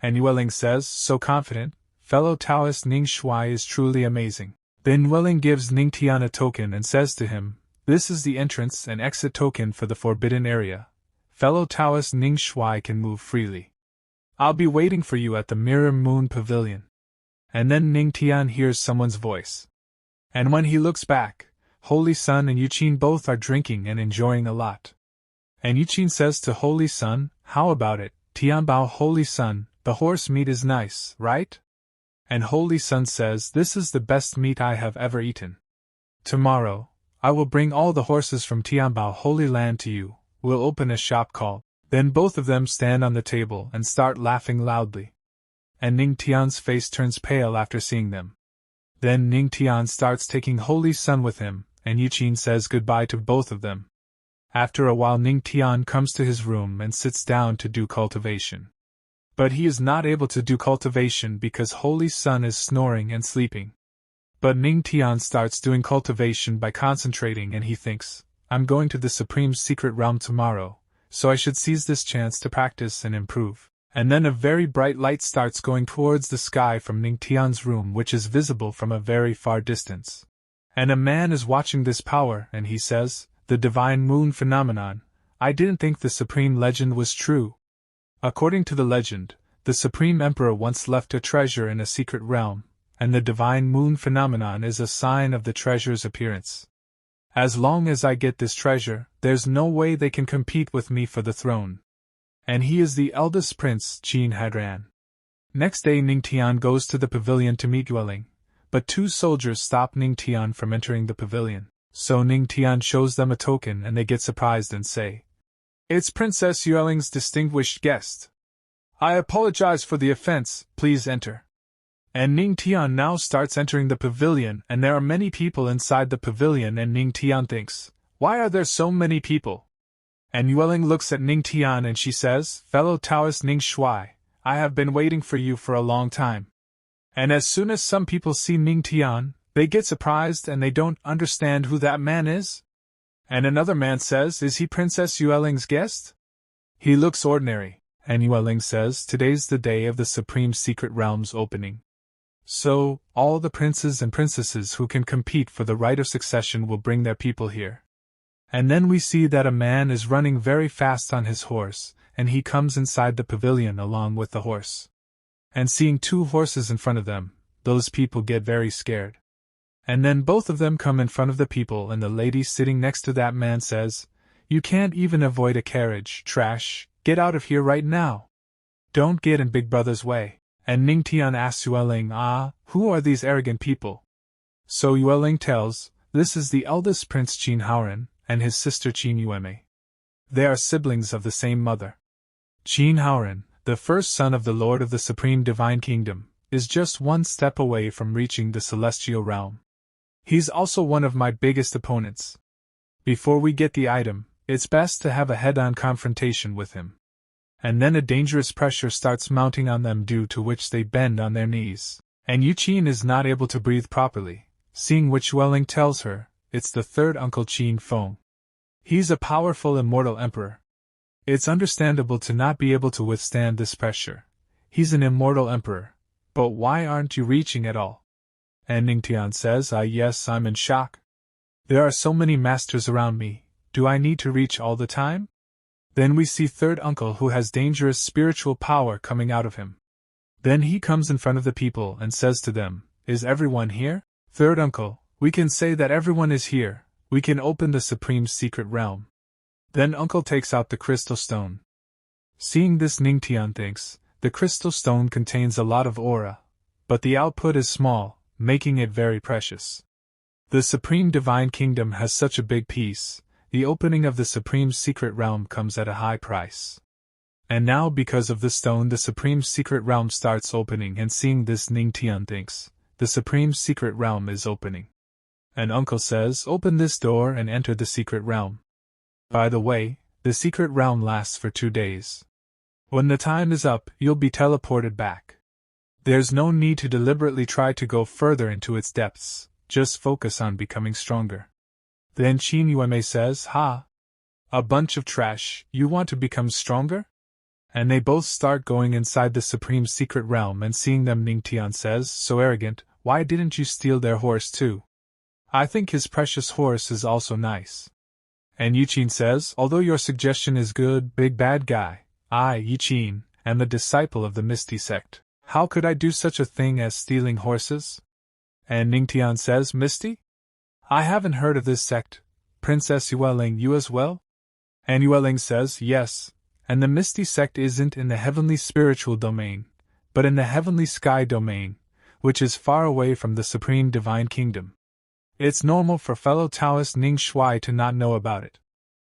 And Yueling says, so confident, "Fellow Taoist Ning Shuai is truly amazing." Then Yueling gives Ning Tian a token and says to him, "This is the entrance and exit token for the forbidden area. Fellow Taoist Ning Shuai can move freely. I'll be waiting for you at the Mirror Moon Pavilion." And then Ning Tian hears someone's voice. And when he looks back, Holy Sun and Yuqin both are drinking and enjoying a lot. And Yuqin says to Holy Sun, "How about it, Tianbao Holy Sun, the horse meat is nice, right?" And Holy Sun says, "This is the best meat I have ever eaten. Tomorrow, I will bring all the horses from Tianbao Holy Land to you. We'll open a shop called." Then both of them stand on the table and start laughing loudly. And Ning Tian's face turns pale after seeing them. Then Ning Tian starts taking Holy Sun with him, and Yuqin says goodbye to both of them. After a while Ning Tian comes to his room and sits down to do cultivation. But he is not able to do cultivation because Holy Sun is snoring and sleeping. But Ning Tian starts doing cultivation by concentrating and he thinks, "I'm going to the Supreme Secret Realm tomorrow, so I should seize this chance to practice and improve." And then a very bright light starts going towards the sky from Ning Tian's room, which is visible from a very far distance. And a man is watching this power and he says, "The divine moon phenomenon, I didn't think the supreme legend was true." According to the legend, the Supreme Emperor once left a treasure in a secret realm, and the divine moon phenomenon is a sign of the treasure's appearance. As long as I get this treasure, there's no way they can compete with me for the throne. And he is the eldest prince, Qin Hadran. Next day Ning Tian goes to the pavilion to meet Yueling, but 2 soldiers stop Ning Tian from entering the pavilion. So Ning Tian shows them a token and they get surprised and say, "It's Princess Yueling's distinguished guest. I apologize for the offense, please enter." And Ning Tian now starts entering the pavilion and there are many people inside the pavilion and Ning Tian thinks, "Why are there so many people?" And Yueling looks at Ning Tian and she says, "Fellow Taoist Ning Shuai, I have been waiting for you for a long time." And as soon as some people see Ning Tian, they get surprised and they don't understand who that man is. And another man says, "Is he Princess Yueling's guest?" He looks ordinary, and Yueling says, "Today's the day of the Supreme Secret Realm's opening. So, all the princes and princesses who can compete for the right of succession will bring their people here." And then we see that a man is running very fast on his horse, and he comes inside the pavilion along with the horse. And seeing two horses in front of them, those people get very scared. And then both of them come in front of the people, and the lady sitting next to that man says, "You can't even avoid a carriage, trash, get out of here right now. Don't get in Big Brother's way." And Ning Tian asks Yueling, "Who are these arrogant people?" So Yueling tells, "This is the eldest Prince Qin Haoren, and his sister Qin Yueme. They are siblings of the same mother. Qin Haoren, the first son of the Lord of the Supreme Divine Kingdom, is just one step away from reaching the Celestial Realm. He's also one of my biggest opponents. Before we get the item, it's best to have a head-on confrontation with him." And then a dangerous pressure starts mounting on them, due to which they bend on their knees, and Yu Qin is not able to breathe properly, seeing which Yueling tells her, it's the third uncle Qin Feng. He's a powerful immortal emperor. It's understandable to not be able to withstand this pressure. He's an immortal emperor, but why aren't you reaching at all? And Ning Tian says, "Yes, I'm in shock. There are so many masters around me, do I need to reach all the time?" Then we see third uncle, who has dangerous spiritual power coming out of him. Then he comes in front of the people and says to them, "Is everyone here?" "Third uncle, we can say that everyone is here. We can open the Supreme Secret Realm." Then uncle takes out the crystal stone. Seeing this, Ning Tian thinks, the crystal stone contains a lot of aura, but the output is small, making it very precious. The Supreme Divine Kingdom has such a big piece. The opening of the Supreme Secret Realm comes at a high price. And now, because of the stone, the Supreme Secret Realm starts opening, and seeing this, Ning Tian thinks, the Supreme Secret Realm is opening. And uncle says, "Open this door and enter the Secret Realm." By the way, the Secret Realm lasts for 2 days. When the time is up, you'll be teleported back. There's no need to deliberately try to go further into its depths, just focus on becoming stronger. Then Qin Yueme says, "Ha! A bunch of trash, you want to become stronger?" And they both start going inside the Supreme Secret Realm, and seeing them, Ning Tian says, "So arrogant, why didn't you steal their horse too? I think his precious horse is also nice." And Yu Qin says, "Although your suggestion is good, big bad guy, I, Yu Qin, am the disciple of the Misty Sect. How could I do such a thing as stealing horses?" And Ning Tian says, "Misty? I haven't heard of this sect. Princess Yueling, you as well?" And Yueling says, "Yes, and the Misty Sect isn't in the heavenly spiritual domain, but in the heavenly sky domain, which is far away from the Supreme Divine Kingdom. It's normal for fellow Taoist Ning Shui to not know about it."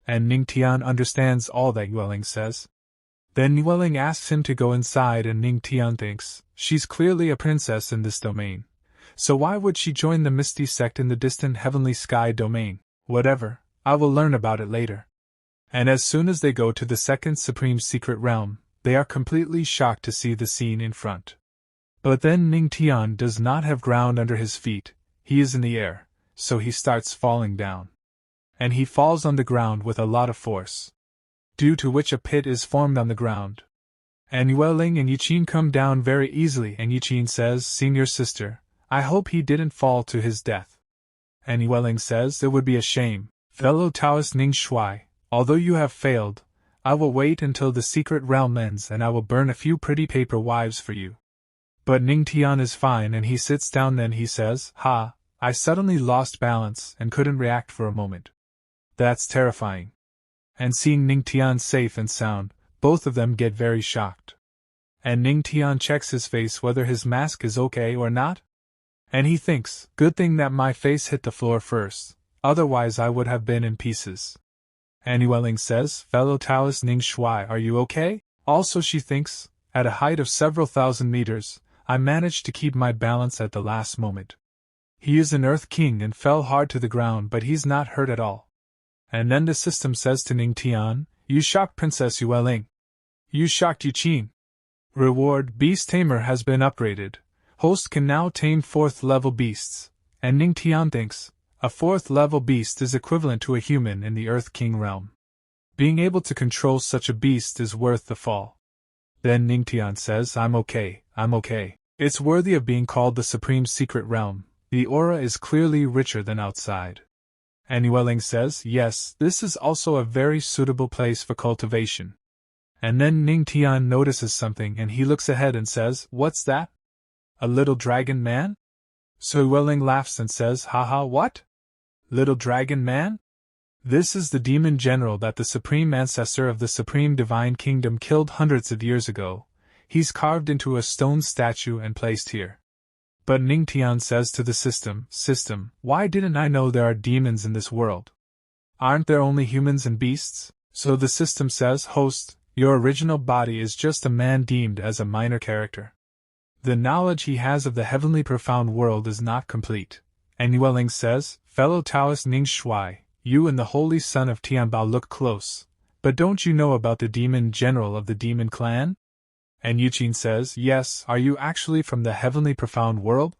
And Ning Tian understands all that Yueling says. Then Yueling asks him to go inside, and Ning Tian thinks, she's clearly a princess in this domain. So why would she join the Misty Sect in the distant heavenly sky domain? Whatever, I will learn about it later. And as soon as they go to the second Supreme Secret Realm, they are completely shocked to see the scene in front. But then Ning Tian does not have ground under his feet, he is in the air, so he starts falling down. And he falls on the ground with a lot of force, due to which a pit is formed on the ground. And Yueling and Yu Qin come down very easily, and Yu Qin says, "Senior sister, I hope he didn't fall to his death." And Yueling says, "It would be a shame, fellow Taoist Ning Shui, although you have failed, I will wait until the secret realm ends and I will burn a few pretty paper wives for you." But Ning Tian is fine, and he sits down. Then he says, "Ha, I suddenly lost balance and couldn't react for a moment. That's terrifying." And seeing Ning Tian safe and sound, both of them get very shocked. And Ning Tian checks his face whether his mask is okay or not. And he thinks, good thing that my face hit the floor first, otherwise I would have been in pieces. And Yueling says, "Fellow Taoist Ning Shui, are you okay?" Also she thinks, at a height of several thousand meters, I managed to keep my balance at the last moment. He is an Earth King and fell hard to the ground, but he's not hurt at all. And then the system says to Ning Tian, "You shocked Princess Yueling. You shocked Yu Qin. Reward: Beast Tamer has been upgraded. Host can now tame 4th-level beasts, and Ning Tian thinks a 4th-level beast is equivalent to a human in the Earth King realm. Being able to control such a beast is worth the fall. Then Ning Tian says, I'm okay. It's worthy of being called the Supreme Secret Realm. The aura is clearly richer than outside. And Yueling says, yes, this is also a very suitable place for cultivation. And then Ning Tian notices something and he looks ahead and says, what's that? A little dragon man? So Yueling laughs and says, haha, what? Little dragon man? This is the demon general that the supreme ancestor of the supreme divine kingdom killed hundreds of years ago. He's carved into a stone statue and placed here. But Ning Tian says to the system, why didn't I know there are demons in this world? Aren't there only humans and beasts? So the system says, host, your original body is just a man deemed as a minor character. The knowledge he has of the heavenly profound world is not complete. And Yueling says, fellow Taoist Ning Shui, you and the holy son of Tianbao look close, but don't you know about the demon general of the demon clan? And Yuqin says, yes, are you actually from the heavenly profound world?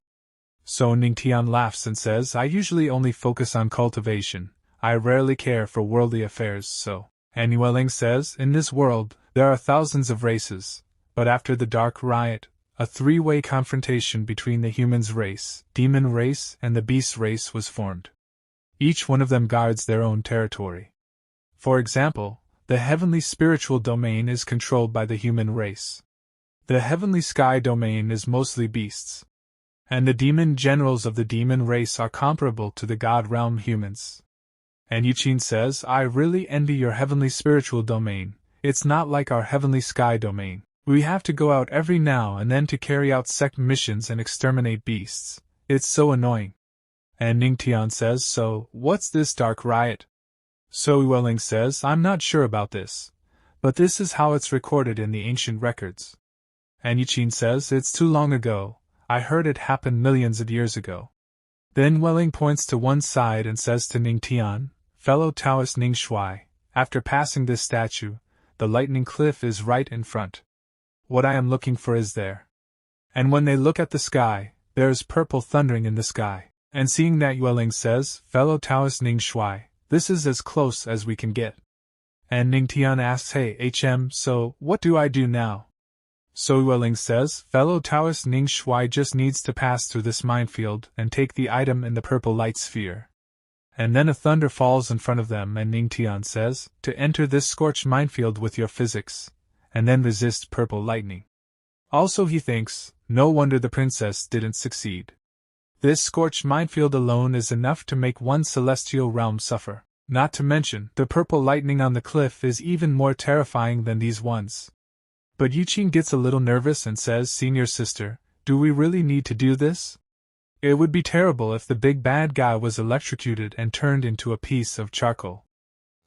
So Ning Tian laughs and says, I usually only focus on cultivation, I rarely care for worldly affairs, so. And Yueling says, in this world, there are thousands of races, but after the Dark Riot, a 3-way confrontation between the humans race, demon race, and the beast race was formed. Each one of them guards their own territory. For example, the heavenly spiritual domain is controlled by the human race. The heavenly sky domain is mostly beasts. And the demon generals of the demon race are comparable to the god realm humans. And Yuqin says, I really envy your heavenly spiritual domain. It's not like our heavenly sky domain. We have to go out every now and then to carry out sect missions and exterminate beasts. It's so annoying. And Ning Tian says, so, what's this dark riot? So Yueling says, I'm not sure about this, but this is how it's recorded in the ancient records. And Yuqin says, it's too long ago, I heard it happened millions of years ago. Then Yueling points to one side and says to Ning Tian, fellow Taoist Ning Shui, after passing this statue, the lightning cliff is right in front. What I am looking for is there. And when they look at the sky, there is purple thundering in the sky. And seeing that, Yueling says, fellow Taoist Ning Shui, this is as close as we can get. And Ning Tian asks, hey, so, what do I do now? So Yueling says, fellow Taoist Ning Shui just needs to pass through this minefield and take the item in the purple light sphere. And then a thunder falls in front of them and Ning Tian says, to enter this scorched minefield with your physics, and then resist purple lightning. Also he thinks, no wonder the princess didn't succeed. This scorched minefield alone is enough to make one celestial realm suffer. Not to mention, the purple lightning on the cliff is even more terrifying than these ones. But Yuqin gets a little nervous and says, senior sister, do we really need to do this? It would be terrible if the big bad guy was electrocuted and turned into a piece of charcoal.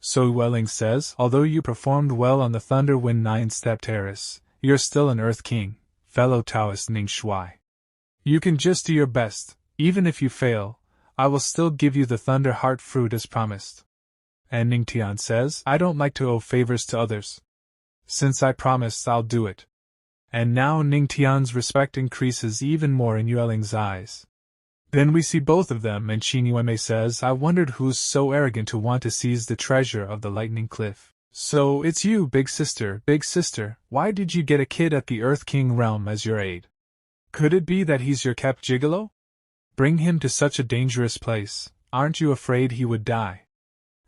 So Yueling says, although you performed well on the Thunder Wind 9-step terrace, you're still an Earth King, fellow Taoist Ning Shui. You can just do your best. Even if you fail, I will still give you the Thunder Heart fruit as promised. And Ning Tian says, I don't like to owe favors to others. Since I promised, I'll do it. And now Ning Tian's respect increases even more in Yueling's eyes. Then we see both of them and Qin Yueme says, I wondered who's so arrogant to want to seize the treasure of the lightning cliff. So it's you, big sister, why did you get a kid at the Earth King realm as your aide? Could it be that he's your kept gigolo? Bring him to such a dangerous place, aren't you afraid he would die?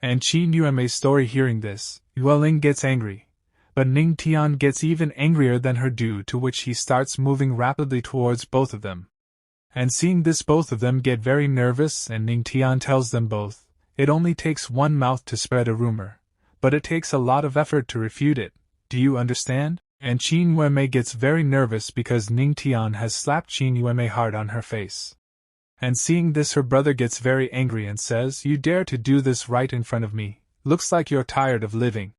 And Qin Yueme's story hearing this, Yueling gets angry. But Ning Tian gets even angrier than her due to which he starts moving rapidly towards both of them. And seeing this both of them get very nervous and Ning Tian tells them both, it only takes one mouth to spread a rumor, but it takes a lot of effort to refute it, do you understand? And Qin Yueme gets very nervous because Ning Tian has slapped Qin Yueme hard on her face. And seeing this her brother gets very angry and says, you dare to do this right in front of me, looks like you're tired of living.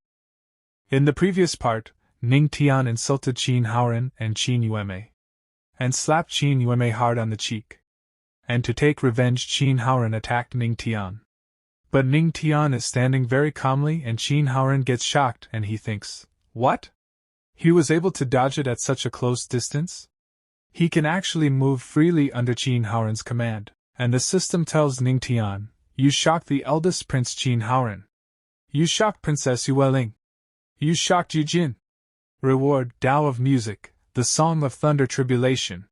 In the previous part, Ning Tian insulted Qin Haoren and Qin Yueme, and slapped Qin Yueme hard on the cheek. And to take revenge, Qin Haoren attacked Ning Tian. But Ning Tian is standing very calmly and Qin Haoren gets shocked and he thinks, what? He was able to dodge it at such a close distance? He can actually move freely under Qin Haoren's command, and the system tells Ning Tian, "You shocked the eldest Prince Qin Haoren. You shocked Princess Yueling. You shocked Yu Jin." Reward: Tao of Music, the Song of Thunder Tribulation.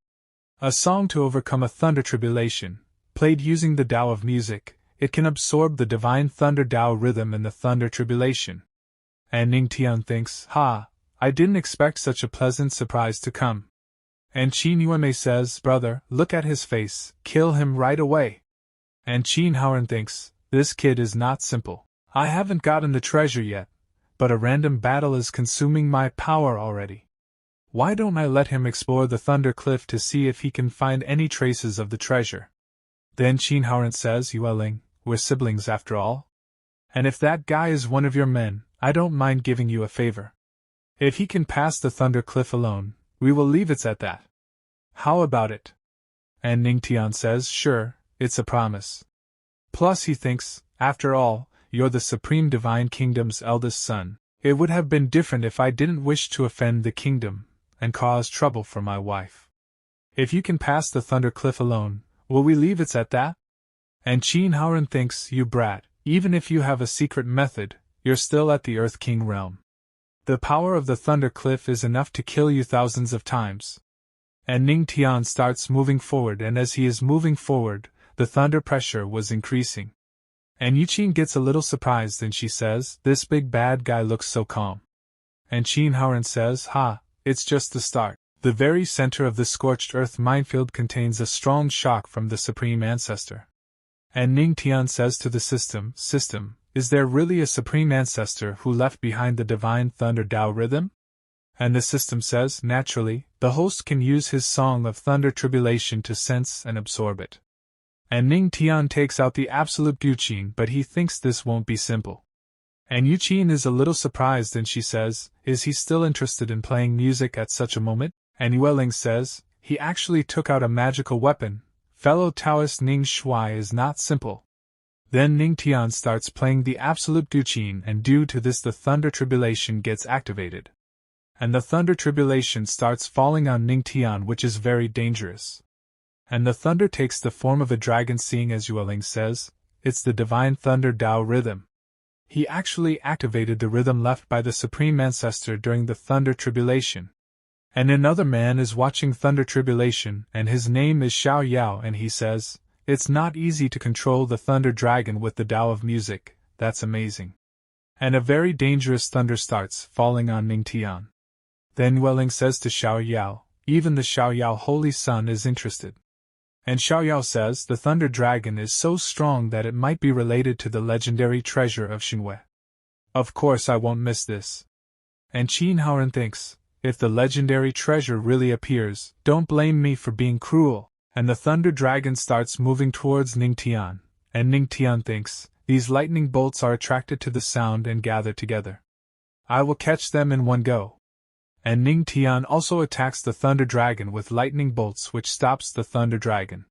A song to overcome a thunder tribulation, played using the Tao of Music. It can absorb the divine thunder Tao rhythm in the thunder tribulation. And Ning Tian thinks, "Ha, I didn't expect such a pleasant surprise to come." And Qin Yuanmei says, "Brother, look at his face, kill him right away." And Qin Haoren thinks, "This kid is not simple. I haven't gotten the treasure yet, but a random battle is consuming my power already. Why don't I let him explore the Thunder Cliff to see if he can find any traces of the treasure?" Then Qin Haoren says, "Yueling, we're siblings after all. And if that guy is one of your men, I don't mind giving you a favor. If he can pass the Thunder Cliff alone, we will leave it at that. How about it?" And Ning Tian says, "Sure, it's a promise. Plus he thinks, after all, you're the Supreme Divine Kingdom's eldest son. It would have been different if I didn't wish to offend the kingdom and cause trouble for my wife. If you can pass the Thunder Cliff alone, will we leave it at that?" And Qin Haoren thinks, "You brat, even if you have a secret method, you're still at the Earth King realm. The power of the Thunder Cliff is enough to kill you thousands of times." And Ning Tian starts moving forward, and as he is moving forward, the thunder pressure was increasing. And Yuqin gets a little surprised and she says, "This big bad guy looks so calm." And Qin Haoren says, "Ha, it's just the start. The very center of the scorched earth minefield contains a strong shock from the Supreme Ancestor." And Ning Tian says to the system, "System, is there really a Supreme Ancestor who left behind the Divine Thunder Tao rhythm?" And the system says, "Naturally, the host can use his Song of Thunder Tribulation to sense and absorb it." And Ning Tian takes out the absolute Yuqin, but he thinks this won't be simple. And Yuqin is a little surprised and she says, "Is he still interested in playing music at such a moment?" And Yueling says, "He actually took out a magical weapon. Fellow Taoist Ning Shui is not simple." Then Ning Tian starts playing the absolute Yuqin, and due to this the Thunder Tribulation gets activated. And the Thunder Tribulation starts falling on Ning Tian, which is very dangerous. And the thunder takes the form of a dragon, seeing as Yueling says, it's the Divine Thunder Tao rhythm. He actually activated the rhythm left by the Supreme Ancestor during the Thunder Tribulation. And another man is watching Thunder Tribulation, and his name is Xiao Yao, and he says, "It's not easy to control the Thunder Dragon with the Tao of Music, that's amazing." And a very dangerous thunder starts falling on Ning Tian. Then Yueling says to Xiao Yao, "Even the Xiao Yao Holy Son is interested." And Xiao Yao says the Thunder Dragon is so strong that it might be related to the legendary treasure of Xinhui. Of course I won't miss this. And Qin Haoren thinks, if the legendary treasure really appears, don't blame me for being cruel. And the Thunder Dragon starts moving towards Ning Tian, and Ning Tian thinks, these lightning bolts are attracted to the sound and gather together. I will catch them in one go. And Ning Tian also attacks the Thunder Dragon with lightning bolts, which stops the Thunder Dragon.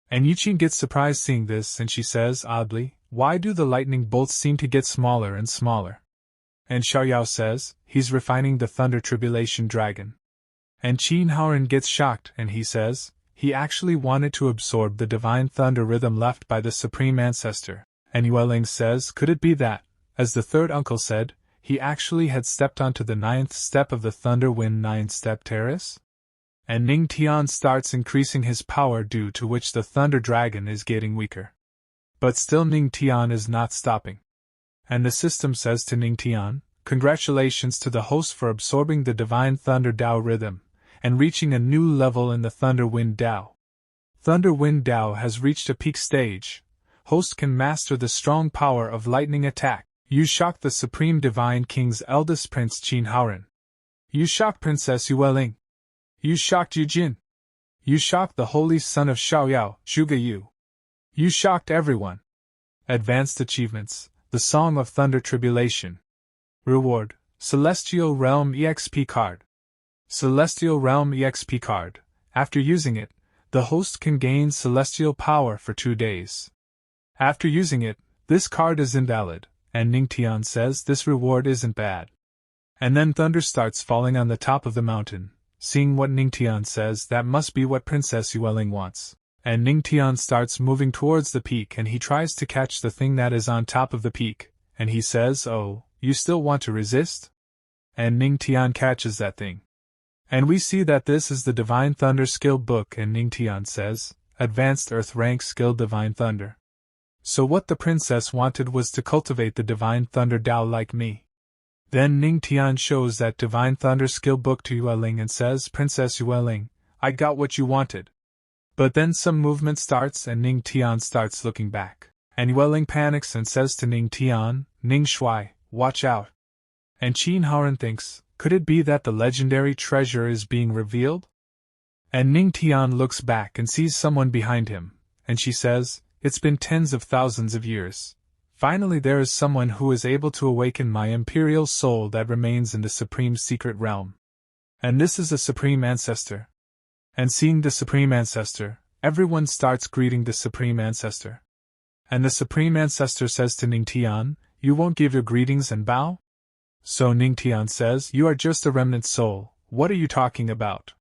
And Yuqin gets surprised seeing this, and she says, oddly, "Why do the lightning bolts seem to get smaller and smaller?" And Xiao Yao says, "He's refining the Thunder Tribulation Dragon." And Qin Haoren gets shocked, and he says, he actually wanted to absorb the Divine Thunder rhythm left by the Supreme Ancestor. And Yueling says, could it be that, as the third uncle said, he actually had stepped onto the 9th step of the Thunder Wind 9-step terrace? And Ning Tian starts increasing his power, due to which the Thunder Dragon is getting weaker. But still Ning Tian is not stopping. And the system says to Ning Tian, congratulations to the host for absorbing the Divine Thunder Tao rhythm, and reaching a new level in the Thunder Wind Tao. Thunder Wind Tao has reached a peak stage. Host can master the strong power of lightning attack. You shocked the Supreme Divine King's eldest prince Qin Haoren. You shocked Princess Yueling. You shocked Yu Jin. You shocked the holy son of Xiao Yao, Zhuge Yu. You shocked everyone. Advanced achievements, the Song of Thunder Tribulation. Reward, Celestial Realm EXP card. Celestial Realm EXP card. After using it, the host can gain celestial power for 2 days. After using it, this card is invalid, and Ning Tian says this reward isn't bad. And then thunder starts falling on the top of the mountain, Seeing what Ning Tian says, that must be what Princess Yueling wants. And Ning Tian starts moving towards the peak and he tries to catch the thing that is on top of the peak, and he says, "Oh, you still want to resist?" And Ning Tian catches that thing. And we see that this is the Divine Thunder skill book, and Ning Tian says, "Advanced Earth Rank Skill Divine Thunder." So what the princess wanted was to cultivate the Divine Thunder Tao like me. Then Ning Tian shows that Divine Thunder skill book to Yueling and says, "Princess Yueling, I got what you wanted." But then some movement starts and Ning Tian starts looking back. And Yueling panics and says to Ning Tian, "Ning Shui, watch out." And Qin Haoren thinks, could it be that the legendary treasure is being revealed? And Ning Tian looks back and sees someone behind him, and she says, "It's been tens of thousands of years. Finally there is someone who is able to awaken my imperial soul that remains in the supreme secret realm. And this is the supreme ancestor." And seeing the supreme ancestor, everyone starts greeting the supreme ancestor. And the supreme ancestor says to Ning Tian, "You won't give your greetings and bow?" So Ning Tian says, "You are just a remnant soul, what are you talking about?"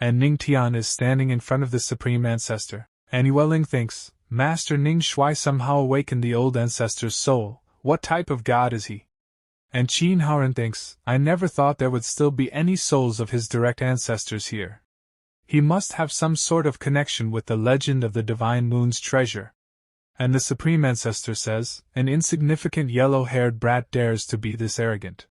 And Ning Tian is standing in front of the supreme ancestor, and Yueling thinks, Master Ning Shui somehow awakened the old ancestor's soul, what type of god is he? And Qin Haoren thinks, I never thought there would still be any souls of his direct ancestors here. He must have some sort of connection with the legend of the Divine Moon's treasure. And the Supreme Ancestor says, "An insignificant yellow-haired brat dares to be this arrogant."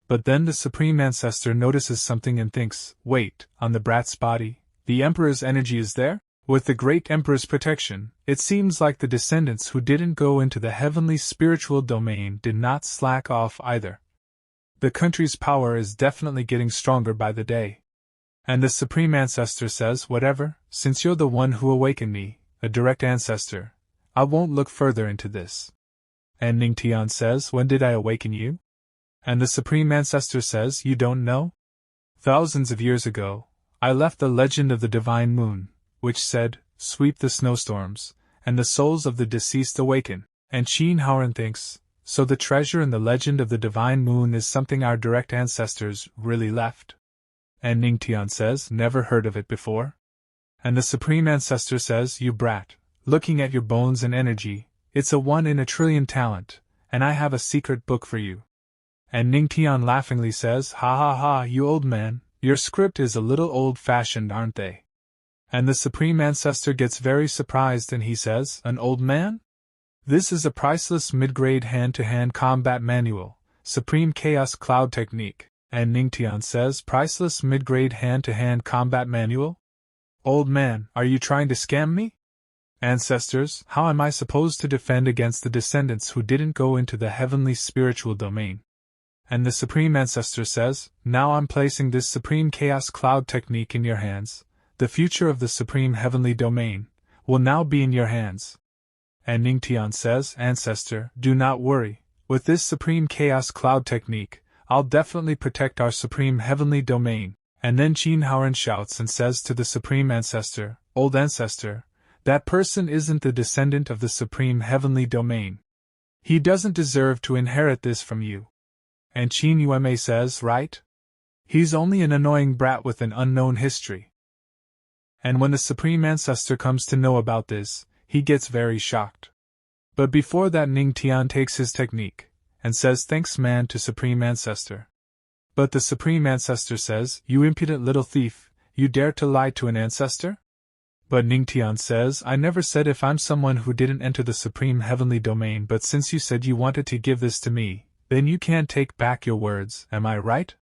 But then the Supreme Ancestor notices something and thinks, wait, on the brat's body, the Emperor's energy is there? With the great Emperor's protection, it seems like the descendants who didn't go into the heavenly spiritual domain did not slack off either. The country's power is definitely getting stronger by the day. And the Supreme Ancestor says, whatever, since you're the one who awakened me, a direct ancestor, I won't look further into this. And Ning Tian says, when did I awaken you? And the Supreme Ancestor says, you don't know? Thousands of years ago, I left the legend of the Divine Moon, which said, sweep the snowstorms, and the souls of the deceased awaken. And Qin Haoren thinks, so the treasure in the legend of the Divine Moon is something our direct ancestors really left? And Ning Tian says, never heard of it before. And the Supreme Ancestor says, you brat, looking at your bones and energy, it's a 1 in a trillion talent, and I have a secret book for you. And Ning Tian laughingly says, ha ha ha, you old man, your script is a little old-fashioned, aren't they? And the Supreme Ancestor gets very surprised and he says, an old man? This is a priceless mid-grade hand-to-hand combat manual, Supreme Chaos Cloud Technique. And Ning Tian says, priceless mid-grade hand-to-hand combat manual? Old man, are you trying to scam me? Ancestors, how am I supposed to defend against the descendants who didn't go into the heavenly spiritual domain? And the Supreme Ancestor says, now I'm placing this Supreme Chaos Cloud Technique in your hands. The future of the Supreme Heavenly Domain will now be in your hands. And Ning Tian says, Ancestor, do not worry. With this Supreme Chaos Cloud Technique, I'll definitely protect our Supreme Heavenly Domain. And then Qin Haoren shouts and says to the Supreme Ancestor, old Ancestor, that person isn't the descendant of the Supreme Heavenly Domain. He doesn't deserve to inherit this from you. And Qin Yueme says, right? He's only an annoying brat with an unknown history. And when the Supreme Ancestor comes to know about this, he gets very shocked. But before that, Ning Tian takes his technique, and says thanks man to Supreme Ancestor. But the Supreme Ancestor says, you impudent little thief, you dare to lie to an ancestor? But Ning Tian says, I never said if I'm someone who didn't enter the Supreme Heavenly Domain, but since you said you wanted to give this to me, then you can't take back your words, am I right?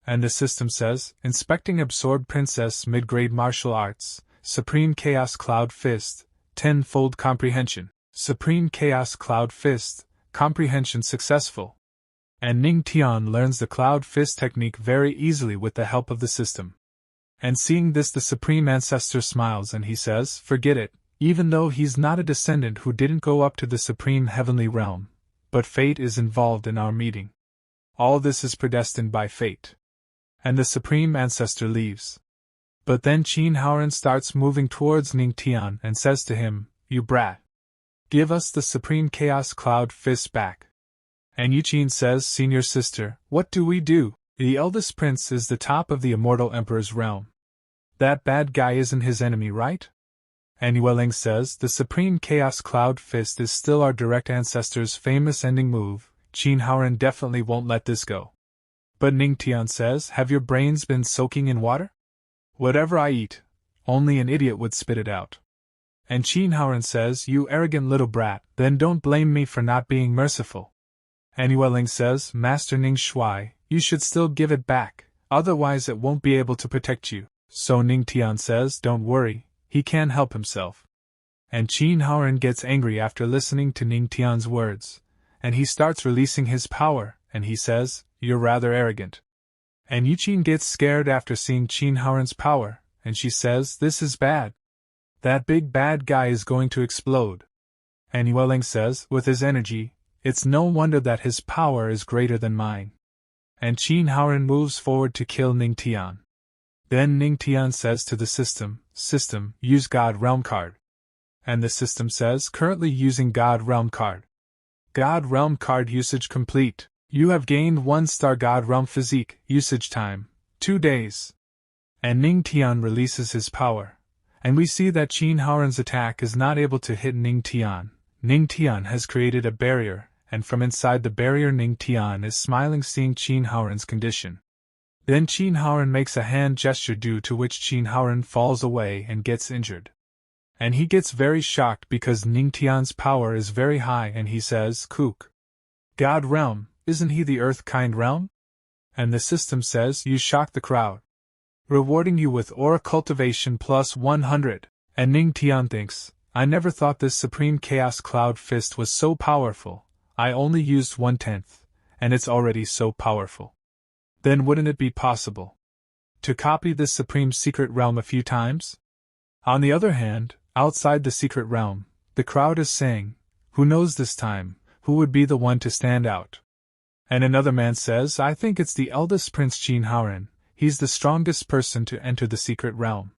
And the system says, Inspecting Absorbed Princess Mid-Grade Martial Arts, Supreme Chaos Cloud Fist, 10-fold Comprehension, Supreme Chaos Cloud Fist, Comprehension Successful. And Ning Tian learns the Cloud Fist technique very easily with the help of the system. And seeing this, the Supreme Ancestor smiles and he says, forget it, even though he's not a descendant who didn't go up to the Supreme Heavenly Realm, but fate is involved in our meeting. All this is predestined by fate. And the Supreme Ancestor leaves. But then Qin Haoren starts moving towards Ning Tian and says to him, you brat. Give us the Supreme Chaos Cloud Fist back. And Yu Qin says, Senior Sister, what do we do? The eldest prince is the top of the immortal emperor's realm. That bad guy isn't his enemy, right? And Yueling says the supreme chaos cloud fist is still our direct ancestor's famous ending move. Qin Haoren definitely won't let this go. But Ning Tian says, have your brains been soaking in water? Whatever I eat, only an idiot would spit it out. And Qin Haoren says, you arrogant little brat, then don't blame me for not being merciful. And Yueling says, Master Ning Shui, you should still give it back, otherwise it won't be able to protect you. So Ning Tian says, don't worry, he can't help himself. And Qin Haoren gets angry after listening to Ning Tian's words, and he starts releasing his power, and he says, you're rather arrogant. And Yuqin gets scared after seeing Qin Haoren's power, and she says, this is bad. That big bad guy is going to explode. And Yueling says, with his energy, it's no wonder that his power is greater than mine. And Qin Haoren moves forward to kill Ning Tian. Then Ning Tian says to the system, use God Realm card. And the system says, currently using God Realm card. God Realm card usage complete. You have gained 1-star God Realm physique, usage time, 2 days. And Ning Tian releases his power. And we see that Qin Haoren's attack is not able to hit Ning Tian. Ning Tian has created a barrier, and from inside the barrier Ning Tian is smiling seeing Qin Haoren's condition. Then Qin Haoren makes a hand gesture due to which Qin Haoren falls away and gets injured. And he gets very shocked because Ning Tian's power is very high and he says, Kook. God Realm, isn't he the Earth-kind realm? And the system says, you shock the crowd. Rewarding you with Aura Cultivation plus 100. And Ning Tian thinks, I never thought this Supreme Chaos Cloud Fist was so powerful. I only used 1/10, and it's already so powerful. Then wouldn't it be possible to copy this Supreme Secret Realm a few times? On the other hand, outside the Secret Realm, the crowd is saying, who knows this time, who would be the one to stand out? And another man says, I think it's the eldest Prince Qin Haoren, he's the strongest person to enter the Secret Realm.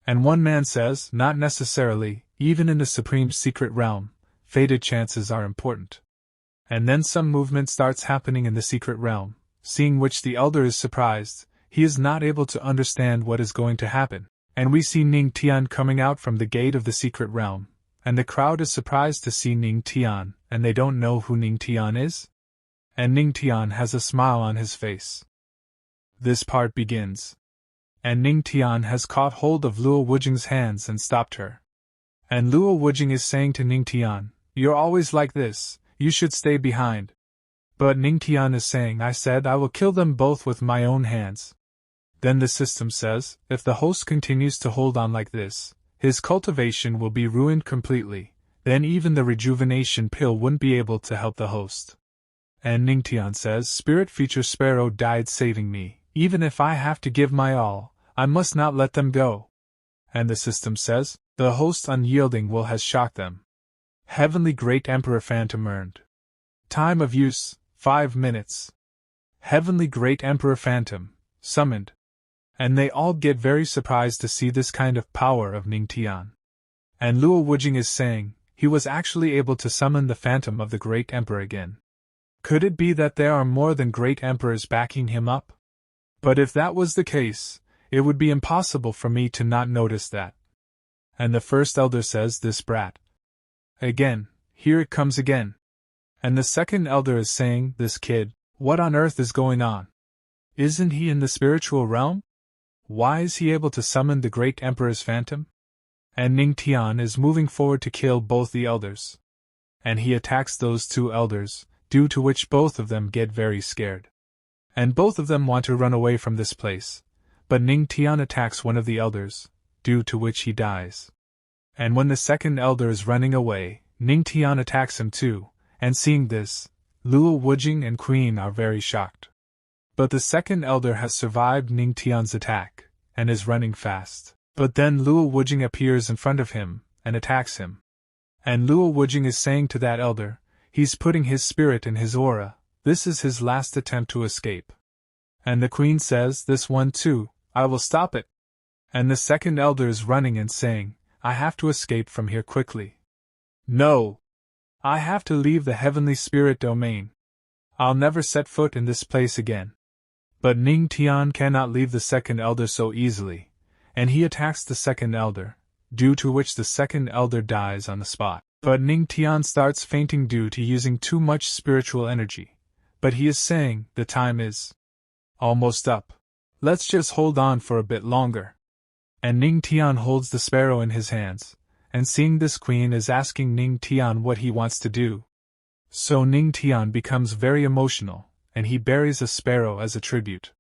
And one man says, not necessarily, even in the Supreme Secret Realm, fated chances are important. And then some movement starts happening in the Secret Realm, seeing which the elder is surprised, he is not able to understand what is going to happen. And we see Ning Tian coming out from the gate of the Secret Realm, and the crowd is surprised to see Ning Tian, and they don't know who Ning Tian is? And Ning Tian has a smile on his face. This part begins. And Ning Tian has caught hold of Luo Wujing's hands and stopped her. And Luo Wujing is saying to Ning Tian, you're always like this, you should stay behind. But Ning Tian is saying, I said I will kill them both with my own hands. Then the system says, if the host continues to hold on like this, his cultivation will be ruined completely, then even the rejuvenation pill wouldn't be able to help the host. And Ning Tian says, Spirit Feature Sparrow died saving me, even if I have to give my all, I must not let them go. And the system says, the host unyielding will has shocked them. Heavenly Great Emperor Phantom earned. Time of use, 5 minutes. Heavenly Great Emperor Phantom, summoned. And they all get very surprised to see this kind of power of Ning Tian. And Luo Wujing is saying, he was actually able to summon the phantom of the Great Emperor again. Could it be that there are more than great emperors backing him up? But if that was the case, it would be impossible for me to not notice that. And the first elder says, this brat. Again, here it comes again. And the second elder is saying, this kid, what on earth is going on? Isn't he in the spiritual realm? Why is he able to summon the great emperor's phantom? And Ning Tian is moving forward to kill both the elders. And he attacks those 2 elders, due to which both of them get very scared. And both of them want to run away from this place, but Ning Tian attacks one of the elders, due to which he dies. And when the second elder is running away, Ning Tian attacks him too, and seeing this, Luo Wujing and Queen are very shocked. But the second elder has survived Ning Tian's attack, and is running fast. But then Luo Wujing appears in front of him, and attacks him. And Luo Wujing is saying to that elder, he's putting his spirit in his aura, this is his last attempt to escape. And the queen says, this one too, I will stop it. And the second elder is running and saying, I have to escape from here quickly. No! I have to leave the heavenly spirit domain. I'll never set foot in this place again. But Ning Tian cannot leave the second elder so easily, and he attacks the second elder, due to which the second elder dies on the spot. But Ning Tian starts fainting due to using too much spiritual energy. But he is saying, the time is almost up. Let's just hold on for a bit longer. And Ning Tian holds the sparrow in his hands, and seeing this, Queen is asking Ning Tian what he wants to do. So Ning Tian becomes very emotional, and he buries a sparrow as a tribute.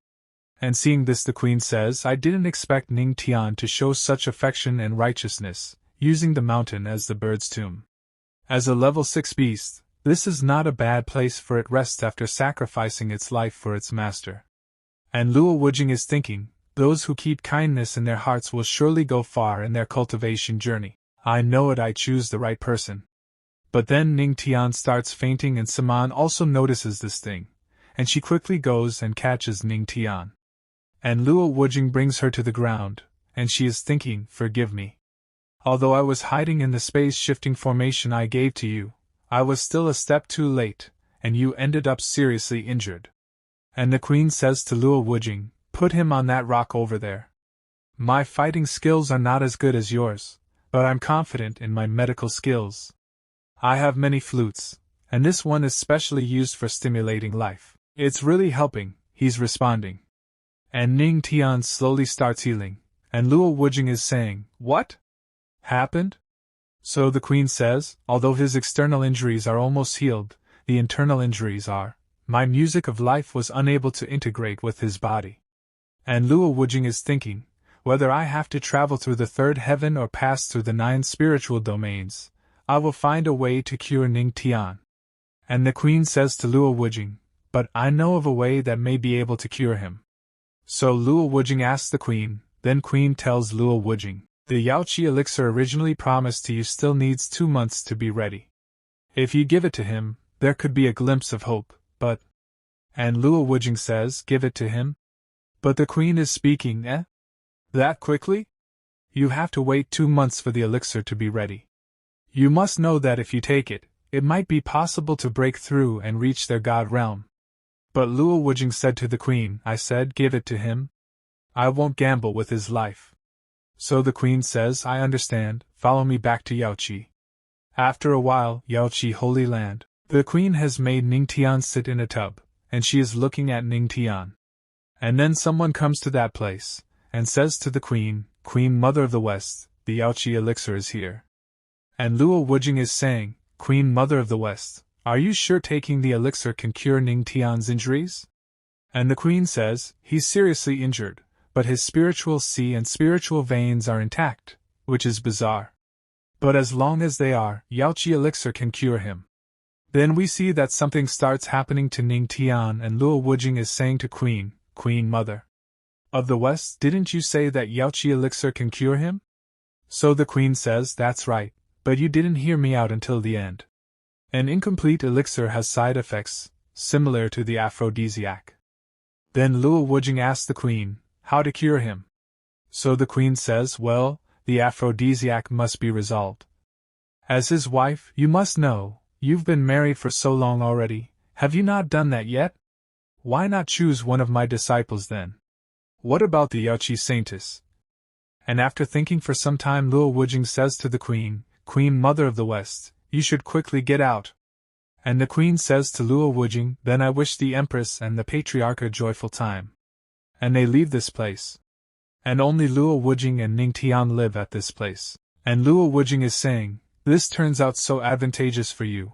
And seeing this, the Queen says, I didn't expect Ning Tian to show such affection and righteousness, using the mountain as the bird's tomb. As a level 6 beast, this is not a bad place for it rests after sacrificing its life for its master. And Luo Wujing is thinking, those who keep kindness in their hearts will surely go far in their cultivation journey. I know it, I choose the right person. But then Ning Tian starts fainting, and Saman also notices this thing, and she quickly goes and catches Ning Tian. And Luo Wujing brings her to the ground, and she is thinking, forgive me. Although I was hiding in the space-shifting formation I gave to you, I was still a step too late, and you ended up seriously injured. And the Queen says to Luo Wujing, put him on that rock over there. My fighting skills are not as good as yours, but I'm confident in my medical skills. I have many flutes, and this one is specially used for stimulating life. It's really helping, he's responding. And Ning Tian slowly starts healing, and Luo Wujing is saying, what happened? So the Queen says, although his external injuries are almost healed, the internal injuries are. My music of life was unable to integrate with his body. And Luo Wujing is thinking, whether I have to travel through the third heaven or pass through the 9 spiritual domains, I will find a way to cure Ning Tian. And the Queen says to Luo Wujing, but I know of a way that may be able to cure him. So Luo Wujing asks the Queen, then Queen tells Luo Wujing, the Yaoi elixir originally promised to you still needs 2 months to be ready. If you give it to him, there could be a glimpse of hope, but... And Luo Wujing says, give it to him? But the Queen is speaking, That quickly? You have to wait 2 months for the elixir to be ready. You must know that if you take it, it might be possible to break through and reach their god realm. But Luo Wujing said to the Queen, I said, give it to him. I won't gamble with his life. So the Queen says, I understand, follow me back to Yaoi. After a while, Yaoi Holy Land. The Queen has made Ning Tian sit in a tub, and she is looking at Ning Tian. And then someone comes to that place, and says to the Queen, Queen Mother of the West, the Yaoi elixir is here. And Luo Wujing is saying, Queen Mother of the West, are you sure taking the elixir can cure Ning Tian's injuries? And the Queen says, he's seriously injured, but his spiritual sea and spiritual veins are intact, which is bizarre. But as long as they are, Yaoi elixir can cure him. Then we see that something starts happening to Ning Tian, and Luo Wujing is saying to Queen Mother of the West, didn't you say that Yaoi elixir can cure him? So the Queen says, that's right, but you didn't hear me out until the end. An incomplete elixir has side effects, similar to the aphrodisiac. Then Luo Wujing asks the Queen, how to cure him? So the Queen says, well, the aphrodisiac must be resolved. As his wife, you must know, you've been married for so long already, have you not done that yet? Why not choose one of my disciples then? What about the Yaoi Saintess? And after thinking for some time, Luo Wujing says to the Queen Mother of the West, you should quickly get out. And the Queen says to Luo Wujing, then I wish the Empress and the patriarch a joyful time. And they leave this place. And only Luo Wujing and Ning Tian live at this place. And Luo Wujing is saying, this turns out so advantageous for you.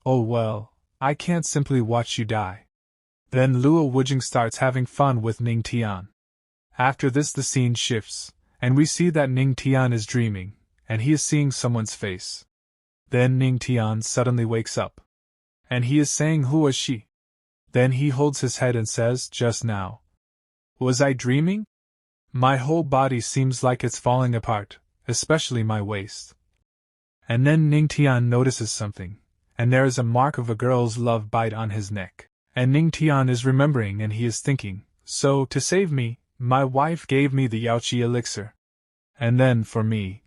Oh well, I can't simply watch you die. Then Luo Wujing starts having fun with Ning Tian. After this the scene shifts, and we see that Ning Tian is dreaming, and he is seeing someone's face. Then Ning Tian suddenly wakes up. And he is saying, who was she? Then he holds his head and says, just now. Was I dreaming? My whole body seems like it's falling apart, especially my waist. And then Ning Tian notices something, and there is a mark of a girl's love bite on his neck. And Ning Tian is remembering, and he is thinking, so, to save me, my wife gave me the Yaoi elixir. And then for me.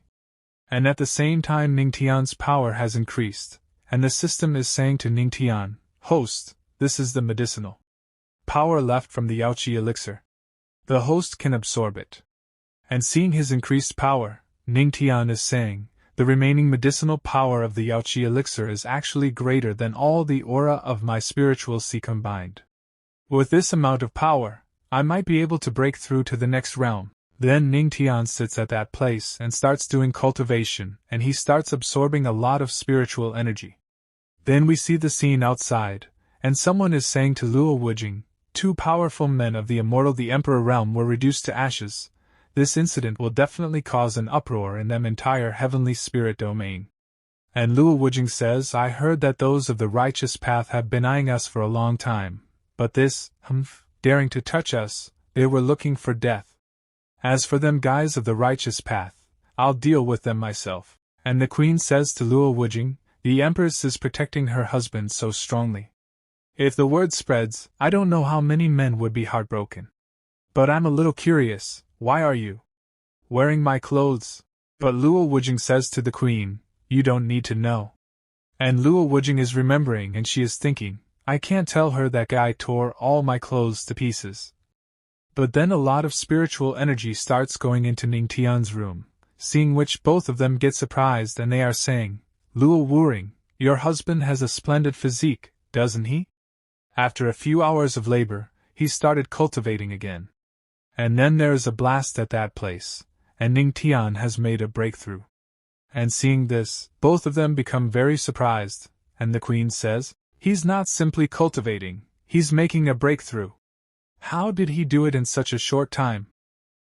And at the same time Ning Tian's power has increased, and the system is saying to Ning Tian, host, this is the medicinal power left from the Yaoi elixir. The host can absorb it. And seeing his increased power, Ning Tian is saying, the remaining medicinal power of the Yaoi elixir is actually greater than all the aura of my spiritual sea combined. With this amount of power, I might be able to break through to the next realm. Then Ning Tian sits at that place and starts doing cultivation, and he starts absorbing a lot of spiritual energy. Then we see the scene outside, and someone is saying to Luo Wujing, two powerful men of the immortal the Emperor realm were reduced to ashes. This incident will definitely cause an uproar in them entire heavenly spirit domain. And Luo Wujing says, I heard that those of the righteous path have been eyeing us for a long time, but this, daring to touch us, they were looking for death. As for them guys of the righteous path, I'll deal with them myself. And the queen says to Luo Wujing, the empress is protecting her husband so strongly. If the word spreads, I don't know how many men would be heartbroken. But I'm a little curious, why are you wearing my clothes? But Luo Wujing says to the queen, you don't need to know. And Luo Wujing is remembering and she is thinking, I can't tell her that guy tore all my clothes to pieces. But then a lot of spiritual energy starts going into Ning Tian's room, seeing which both of them get surprised and they are saying, Luo Wujing, your husband has a splendid physique, doesn't he? After a few hours of labor, he started cultivating again. And then there is a blast at that place, and Ning Tian has made a breakthrough. And seeing this, both of them become very surprised, and the queen says, he's not simply cultivating, he's making a breakthrough. How did he do it in such a short time?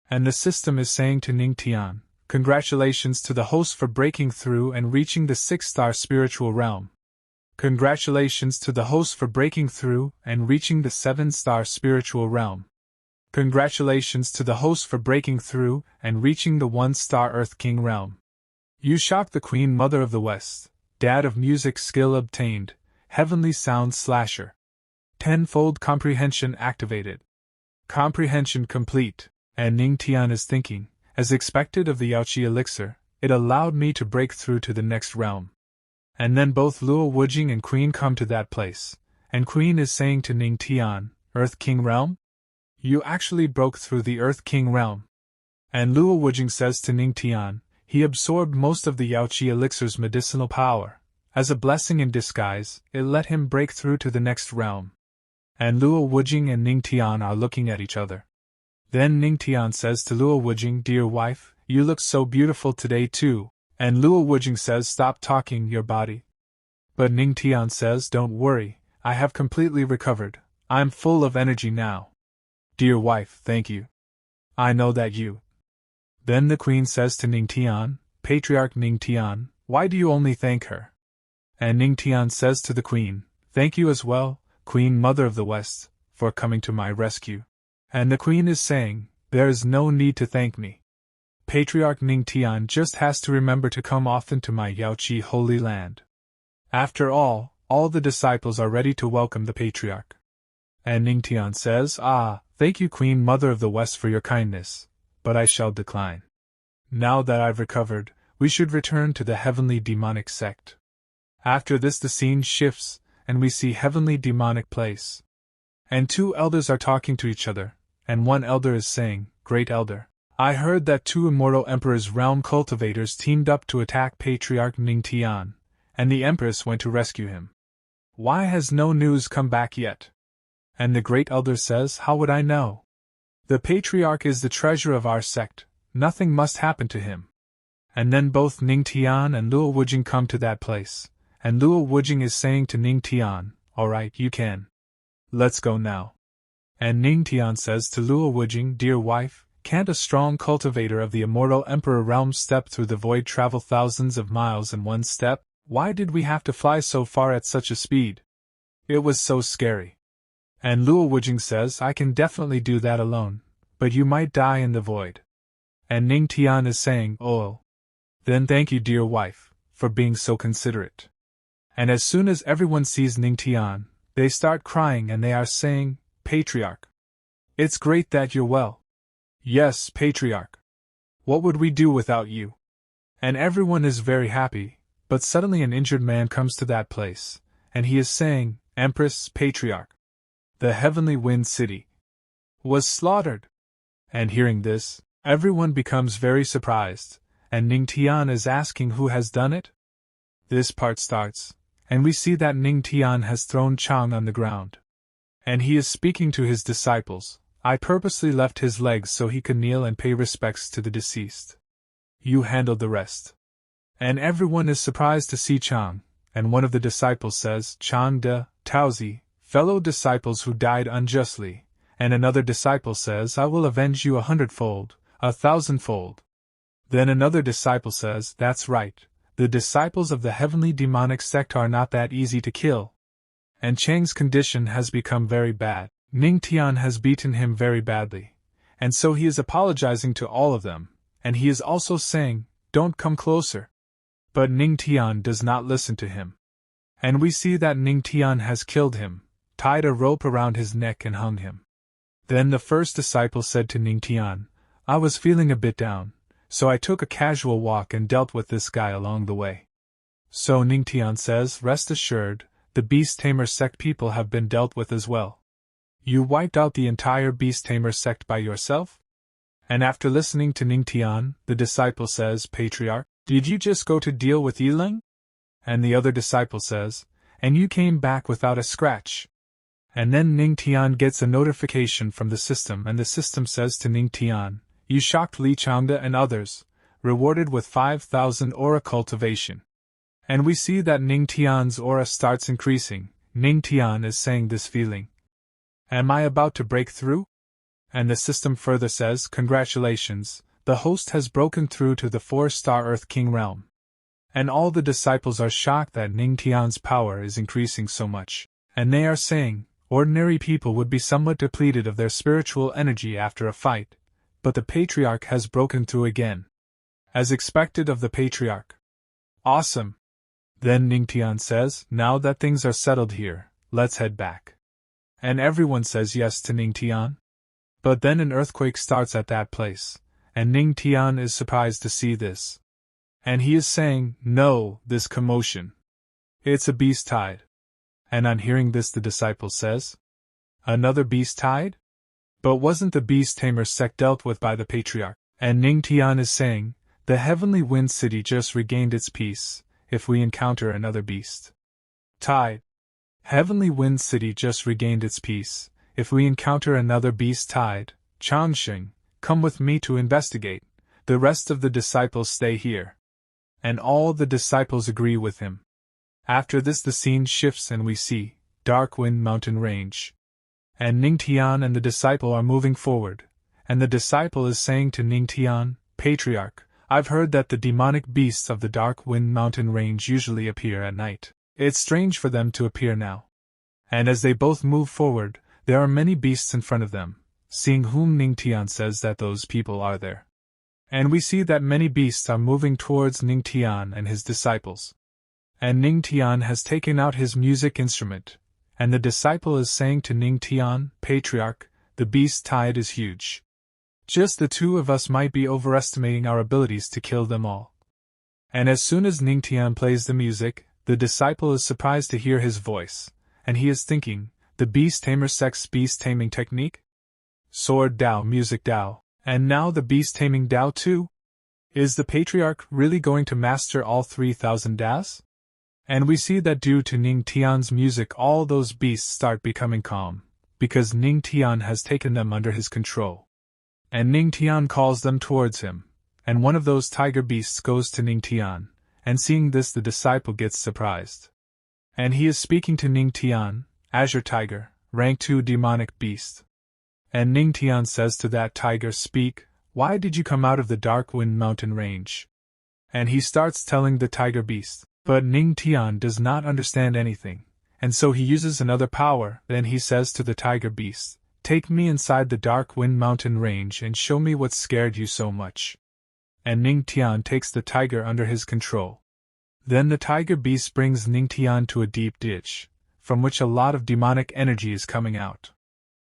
And the system is saying to Ning Tian, congratulations to the host for breaking through and reaching the 6-star spiritual realm. Congratulations to the host for breaking through and reaching the 7-star spiritual realm. Congratulations to the host for breaking through and reaching the 1-star Earth King realm. You shocked the Queen Mother of the West, Dad of Music skill obtained, Heavenly Sound Slasher. Tenfold comprehension activated. Comprehension complete. And Ning Tian is thinking, as expected of the Yaoi elixir, it allowed me to break through to the next realm. And then both Luo Wujing and Queen come to that place, and Queen is saying to Ning Tian, Earth King realm? You actually broke through the Earth King realm. And Luo Wujing says to Ning Tian, he absorbed most of the Yaoi elixir's medicinal power. As a blessing in disguise, it let him break through to the next realm. And Luo Wujing and Ning Tian are looking at each other. Then Ning Tian says to Luo Wujing, dear wife, you look so beautiful today too. And Luo Wujing says, stop talking, your body. But Ning Tian says, don't worry, I have completely recovered, I'm full of energy now. Dear wife, thank you. I know that you. Then the queen says to Ning Tian, Patriarch Ning Tian, why do you only thank her? And Ning Tian says to the queen, thank you as well, Queen Mother of the West, for coming to my rescue. And the queen is saying, there is no need to thank me. Patriarch Ning Tian just has to remember to come often to my Yaoi holy land. After all the disciples are ready to welcome the patriarch. And Ning Tian says, thank you Queen Mother of the West for your kindness, but I shall decline. Now that I've recovered, we should return to the heavenly demonic sect. After this the scene shifts, and we see heavenly demonic place. And two elders are talking to each other, and one elder is saying, Great Elder, I heard that 2 immortal Emperor's realm cultivators teamed up to attack Patriarch Ning Tian, and the Empress went to rescue him. Why has no news come back yet? And the Great Elder says, how would I know? The Patriarch is the treasure of our sect, nothing must happen to him. And then both Ning Tian and Luo Wujing come to that place, and Luo Wujing is saying to Ning Tian, alright, you can. Let's go now. And Ning Tian says to Luo Wujing, dear wife, can't a strong cultivator of the immortal Emperor realm step through the void travel thousands of miles in one step? Why did we have to fly so far at such a speed? It was so scary. And Luo Wujing says, I can definitely do that alone, but you might die in the void. And Ning Tian is saying, oh. Then thank you dear wife, for being so considerate. And as soon as everyone sees Ning Tian, they start crying and they are saying, Patriarch. It's great that you're well. Yes, Patriarch. What would we do without you? And everyone is very happy, but suddenly an injured man comes to that place, and he is saying, Empress, Patriarch. the heavenly wind city, was slaughtered. And hearing this, everyone becomes very surprised, and Ning Tian is asking who has done it? This part starts, and we see that Ning Tian has thrown Chang on the ground. And he is speaking to his disciples. I purposely left his legs so he could kneel and pay respects to the deceased. You handled the rest. And everyone is surprised to see Chang, and one of the disciples says, Chang de, Taozi, fellow disciples who died unjustly, and another disciple says, I will avenge you 100-fold, 1,000-fold. Then another disciple says, that's right, the disciples of the heavenly demonic sect are not that easy to kill. And Chang's condition has become very bad. Ning Tian has beaten him very badly, and so he is apologizing to all of them, and he is also saying, don't come closer. But Ning Tian does not listen to him. And we see that Ning Tian has killed him, tied a rope around his neck and hung him. Then the first disciple said to Ning Tian, I was feeling a bit down, so I took a casual walk and dealt with this guy along the way. So Ning Tian says, rest assured, the Beast Tamer sect people have been dealt with as well. You wiped out the entire Beast Tamer sect by yourself? And after listening to Ning Tian, the disciple says, Patriarch, did you just go to deal with Yiling? And the other disciple says, and you came back without a scratch. And then Ning Tian gets a notification from the system, and the system says to Ning Tian, you shocked Li Changde and others, rewarded with 5,000 aura cultivation. And we see that Ning Tian's aura starts increasing. Ning Tian is saying this feeling. Am I about to break through? And the system further says, congratulations, the host has broken through to the 4-star Earth King realm. And all the disciples are shocked that Ning Tian's power is increasing so much, and they are saying, ordinary people would be somewhat depleted of their spiritual energy after a fight, but the patriarch has broken through again. As expected of the patriarch. Awesome! Then Ning Tian says, now that things are settled here, let's head back. And everyone says yes to Ning Tian. But then an earthquake starts at that place, and Ning Tian is surprised to see this. And he is saying, no, this commotion. It's a beast tide. And on hearing this the disciple says, another beast tide? But wasn't the Beast Tamer sect dealt with by the patriarch? And Ning Tian is saying, the heavenly wind city just regained its peace, if we encounter another beast tide. Heavenly wind city just regained its peace, if we encounter another beast tide. Changxing, come with me to investigate, the rest of the disciples stay here. And all the disciples agree with him. After this the scene shifts and we see Dark Wind Mountain Range. And Ning Tian and the disciple are moving forward, and the disciple is saying to Ning Tian, Patriarch, I've heard that the demonic beasts of the Dark Wind Mountain Range usually appear at night. It's strange for them to appear now. And as they both move forward, there are many beasts in front of them, seeing whom Ning Tian says that those people are there. And we see that many beasts are moving towards Ning Tian and his disciples. And Ning Tian has taken out his music instrument, and the disciple is saying to Ning Tian, Patriarch, the beast tide is huge. Just the two of us might be overestimating our abilities to kill them all. And as soon as Ning Tian plays the music, the disciple is surprised to hear his voice, and he is thinking, the Beast Tamer sect's beast taming technique? Sword Dao, music Dao, and now the beast taming Dao too? Is the Patriarch really going to master all 3,000 Daos? And we see that due to Ning Tian's music all those beasts start becoming calm, because Ning Tian has taken them under his control. And Ning Tian calls them towards him, and one of those tiger beasts goes to Ning Tian, and seeing this the disciple gets surprised. And he is speaking to Ning Tian, Azure Tiger, rank 2 demonic beast. And Ning Tian says to that tiger, speak, why did you come out of the Dark Wind Mountain Range? And he starts telling the tiger beast, but Ning Tian does not understand anything, and so he uses another power. Then he says to the tiger beast, take me inside the Dark Wind Mountain Range and show me what scared you so much. And Ning Tian takes the tiger under his control. Then the tiger beast brings Ning Tian to a deep ditch, from which a lot of demonic energy is coming out.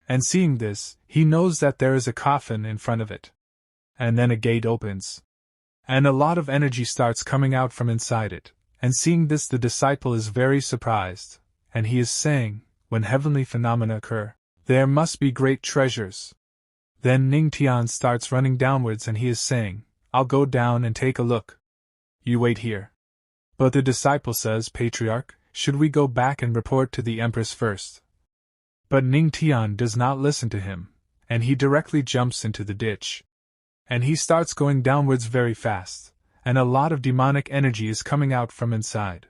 And seeing this, he knows that there is a coffin in front of it. And then a gate opens. And a lot of energy starts coming out from inside it, and seeing this the disciple is very surprised, and he is saying, when heavenly phenomena occur, there must be great treasures. Then Ning Tian starts running downwards and he is saying, I'll go down and take a look. You wait here. But the disciple says, Patriarch, should we go back and report to the Empress first? But Ning Tian does not listen to him, and he directly jumps into the ditch. And he starts going downwards very fast, and a lot of demonic energy is coming out from inside.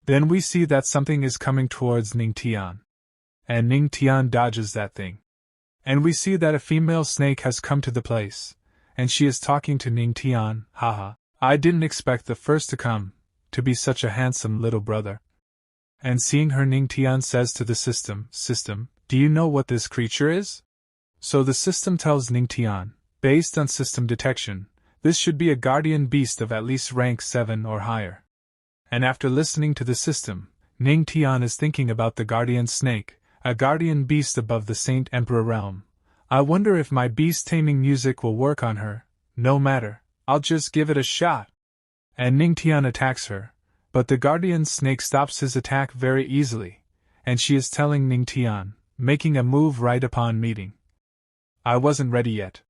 Then we see that something is coming towards Ning Tian. And Ning Tian dodges that thing. And we see that a female snake has come to the place, and she is talking to Ning Tian. Haha, I didn't expect the first to come, to be such a handsome little brother. And seeing her, Ning Tian says to the system, do you know what this creature is? So the system tells Ning Tian, based on system detection, this should be a guardian beast of at least rank 7 or higher. And after listening to the system, Ning Tian is thinking about the guardian snake, a guardian beast above the Saint Emperor realm. I wonder if my beast taming music will work on her. No matter, I'll just give it a shot. And Ning Tian attacks her, but the guardian snake stops his attack very easily, and she is telling Ning Tian, making a move right upon meeting. I wasn't ready yet.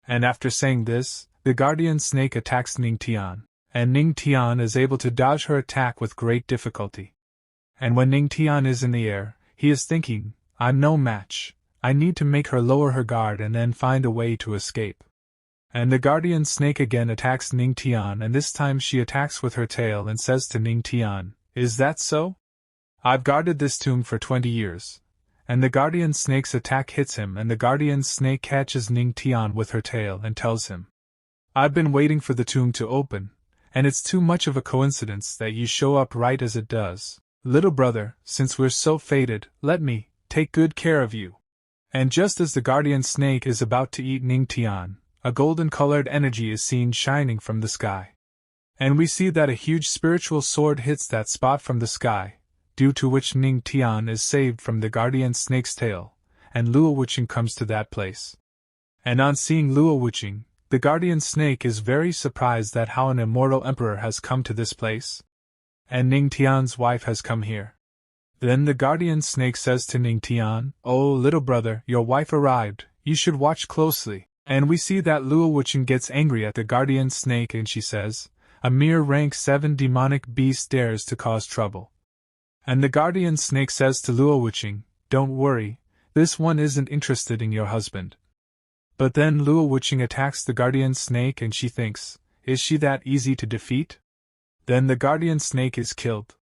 And after saying this, the guardian snake attacks Ning Tian, and Ning Tian is able to dodge her attack with great difficulty. And when Ning Tian is in the air, he is thinking, I'm no match, I need to make her lower her guard and then find a way to escape. And the guardian snake again attacks Ning Tian, and this time she attacks with her tail and says to Ning Tian, is that so? I've guarded this tomb for 20 years. And the guardian snake's attack hits him, and the guardian snake catches Ning Tian with her tail and tells him, I've been waiting for the tomb to open, and it's too much of a coincidence that you show up right as it does. Little brother, since we're so fated, let me take good care of you. And just as the guardian snake is about to eat Ning Tian, a golden-colored energy is seen shining from the sky. And we see that a huge spiritual sword hits that spot from the sky, due to which Ning Tian is saved from the guardian snake's tail, and Luo Wuqing comes to that place. And on seeing Luo Wuqing, the guardian snake is very surprised that how an immortal emperor has come to this place. And Ning Tian's wife has come here. Then the guardian snake says to Ning Tian, Oh little brother, your wife arrived, you should watch closely. And we see that Luo Wuqing gets angry at the guardian snake and she says, a mere rank 7 demonic beast dares to cause trouble. And the guardian snake says to Luo Wuqing, don't worry, this one isn't interested in your husband. But then Luo Wuqing attacks the guardian snake and she thinks, is she that easy to defeat? Then the guardian snake is killed.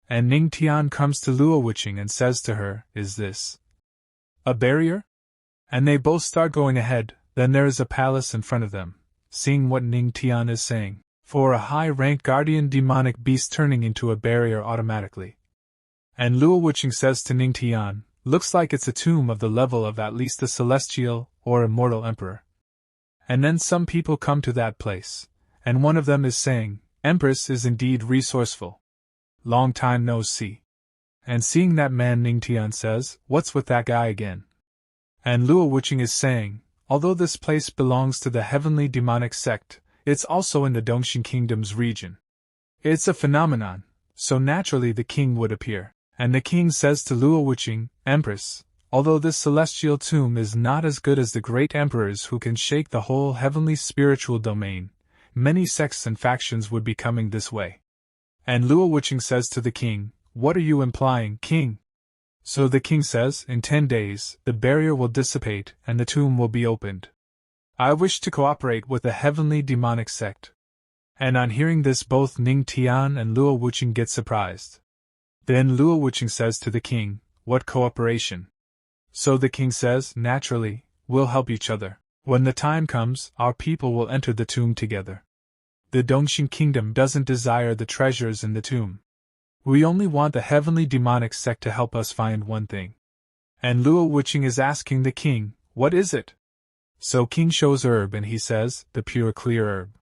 And Ning Tian comes to Luo Wuqing and says to her, is this a barrier? And they both start going ahead, then there is a palace in front of them, seeing what Ning Tian is saying, for a high-ranked guardian demonic beast turning into a barrier automatically. And Luo Wuqing says to Ning Tian, looks like it's a tomb of the level of at least the celestial or immortal emperor. And then some people come to that place, and one of them is saying, Empress is indeed resourceful. Long time no see. And seeing that man, Ning Tian says, what's with that guy again? And Luo Wuqing is saying, although this place belongs to the heavenly demonic sect, it's also in the Dongxing Kingdom's region. It's a phenomenon, so naturally the king would appear. And the king says to Luo Wuqing, Empress, although this celestial tomb is not as good as the great emperors who can shake the whole heavenly spiritual domain, many sects and factions would be coming this way. And Luo Wuqing says to the king, what are you implying, king? So the king says, in 10 days, the barrier will dissipate and the tomb will be opened. I wish to cooperate with the heavenly demonic sect. And on hearing this, both Ning Tian and Luo Wuqing get surprised. Then Luo Wuqing says to the king, what cooperation? So the king says, naturally, we'll help each other. When the time comes, our people will enter the tomb together. The Dongxing Kingdom doesn't desire the treasures in the tomb. We only want the heavenly demonic sect to help us find one thing. And Luo Wuqing is asking the king, what is it? So king shows herb and he says, the pure clear herb.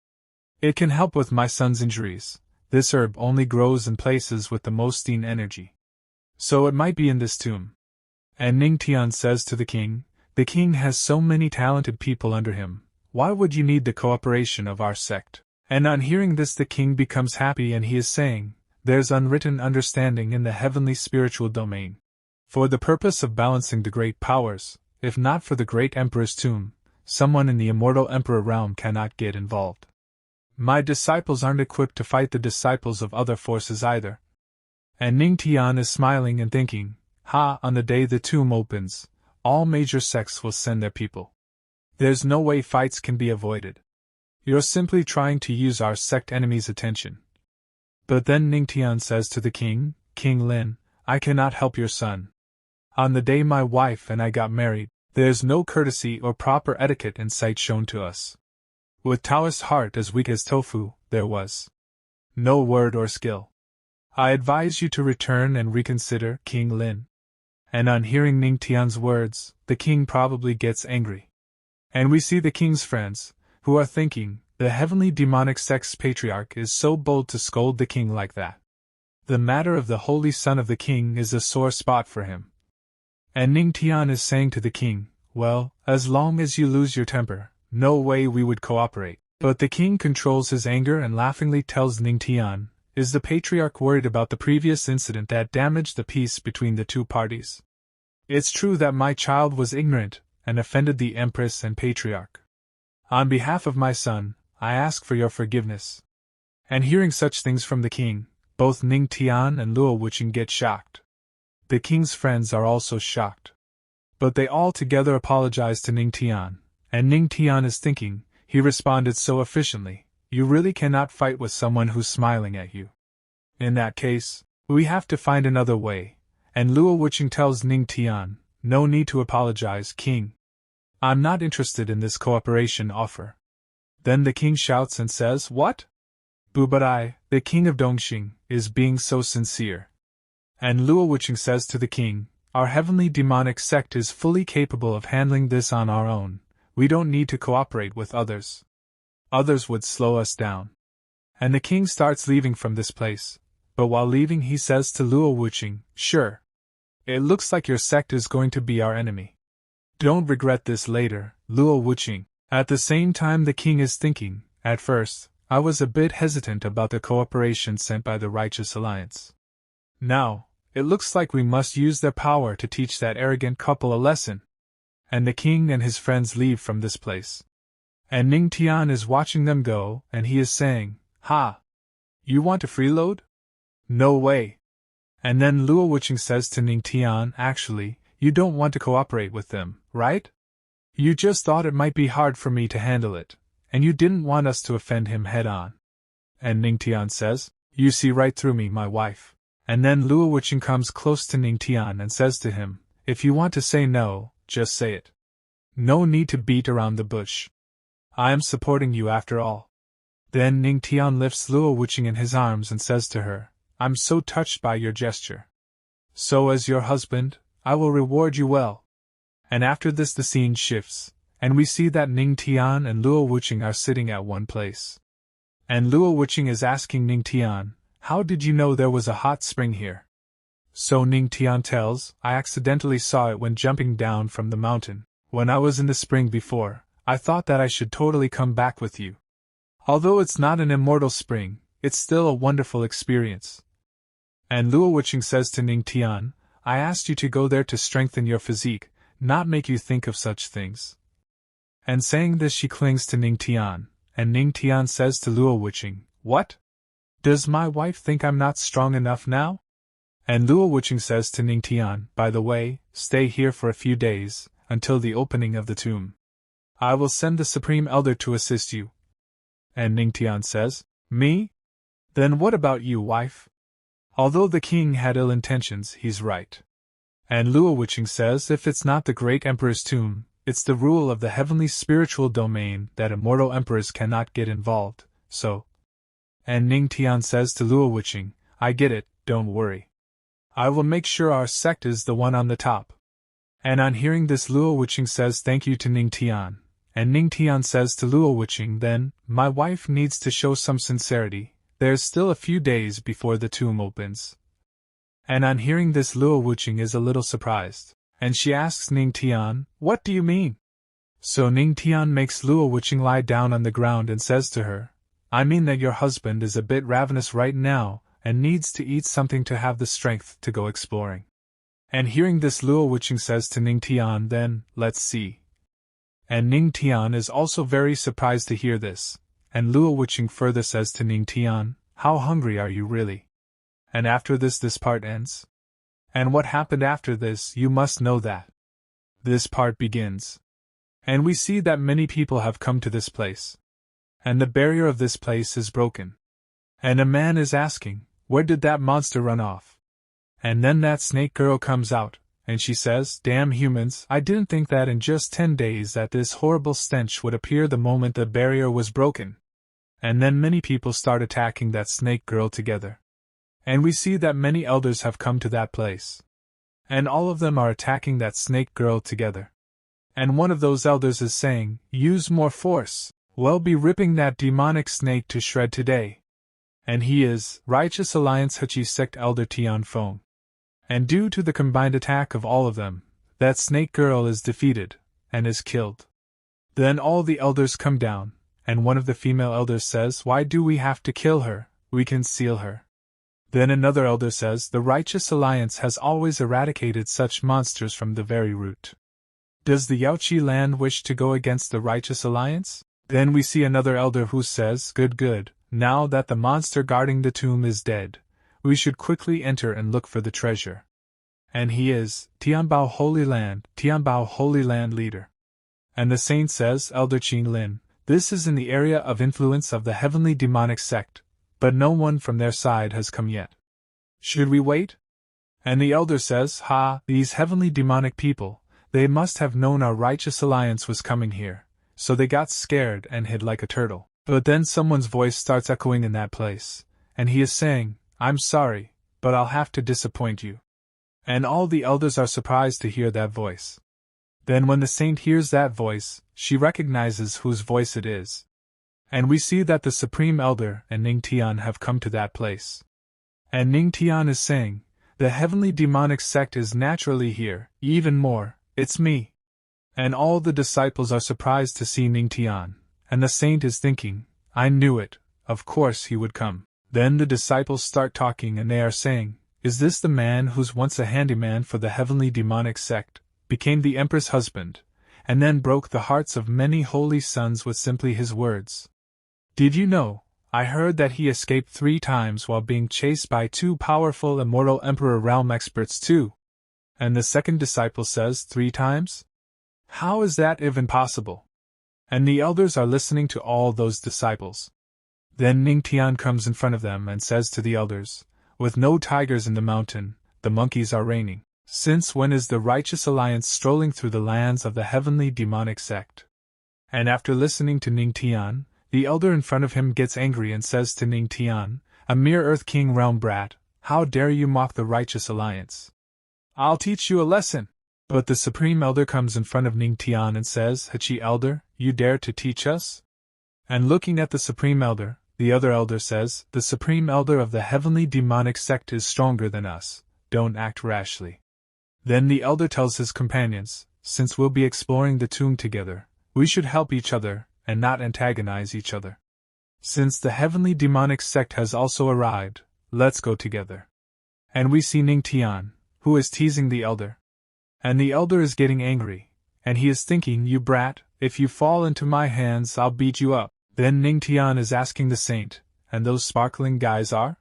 It can help with my son's injuries. This herb only grows in places with the most energy. So it might be in this tomb. And Ning Tian says to the king has so many talented people under him, why would you need the cooperation of our sect? And on hearing this the king becomes happy and he is saying, there's unwritten understanding in the heavenly spiritual domain. For the purpose of balancing the great powers, if not for the great emperor's tomb, someone in the immortal emperor realm cannot get involved. My disciples aren't equipped to fight the disciples of other forces either. And Ning Tian is smiling and thinking, on the day the tomb opens, all major sects will send their people. There's no way fights can be avoided. You're simply trying to use our sect enemy's attention. But then Ning Tian says to the king, King Lin, I cannot help your son. On the day my wife and I got married, there's no courtesy or proper etiquette in sight shown to us. With Taoist heart as weak as tofu, there was no word or skill. I advise you to return and reconsider, King Lin. And on hearing Ning Tian's words, the king probably gets angry. And we see the king's friends, who are thinking, the heavenly demonic sect's patriarch is so bold to scold the king like that. The matter of the holy son of the king is a sore spot for him. And Ning Tian is saying to the king, well, as long as you lose your temper, no way we would cooperate. But the king controls his anger and laughingly tells Ning Tian, is the patriarch worried about the previous incident that damaged the peace between the two parties? It's true that my child was ignorant and offended the empress and patriarch. On behalf of my son, I ask for your forgiveness. And hearing such things from the king, both Ning Tian and Luo Wuqing get shocked. The king's friends are also shocked. But they all together apologize to Ning Tian, and Ning Tian is thinking, he responded so efficiently, you really cannot fight with someone who's smiling at you. In that case, we have to find another way, and Luo Wuqing tells Ning Tian, no need to apologize, king. I'm not interested in this cooperation offer. Then the king shouts and says, what? But I, the king of Dongxing, is being so sincere. And Luo Wuqing says to the king, our heavenly demonic sect is fully capable of handling this on our own, we don't need to cooperate with others. Others would slow us down. And the king starts leaving from this place, but while leaving he says to Luo Wuqing, sure. It looks like your sect is going to be our enemy. Don't regret this later, Luo Wuqing. At the same time the king is thinking, at first, I was a bit hesitant about the cooperation sent by the Righteous Alliance. Now, it looks like we must use their power to teach that arrogant couple a lesson. And the king and his friends leave from this place. And Ning Tian is watching them go, and he is saying, you want to freeload? No way. And then Luo Wuqing says to Ning Tian, actually, you don't want to cooperate with them, right? You just thought it might be hard for me to handle it, and you didn't want us to offend him head on. And Ning Tian says, you see right through me, my wife. And then Luo Wuqing comes close to Ning Tian and says to him, if you want to say no, just say it. No need to beat around the bush. I am supporting you after all. Then Ning Tian lifts Luo Wuqing in his arms and says to her, I'm so touched by your gesture. So as your husband, I will reward you well. And after this the scene shifts, and we see that Ning Tian and Luo Wuqing are sitting at one place. And Luo Wuqing is asking Ning Tian, how did you know there was a hot spring here? So Ning Tian tells, I accidentally saw it when jumping down from the mountain. When I was in the spring before, I thought that I should totally come back with you. Although it's not an immortal spring, it's still a wonderful experience. And Luo Wuqing says to Ning Tian, I asked you to go there to strengthen your physique, not make you think of such things. And saying this she clings to Ning Tian, and Ning Tian says to Luo Wuqing, what? Does my wife think I'm not strong enough now? And Luo Wuqing says to Ning Tian, by the way, stay here for a few days, until the opening of the tomb. I will send the Supreme Elder to assist you. And Ning Tian says, me? Then what about you, wife? Although the king had ill intentions, he's right. And Luo Wuqing says if it's not the great emperor's tomb, it's the rule of the heavenly spiritual domain that immortal emperors cannot get involved, so. And Ning Tian says to Luo Wuqing, I get it, don't worry. I will make sure our sect is the one on the top. And on hearing this Luo Wuqing says thank you to Ning Tian, and Ning Tian says to Luo Wuqing then, my wife needs to show some sincerity, there's still a few days before the tomb opens. And on hearing this Luo Wuqing is a little surprised, and she asks Ning Tian, what do you mean? So Ning Tian makes Luo Wuqing lie down on the ground and says to her, I mean that your husband is a bit ravenous right now, and needs to eat something to have the strength to go exploring. And hearing this, Luo Wuqing says to Ning Tian, then, let's see. And Ning Tian is also very surprised to hear this, and Luo Wuqing further says to Ning Tian, how hungry are you really? And after this part ends. And what happened after this, you must know that. This part begins. And we see that many people have come to this place. And the barrier of this place is broken. And a man is asking, where did that monster run off? And then that snake girl comes out, and she says, damn humans, I didn't think that in just 10 days that this horrible stench would appear the moment the barrier was broken. And then many people start attacking that snake girl together. And we see that many elders have come to that place. And all of them are attacking that snake girl together. And one of those elders is saying, use more force, we'll be ripping that demonic snake to shred today. And he is, Righteous Alliance Hachi Sect Elder Tianfeng. And due to the combined attack of all of them, that snake girl is defeated, and is killed. Then all the elders come down, and one of the female elders says, why do we have to kill her, we can seal her. Then another elder says, the Righteous Alliance has always eradicated such monsters from the very root. Does the Yaoi land wish to go against the Righteous Alliance? Then we see another elder who says, good, now that the monster guarding the tomb is dead, we should quickly enter and look for the treasure. And he is, Tianbao Holy Land leader. And the saint says, Elder Qin Lin, this is in the area of influence of the heavenly demonic sect, but no one from their side has come yet. Should we wait? And the elder says, these heavenly demonic people, they must have known our Righteous Alliance was coming here, so they got scared and hid like a turtle. But then someone's voice starts echoing in that place, and he is saying, I'm sorry, but I'll have to disappoint you. And all the elders are surprised to hear that voice. Then when the saint hears that voice, she recognizes whose voice it is. And we see that the Supreme Elder and Ning Tian have come to that place. And Ning Tian is saying, the heavenly demonic sect is naturally here, even more, it's me. And all the disciples are surprised to see Ning Tian, and the saint is thinking, I knew it, of course he would come. Then the disciples start talking and they are saying, is this the man who's once a handyman for the heavenly demonic sect, became the Empress' husband, and then broke the hearts of many holy sons with simply his words? Did you know, I heard that he escaped 3 times while being chased by 2 powerful immortal Emperor realm experts too. And the second disciple says 3 times? How is that even possible? And the elders are listening to all those disciples. Then Ning Tian comes in front of them and says to the elders, with no tigers in the mountain, the monkeys are reigning. Since when is the Righteous Alliance strolling through the lands of the heavenly demonic sect? And after listening to Ning Tian, the elder in front of him gets angry and says to Ning Tian, a mere Earth King realm brat, how dare you mock the Righteous Alliance? I'll teach you a lesson. But the Supreme Elder comes in front of Ning Tian and says, Hachi Elder, you dare to teach us? And looking at the Supreme Elder, the other elder says, the Supreme Elder of the heavenly demonic sect is stronger than us, don't act rashly. Then the elder tells his companions, since we'll be exploring the tomb together, we should help each other, and not antagonize each other. Since the heavenly demonic sect has also arrived, let's go together. And we see Ning Tian, who is teasing the elder. And the elder is getting angry, and he is thinking, you brat, if you fall into my hands I'll beat you up. Then Ning Tian is asking the saint, and those sparkling guys are?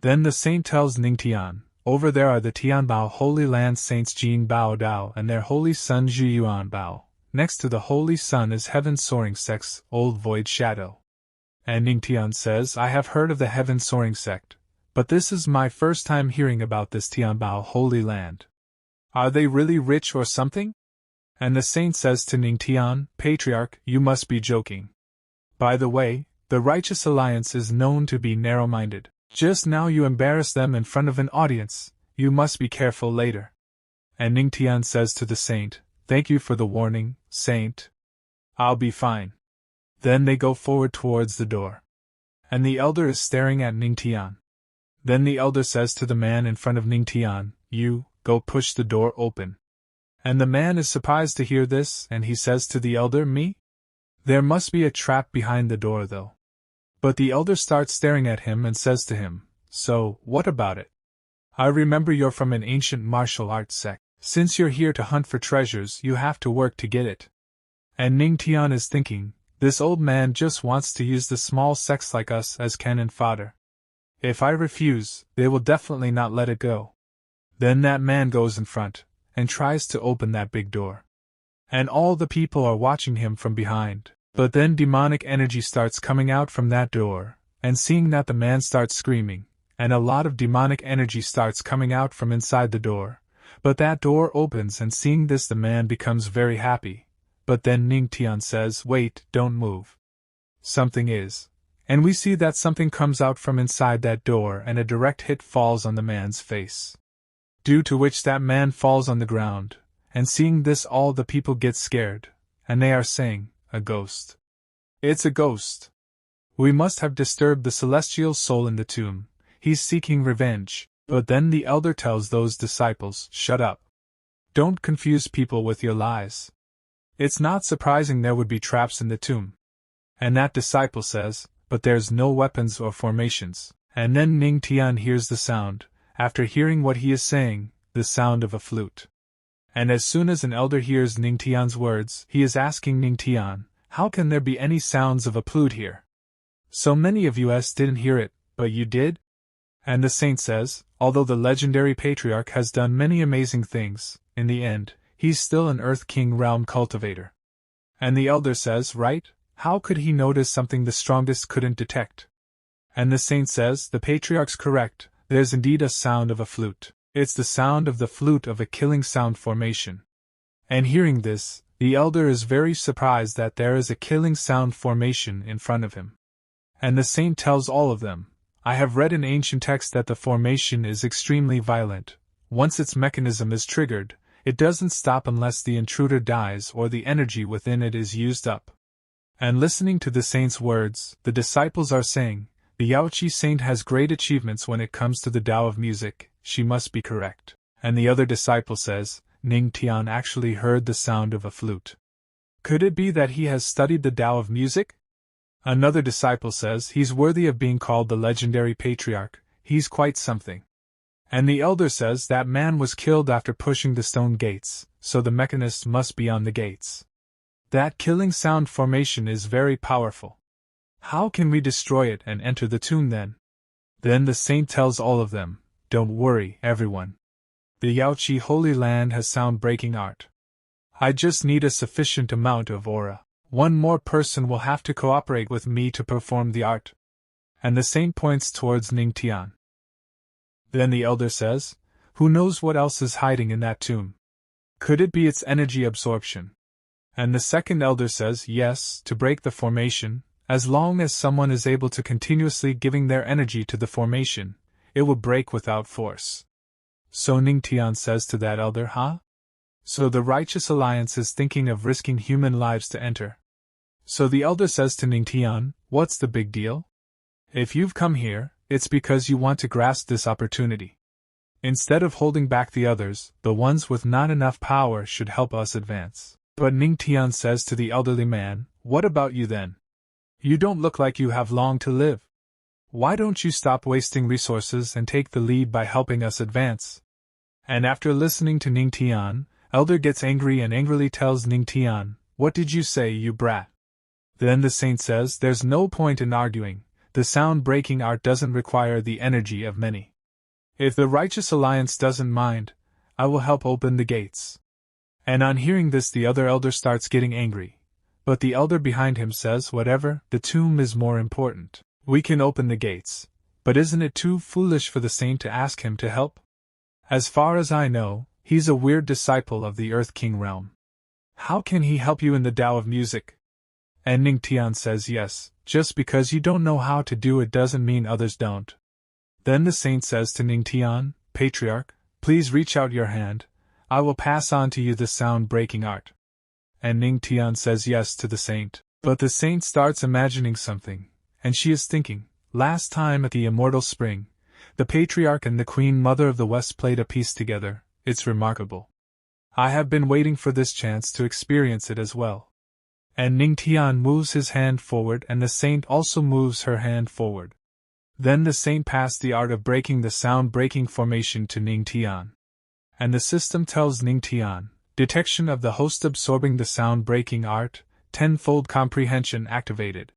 Then the saint tells Ning Tian, over there are the Tianbao Holy Land Saints Jin Bao Dao and their holy son Zhu Yuan Bao. Next to the holy sun is Heaven Soaring Sect's old void shadow. And Ning Tian says, I have heard of the Heaven Soaring Sect, but this is my first time hearing about this Tianbao Holy Land. Are they really rich or something? And the saint says to Ning Tian, Patriarch, you must be joking. By the way, the Righteous Alliance is known to be narrow-minded. Just now you embarrassed them in front of an audience, you must be careful later. And Ning Tian says to the saint, thank you for the warning, saint. I'll be fine. Then they go forward towards the door. And the elder is staring at Ning Tian. Then the elder says to the man in front of Ning Tian, you, go push the door open. And the man is surprised to hear this, and he says to the elder, me? There must be a trap behind the door though. But the elder starts staring at him and says to him, so, what about it? I remember you're from an ancient martial arts sect. Since you're here to hunt for treasures, you have to work to get it. And Ning Tian is thinking, this old man just wants to use the small sects like us as cannon fodder. If I refuse, they will definitely not let it go. Then that man goes in front, and tries to open that big door. And all the people are watching him from behind. But then demonic energy starts coming out from that door, and seeing that the man starts screaming, and a lot of demonic energy starts coming out from inside the door. But that door opens, and seeing this the man becomes very happy. But then Ning Tian says, wait, don't move. Something is. And we see that something comes out from inside that door and a direct hit falls on the man's face. Due to which that man falls on the ground, and seeing this all the people get scared, and they are saying, a ghost. It's a ghost. We must have disturbed the celestial soul in the tomb, he's seeking revenge. But then the elder tells those disciples, shut up. Don't confuse people with your lies. It's not surprising there would be traps in the tomb. And that disciple says, but there's no weapons or formations. And then Ning Tian hears the sound, after hearing what he is saying, the sound of a flute. And as soon as an elder hears Ning Tian's words, he is asking Ning Tian, how can there be any sounds of a flute here? So many of us didn't hear it, but you did? And the saint says, although the legendary patriarch has done many amazing things, in the end, he's still an Earth King realm cultivator. And the elder says, right, how could he notice something the strongest couldn't detect? And the saint says, the patriarch's correct, there's indeed a sound of a flute. It's the sound of the flute of a killing sound formation. And hearing this, the elder is very surprised that there is a killing sound formation in front of him. And the saint tells all of them, I have read in ancient texts that the formation is extremely violent. Once its mechanism is triggered, it doesn't stop unless the intruder dies or the energy within it is used up. And listening to the saint's words, the disciples are saying, the Yaoi saint has great achievements when it comes to the Tao of music, she must be correct. And the other disciple says, Ning Tian actually heard the sound of a flute. Could it be that he has studied the Tao of music? Another disciple says he's worthy of being called the legendary patriarch, he's quite something. And the elder says that man was killed after pushing the stone gates, so the mechanist must be on the gates. That killing sound formation is very powerful. How can we destroy it and enter the tomb then? Then the saint tells all of them, don't worry, everyone. The Yaoi Holy Land has sound-breaking art. I just need a sufficient amount of aura. One more person will have to cooperate with me to perform the art. And the saint points towards Ning Tian. Then the elder says, who knows what else is hiding in that tomb? Could it be its energy absorption? And the second elder says, yes, to break the formation, as long as someone is able to continuously giving their energy to the formation, it will break without force. So Ning Tian says to that elder, huh? So the Righteous Alliance is thinking of risking human lives to enter. So the elder says to Ning Tian, what's the big deal? If you've come here, it's because you want to grasp this opportunity. Instead of holding back the others, the ones with not enough power should help us advance. But Ning Tian says to the elderly man, what about you then? You don't look like you have long to live. Why don't you stop wasting resources and take the lead by helping us advance? And after listening to Ning Tian, elder gets angry and angrily tells Ning Tian, what did you say, you brat? Then the saint says, there's no point in arguing, the sound-breaking art doesn't require the energy of many. If the Righteous Alliance doesn't mind, I will help open the gates. And on hearing this the other elder starts getting angry. But the elder behind him says, whatever, the tomb is more important. We can open the gates, but isn't it too foolish for the saint to ask him to help? As far as I know, he's a weird disciple of the Earth King realm. How can he help you in the Tao of music? And Ning Tian says yes, just because you don't know how to do it doesn't mean others don't. Then the saint says to Ning Tian, Patriarch, please reach out your hand, I will pass on to you the sound-breaking art. And Ning Tian says yes to the saint, but the saint starts imagining something, and she is thinking, last time at the Immortal Spring, the Patriarch and the Queen Mother of the West played a piece together, it's remarkable. I have been waiting for this chance to experience it as well. And Ning Tian moves his hand forward and the saint also moves her hand forward. Then the saint passed the art of breaking the sound-breaking formation to Ning Tian. And the system tells Ning Tian, detection of the host absorbing the sound-breaking art, tenfold comprehension activated.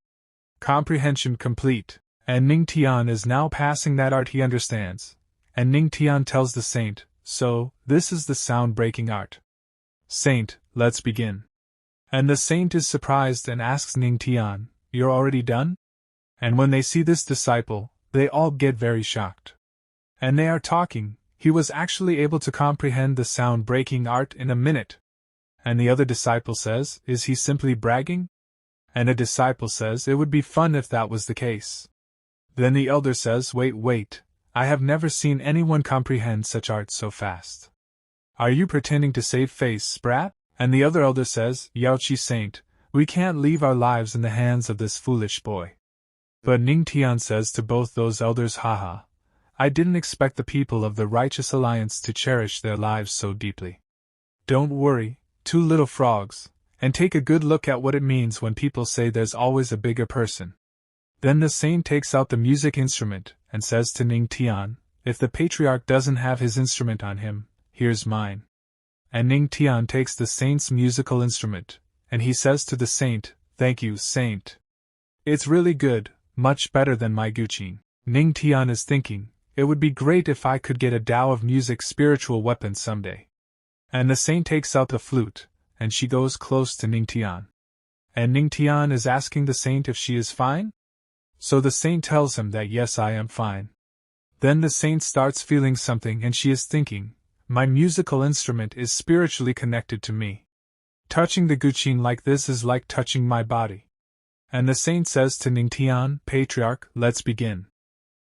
Comprehension complete, and Ning Tian is now passing that art he understands. And Ning Tian tells the saint, so, this is the sound-breaking art. Saint, let's begin. And the saint is surprised and asks Ning Tian, you're already done? And when they see this disciple, they all get very shocked. And they are talking, he was actually able to comprehend the sound-breaking art in a minute. And the other disciple says, is he simply bragging? And a disciple says it would be fun if that was the case. Then the elder says, wait, I have never seen anyone comprehend such art so fast. Are you pretending to save face, sprat? And the other elder says, Yaoi saint, we can't leave our lives in the hands of this foolish boy. But Ning Tian says to both those elders, haha, I didn't expect the people of the Righteous Alliance to cherish their lives so deeply. Don't worry, two little frogs, and take a good look at what it means when people say there's always a bigger person. Then the saint takes out the music instrument and says to Ning Tian, if the patriarch doesn't have his instrument on him, here's mine. And Ning Tian takes the saint's musical instrument, and he says to the saint, thank you, saint. It's really good, much better than my guqin. Ning Tian is thinking, it would be great if I could get a Tao of music spiritual weapon someday. And the saint takes out the flute, and she goes close to Ning Tian. And Ning Tian is asking the saint if she is fine? So the saint tells him that yes, I am fine. Then the saint starts feeling something and she is thinking, my musical instrument is spiritually connected to me. Touching the guqin like this is like touching my body. And the saint says to Ning Tian, patriarch, let's begin.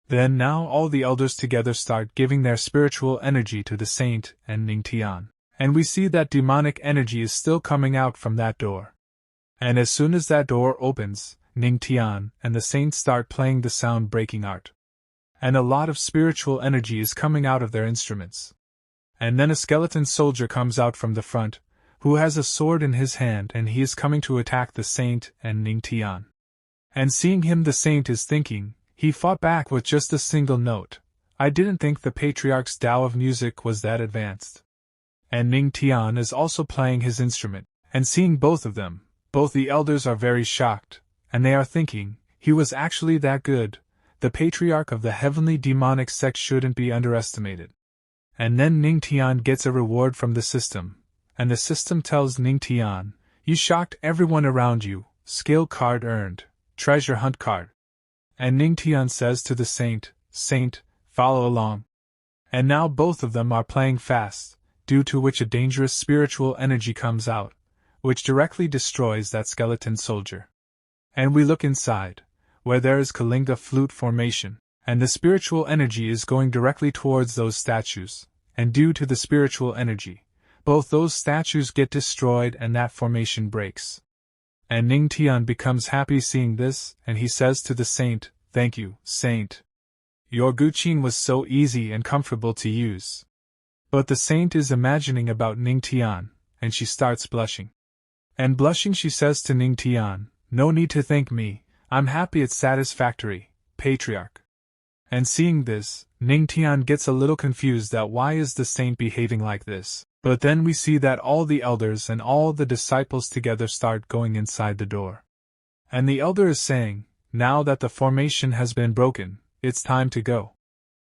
Then now all the elders together start giving their spiritual energy to the saint and Ning Tian. And we see that demonic energy is still coming out from that door. And as soon as that door opens, Ning Tian and the saint start playing the sound-breaking art. And a lot of spiritual energy is coming out of their instruments. And then a skeleton soldier comes out from the front, who has a sword in his hand, and he is coming to attack the saint and Ning Tian. And seeing him, the saint is thinking, he fought back with just a single note. I didn't think the patriarch's Tao of music was that advanced. And Ning Tian is also playing his instrument, and seeing both of them, both the elders are very shocked, and they are thinking, he was actually that good. The patriarch of the heavenly demonic sect shouldn't be underestimated. And then Ning Tian gets a reward from the system, and the system tells Ning Tian, you shocked everyone around you, skill card earned, treasure hunt card. And Ning Tian says to the saint, saint, follow along. And now both of them are playing fast, due to which a dangerous spiritual energy comes out, which directly destroys that skeleton soldier. And we look inside, where there is Kalinga flute formation, and the spiritual energy is going directly towards those statues, and due to the spiritual energy, both those statues get destroyed and that formation breaks. And Ning Tian becomes happy seeing this, and he says to the saint, thank you, saint. Your guqin was so easy and comfortable to use. But the saint is imagining about Ning Tian, and she starts blushing. And blushing she says to Ning Tian, no need to thank me, I'm happy it's satisfactory, patriarch. And seeing this, Ning Tian gets a little confused that why is the saint behaving like this, but then we see that all the elders and all the disciples together start going inside the door. And the elder is saying, now that the formation has been broken, it's time to go.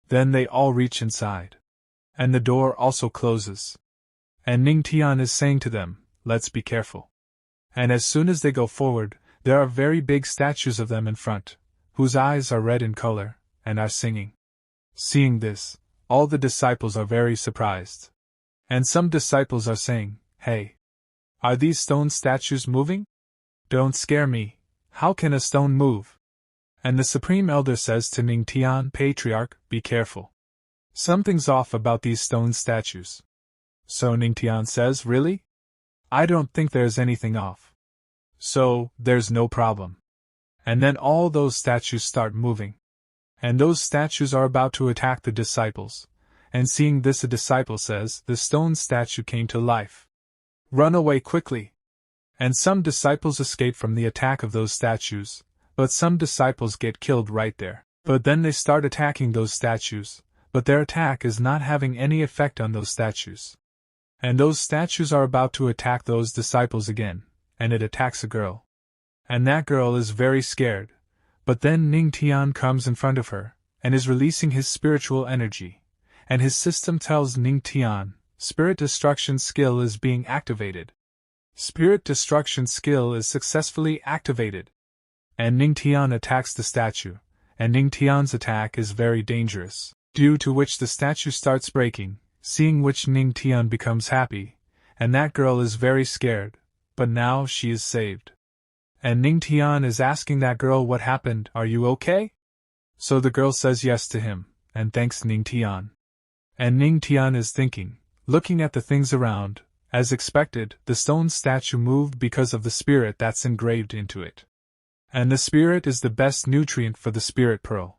Then they all reach inside. And the door also closes. And Ning Tian is saying to them, let's be careful. And as soon as they go forward, there are very big statues of them in front, whose eyes are red in color, and are singing. Seeing this, all the disciples are very surprised. And some disciples are saying, hey, are these stone statues moving? Don't scare me, how can a stone move? And the Supreme Elder says to Ning Tian, patriarch, be careful. Something's off about these stone statues. So Ning Tian says, really? I don't think there's anything off. So, there's no problem. And then all those statues start moving. And those statues are about to attack the disciples. And seeing this, a disciple says, the stone statue came to life. Run away quickly. And some disciples escape from the attack of those statues, but some disciples get killed right there. But then they start attacking those statues, but their attack is not having any effect on those statues. And those statues are about to attack those disciples again, and it attacks a girl. And that girl is very scared, but then Ning Tian comes in front of her, and is releasing his spiritual energy, and his system tells Ning Tian, Spirit Destruction skill is being activated. Spirit Destruction skill is successfully activated. And Ning Tian attacks the statue, and Ning Tian's attack is very dangerous, due to which the statue starts breaking, seeing which Ning Tian becomes happy, and that girl is very scared, but now she is saved. And Ning Tian is asking that girl what happened, are you okay? So the girl says yes to him, and thanks Ning Tian. And Ning Tian is thinking, looking at the things around, as expected, the stone statue moved because of the spirit that's engraved into it. And the spirit is the best nutrient for the spirit pearl.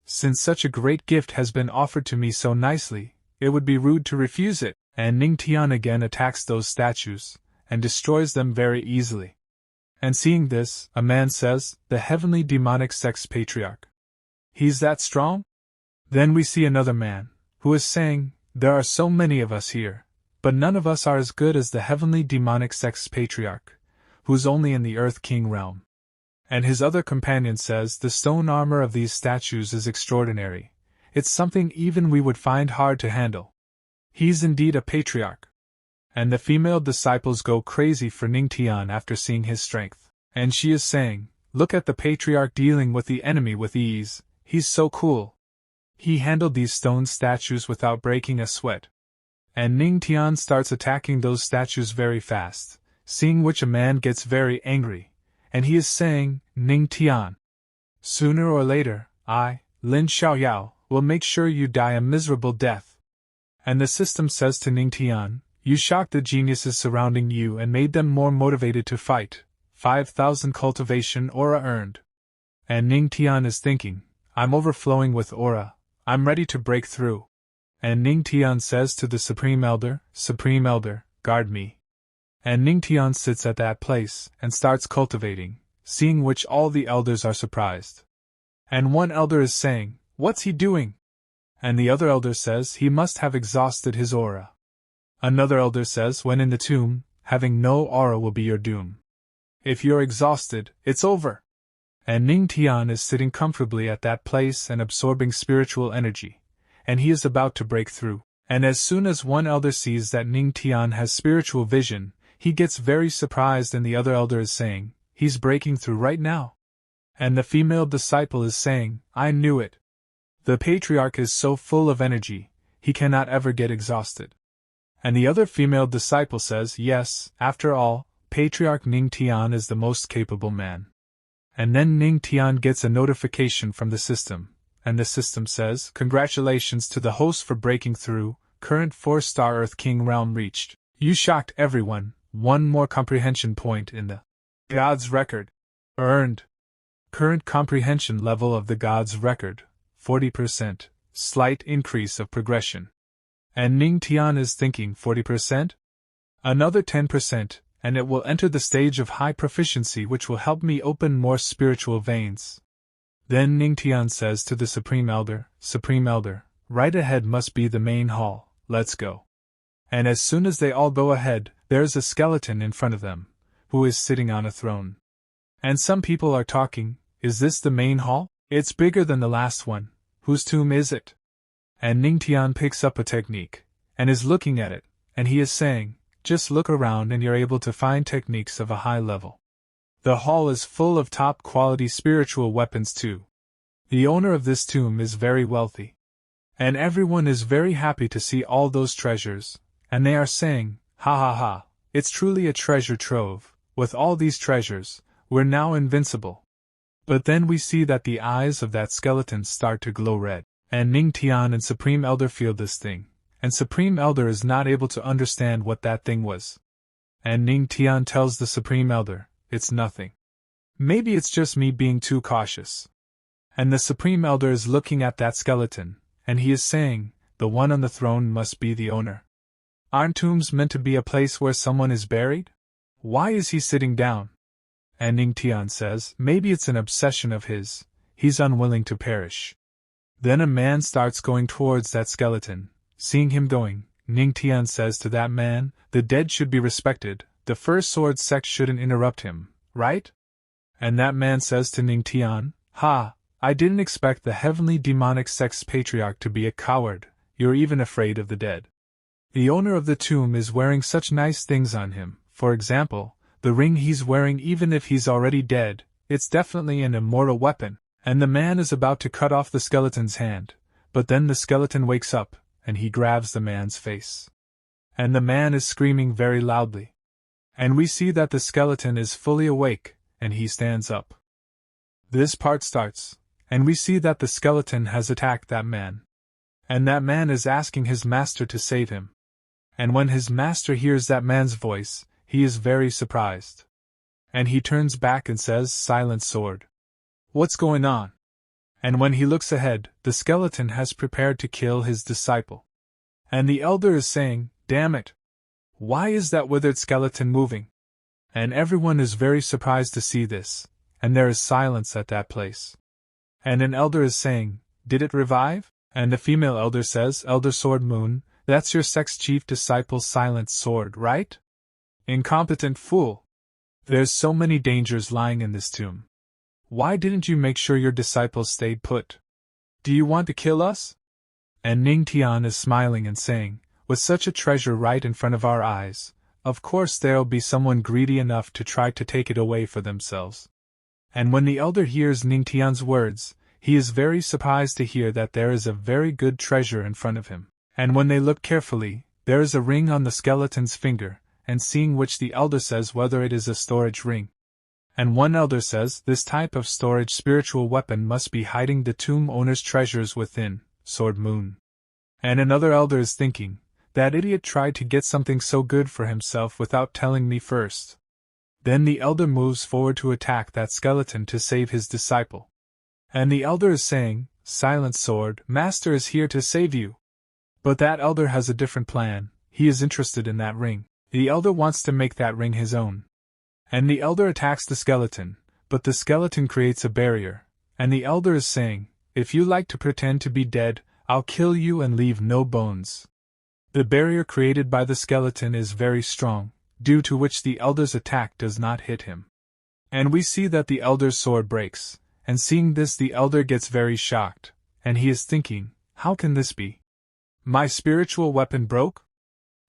Since such a great gift has been offered to me so nicely, it would be rude to refuse it, and Ning Tian again attacks those statues, and destroys them very easily. And seeing this, a man says, the heavenly demonic sect's patriarch. He's that strong? Then we see another man, who is saying, there are so many of us here, but none of us are as good as the heavenly demonic sect's patriarch, who's only in the Earth King realm. And his other companion says the stone armor of these statues is extraordinary, it's something even we would find hard to handle. He's indeed a patriarch. And the female disciples go crazy for Ning Tian after seeing his strength, and she is saying, look at the patriarch dealing with the enemy with ease, he's so cool. He handled these stone statues without breaking a sweat. And Ning Tian starts attacking those statues very fast, seeing which a man gets very angry, and he is saying, Ning Tian, sooner or later, I, Lin Xiaoyao, will make sure you die a miserable death. And the system says to Ning Tian, you shocked the geniuses surrounding you and made them more motivated to fight. 5,000 cultivation aura earned. And Ning Tian is thinking, I'm overflowing with aura, I'm ready to break through. And Ning Tian says to the Supreme Elder, guard me. And Ning Tian sits at that place and starts cultivating, seeing which all the elders are surprised. And one elder is saying, what's he doing? And the other elder says he must have exhausted his aura. Another elder says when in the tomb, having no aura will be your doom. If you're exhausted, it's over. And Ning Tian is sitting comfortably at that place and absorbing spiritual energy, and he is about to break through. And as soon as one elder sees that Ning Tian has spiritual vision, he gets very surprised, and the other elder is saying, he's breaking through right now. And the female disciple is saying, I knew it. The patriarch is so full of energy, he cannot ever get exhausted. And the other female disciple says, yes, after all, Patriarch Ning Tian is the most capable man. And then Ning Tian gets a notification from the system, and the system says, congratulations to the host for breaking through, current 4-star Earth King realm reached. You shocked everyone, one more comprehension point in the God's record. Earned. Current comprehension level of the God's record, 40%, slight increase of progression. And Ning Tian is thinking 40%? Another 10%, and it will enter the stage of high proficiency, which will help me open more spiritual veins. Then Ning Tian says to the Supreme Elder, right ahead must be the main hall, let's go. And as soon as they all go ahead, there's a skeleton in front of them, who is sitting on a throne. And some people are talking, is this the main hall? It's bigger than the last one, whose tomb is it? And Ning Tian picks up a technique, and is looking at it, and he is saying, just look around and you're able to find techniques of a high level. The hall is full of top-quality spiritual weapons too. The owner of this tomb is very wealthy. And everyone is very happy to see all those treasures, and they are saying, ha ha ha, it's truly a treasure trove, with all these treasures, we're now invincible. But then we see that the eyes of that skeleton start to glow red, and Ning Tian and Supreme Elder feel this thing. And Supreme Elder is not able to understand what that thing was. And Ning Tian tells the Supreme Elder, it's nothing. Maybe it's just me being too cautious. And the Supreme Elder is looking at that skeleton, and he is saying, the one on the throne must be the owner. Aren't tombs meant to be a place where someone is buried? Why is he sitting down? And Ning Tian says, maybe it's an obsession of his. he's unwilling to perish. Then a man starts going towards that skeleton. Seeing him going, Ning Tian says to that man, "The dead should be respected, the first sword sect shouldn't interrupt him, right?" And that man says to Ning Tian, "Ha, I didn't expect the heavenly demonic sect's patriarch to be a coward, you're even afraid of the dead. The owner of the tomb is wearing such nice things on him, for example, the ring he's wearing even if he's already dead, it's definitely an immortal weapon." And the man is about to cut off the skeleton's hand, but then the skeleton wakes up, and he grabs the man's face. And the man is screaming very loudly. And we see that the skeleton is fully awake, and he stands up. This part starts, and we see that the skeleton has attacked that man. And that man is asking his master to save him. And when his master hears that man's voice, he is very surprised. And he turns back and says, "Silent sword. What's going on?" And when he looks ahead, the skeleton has prepared to kill his disciple. And the elder is saying, "Damn it! Why is that withered skeleton moving?" And everyone is very surprised to see this, and there is silence at that place. And an elder is saying, "Did it revive?" And the female elder says, "Elder Sword Moon, that's your sect's chief disciple's silent sword, right? Incompetent fool! There's so many dangers lying in this tomb. Why didn't you make sure your disciples stayed put? Do you want to kill us?" And Ning Tian is smiling and saying, "With such a treasure right in front of our eyes, of course there'll be someone greedy enough to try to take it away for themselves." And when the elder hears Ning Tian's words, he is very surprised to hear that there is a very good treasure in front of him. And when they look carefully, there is a ring on the skeleton's finger, and seeing which the elder says whether it is a storage ring. And one elder says this type of storage spiritual weapon must be hiding the tomb owner's treasures within, Sword Moon. And another elder is thinking, that idiot tried to get something so good for himself without telling me first. Then the elder moves forward to attack that skeleton to save his disciple. And the elder is saying, "Silent sword, master is here to save you." But that elder has a different plan, he is interested in that ring. The elder wants to make that ring his own. And the elder attacks the skeleton, but the skeleton creates a barrier, and the elder is saying, "If you like to pretend to be dead, I'll kill you and leave no bones." The barrier created by the skeleton is very strong, due to which the elder's attack does not hit him. And we see that the elder's sword breaks, and seeing this the elder gets very shocked, and he is thinking, "How can this be? My spiritual weapon broke?"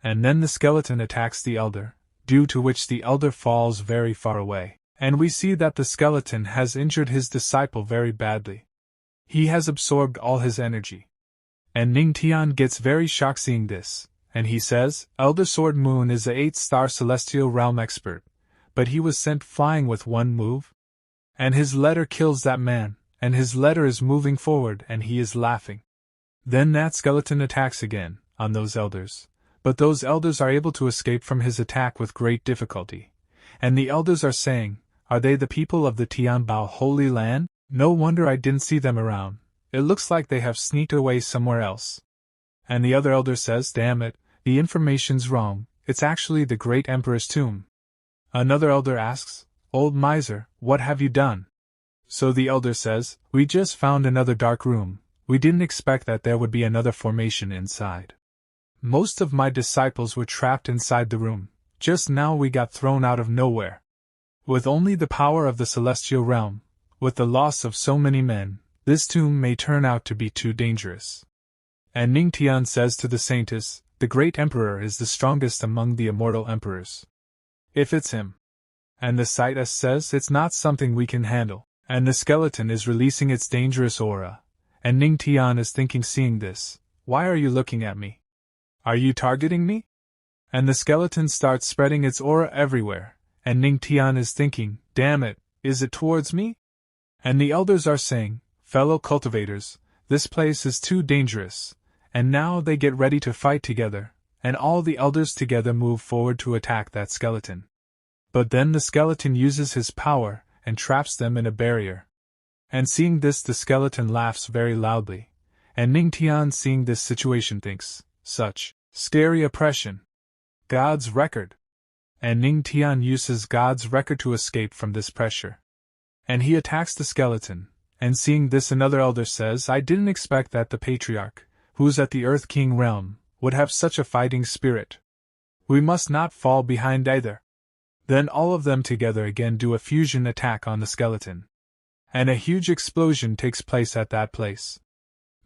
And then the skeleton attacks the elder, due to which the elder falls very far away, and we see that the skeleton has injured his disciple very badly. He has absorbed all his energy. And Ning Tian gets very shocked seeing this, and he says, "Elder Sword Moon is a 8-star celestial realm expert, but he was sent flying with one move? And his letter kills that man, and his letter is moving forward and he is laughing." Then that skeleton attacks again, on those elders. But those elders are able to escape from his attack with great difficulty. And the elders are saying, "Are they the people of the Tianbao Holy Land? No wonder I didn't see them around. It looks like they have sneaked away somewhere else." And the other elder says, "Damn it, the information's wrong, it's actually the great emperor's tomb." Another elder asks, "Old miser, what have you done?" So the elder says, "We just found another dark room, we didn't expect that there would be another formation inside. Most of my disciples were trapped inside the room, just now we got thrown out of nowhere. With only the power of the celestial realm, with the loss of so many men, this tomb may turn out to be too dangerous." And Ning Tian says to the saintess, "The great emperor is the strongest among the immortal emperors. If it's him." And the saintess says, "It's not something we can handle." And the skeleton is releasing its dangerous aura. And Ning Tian is thinking seeing this, "Why are you looking at me? Are you targeting me?" And the skeleton starts spreading its aura everywhere, and Ning Tian is thinking, "Damn it, is it towards me?" And the elders are saying, "Fellow cultivators, this place is too dangerous," and now they get ready to fight together, and all the elders together move forward to attack that skeleton. But then the skeleton uses his power, and traps them in a barrier. And seeing this the skeleton laughs very loudly, and Ning Tian seeing this situation thinks, "Such scary oppression. God's record." And Ning Tian uses God's record to escape from this pressure. And he attacks the skeleton, And seeing this, another elder says, I didn't expect that the patriarch, who's at the Earth King realm, would have such a fighting spirit. We must not fall behind either. Then all of them together again do a fusion attack on the skeleton. And a huge explosion takes place at that place.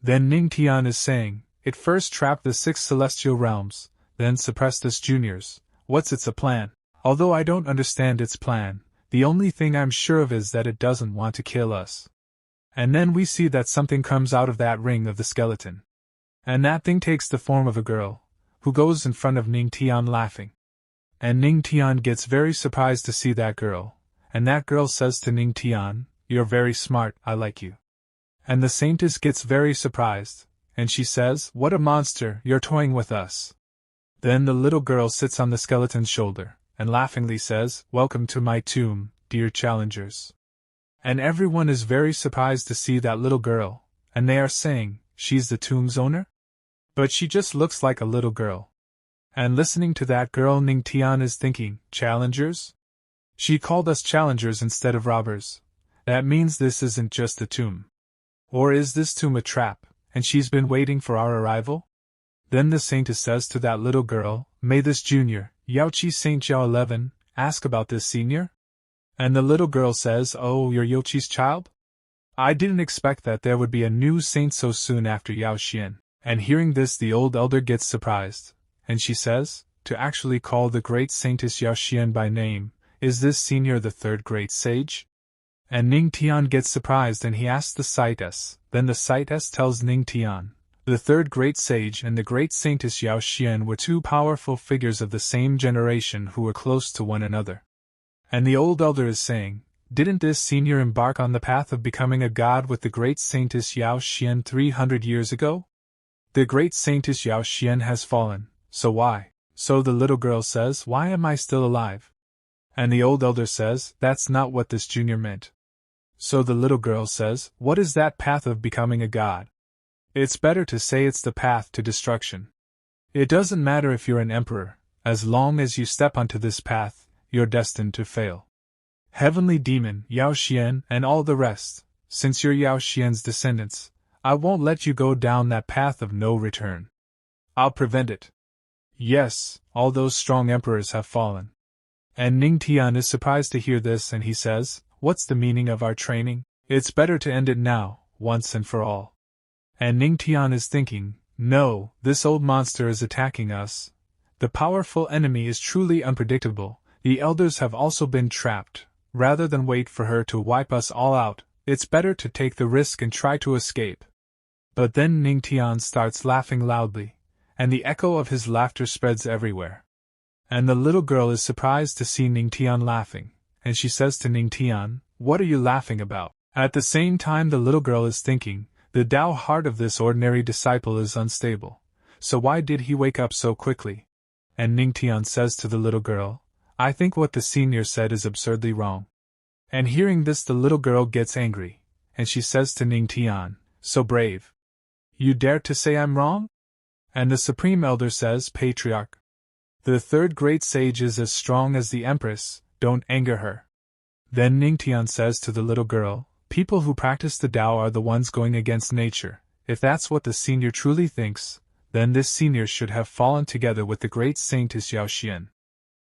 Then Ning Tian is saying, it first trapped the 6 celestial realms, then suppressed us juniors. What's its a plan? Although I don't understand its plan, the only thing I'm sure of is that it doesn't want to kill us. And then we see that something comes out of that ring of the skeleton. And that thing takes the form of a girl, who goes in front of Ning Tian laughing. And Ning Tian gets very surprised to see that girl, and that girl says to Ning Tian, you're very smart, I like you. And the saintess gets very surprised, and she says, what a monster, you're toying with us. Then the little girl sits on the skeleton's shoulder, and laughingly says, welcome to my tomb, dear challengers. And everyone is very surprised to see that little girl, and they are saying, she's the tomb's owner? But she just looks like a little girl. And listening to that girl, Ning Tian is thinking, challengers? She called us challengers instead of robbers. That means this isn't just a tomb. Or is this tomb a trap, and she's been waiting for our arrival? Then the saintess says to that little girl, may this junior, Yaoqi Saint Jiao 11, ask about this senior? And the little girl says, oh, you're Yaoqi's child? I didn't expect that there would be a new saint so soon after Yao Xian. And hearing this, the old elder gets surprised, and she says, to actually call the great saintess Yao Xian by name, is this senior the third great sage? And Ning Tian gets surprised and he asks the saintess. Then the saintess tells Ning Tian, the third great sage and the great saintess Yao Xian were 2 powerful figures of the same generation who were close to one another. And the old elder is saying, didn't this senior embark on the path of becoming a god with the great saintess Yao Xian 300 years ago? The great saintess Yao Xian has fallen, so why? So the little girl says, why am I still alive? And the old elder says, that's not what this junior meant. So the little girl says, what is that path of becoming a god? It's better to say it's the path to destruction. It doesn't matter if you're an emperor, as long as you step onto this path, you're destined to fail. Heavenly demon, Yao Xian, and all the rest, since you're Yao Xian's descendants, I won't let you go down that path of no return. I'll prevent it. Yes, all those strong emperors have fallen. And Ning Tian is surprised to hear this and he says, what's the meaning of our training? It's better to end it now, once and for all. And Ning Tian is thinking, no, this old monster is attacking us. The powerful enemy is truly unpredictable. The elders have also been trapped. Rather than wait for her to wipe us all out, it's better to take the risk and try to escape. But then Ning Tian starts laughing loudly, and the echo of his laughter spreads everywhere. And the little girl is surprised to see Ning Tian laughing, and she says to Ning Tian, what are you laughing about? At the same time the little girl is thinking, the Tao heart of this ordinary disciple is unstable, so why did he wake up so quickly? And Ning Tian says to the little girl, I think what the senior said is absurdly wrong. And hearing this the little girl gets angry, and she says to Ning Tian, so brave. You dare to say I'm wrong? And the Supreme Elder says, Patriarch, the third great sage is as strong as the Empress, don't anger her. Then Ning Tian says to the little girl, people who practice the Tao are the ones going against nature. If that's what the senior truly thinks, then this senior should have fallen together with the great saintess Yao Xian.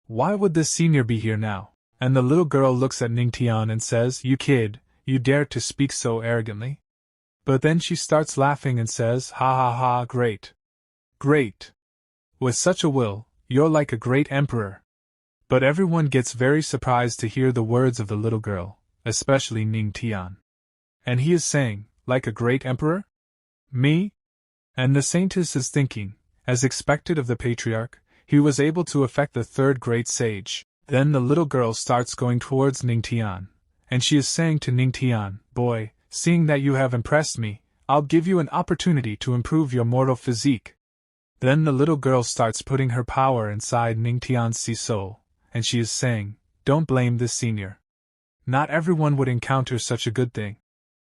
Why would this senior be here now? And the little girl looks at Ning Tian and says, you kid, you dare to speak so arrogantly? But then she starts laughing and says, ha ha ha, great. Great. With such a will, you're like a great emperor. But everyone gets very surprised to hear the words of the little girl, especially Ning Tian. And he is saying, like a great emperor? Me? And the saintess is thinking, as expected of the patriarch, he was able to affect the third great sage. Then the little girl starts going towards Ning Tian, and she is saying to Ning Tian, boy, seeing that you have impressed me, I'll give you an opportunity to improve your mortal physique. Then the little girl starts putting her power inside Ning Tian's soul, and she is saying, don't blame this senior. Not everyone would encounter such a good thing.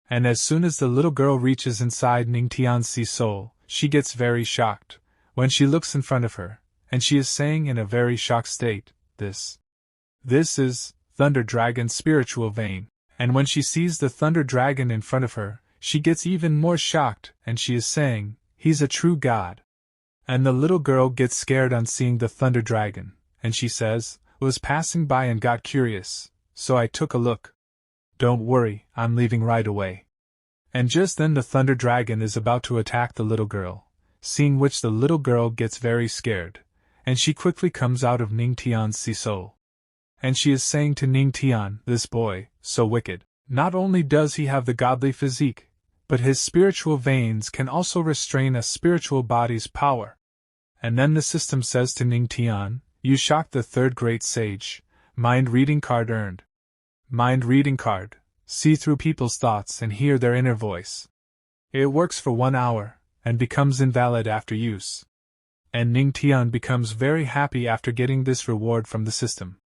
And as soon as the little girl reaches inside Ning Tian's soul, she gets very shocked, when she looks in front of her, and she is saying in a very shocked state, This is Thunder Dragon's spiritual vein. And when she sees the thunder dragon in front of her, she gets even more shocked, and she is saying, "He's a true god." And the little girl gets scared on seeing the thunder dragon, and she says, "Was passing by and got curious, so I took a look. Don't worry, I'm leaving right away." And just then the thunder dragon is about to attack the little girl, seeing which the little girl gets very scared, and she quickly comes out of Ning Tian's sea-soul. And she is saying to Ning Tian, "This boy, so wicked. Not only does he have the godly physique, but his spiritual veins can also restrain a spiritual body's power." And then the system says to Ning Tian, "You shocked the third great sage. Mind reading card earned. Mind reading card. See through people's thoughts and hear their inner voice. It works for 1 hour, and becomes invalid after use." And Ning Tian becomes very happy after getting this reward from the system.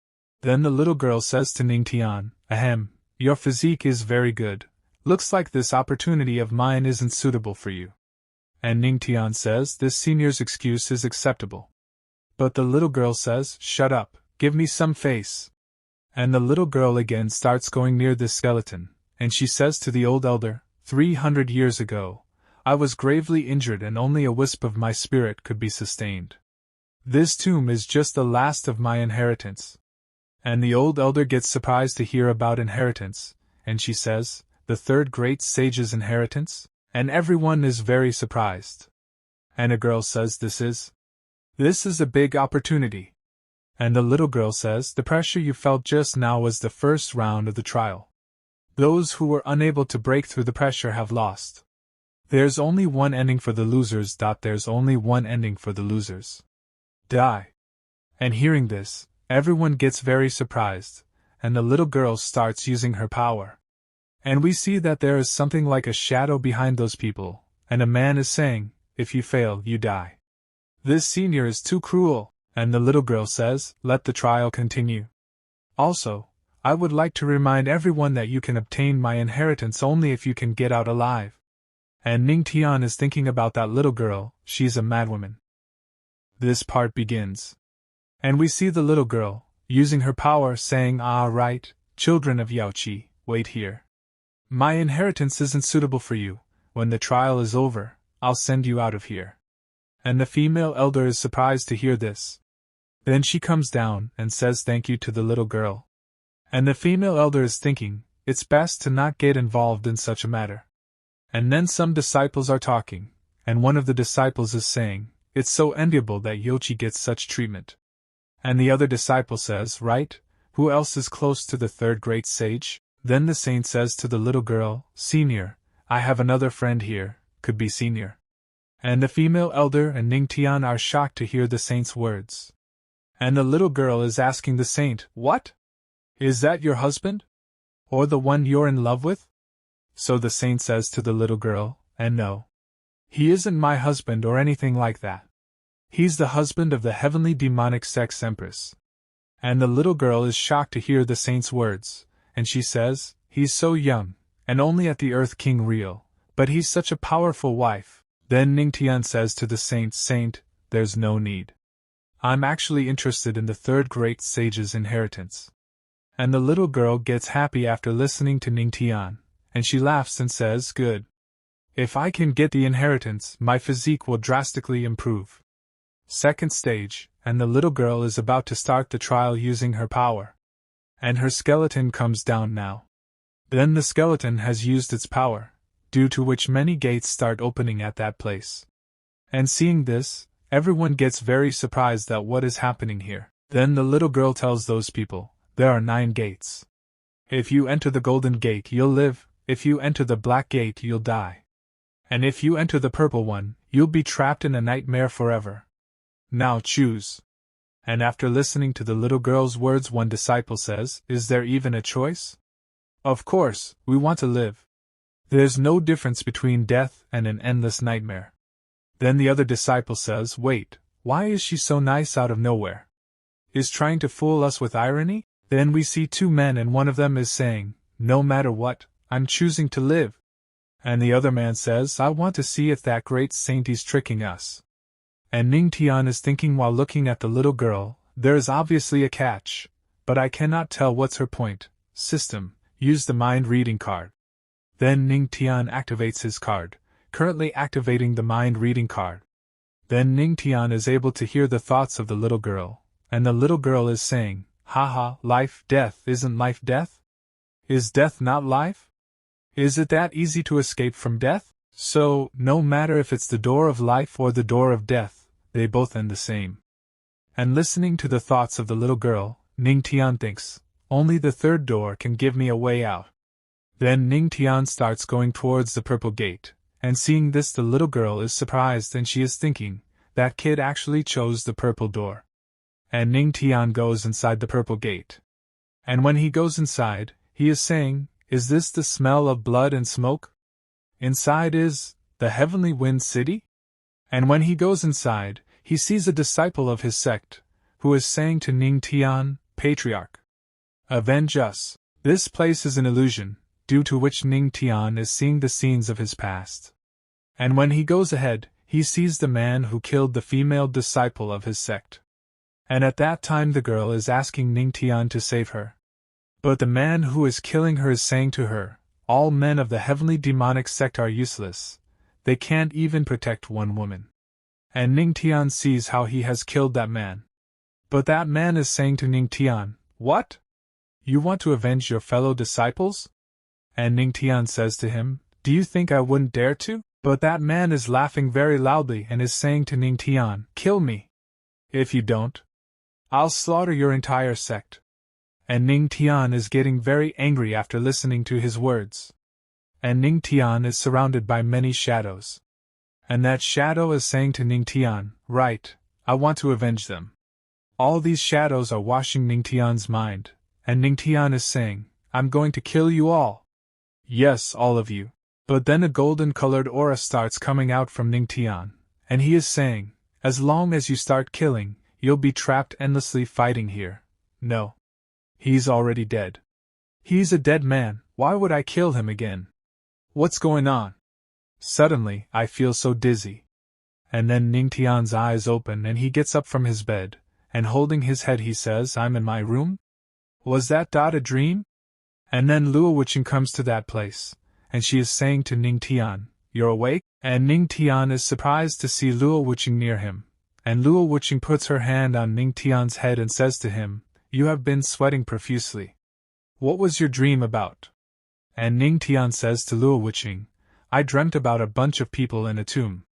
Then the little girl says to Ning Tian, "Ahem, your physique is very good. Looks like this opportunity of mine isn't suitable for you." And Ning Tian says this senior's excuse is acceptable. But the little girl says, "Shut up, give me some face." And the little girl again starts going near this skeleton, and she says to the old elder, 300 years ago, I was gravely injured and only a wisp of my spirit could be sustained. This tomb is just the last of my inheritance." And the old elder gets surprised to hear about inheritance, and she says, "The third great sage's inheritance?" And everyone is very surprised. And a girl says, This is a big opportunity." And the little girl says, "The pressure you felt just now was the first round of the trial. Those who were unable to break through the pressure have lost. There's only one ending for the losers. There's only one ending for the losers. Die." And hearing this, everyone gets very surprised, and the little girl starts using her power. And we see that there is something like a shadow behind those people, and a man is saying, "If you fail, you die. This senior is too cruel." And the little girl says, "Let the trial continue. Also, I would like to remind everyone that you can obtain my inheritance only if you can get out alive." And Ning Tian is thinking about that little girl. She's a madwoman. This part begins. And we see the little girl, using her power, saying, "Ah, right, children of Yaoi, wait here. My inheritance isn't suitable for you. When the trial is over, I'll send you out of here." And the female elder is surprised to hear this. Then she comes down and says thank you to the little girl. And the female elder is thinking, it's best to not get involved in such a matter. And then some disciples are talking, and one of the disciples is saying, "It's so enviable that Yaoi gets such treatment." And the other disciple says, "Right, who else is close to the third great sage?" Then the saint says to the little girl, "Senior, I have another friend here, could be senior." And the female elder and Ning Tian are shocked to hear the saint's words. And the little girl is asking the saint, "What? Is that your husband? Or the one you're in love with?" So the saint says to the little girl, "And no. He isn't my husband or anything like that. He's the husband of the heavenly demonic sect Empress." And the little girl is shocked to hear the saint's words, and she says, "He's so young, and only at the Earth King real, but he's such a powerful wife." Then Ning Tian says to the saint, "Saint, there's no need. I'm actually interested in the third great sage's inheritance." And the little girl gets happy after listening to Ning Tian, and she laughs and says, "Good. If I can get the inheritance, my physique will drastically improve." Second stage, and the little girl is about to start the trial using her power. And her skeleton comes down now. Then the skeleton has used its power, due to which many gates start opening at that place. And seeing this, everyone gets very surprised at what is happening here. Then the little girl tells those people, "There are 9 gates. If you enter the golden gate, you'll live. If you enter the black gate, you'll die. And if you enter the purple one, you'll be trapped in a nightmare forever. Now choose." And after listening to the little girl's words, one disciple says, "Is there even a choice? Of course, we want to live. There's no difference between death and an endless nightmare." Then the other disciple says, "Wait, why is she so nice out of nowhere? Is trying to fool us with irony?" Then we see 2 men and one of them is saying, "No matter what, I'm choosing to live." And the other man says, "I want to see if that great saint is tricking us." And Ning Tian is thinking while looking at the little girl, there is obviously a catch, but I cannot tell what's her point. System, use the mind reading card. Then Ning Tian activates his card, currently activating the mind reading card. Then Ning Tian is able to hear the thoughts of the little girl, and the little girl is saying, haha, life, death, isn't life death? Is death not life? Is it that easy to escape from death? So, no matter if it's the door of life or the door of death, they both end the same. And listening to the thoughts of the little girl, Ning Tian thinks, only the third door can give me a way out. Then Ning Tian starts going towards the purple gate, and seeing this the little girl is surprised and she is thinking, that kid actually chose the purple door. And Ning Tian goes inside the purple gate. And when he goes inside, he is saying, is this the smell of blood and smoke? Inside is the heavenly wind city? And when he goes inside, he sees a disciple of his sect, who is saying to Ning Tian, patriarch, avenge us. This place is an illusion, due to which Ning Tian is seeing the scenes of his past. And when he goes ahead, he sees the man who killed the female disciple of his sect. And at that time the girl is asking Ning Tian to save her. But the man who is killing her is saying to her, all men of the heavenly demonic sect are useless, they can't even protect one woman. And Ning Tian sees how he has killed that man. But that man is saying to Ning Tian, what? You want to avenge your fellow disciples? And Ning Tian says to him, do you think I wouldn't dare to? But that man is laughing very loudly and is saying to Ning Tian, kill me. If you don't, I'll slaughter your entire sect. And Ning Tian is getting very angry after listening to his words. And Ning Tian is surrounded by many shadows. And that shadow is saying to Ning Tian, right, I want to avenge them. All these shadows are washing Ning Tian's mind, and Ning Tian is saying, I'm going to kill you all. Yes, all of you. But then a golden-colored aura starts coming out from Ning Tian, and he is saying, as long as you start killing, you'll be trapped endlessly fighting here. No. He's already dead. He's a dead man, why would I kill him again? What's going on? Suddenly, I feel so dizzy. And then Ning Tian's eyes open and he gets up from his bed, and holding his head he says, I'm in my room? Was that a dream? And then Luo Wuqing comes to that place, and she is saying to Ning Tian, you're awake? And Ning Tian is surprised to see Luo Wuqing near him, and Luo Wuqing puts her hand on Ning Tian's head and says to him, you have been sweating profusely. What was your dream about? And Ning Tian says to Luo Wuqing, I dreamt about a bunch of people in a tomb.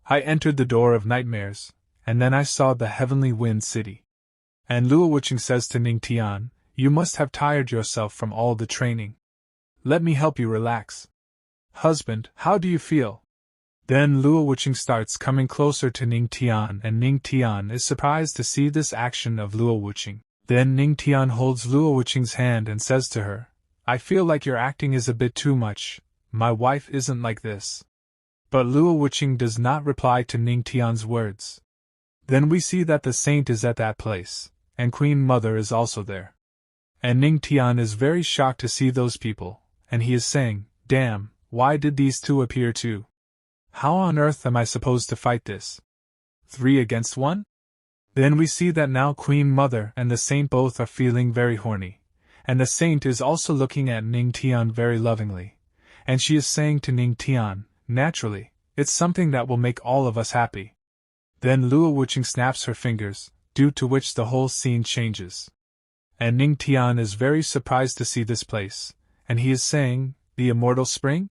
I entered the door of nightmares, and then I saw the heavenly wind city. And Luo Wuqing says to Ning Tian, you must have tired yourself from all the training. Let me help you relax. Husband, how do you feel? Then Luo Wuqing starts coming closer to Ning Tian, and Ning Tian is surprised to see this action of Luo Wuqing. Then Ning Tian holds Luo Wuqing's hand and says to her, I feel like your acting is a bit too much, my wife isn't like this. But Luo Wuqing does not reply to Ning Tian's words. Then we see that the saint is at that place, and Queen Mother is also there. And Ning Tian is very shocked to see those people, and he is saying, damn, why did these two appear too? How on earth am I supposed to fight this? 3 against 1? Then we see that now Queen Mother and the saint both are feeling very horny, and the saint is also looking at Ning Tian very lovingly, and she is saying to Ning Tian, naturally, it's something that will make all of us happy. Then Luo Wuqing snaps her fingers, due to which the whole scene changes. And Ning Tian is very surprised to see this place, and he is saying, the immortal spring?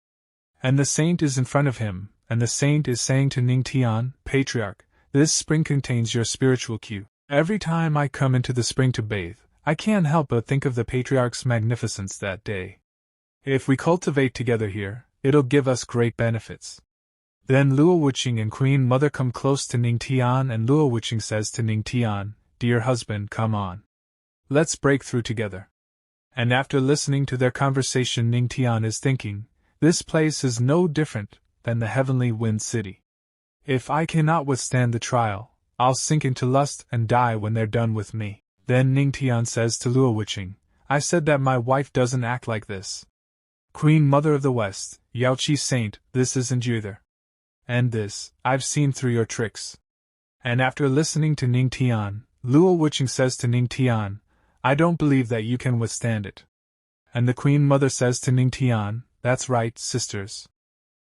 And the saint is in front of him, and the saint is saying to Ning Tian, patriarch, this spring contains your spiritual cue. Every time I come into the spring to bathe, I can't help but think of the patriarch's magnificence that day. If we cultivate together here, it'll give us great benefits. Then Luo Wuqing and Queen Mother come close to Ning Tian, and Luo Wuqing says to Ning Tian, dear husband, come on. Let's break through together. And after listening to their conversation, Ning Tian is thinking, this place is no different than the heavenly wind city. If I cannot withstand the trial, I'll sink into lust and die when they're done with me. Then Ning Tian says to Luo Wuqing, I said that my wife doesn't act like this. Queen Mother of the West, Yaoi Saint, this isn't you either. And this, I've seen through your tricks. And after listening to Ning Tian, Luo Wuqing says to Ning Tian, I don't believe that you can withstand it. And the Queen Mother says to Ning Tian, "That's right, sisters.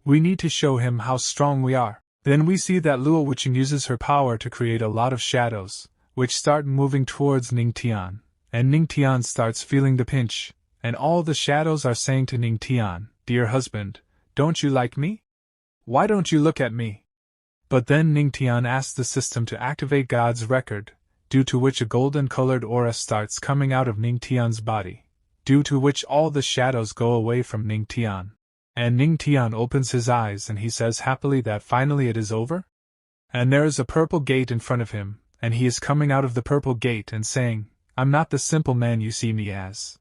We need to show him how strong we are." Then we see that Luo Wucheng uses her power to create a lot of shadows, which start moving towards Ning Tian, and Ning Tian starts feeling the pinch, and all the shadows are saying to Ning Tian, "Dear husband, don't you like me? Why don't you look at me?" But then Ning Tian asks the system to activate God's record, due to which a golden-colored aura starts coming out of Ning Tian's body, due to which all the shadows go away from Ning Tian. And Ning Tian opens his eyes and he says happily that finally it is over? And there is a purple gate in front of him, and he is coming out of the purple gate and saying, "I'm not the simple man you see me as."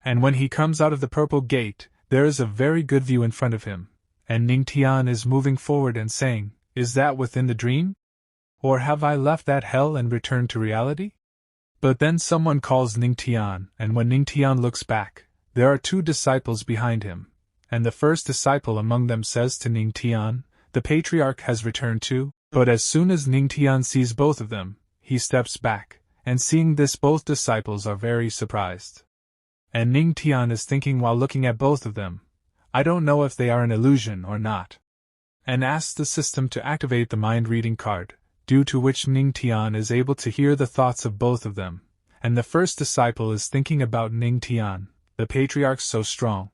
And when he comes out of the purple gate, there is a very good view in front of him, and Ning Tian is moving forward and saying, "Is that within the dream? Or have I left that hell and returned to reality?" But then someone calls Ning Tian, and when Ning Tian looks back, there are 2 disciples behind him, and the first disciple among them says to Ning Tian, "The patriarch has returned too." But as soon as Ning Tian sees both of them, he steps back, and seeing this both disciples are very surprised. And Ning Tian is thinking while looking at both of them, "I don't know if they are an illusion or not," and asks the system to activate the mind-reading card, due to which Ning Tian is able to hear the thoughts of both of them, and the first disciple is thinking about Ning Tian, "The patriarch's so strong.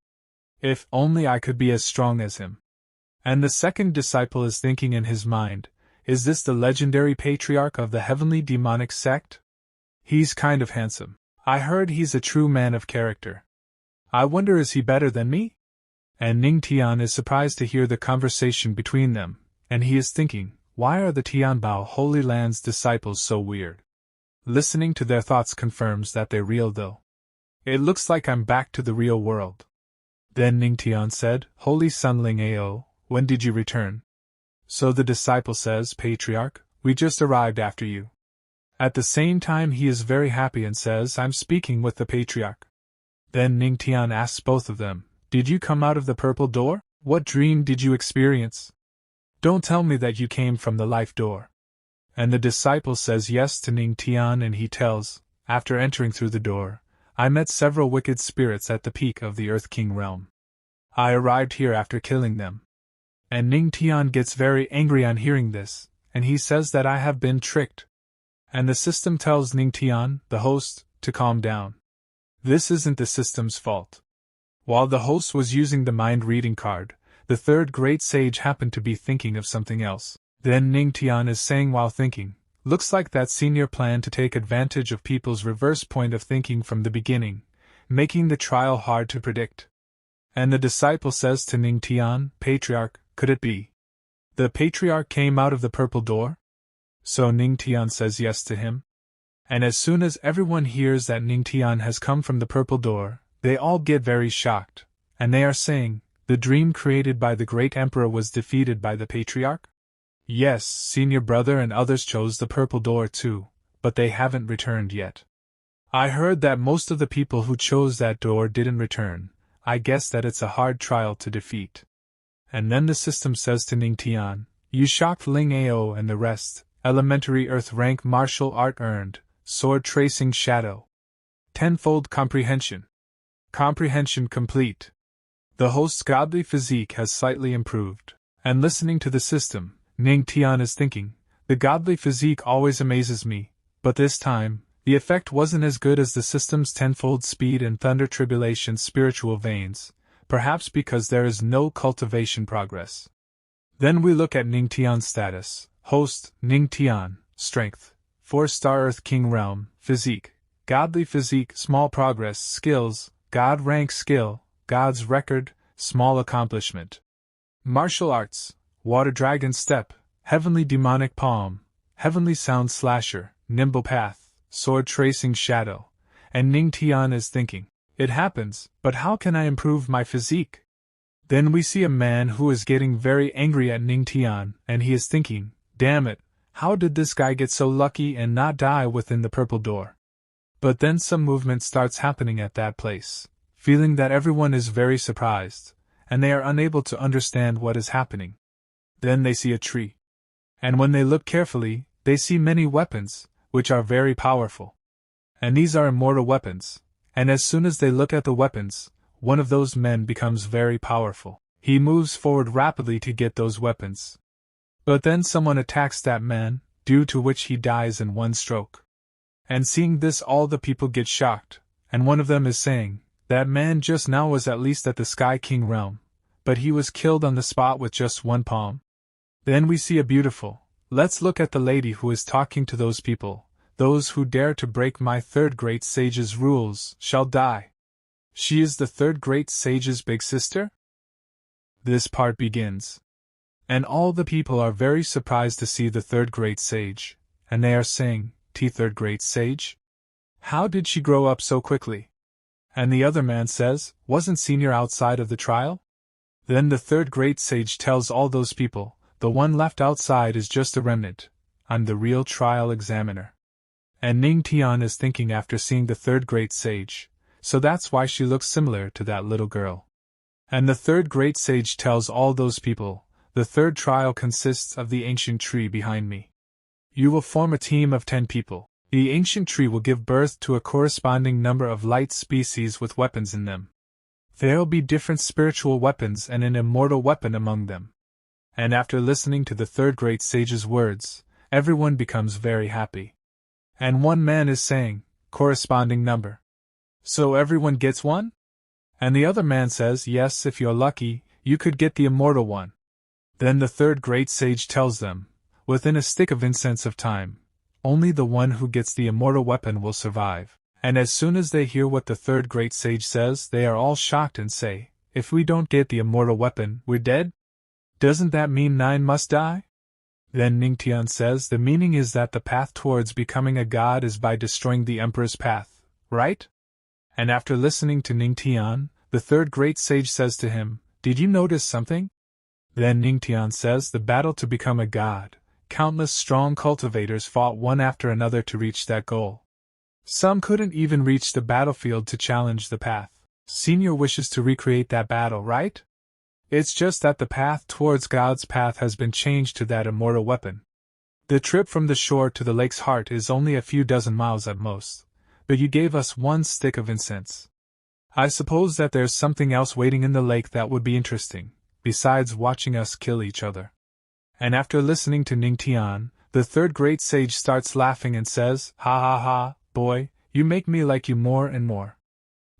If only I could be as strong as him." And the second disciple is thinking in his mind, "Is this the legendary patriarch of the heavenly demonic sect? He's kind of handsome. I heard he's a true man of character. I wonder is he better than me?" And Ning Tian is surprised to hear the conversation between them, and he is thinking, why are the Tianbao Holy Land's disciples so weird? Listening to their thoughts confirms that they're real though. "It looks like I'm back to the real world." Then Ning Tian said, "Holy Sunling Ao, when did you return?" So the disciple says, "Patriarch, we just arrived after you." At the same time he is very happy and says, "I'm speaking with the patriarch." Then Ning Tian asks both of them, "Did you come out of the purple door? What dream did you experience? Don't tell me that you came from the life door." And the disciple says yes to Ning Tian and he tells, "After entering through the door, I met several wicked spirits at the peak of the Earth King realm. I arrived here after killing them." And Ning Tian gets very angry on hearing this, and he says that I have been tricked. And the system tells Ning Tian, the host, to calm down. This isn't the system's fault. While the host was using the mind-reading card, the third great sage happened to be thinking of something else. Then Ning Tian is saying while thinking, "Looks like that senior planned to take advantage of people's reverse point of thinking from the beginning, making the trial hard to predict." And the disciple says to Ning Tian, "Patriarch, could it be? The patriarch came out of the purple door?" So Ning Tian says yes to him. And as soon as everyone hears that Ning Tian has come from the purple door, they all get very shocked, and they are saying, "The dream created by the great emperor was defeated by the patriarch?" Yes, senior brother and others chose the purple door too, but they haven't returned yet. I heard that most of the people who chose that door didn't return. I guess that it's a hard trial to defeat. And then the system says to Ning Tian, "You shocked Ling Ao and the rest, elementary earth rank martial art earned, sword tracing shadow. Tenfold comprehension. Comprehension complete. The host's godly physique has slightly improved." And listening to the system, Ning Tian is thinking, "The godly physique always amazes me, but this time, the effect wasn't as good as the system's tenfold speed and thunder tribulation spiritual veins, perhaps because there is no cultivation progress." Then we look at Ning Tian's status. Host, Ning Tian, strength, 4-star Earth King realm, physique, godly physique, small progress, skills, God rank skill, God's record, small accomplishment. Martial arts, water dragon step, heavenly demonic palm, heavenly sound slasher, nimble path, sword tracing shadow. And Ning Tian is thinking, "It happens, but how can I improve my physique?" Then we see a man who is getting very angry at Ning Tian, and he is thinking, "Damn it, how did this guy get so lucky and not die within the purple door?" But then some movement starts happening at that place, feeling that everyone is very surprised, and they are unable to understand what is happening. Then they see a tree. And when they look carefully, they see many weapons, which are very powerful. And these are immortal weapons, and as soon as they look at the weapons, one of those men becomes very powerful. He moves forward rapidly to get those weapons. But then someone attacks that man, due to which he dies in one stroke. And seeing this, all the people get shocked, and one of them is saying, "That man just now was at least at the Sky King realm, but he was killed on the spot with just one palm." Then we see a beautiful, "Let's look at the lady who is talking to those people. Those who dare to break my third great sage's rules shall die." She is the third great sage's big sister? This part begins. And all the people are very surprised to see the third great sage, and they are saying, Third great sage? How did she grow up so quickly?" And the other man says, "Wasn't senior outside of the trial?" Then the third great sage tells all those people, "The one left outside is just a remnant. I'm the real trial examiner." And Ning Tian is thinking after seeing the third great sage, so that's why she looks similar to that little girl. And the third great sage tells all those people, "The third trial consists of the ancient tree behind me. You will form a team of 10 people. The ancient tree will give birth to a corresponding number of light species with weapons in them. There'll be different spiritual weapons and an immortal weapon among them." And after listening to the third great sage's words, everyone becomes very happy. And one man is saying, "Corresponding number. So everyone gets one?" And the other man says, "Yes, if you're lucky, you could get the immortal one." Then the third great sage tells them, "Within a stick of incense of time, only the one who gets the immortal weapon will survive." And as soon as they hear what the third great sage says, they are all shocked and say, "If we don't get the immortal weapon, we're dead? Doesn't that mean 9 must die?" Then Ning Tian says, "The meaning is that the path towards becoming a god is by destroying the Emperor's path, right?" And after listening to Ning Tian, the third great sage says to him, "Did you notice something?" Then Ning Tian says, "The battle to become a god. Countless strong cultivators fought one after another to reach that goal. Some couldn't even reach the battlefield to challenge the path. Senior wishes to recreate that battle, right? It's just that the path towards God's path has been changed to that immortal weapon. The trip from the shore to the lake's heart is only a few dozen miles at most, but you gave us one stick of incense. I suppose that there's something else waiting in the lake that would be interesting, besides watching us kill each other." And after listening to Ning Tian, the third great sage starts laughing and says, "Ha ha ha, boy, you make me like you more and more.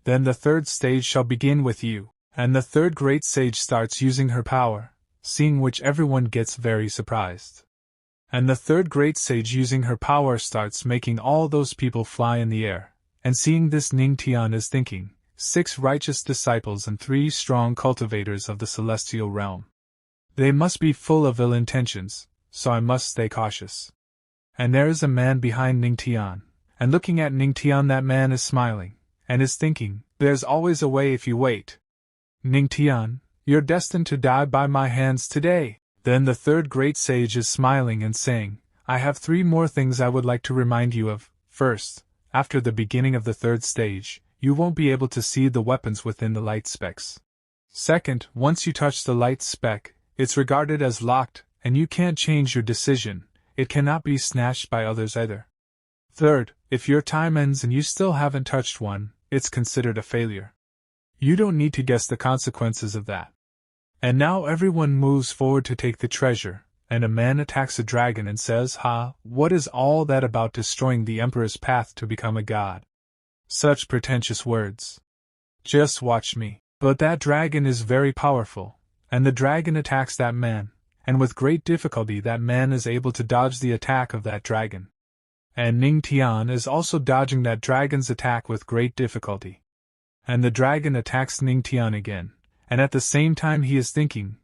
Then the third stage shall begin with you." And the third great sage starts using her power, seeing which everyone gets very surprised. And the third great sage using her power starts making all those people fly in the air, and seeing this Ning Tian is thinking, 6 righteous disciples and 3 strong cultivators of the celestial realm. They must be full of ill intentions, so I must stay cautious. And there is a man behind Ning Tian, and looking at Ning Tian, that man is smiling, and is thinking, "There's always a way if you wait. Ning Tian, you're destined to die by my hands today." Then the third great sage is smiling and saying, "I have 3 more things I would like to remind you of. First, after the beginning of the third stage, you won't be able to see the weapons within the light specks. Second, once you touch the light speck, it's regarded as locked, and you can't change your decision. It cannot be snatched by others either. Third, if your time ends and you still haven't touched one, it's considered a failure. You don't need to guess the consequences of that." And now everyone moves forward to take the treasure, and a man attacks a dragon and says, "Ha, what is all that about destroying the Emperor's path to become a god? Such pretentious words. Just watch me." But that dragon is very powerful, and the dragon attacks that man, and with great difficulty that man is able to dodge the attack of that dragon. And Ning Tian is also dodging that dragon's attack with great difficulty. And the dragon attacks Ning Tian again, and at the same time he is thinking,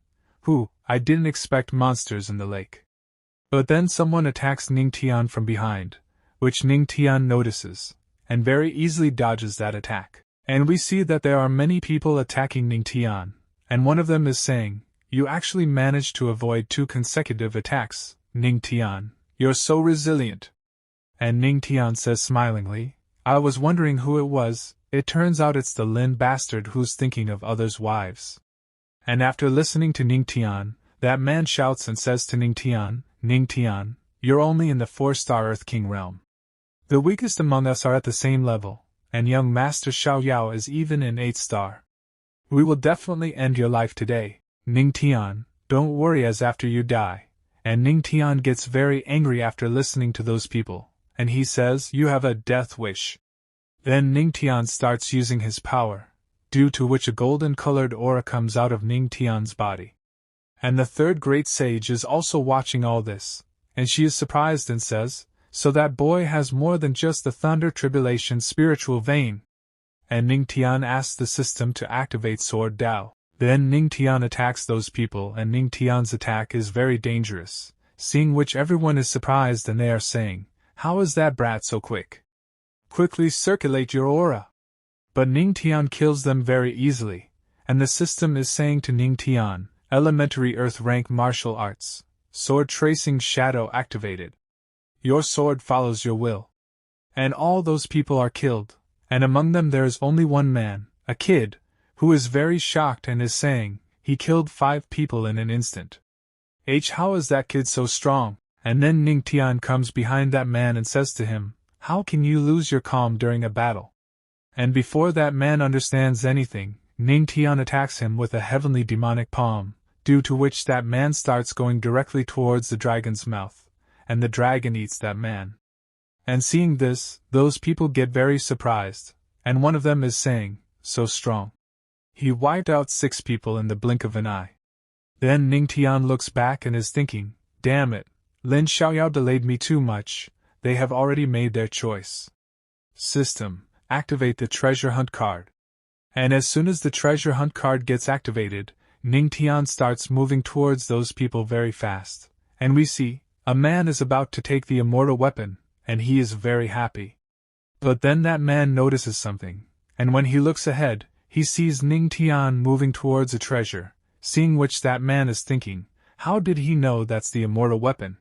I didn't expect monsters in the lake." But then someone attacks Ning Tian from behind, which Ning Tian notices, and very easily dodges that attack. And we see that there are many people attacking Ning Tian, and one of them is saying, "You actually managed to avoid 2 consecutive attacks, Ning Tian. You're so resilient." And Ning Tian says smilingly, "I was wondering who it was. It turns out it's the Lin bastard who's thinking of others' wives." And after listening to Ning Tian, that man shouts and says to Ning Tian, "You're only in the 4-star Earth King realm. The weakest among us are at the same level, and young Master Xiao Yao is even an 8-star. We will definitely end your life today, Ning Tian, don't worry as after you die. And Ning Tian gets very angry after listening to those people, and he says, you have a death wish. Then Ning Tian starts using his power, due to which a golden-colored aura comes out of Ning Tian's body. And the third great sage is also watching all this, and she is surprised and says, so that boy has more than just the thunder tribulation spiritual vein. And Ning Tian asks the system to activate Sword Dao. Then Ning Tian attacks those people, and Ning Tian's attack is very dangerous, seeing which everyone is surprised and they are saying, how is that brat so quick? Quickly circulate your aura. But Ning Tian kills them very easily, and the system is saying to Ning Tian, elementary earth rank martial arts, sword tracing shadow activated. Your sword follows your will. And all those people are killed, and among them there is only one man, a kid, who is very shocked and is saying, he killed 5 people in an instant. How is that kid so strong? And then Ning Tian comes behind that man and says to him, how can you lose your calm during a battle? And before that man understands anything, Ning Tian attacks him with a heavenly demonic palm, due to which that man starts going directly towards the dragon's mouth, and the dragon eats that man. And seeing this, those people get very surprised, and one of them is saying, so strong. He wiped out 6 people in the blink of an eye. Then Ning Tian looks back and is thinking, damn it, Lin Xiaoyao delayed me too much, they have already made their choice. System, activate the treasure hunt card. And as soon as the treasure hunt card gets activated, Ning Tian starts moving towards those people very fast, and we see, a man is about to take the immortal weapon, and he is very happy. But then that man notices something, and when he looks ahead, he sees Ning Tian moving towards a treasure, seeing which that man is thinking, how did he know that's the immortal weapon?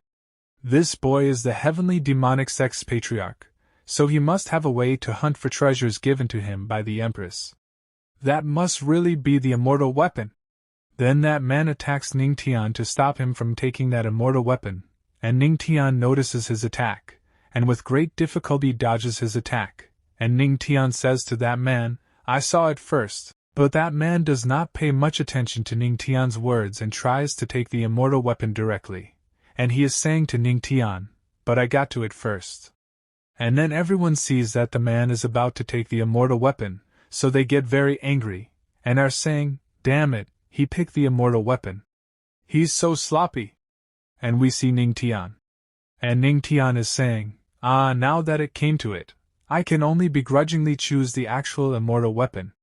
This boy is the heavenly demonic sect's patriarch, so he must have a way to hunt for treasures given to him by the Empress. That must really be the immortal weapon. Then that man attacks Ning Tian to stop him from taking that immortal weapon, and Ning Tian notices his attack, and with great difficulty dodges his attack, and Ning Tian says to that man, I saw it first, but that man does not pay much attention to Ning Tian's words and tries to take the immortal weapon directly, and he is saying to Ning Tian, but I got to it first. And then everyone sees that the man is about to take the immortal weapon, so they get very angry, and are saying, damn it, he picked the immortal weapon. He's so sloppy. And we see Ning Tian. And Ning Tian is saying, now that it came to it, I can only begrudgingly choose the actual immortal weapon.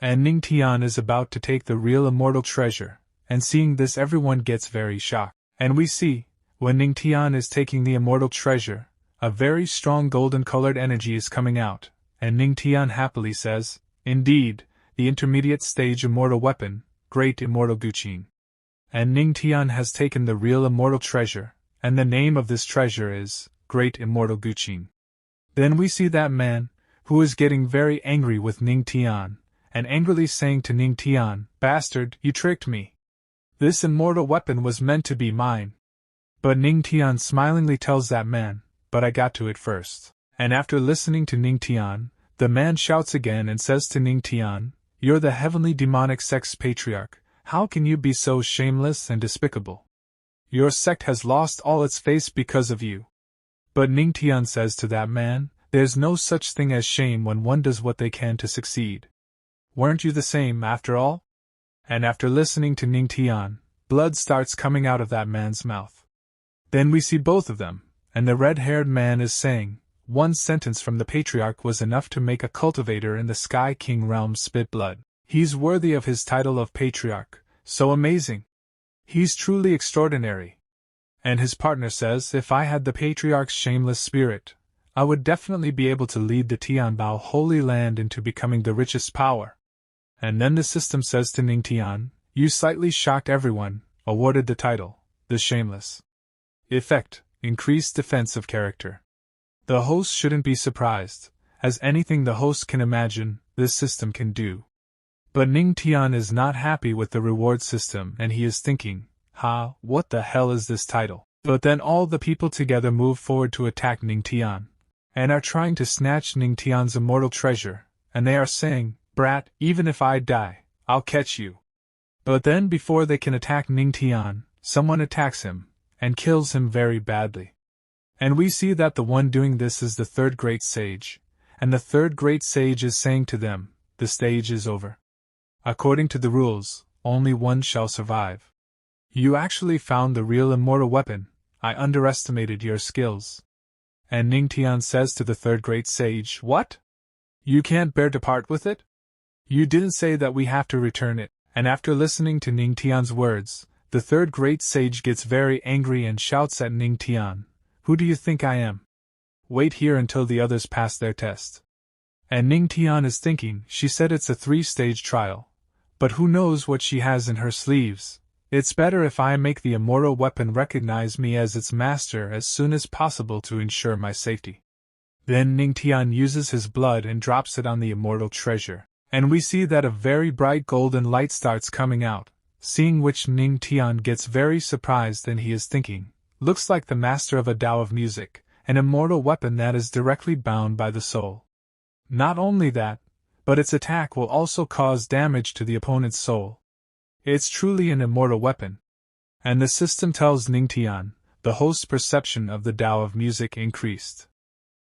And Ning Tian is about to take the real immortal treasure, and seeing this everyone gets very shocked. And we see, when Ning Tian is taking the immortal treasure, a very strong golden-colored energy is coming out, and Ning Tian happily says, indeed, the intermediate stage immortal weapon, Great Immortal Guqin. And Ning Tian has taken the real immortal treasure, and the name of this treasure is Great Immortal Guqin. Then we see that man, who is getting very angry with Ning Tian, and angrily saying to Ning Tian, bastard, you tricked me. This immortal weapon was meant to be mine. But Ning Tian smilingly tells that man, but I got to it first. And after listening to Ning Tian, the man shouts again and says to Ning Tian, you're the heavenly demonic sect's patriarch, how can you be so shameless and despicable? Your sect has lost all its face because of you. But Ning Tian says to that man, there's no such thing as shame when one does what they can to succeed. Weren't you the same after all? And after listening to Ning Tian, blood starts coming out of that man's mouth. Then we see both of them, and the red-haired man is saying, one sentence from the patriarch was enough to make a cultivator in the Sky King realm spit blood. He's worthy of his title of patriarch, so amazing. He's truly extraordinary. And his partner says, if I had the patriarch's shameless spirit, I would definitely be able to lead the Tianbao Holy Land into becoming the richest power. And then the system says to Ning Tian, you slightly shocked everyone, awarded the title, the Shameless. Effect, increased defensive character. The host shouldn't be surprised, as anything the host can imagine, this system can do. But Ning Tian is not happy with the reward system and he is thinking, what the hell is this title? But then all the people together move forward to attack Ning Tian. and are trying to snatch Ning Tian's immortal treasure, and they are saying, "Brat, even if I die, I'll catch you." But then before they can attack Ning Tian, someone attacks him, and kills him very badly. And we see that the one doing this is the third great sage, and the third great sage is saying to them, "The stage is over. According to the rules, only one shall survive. You actually found the real immortal weapon. I underestimated your skills." And Ning Tian says to the third great sage, "What? You can't bear to part with it? You didn't say that we have to return it." And after listening to Ning Tian's words, the third great sage gets very angry and shouts at Ning Tian, "Who do you think I am? Wait here until the others pass their test." And Ning Tian is thinking, she said it's a 3-stage trial. But who knows what she has in her sleeves? It's better if I make the immortal weapon recognize me as its master as soon as possible to ensure my safety. Then Ning Tian uses his blood and drops it on the immortal treasure, and we see that a very bright golden light starts coming out, seeing which Ning Tian gets very surprised and he is thinking, looks like the master of a Tao of music, an immortal weapon that is directly bound by the soul. Not only that, but its attack will also cause damage to the opponent's soul. It's truly an immortal weapon. And the system tells Ning Tian, the host's perception of the Tao of music increased.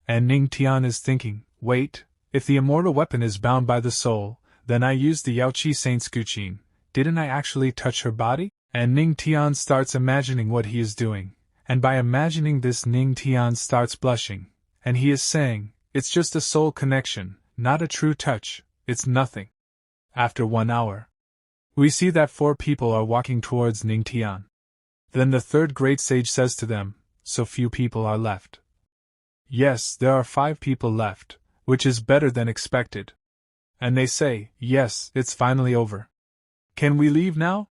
And Ning Tian is thinking, wait, if the immortal weapon is bound by the soul, then I used the Yaoi Saint's Guqin, didn't I actually touch her body? And Ning Tian starts imagining what he is doing, and by imagining this Ning Tian starts blushing, and he is saying, it's just a soul connection, not a true touch, it's nothing. After 1 hour, we see that 4 people are walking towards Ning Tian. Then the third great sage says to them, so few people are left. Yes, there are 5 people left, which is better than expected. And they say, yes, it's finally over. Can we leave now?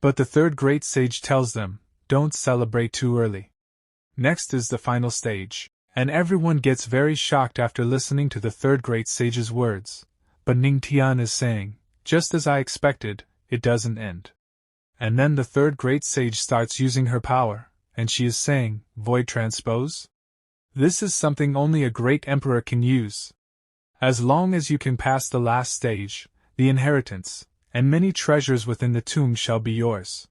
But the third great sage tells them, don't celebrate too early. Next is the final stage, and everyone gets very shocked after listening to the third great sage's words. But Ning Tian is saying, just as I expected, it doesn't end. And then the third great sage starts using her power, and she is saying, void transpose? This is something only a great emperor can use. As long as you can pass the last stage, the inheritance, and many treasures within the tomb shall be yours.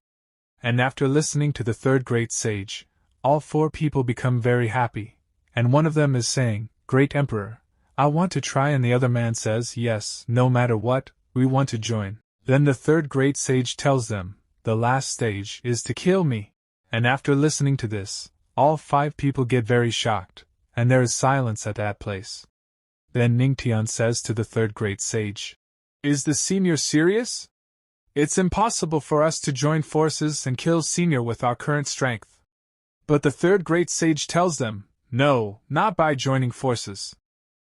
And after listening to the third great sage, all 4 people become very happy, and one of them is saying, Great Emperor, I want to try, and the other man says, yes, no matter what, we want to join. Then the third great sage tells them, the last stage is to kill me. And after listening to this, all 5 people get very shocked, and there is silence at that place. Then Ning Tian says to the third great sage, is the senior serious? It's impossible for us to join forces and kill senior with our current strength. But the third great sage tells them, no, not by joining forces.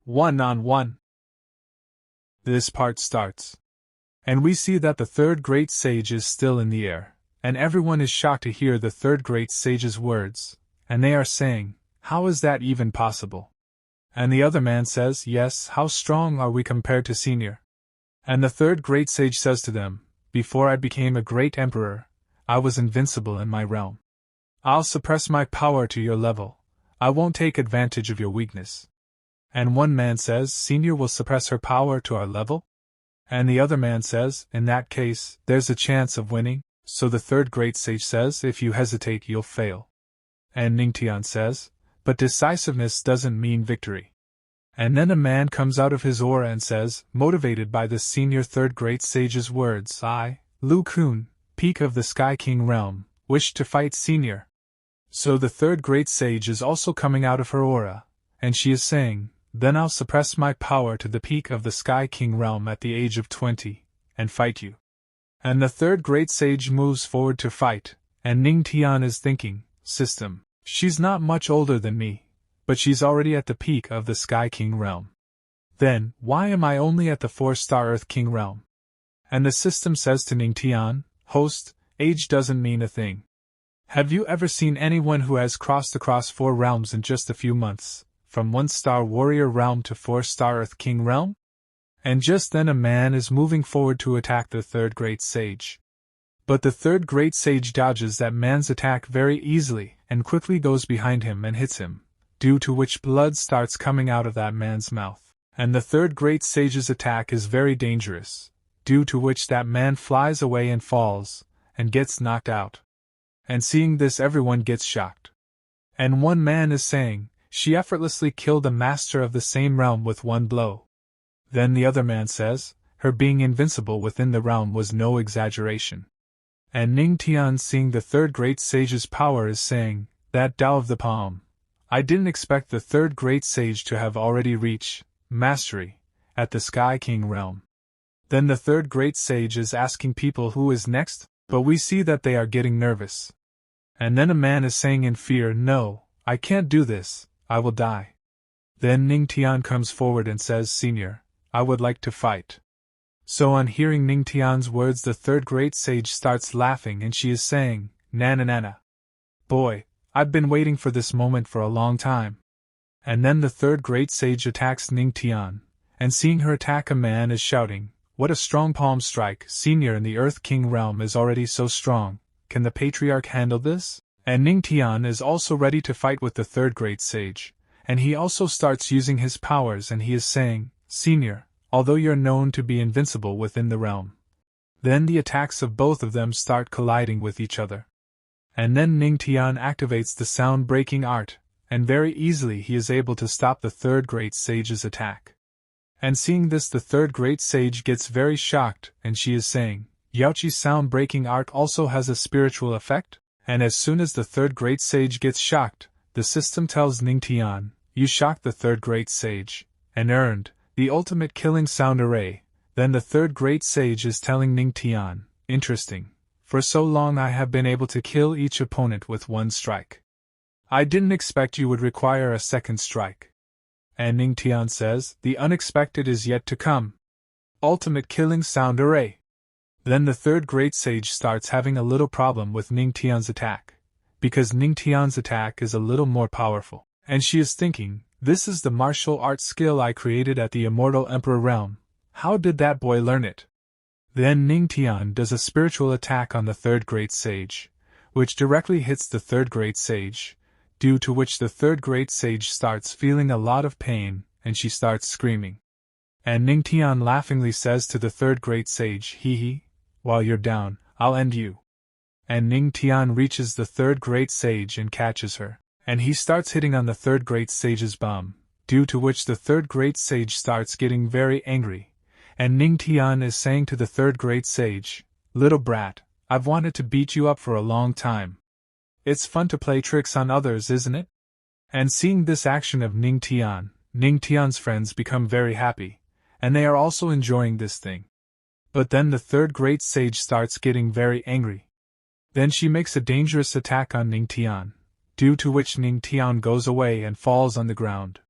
1-on-1. This part starts. And we see that the third great sage is still in the air, and everyone is shocked to hear the third great sage's words, and they are saying, how is that even possible? And the other man says, yes, how strong are we compared to senior? And the third great sage says to them, before I became a great emperor, I was invincible in my realm. I'll suppress my power to your level. I won't take advantage of your weakness. And one man says, senior will suppress her power to our level? And the other man says, in that case, there's a chance of winning. So the third great sage says, if you hesitate, you'll fail. And Ning Tian says, but decisiveness doesn't mean victory. And then a man comes out of his aura and says, motivated by the senior third great sage's words, I, Lu Kun, peak of the Sky King realm, wish to fight senior. So the third great sage is also coming out of her aura, and she is saying, then I'll suppress my power to the peak of the Sky King realm at the age of 20, and fight you. And the third great sage moves forward to fight, and Ning Tian is thinking, system, she's not much older than me, but she's already at the peak of the Sky King realm. Then, why am I only at the 4-star Earth King realm? And the system says to Ning Tian, host, age doesn't mean a thing. Have you ever seen anyone who has crossed across 4 realms in just a few months, from 1-star warrior realm to 4-star Earth King realm? And just then a man is moving forward to attack the third great sage. But the third great sage dodges that man's attack very easily and quickly goes behind him and hits him, due to which blood starts coming out of that man's mouth. And the third great sage's attack is very dangerous, due to which that man flies away and falls, and gets knocked out. And seeing this, everyone gets shocked. And one man is saying, she effortlessly killed a master of the same realm with one blow. Then the other man says, her being invincible within the realm was no exaggeration. And Ning Tian, seeing the third great sage's power, is saying, that Tao of the palm. I didn't expect the third great sage to have already reached mastery at the Sky King realm. Then the third great sage is asking people who is next, but we see that they are getting nervous. And then a man is saying in fear, no, I can't do this, I will die. Then Ning Tian comes forward and says, Senior, I would like to fight. So on hearing Ning Tian's words, the third great sage starts laughing and she is saying, Nana Nana. Boy, I've been waiting for this moment for a long time. And then the third great sage attacks Ning Tian, and seeing her attack, a man is shouting, what a strong palm strike, Senior in the Earth King realm is already so strong, can the patriarch handle this? And Ning Tian is also ready to fight with the third great sage, and he also starts using his powers and he is saying, Senior, although you're known to be invincible within the realm. Then the attacks of both of them start colliding with each other. And then Ning Tian activates the sound-breaking art, and very easily he is able to stop the third great sage's attack. And seeing this, the third great sage gets very shocked, and she is saying, Yaoqi's sound-breaking art also has a spiritual effect? And as soon as the third great sage gets shocked, the system tells Ning Tian, you shocked the third great sage, and earned the ultimate killing sound array. Then the third great sage is telling Ning Tian, interesting. For so long I have been able to kill each opponent with one strike. I didn't expect you would require a second strike. And Ning Tian says, the unexpected is yet to come. Ultimate killing sound array. Then the third great sage starts having a little problem with Ning Tian's attack, because Ning Tian's attack is a little more powerful, and she is thinking, this is the martial arts skill I created at the Immortal Emperor realm. How did that boy learn it? Then Ning Tian does a spiritual attack on the third great sage, which directly hits the third great sage, due to which the third great sage starts feeling a lot of pain, and she starts screaming. And Ning Tian laughingly says to the third great sage, hee hee, while you're down, I'll end you. And Ning Tian reaches the third great sage and catches her, and he starts hitting on the third great sage's bum, due to which the third great sage starts getting very angry. And Ning Tian is saying to the third great sage, little brat, I've wanted to beat you up for a long time. It's fun to play tricks on others, isn't it? And seeing this action of Ning Tian's friends become very happy, and they are also enjoying this thing. But then the third great sage starts getting very angry. Then she makes a dangerous attack on Ning Tian, due to which Ning Tian goes away and falls on the ground.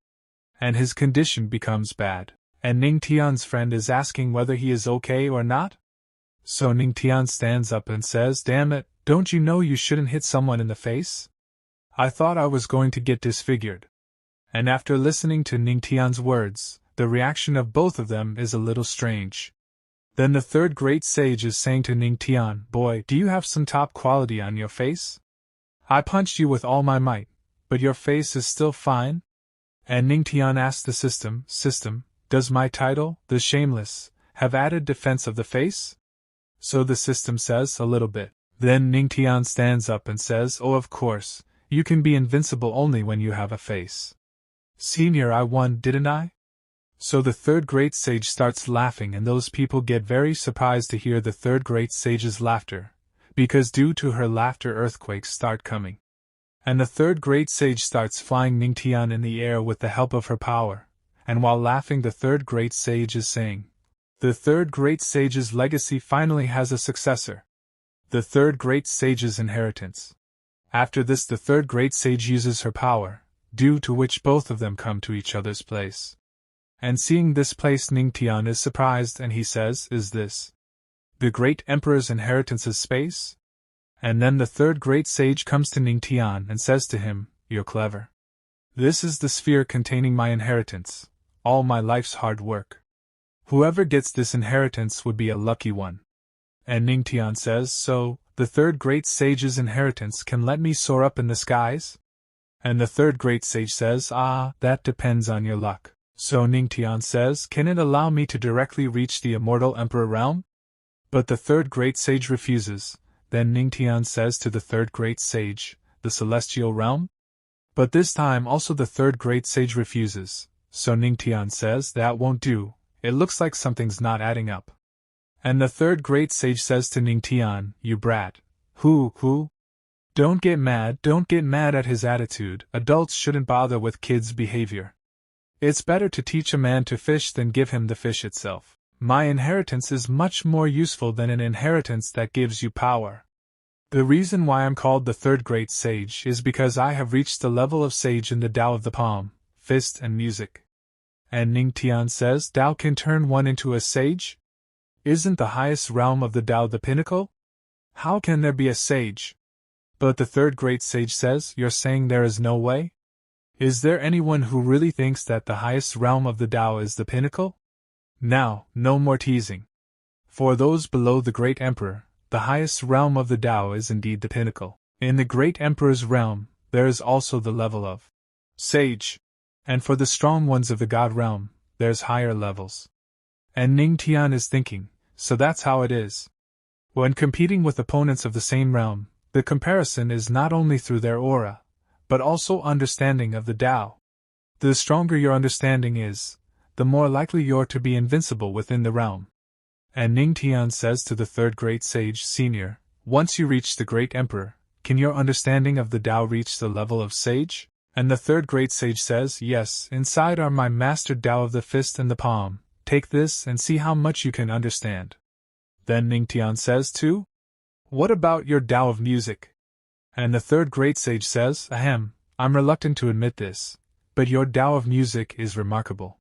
And his condition becomes bad. And Ning Tian's friend is asking whether he is okay or not? So Ning Tian stands up and says, damn it, don't you know you shouldn't hit someone in the face? I thought I was going to get disfigured. And after listening to Ning Tian's words, the reaction of both of them is a little strange. Then the third great sage is saying to Ning Tian, boy, do you have some top quality on your face? I punched you with all my might, but your face is still fine? And Ning Tian asks the system, does my title, the Shameless, have added defense of the face? So the system says, a little bit. Then Ning Tian stands up and says, oh of course, you can be invincible only when you have a face. Senior, I won, didn't I? So the third great sage starts laughing, and those people get very surprised to hear the third great sage's laughter, because due to her laughter earthquakes start coming. And the third great sage starts flying Ning Tian in the air with the help of her power. And while laughing, the third great sage is saying, the third great sage's legacy finally has a successor. The third great sage's inheritance. After this, the third great sage uses her power, due to which both of them come to each other's place. And seeing this place, Ning Tian is surprised and he says, is this the great emperor's inheritance's space? And then the third great sage comes to Ning Tian and says to him, you're clever. This is the sphere containing my inheritance. All my life's hard work. Whoever gets this inheritance would be a lucky one. And Ning Tian says, so, the third great sage's inheritance can let me soar up in the skies? And the third great sage says, "Ah, that depends on your luck." So Ning Tian says, "Can it allow me to directly reach the immortal emperor realm?" But the third great sage refuses. Then Ning Tian says to the third great sage, "The celestial realm?" But this time also the third great sage refuses. So Ning Tian says, "That won't do, it looks like something's not adding up." And the third great sage says to Ning Tian, "You brat. Who? Don't get mad at his attitude. Adults shouldn't bother with kids' behavior. It's better to teach a man to fish than give him the fish itself. My inheritance is much more useful than an inheritance that gives you power. The reason why I'm called the third great sage is because I have reached the level of sage in the Tao of the palm, fist and music." And Ning Tian says, "Tao can turn one into a sage? Isn't the highest realm of the Tao the pinnacle? How can there be a sage?" But the third great sage says, "You're saying there is no way? Is there anyone who really thinks that the highest realm of the Tao is the pinnacle? Now, no more teasing. For those below the great emperor, the highest realm of the Tao is indeed the pinnacle. In the great emperor's realm, there is also the level of sage. And for the strong ones of the god realm, there's higher levels." And Ning Tian is thinking, so that's how it is. When competing with opponents of the same realm, the comparison is not only through their aura, but also understanding of the Tao. The stronger your understanding is, the more likely you're to be invincible within the realm. And Ning Tian says to the third great sage, "Senior, once you reach the great emperor, can your understanding of the Tao reach the level of sage?" And the third great sage says, "Yes, inside are my master Tao of the fist and the palm. Take this and see how much you can understand." Then Ning Tian says too, "What about your Tao of music?" And the third great sage says, "Ahem, I'm reluctant to admit this, but your Tao of music is remarkable."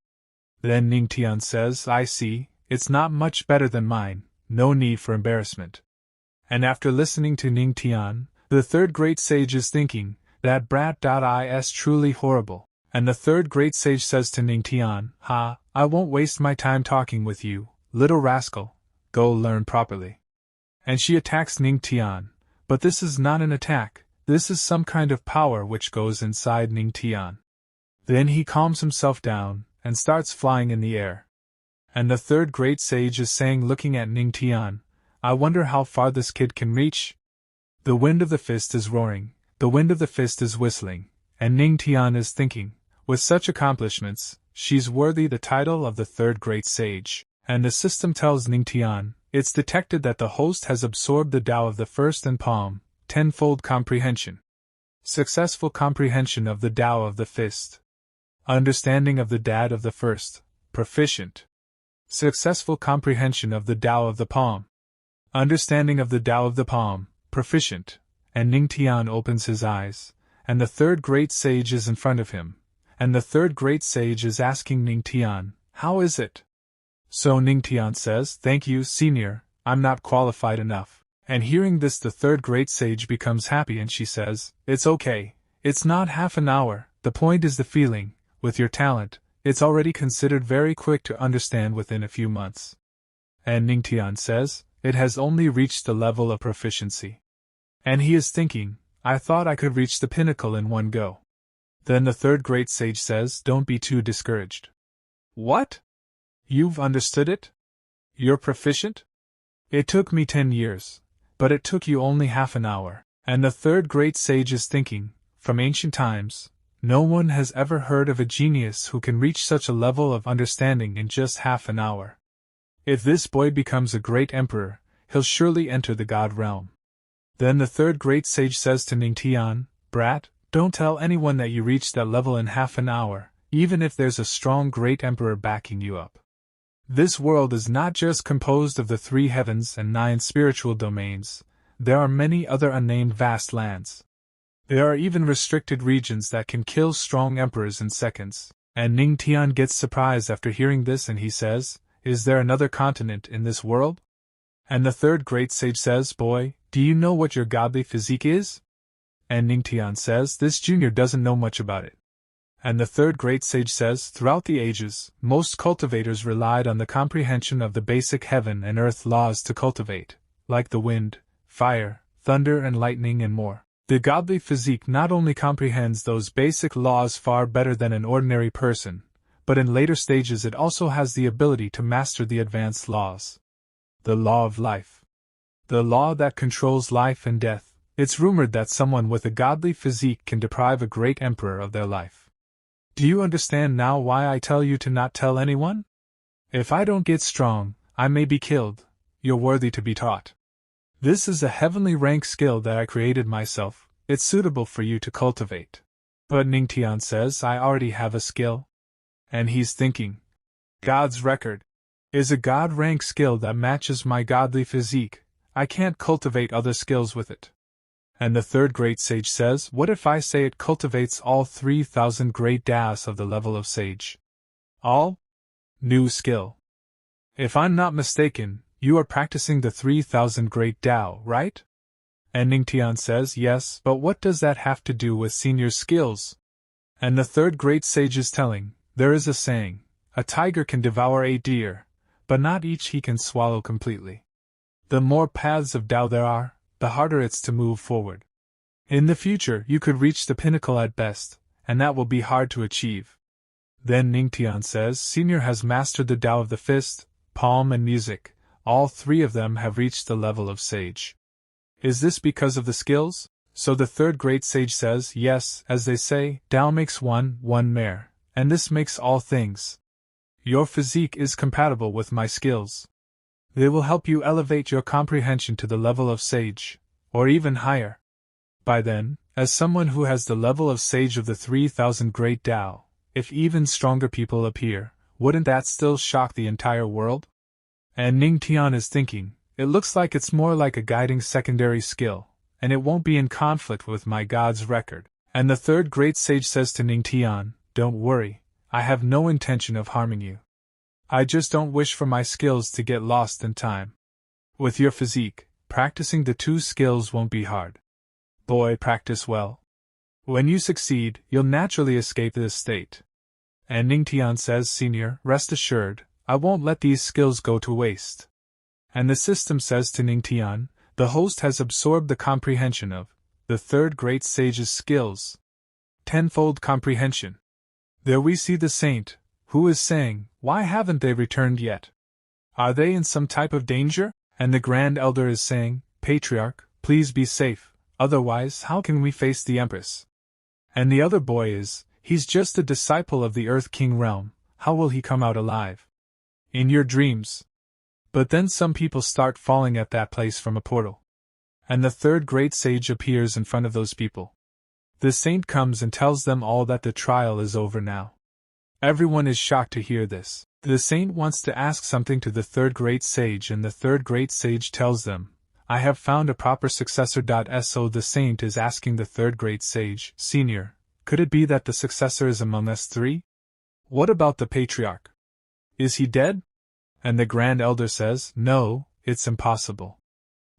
Then Ning Tian says, "I see, it's not much better than mine, no need for embarrassment." And after listening to Ning Tian, the third great sage is thinking, "That brat is truly horrible." And the third great sage says to Ning Tian, "Ha, I won't waste my time talking with you, little rascal, go learn properly." And she attacks Ning Tian, but this is not an attack, this is some kind of power which goes inside Ning Tian. Then he calms himself down, and starts flying in the air. And the third great sage is saying, looking at Ning Tian, "I wonder how far this kid can reach." The wind of the fist is roaring, the wind of the fist is whistling, and Ning Tian is thinking, with such accomplishments, she's worthy the title of the third great sage. And the system tells Ning Tian, it's detected that the host has absorbed the Tao of the first and palm, tenfold comprehension. Successful comprehension of the Tao of the fist. Understanding of the Dad of the first, proficient. Successful comprehension of the Tao of the palm. Understanding of the Tao of the palm, proficient. And Ning Tian opens his eyes, and the third great sage is in front of him, and the third great sage is asking Ning Tian, "How is it?" So Ning Tian says, "Thank you, senior, I'm not qualified enough." And hearing this, the third great sage becomes happy and she says, "It's okay, it's not half an hour, the point is the feeling. With your talent, it's already considered very quick to understand within a few months." And Ning Tian says, "It has only reached the level of proficiency." And he is thinking, "I thought I could reach the pinnacle in one go." Then the third great sage says, "Don't be too discouraged." "What? You've understood it? You're proficient? It took me 10 years, but it took you only half an hour." And the third great sage is thinking, from ancient times, no one has ever heard of a genius who can reach such a level of understanding in just half an hour. If this boy becomes a great emperor, he'll surely enter the god realm. Then the third great sage says to Ning Tian, "Brat, don't tell anyone that you reached that level in half an hour, even if there's a strong great emperor backing you up. This world is not just composed of the 3 heavens and 9 spiritual domains, there are many other unnamed vast lands. There are even restricted regions that can kill strong emperors in seconds." And Ning Tian gets surprised after hearing this and he says, "Is there another continent in this world?" And the third great sage says, "Boy, do you know what your godly physique is?" And Ning Tian says, "This junior doesn't know much about it." And the third great sage says, "Throughout the ages, most cultivators relied on the comprehension of the basic heaven and earth laws to cultivate, like the wind, fire, thunder and lightning and more. The godly physique not only comprehends those basic laws far better than an ordinary person, but in later stages it also has the ability to master the advanced laws. The law of life. The law that controls life and death. It's rumored that someone with a godly physique can deprive a great emperor of their life. Do you understand now why I tell you to not tell anyone? If I don't get strong, I may be killed. You're worthy to be taught. This is a heavenly rank skill that I created myself. It's suitable for you to cultivate. But Ning Tian says I already have a skill. And he's thinking, God's record is a god rank skill that matches my godly physique. I can't cultivate other skills with it. And the third great sage says, what if I say it cultivates all 3,000 great das of the level of sage? All? New skill. If I'm not mistaken, you are practicing the 3,000 great Tao, right? And Ning Tian says, yes, but what does that have to do with senior skills? And the third great sage is telling, there is a saying, a tiger can devour a deer, but not each he can swallow completely. The more paths of Tao there are, the harder it's to move forward. In the future, you could reach the pinnacle at best, and that will be hard to achieve. Then Ning Tian says, Senior has mastered the Tao of the fist, palm and music. All three of them have reached the level of sage. Is this because of the skills? So the third great sage says, yes, as they say, Tao makes one mare, and this makes all things. Your physique is compatible with my skills. They will help you elevate your comprehension to the level of sage, or even higher. By then, as someone who has the level of sage of the 3,000 great Tao, if even stronger people appear, wouldn't that still shock the entire world? And Ning Tian is thinking, it looks like it's more like a guiding secondary skill, and it won't be in conflict with my god's record. And the third great sage says to Ning Tian, don't worry, I have no intention of harming you. I just don't wish for my skills to get lost in time. With your physique, practicing the two skills won't be hard. Boy, practice well. When you succeed, you'll naturally escape this state. And Ning Tian says, Senior, rest assured, I won't let these skills go to waste. And the system says to Ning Tian, the host has absorbed the comprehension of the third great sage's skills. Tenfold comprehension. There we see the saint, who is saying, why haven't they returned yet? Are they in some type of danger? And the Grand Elder is saying, Patriarch, please be safe, otherwise how can we face the Empress? And the other boy is, he's just a disciple of the Earth King realm, how will he come out alive? In your dreams. But then some people start falling at that place from a portal. And the third great sage appears in front of those people. The saint comes and tells them all that the trial is over now. Everyone is shocked to hear this. The saint wants to ask something to the third great sage, and the third great sage tells them, I have found a proper successor. So the saint is asking the third great sage, Senior, could it be that the successor is among us three? What about the patriarch? Is he dead? And the Grand Elder says, no, it's impossible.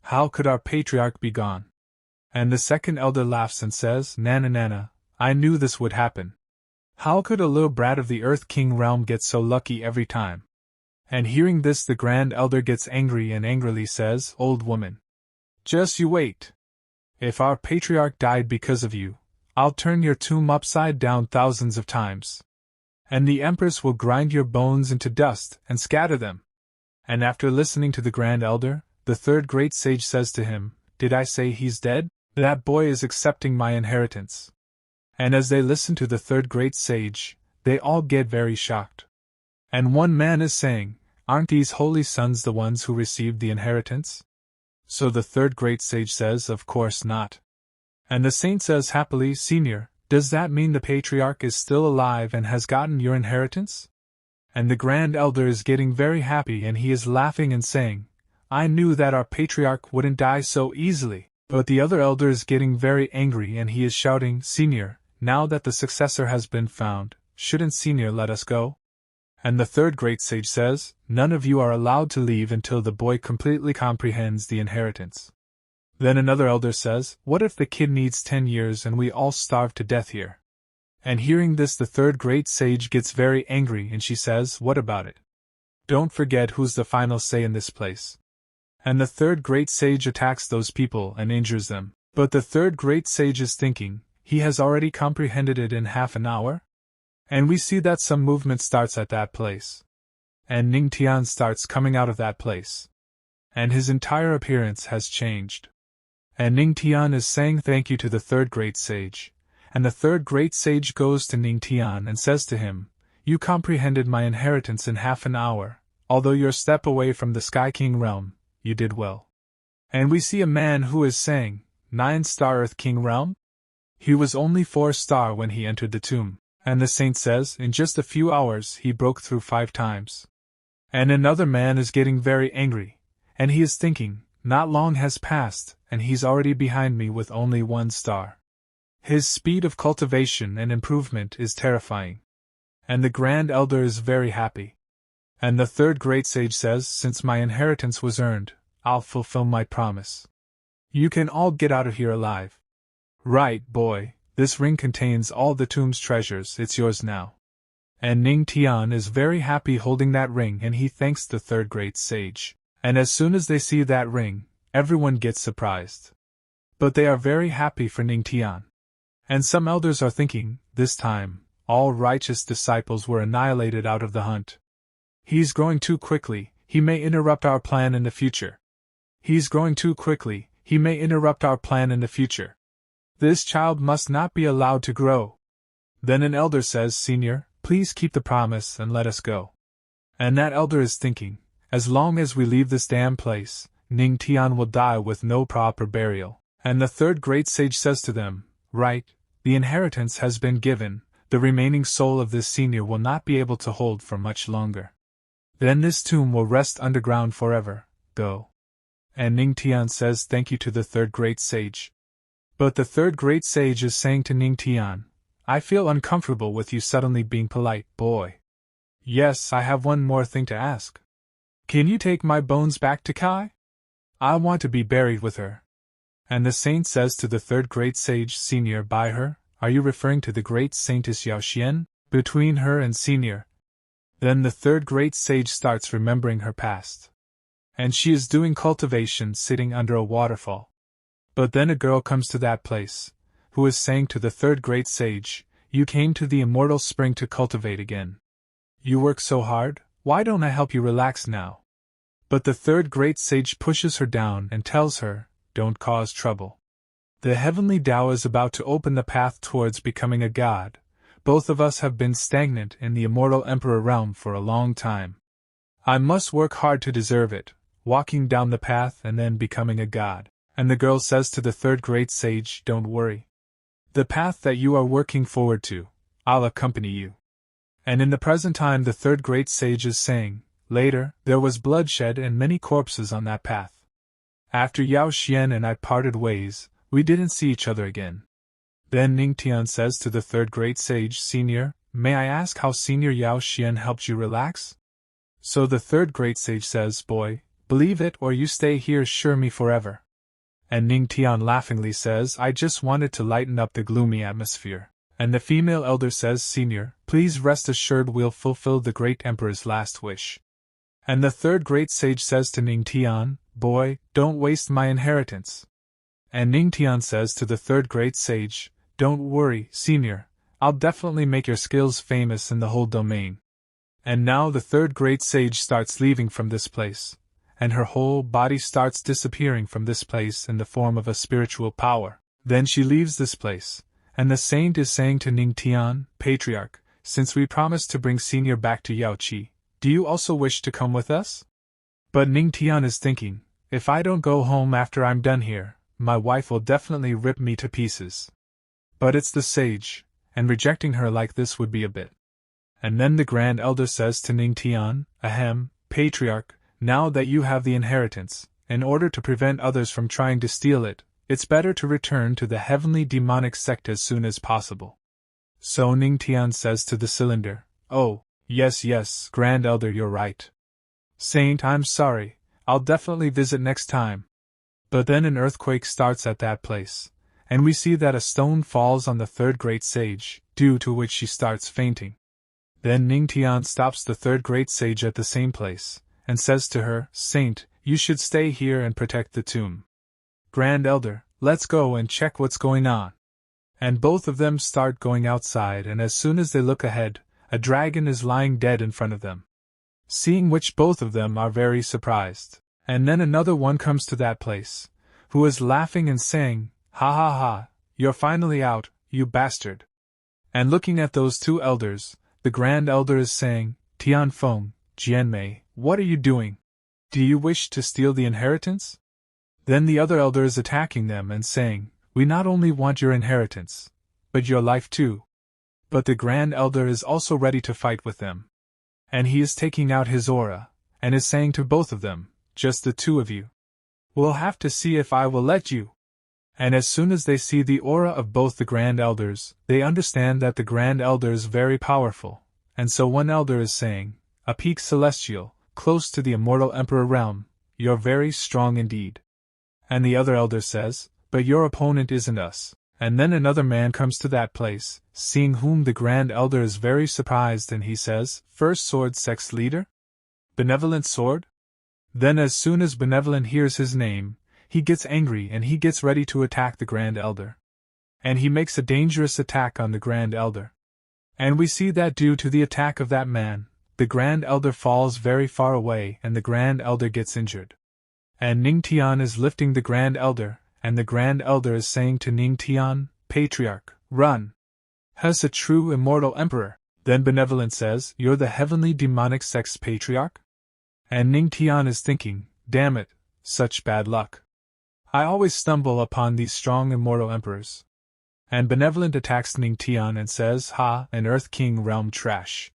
How could our patriarch be gone? And the second elder laughs and says, Nana, I knew this would happen. How could a little brat of the Earth King realm get so lucky every time? And hearing this, the Grand Elder gets angry and angrily says, Old woman, just you wait. If our patriarch died because of you, I'll turn your tomb upside down thousands of times. And the Empress will grind your bones into dust and scatter them. And after listening to the Grand Elder, the third great sage says to him, Did I say he's dead? That boy is accepting my inheritance. And as they listen to the third great sage, they all get very shocked. And one man is saying, Aren't these holy sons the ones who received the inheritance? So the third great sage says, Of course not. And the saint says happily, Senior, does that mean the patriarch is still alive and has gotten your inheritance? And the Grand Elder is getting very happy, and he is laughing and saying, I knew that our patriarch wouldn't die so easily. But the other elder is getting very angry, and he is shouting, Senior, now that the successor has been found, shouldn't Senior let us go? And the third great sage says, None of you are allowed to leave until the boy completely comprehends the inheritance. Then another elder says, What if the kid needs 10 years and we all starve to death here? And hearing this, the third great sage gets very angry, and she says, What about it? Don't forget who's the final say in this place. And the third great sage attacks those people and injures them. But the third great sage is thinking, he has already comprehended it in half an hour? And we see that some movement starts at that place. And Ning Tian starts coming out of that place. And his entire appearance has changed. And Ning Tian is saying thank you to the third great sage. And the third great sage goes to Ning Tian and says to him, you comprehended my inheritance in half an hour, although you're a step away from the Sky King realm, you did well. And we see a man who is saying, 9-star Earth King realm? He was only 4-star when he entered the tomb, and the saint says in just a few hours he broke through 5 times. And another man is getting very angry, and he is thinking, not long has passed, and he's already behind me with only 1 star. His speed of cultivation and improvement is terrifying. And the Grand Elder is very happy. And the third great sage says, since my inheritance was earned, I'll fulfill my promise. You can all get out of here alive. Right, boy, this ring contains all the tomb's treasures, it's yours now. And Ning Tian is very happy holding that ring and he thanks the third great sage. And as soon as they see that ring, everyone gets surprised. But they are very happy for Ning Tian. And some elders are thinking, this time, all righteous disciples were annihilated out of the hunt. He's growing too quickly, he may interrupt our plan in the future. He's growing too quickly, he may interrupt our plan in the future. This child must not be allowed to grow. Then an elder says, Senior, please keep the promise and let us go. And that elder is thinking, as long as we leave this damn place, Ning Tian will die with no proper burial. And the third great sage says to them, right, the inheritance has been given, the remaining soul of this senior will not be able to hold for much longer. Then this tomb will rest underground forever, go. And Ning Tian says thank you to the third great sage. But the third great sage is saying to Ning Tian, I feel uncomfortable with you suddenly being polite, boy. Yes, I have one more thing to ask. Can you take my bones back to Kai? I want to be buried with her. And the saint says to the third great sage, Senior, by her, are you referring to the great saintess Yaoxian? Between her and Senior. Then the third great sage starts remembering her past. And she is doing cultivation sitting under a waterfall. But then a girl comes to that place, who is saying to the third great sage, you came to the immortal spring to cultivate again. You work so hard, why don't I help you relax now? But the third great sage pushes her down and tells her, don't cause trouble. The heavenly Tao is about to open the path towards becoming a god. Both of us have been stagnant in the immortal emperor realm for a long time. I must work hard to deserve it, walking down the path and then becoming a god. And the girl says to the third great sage, don't worry. The path that you are working forward to, I'll accompany you. And in the present time the third great sage is saying, later, there was bloodshed and many corpses on that path. After Yao Xian and I parted ways, we didn't see each other again. Then Ning Tian says to the third great sage, Senior, may I ask how Senior Yao Xian helped you relax? So the third great sage says, boy, believe it or you stay here sure me forever. And Ning Tian laughingly says, I just wanted to lighten up the gloomy atmosphere. And the female elder says, Senior, please rest assured we'll fulfill the great emperor's last wish. And the third great sage says to Ning Tian, boy, don't waste my inheritance. And Ning Tian says to the third great sage, don't worry, Senior, I'll definitely make your skills famous in the whole domain. And now the third great sage starts leaving from this place, and her whole body starts disappearing from this place in the form of a spiritual power. Then she leaves this place, and the saint is saying to Ning Tian, Patriarch, since we promised to bring Senior back to Yaoqi, do you also wish to come with us? But Ning Tian is thinking, if I don't go home after I'm done here, my wife will definitely rip me to pieces. But it's the sage, and rejecting her like this would be a bit. And then the Grand Elder says to Ning Tian, Ahem, Patriarch, now that you have the inheritance, in order to prevent others from trying to steal it, it's better to return to the heavenly demonic sect as soon as possible. So Ning Tian says to the cylinder, oh, yes, Grand Elder, you're right. Saint, I'm sorry, I'll definitely visit next time. But then an earthquake starts at that place, and we see that a stone falls on the third great sage, due to which she starts fainting. Then Ning Tian stops the third great sage at the same place, and says to her, Saint, you should stay here and protect the tomb. Grand Elder, let's go and check what's going on. And both of them start going outside, and as soon as they look ahead, a dragon is lying dead in front of them. Seeing which both of them are very surprised. And then another one comes to that place, who is laughing and saying, "Ha ha ha, you're finally out, you bastard." And looking at those two elders, the Grand Elder is saying, "Tianfeng, Jianmei, what are you doing? Do you wish to steal the inheritance?" Then the other elder is attacking them and saying, "We not only want your inheritance, but your life too." But the Grand Elder is also ready to fight with them. And he is taking out his aura, and is saying to both of them, "Just the two of you. We'll have to see if I will let you." And as soon as they see the aura of both the Grand Elders, they understand that the Grand Elder is very powerful, and so one elder is saying, "A peak celestial, close to the immortal Emperor realm, you're very strong indeed." And the other elder says, "But your opponent isn't us." And then another man comes to that place, seeing whom the Grand Elder is very surprised, and he says, "First Sword Sect's leader? Benevolent Sword?" Then as soon as Benevolent hears his name, he gets angry and he gets ready to attack the Grand Elder. And he makes a dangerous attack on the Grand Elder. And we see that due to the attack of that man, the Grand Elder falls very far away and the Grand Elder gets injured. And Ning Tian is lifting the Grand Elder, and the Grand Elder is saying to Ning Tian, "Patriarch, run. Has a true immortal emperor." Then Benevolent says, "You're the heavenly demonic sect's patriarch?" And Ning Tian is thinking, "Damn it, such bad luck. I always stumble upon these strong immortal emperors." And Benevolent attacks Ning Tian and says, "Ha, an Earth King realm trash."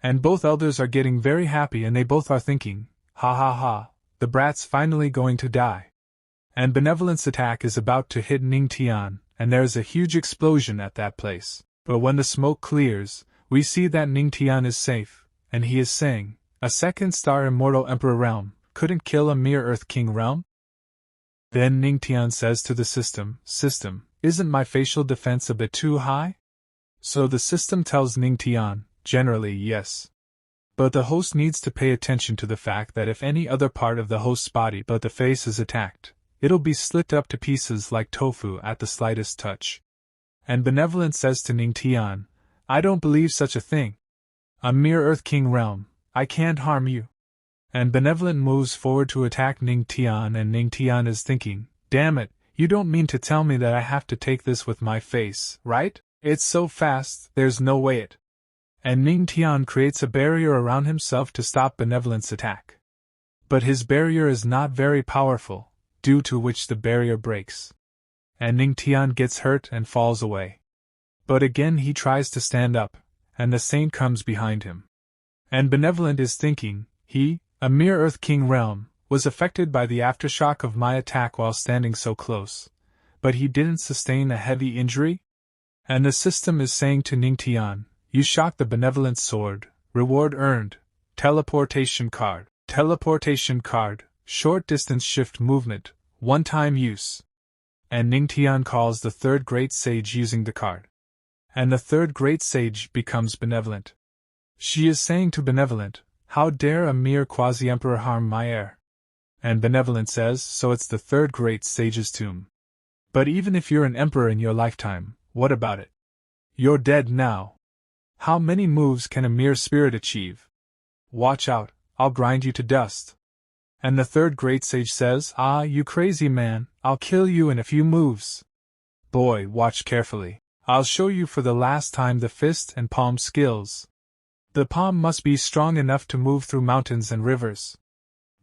And both elders are getting very happy and they both are thinking, "Ha ha ha, the brat's finally going to die." And Benevolent's attack is about to hit Ning Tian, and there is a huge explosion at that place. But when the smoke clears, we see that Ning Tian is safe, and he is saying, "A second star immortal emperor realm couldn't kill a mere Earth King realm?" Then Ning Tian says to the system, "System, isn't my facial defense a bit too high?" So the system tells Ning Tian, "Generally, yes. But the host needs to pay attention to the fact that if any other part of the host's body but the face is attacked, it'll be slit up to pieces like tofu at the slightest touch." And Benevolent says to Ning Tian, "I don't believe such a thing. A mere Earth King realm, I can't harm you." And Benevolent moves forward to attack Ning Tian, and Ning Tian is thinking, "Damn it, you don't mean to tell me that I have to take this with my face, right? It's so fast, there's no way it." And Ning Tian creates a barrier around himself to stop Benevolent's attack. But his barrier is not very powerful, due to which the barrier breaks. And Ning Tian gets hurt and falls away. But again he tries to stand up, and the saint comes behind him. And Benevolent is thinking, he, a mere Earth King realm, was affected by the aftershock of my attack while standing so close, but he didn't sustain a heavy injury? And the system is saying to Ning Tian, "You shot the Benevolent sword, reward earned, teleportation card, short distance shift movement, one-time use." And Ning Tian calls the third great sage using the card. And the third great sage becomes Benevolent. She is saying to Benevolent, "How dare a mere quasi-emperor harm my heir?" And Benevolent says, "So it's the third great sage's tomb. But even if you're an emperor in your lifetime, what about it? You're dead now. How many moves can a mere spirit achieve? Watch out, I'll grind you to dust." And the third great sage says, "Ah, you crazy man, I'll kill you in a few moves. Boy, watch carefully. I'll show you for the last time the fist and palm skills. The palm must be strong enough to move through mountains and rivers.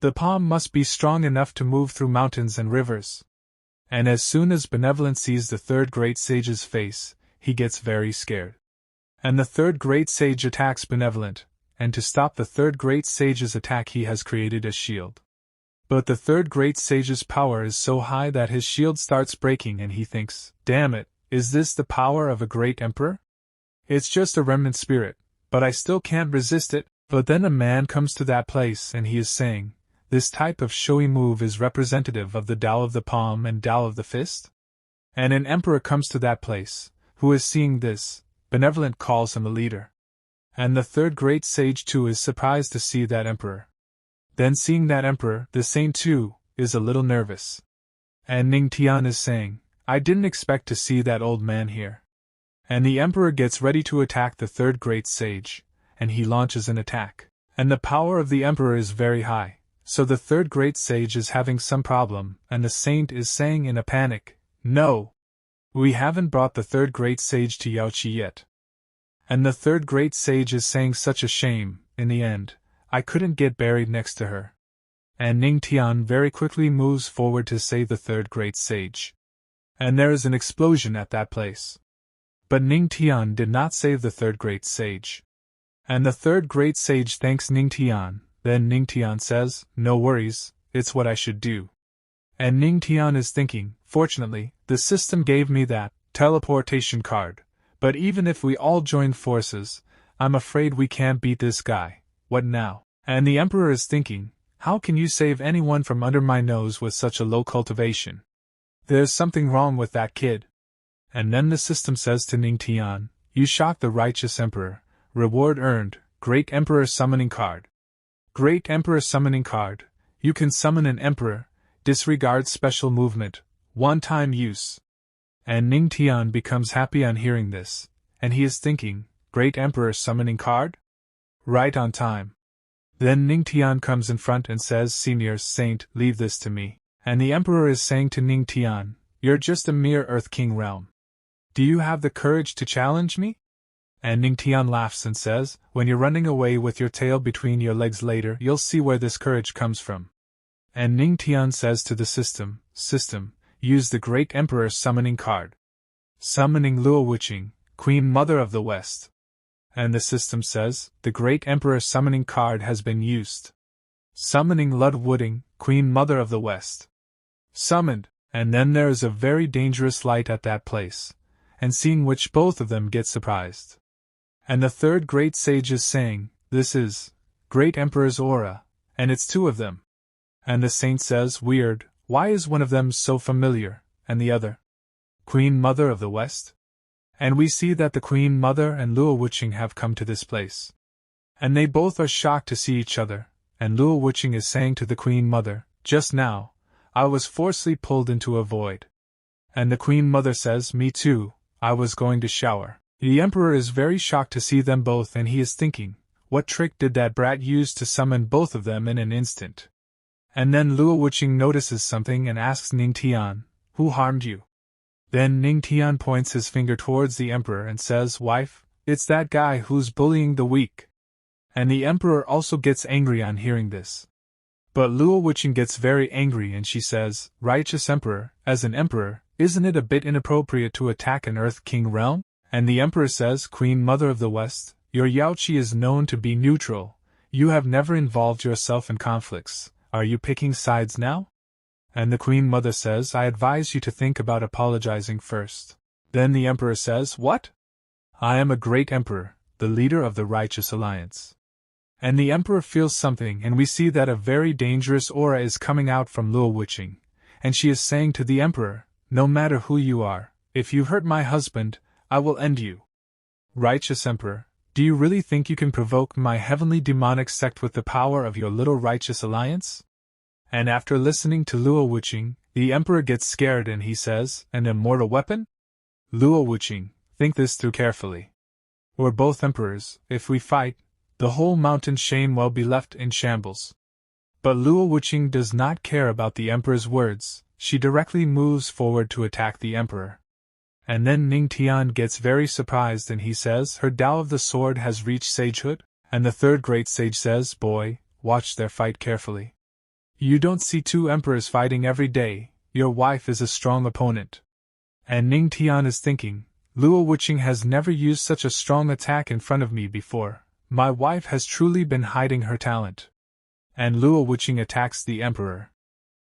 The palm must be strong enough to move through mountains and rivers." And as soon as Benevolent sees the third great sage's face, he gets very scared. And the third great sage attacks Benevolent, and to stop the third great sage's attack he has created a shield. But the third great sage's power is so high that his shield starts breaking and he thinks, "Damn it, is this the power of a great emperor? It's just a remnant spirit, but I still can't resist it." But then a man comes to that place and he is saying, "This type of showy move is representative of the Tao of the palm and Tao of the fist?" And an emperor comes to that place, who is seeing this. Benevolent calls him a leader. And the third great sage too is surprised to see that emperor. Then seeing that emperor, the saint too, is a little nervous. And Ning Tian is saying, I didn't expect to see that old man here. And the Emperor gets ready to attack the third great sage, and he launches an attack. And the power of the Emperor is very high, so the third great sage is having some problem, and the saint is saying in a panic, no! We haven't brought the third great sage to Yaoi yet. And the third great sage is saying such a shame, in the end, I couldn't get buried next to her. And Ning Tian very quickly moves forward to save the third great sage. And there is an explosion at that place. But Ning Tian did not save the third great sage. And the third great sage thanks Ning Tian. Then Ning Tian says, no worries, it's what I should do. And Ning Tian is thinking, fortunately, the system gave me that teleportation card, but even if we all join forces, I'm afraid we can't beat this guy, what now? And the Emperor is thinking, how can you save anyone from under my nose with such a low cultivation? There's something wrong with that kid. And then the system says to Ning Tian, you shocked the righteous Emperor, reward earned, Great Emperor Summoning Card. Great Emperor Summoning Card, you can summon an Emperor, disregard special movement, one-time use. And Ning Tian becomes happy on hearing this, and he is thinking, Great Emperor Summoning Card? Right on time. Then Ning Tian comes in front and says, Senior Saint, leave this to me. And the Emperor is saying to Ning Tian, you're just a mere Earth King realm. Do you have the courage to challenge me? And Ning Tian laughs and says, when you're running away with your tail between your legs later, you'll see where this courage comes from. And Ning Tian says to the system, use the Great Emperor Summoning Card. Summoning Luo Wuqing, Queen Mother of the West. And the system says, the Great Emperor Summoning Card has been used. Summoning Lud Wuqing, Queen Mother of the West. Summoned, and then there is a very dangerous light at that place, and seeing which both of them get surprised. And the third great sage is saying, this is Great Emperor's aura, and it's two of them. And the saint says, weird, why is one of them so familiar, and the other? Queen Mother of the West? And we see that the Queen Mother and Luo Wuqing have come to this place. And they both are shocked to see each other, and Luo Wuqing is saying to the Queen Mother, just now, I was forcibly pulled into a void. And the Queen Mother says, me too, I was going to shower. The Emperor is very shocked to see them both, and he is thinking, what trick did that brat use to summon both of them in an instant? And then Luo Wuqing notices something and asks Ning Tian, who harmed you? Then Ning Tian points his finger towards the Emperor and says, wife, it's that guy who's bullying the weak. And the Emperor also gets angry on hearing this. But Luo Wuqing gets very angry and she says, righteous Emperor, as an Emperor, isn't it a bit inappropriate to attack an Earth King realm? And the Emperor says, Queen Mother of the West, your Yaoi is known to be neutral. You have never involved yourself in conflicts. Are you picking sides now? And the Queen Mother says, I advise you to think about apologizing first. Then the Emperor says, what? I am a great Emperor, the leader of the Righteous Alliance. And the Emperor feels something, and we see that a very dangerous aura is coming out from Luo Wuqing, and she is saying to the Emperor, no matter who you are, if you hurt my husband, I will end you. Righteous Emperor, do you really think you can provoke my heavenly demonic sect with the power of your little Righteous Alliance? And after listening to Luo Wuqing, the Emperor gets scared and he says, an immortal weapon? Luo Wuqing, think this through carefully. We're both emperors, if we fight, the whole mountain chain will be left in shambles. But Luo Wuqing does not care about the Emperor's words, she directly moves forward to attack the Emperor. And then Ning Tian gets very surprised and he says, her Tao of the Sword has reached sagehood? And the third great sage says, boy, watch their fight carefully. You don't see two emperors fighting every day, your wife is a strong opponent. And Ning Tian is thinking, Luo Wuqing has never used such a strong attack in front of me before, my wife has truly been hiding her talent. And Luo Wuqing attacks the Emperor.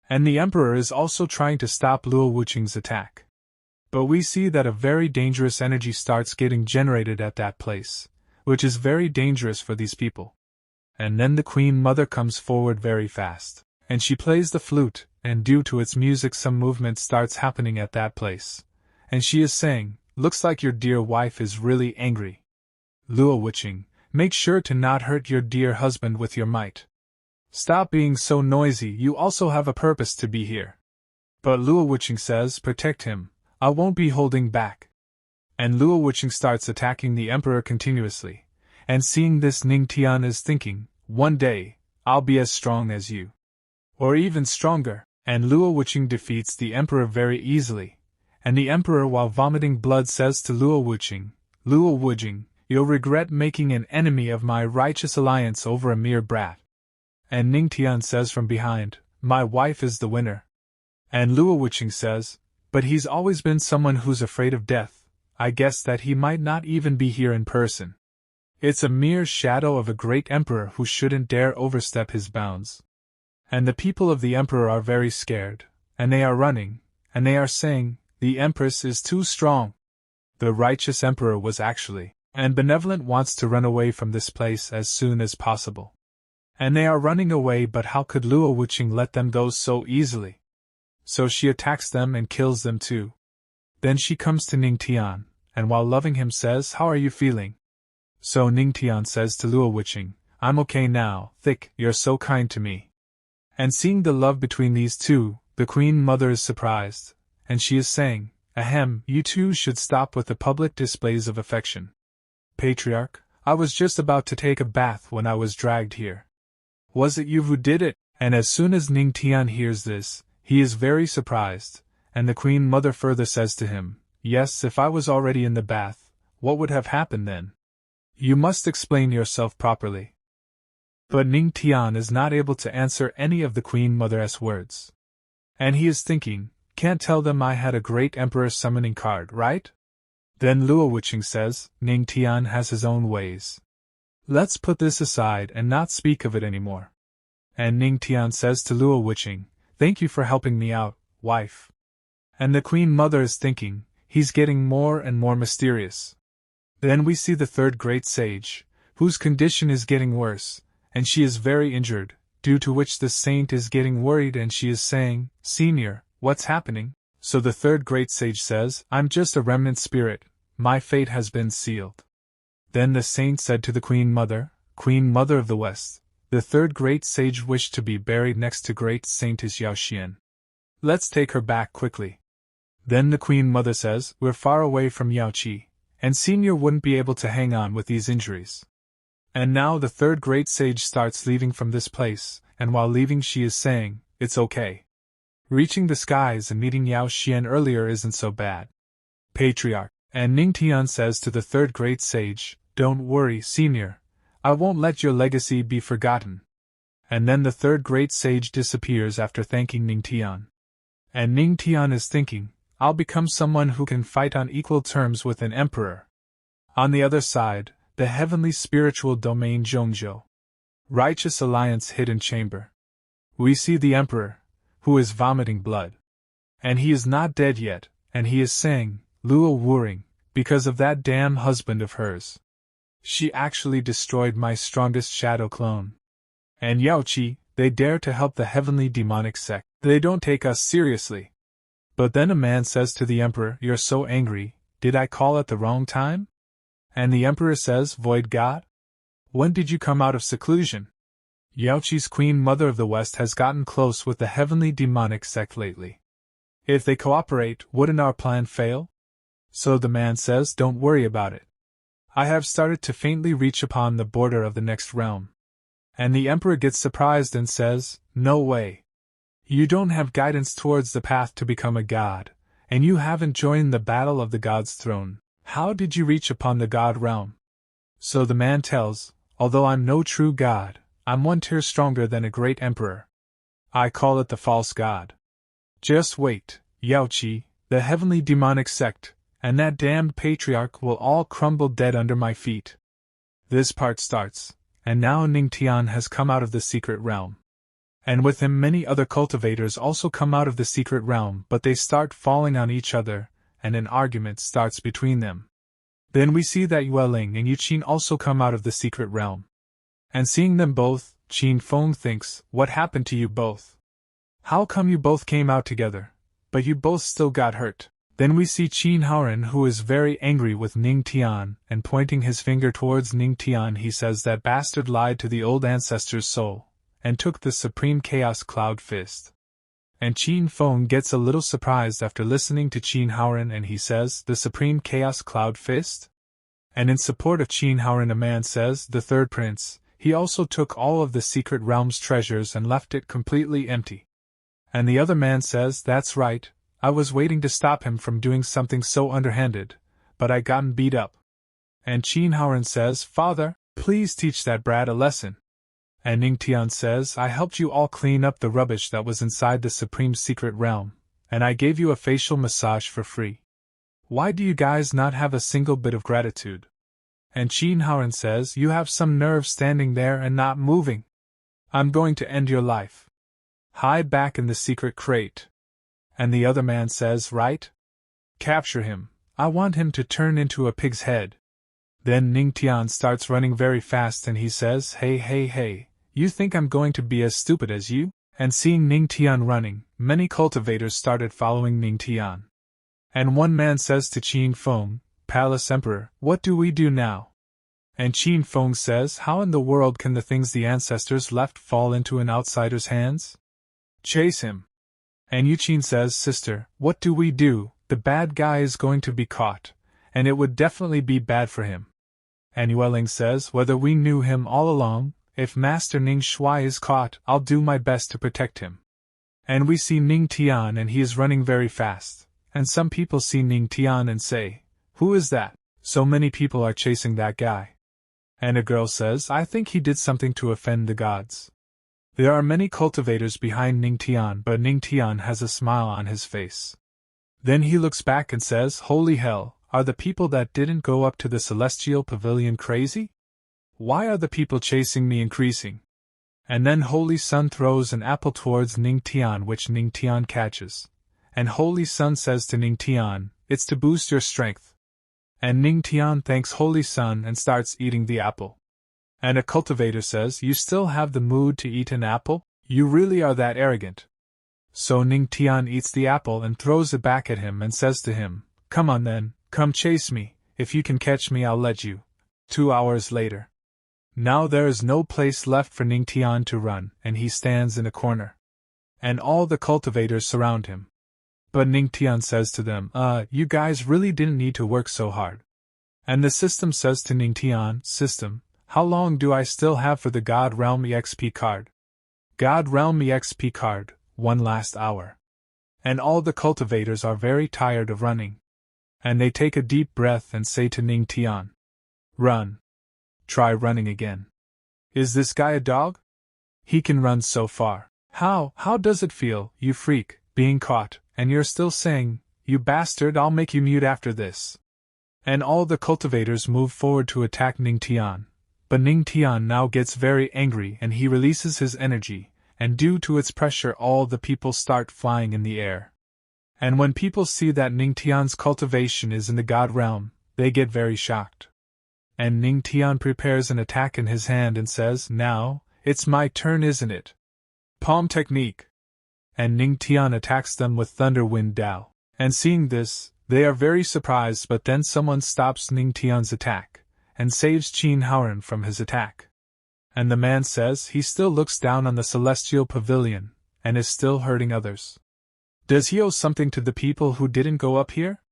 And the Emperor is also trying to stop Luo Wuqing's attack. But we see that a very dangerous energy starts getting generated at that place, which is very dangerous for these people. And then the Queen Mother comes forward very fast. And she plays the flute, and due to its music some movement starts happening at that place. And she is saying, looks like your dear wife is really angry. Luo Wuqing, make sure to not hurt your dear husband with your might. Stop being so noisy, you also have a purpose to be here. But Luo Wuqing says, protect him, I won't be holding back. And Luo Wuqing starts attacking the emperor continuously, and seeing this Ning Tian is thinking, one day, I'll be as strong as you. Or even stronger, and Luo Wuqing defeats the emperor very easily, and the emperor while vomiting blood says to Luo Wuqing, you'll regret making an enemy of my righteous alliance over a mere brat. And Ning Tian says from behind, my wife is the winner. And Luo Wuqing says, but he's always been someone who's afraid of death, I guess that he might not even be here in person. It's a mere shadow of a great emperor who shouldn't dare overstep his bounds. And the people of the emperor are very scared, and they are running, and they are saying, the empress is too strong. The righteous emperor was actually, and benevolent wants to run away from this place as soon as possible. And they are running away, but how could Luo Wuqing let them go so easily? So she attacks them and kills them too. Then she comes to Ning Tian, and while loving him says, how are you feeling? So Ning Tian says to Luo Wuqing, I'm okay now, Thick, you're so kind to me. And seeing the love between these two, the Queen Mother is surprised, and she is saying, ahem, you two should stop with the public displays of affection. Patriarch, I was just about to take a bath when I was dragged here. Was it you who did it? And as soon as Ning Tian hears this, he is very surprised, and the Queen Mother further says to him, yes, if I was already in the bath, what would have happened then? You must explain yourself properly. But Ning Tian is not able to answer any of the Queen Mother's words. And he is thinking, can't tell them I had a great emperor summoning card, right? Then Luo Wuqing says, Ning Tian has his own ways. Let's put this aside and not speak of it anymore. And Ning Tian says to Luo Wuqing, thank you for helping me out, wife. And the Queen Mother is thinking, he's getting more and more mysterious. Then we see the third great sage, whose condition is getting worse, and she is very injured, due to which the saint is getting worried and she is saying, Senior, what's happening? So the third great sage says, I'm just a remnant spirit, my fate has been sealed. Then the saint said to the Queen Mother of the West, the third great sage wished to be buried next to great Saintess Yaoxian. Let's take her back quickly. Then the Queen Mother says, we're far away from Yaoqi, and Senior wouldn't be able to hang on with these injuries. And now the third great sage starts leaving from this place, and while leaving she is saying, it's okay. Reaching the skies and meeting Yao Xian earlier isn't so bad. Patriarch. And Ning Tian says to the third great sage, don't worry, Senior, I won't let your legacy be forgotten. And then the third great sage disappears after thanking Ning Tian. And Ning Tian is thinking, I'll become someone who can fight on equal terms with an emperor. On the other side, the heavenly spiritual domain Zhongzhou. Righteous Alliance Hidden Chamber. We see the emperor, who is vomiting blood. And he is not dead yet, and he is saying, Luo Wuqing, because of that damn husband of hers. She actually destroyed my strongest shadow clone. And Yaoqi, they dare to help the heavenly demonic sect. They don't take us seriously. But then a man says to the emperor, you're so angry, did I call at the wrong time? And the emperor says, Void God? When did you come out of seclusion? Yaoqi's Queen Mother of the West has gotten close with the heavenly demonic sect lately. If they cooperate, wouldn't our plan fail? So the man says, don't worry about it. I have started to faintly reach upon the border of the next realm. And the emperor gets surprised and says, no way. You don't have guidance towards the path to become a god, and you haven't joined the battle of the god's throne. How did you reach upon the god realm? So the man tells, although I'm no true god, I'm one tier stronger than a great emperor. I call it the false god. Just wait, Yaoqi, the heavenly demonic sect, and that damned patriarch will all crumble dead under my feet. This part starts, and now Ning Tian has come out of the secret realm. And with him many other cultivators also come out of the secret realm, but they start falling on each other, and an argument starts between them. Then we see that Yueling and Yuqin also come out of the secret realm. And seeing them both, Qin Feng thinks, what happened to you both? How come you both came out together, but you both still got hurt? Then we see Qin Haoren, who is very angry with Ning Tian, and pointing his finger towards Ning Tian he says that bastard lied to the old ancestor's soul, and took the supreme chaos cloud fist. And Qin Feng gets a little surprised after listening to Qin Haoran, and he says, the Supreme Chaos Cloud Fist? And in support of Qin Haoran, a man says, the third prince, he also took all of the secret realm's treasures and left it completely empty. And the other man says, that's right, I was waiting to stop him from doing something so underhanded, but I gotten beat up. And Qin Haoran says, Father, please teach that brat a lesson. And Ning Tian says, I helped you all clean up the rubbish that was inside the Supreme Secret Realm, and I gave you a facial massage for free. Why do you guys not have a single bit of gratitude? And Qin Haoran says, you have some nerve standing there and not moving. I'm going to end your life. Hide back in the secret crate. And the other man says, right? Capture him. I want him to turn into a pig's head. Then Ning Tian starts running very fast and he says, hey, you think I'm going to be as stupid as you? And seeing Ning Tian running, many cultivators started following Ning Tian. And one man says to Qin Feng, Palace Emperor, what do we do now? And Qin Feng says, how in the world can the things the ancestors left fall into an outsider's hands? Chase him. And Yuqin says, Sister, what do we do? The bad guy is going to be caught, and it would definitely be bad for him. And Yueling says, whether we knew him all along, if Master Ning Shui is caught, I'll do my best to protect him. And we see Ning Tian and he is running very fast, and some people see Ning Tian and say, who is that? So many people are chasing that guy. And a girl says, I think he did something to offend the gods. There are many cultivators behind Ning Tian, but Ning Tian has a smile on his face. Then he looks back and says, holy hell, are the people that didn't go up to the celestial pavilion crazy? Why are the people chasing me increasing? And then Holy Sun throws an apple towards Ning Tian, which Ning Tian catches. And Holy Sun says to Ning Tian, it's to boost your strength. And Ning Tian thanks Holy Sun and starts eating the apple. And a cultivator says, you still have the mood to eat an apple? You really are that arrogant. So Ning Tian eats the apple and throws it back at him and says to him, come on then, come chase me, if you can catch me I'll let you. 2 hours later. Now there is no place left for Ning Tian to run, and he stands in a corner. And all the cultivators surround him. But Ning Tian says to them, you guys really didn't need to work so hard. And the system says to Ning Tian, System, how long do I still have for the God Realm EXP card? God Realm EXP card, 1 last hour. And all the cultivators are very tired of running. And they take a deep breath and say to Ning Tian, run. Try running again. Is this guy a dog? He can run so far. How does it feel, you freak, being caught, and you're still saying, you bastard, I'll make you mute after this. And all the cultivators move forward to attack Ning Tian. But Ning Tian now gets very angry and he releases his energy, and due to its pressure all the people start flying in the air. And when people see that Ning Tian's cultivation is in the God Realm, they get very shocked. And Ning Tian prepares an attack in his hand and says, now, it's my turn, isn't it? Palm technique. And Ning Tian attacks them with Thunder Wind Dao. And seeing this, they are very surprised, but then someone stops Ning Tian's attack, and saves Qin Haoran from his attack. And the man says he still looks down on the celestial pavilion, and is still hurting others. Does he owe something to the people who didn't go up here?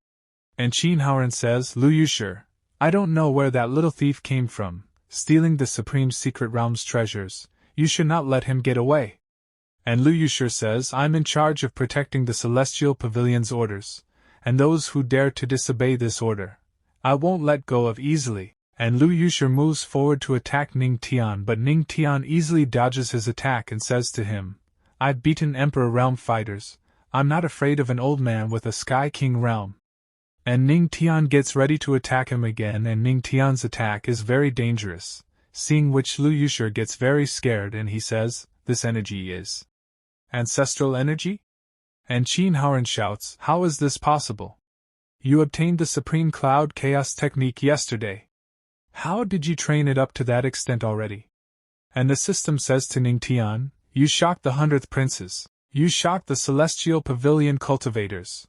And Qin Haoran says, Lu Yusher, I don't know where that little thief came from, stealing the Supreme Secret Realm's treasures. You should not let him get away. And Lu Yusher says, I'm in charge of protecting the Celestial Pavilion's orders, and those who dare to disobey this order, I won't let go of easily. And Lu Yusher moves forward to attack Ning Tian, but Ning Tian easily dodges his attack and says to him, I've beaten Emperor Realm fighters, I'm not afraid of an old man with a Sky King realm. And Ning Tian gets ready to attack him again, and Ning Tian's attack is very dangerous, seeing which Lu Yusher gets very scared and he says, this energy is ancestral energy? And Qin Haoran shouts, how is this possible? You obtained the Supreme Cloud Chaos technique yesterday. How did you train it up to that extent already? And the system says to Ning Tian, you shocked the 100th princes, you shocked the Celestial Pavilion cultivators.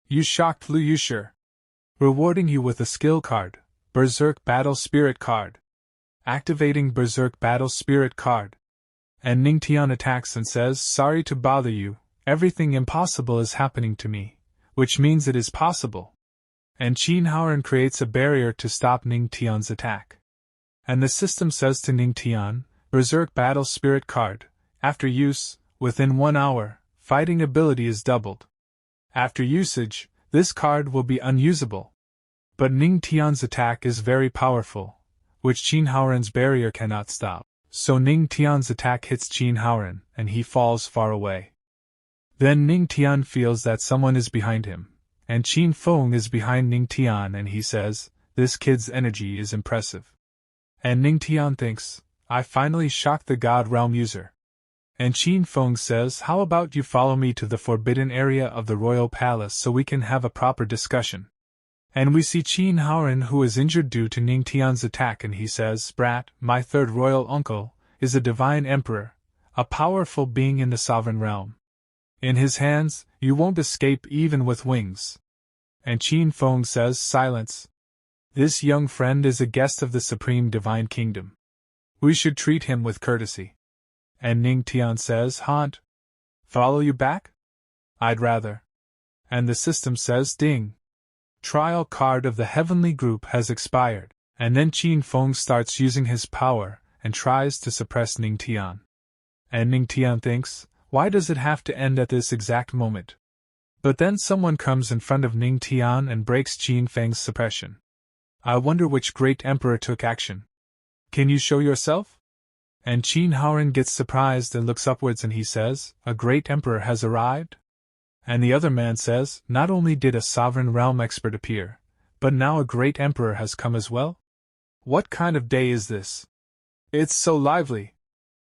You shocked Lu Yusher. Rewarding you with a skill card, Berserk Battle Spirit card. Activating Berserk Battle Spirit card. And Ning Tian attacks and says, sorry to bother you, Everything impossible is happening to me, which means it is possible. And Qin Haoren creates a barrier to stop Ning Tian's attack. And the system says to Ning Tian, Berserk Battle Spirit card, after use, within 1 hour, fighting ability is doubled. After usage, this card will be unusable. But Ning Tian's attack is very powerful, which Qin Haoren's barrier cannot stop. So Ning Tian's attack hits Qin Haoren, and he falls far away. Then Ning Tian feels that someone is behind him, and Qin Feng is behind Ning Tian, and he says, this kid's energy is impressive. And Ning Tian thinks, I finally shocked the God Realm user. And Qin Feng says, how about you follow me to the forbidden area of the royal palace so we can have a proper discussion. And we see Qin Haoren, who is injured due to Ning Tian's attack, and he says, Brat, my third royal uncle, is a divine emperor, a powerful being in the sovereign realm. In his hands, you won't escape even with wings. And Qin Feng says, silence. This young friend is a guest of the supreme divine kingdom. We should treat him with courtesy. And Ning Tian says, Haunt. Follow you back? I'd rather. And the system says, ding. Trial card of the heavenly group has expired, and then Qin Feng starts using his power and tries to suppress Ning Tian. And Ning Tian thinks, why does it have to end at this exact moment? But then someone comes in front of Ning Tian and breaks Qin Feng's suppression. I wonder which great emperor took action. Can you show yourself? And Qin Haoren gets surprised and looks upwards, and he says, a great emperor has arrived? And the other man says, not only did a sovereign realm expert appear, but now a great emperor has come as well? What kind of day is this? It's so lively.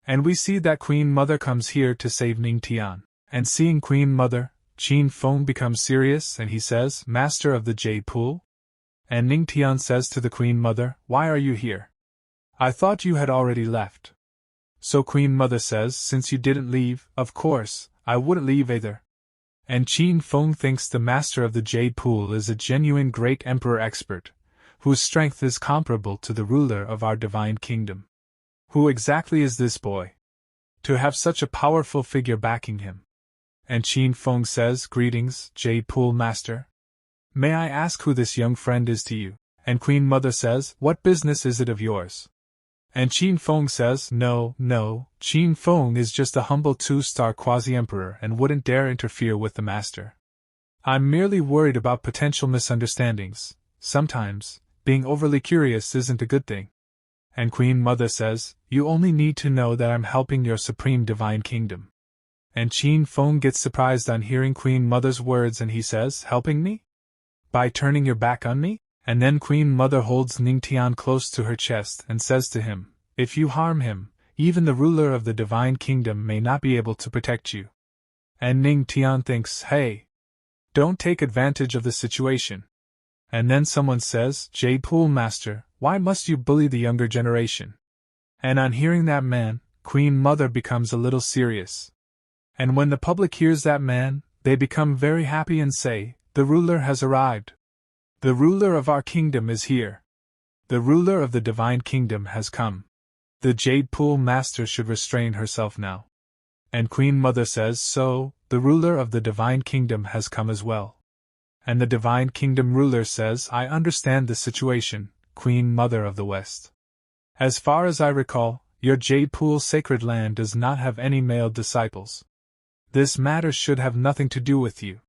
And we see that Queen Mother comes here to save Ning Tian. And seeing Queen Mother, Qin Feng becomes serious, and he says, Master of the Jade Pool? And Ning Tian says to the Queen Mother, why are you here? I thought you had already left. So Queen Mother says, since you didn't leave, of course, I wouldn't leave either. And Qin Feng thinks the Master of the Jade Pool is a genuine great emperor expert, whose strength is comparable to the ruler of our divine kingdom. Who exactly is this boy? To have such a powerful figure backing him. And Qin Feng says, greetings, Jade Pool Master. May I ask who this young friend is to you? And Queen Mother says, what business is it of yours? And Qin Feng says, no, Qin Feng is just a humble 2-star quasi-emperor and wouldn't dare interfere with the master. I'm merely worried about potential misunderstandings. Sometimes, being overly curious isn't a good thing. And Queen Mother says, you only need to know that I'm helping your supreme divine kingdom. And Qin Feng gets surprised on hearing Queen Mother's words, and he says, helping me? By turning your back on me? And then Queen Mother holds Ning Tian close to her chest and says to him, if you harm him, even the ruler of the divine kingdom may not be able to protect you. And Ning Tian thinks, hey, don't take advantage of the situation. And then someone says, Jade Pool Master, why must you bully the younger generation? And on hearing that man, Queen Mother becomes a little serious. And when the public hears that man, they become very happy and say, the ruler has arrived. The ruler of our kingdom is here. The ruler of the divine kingdom has come. The Jade Pool Master should restrain herself now. And Queen Mother says, so, the ruler of the divine kingdom has come as well. And the divine kingdom ruler says, I understand the situation, Queen Mother of the West. As far as I recall, your Jade Pool sacred land does not have any male disciples. This matter should have nothing to do with you.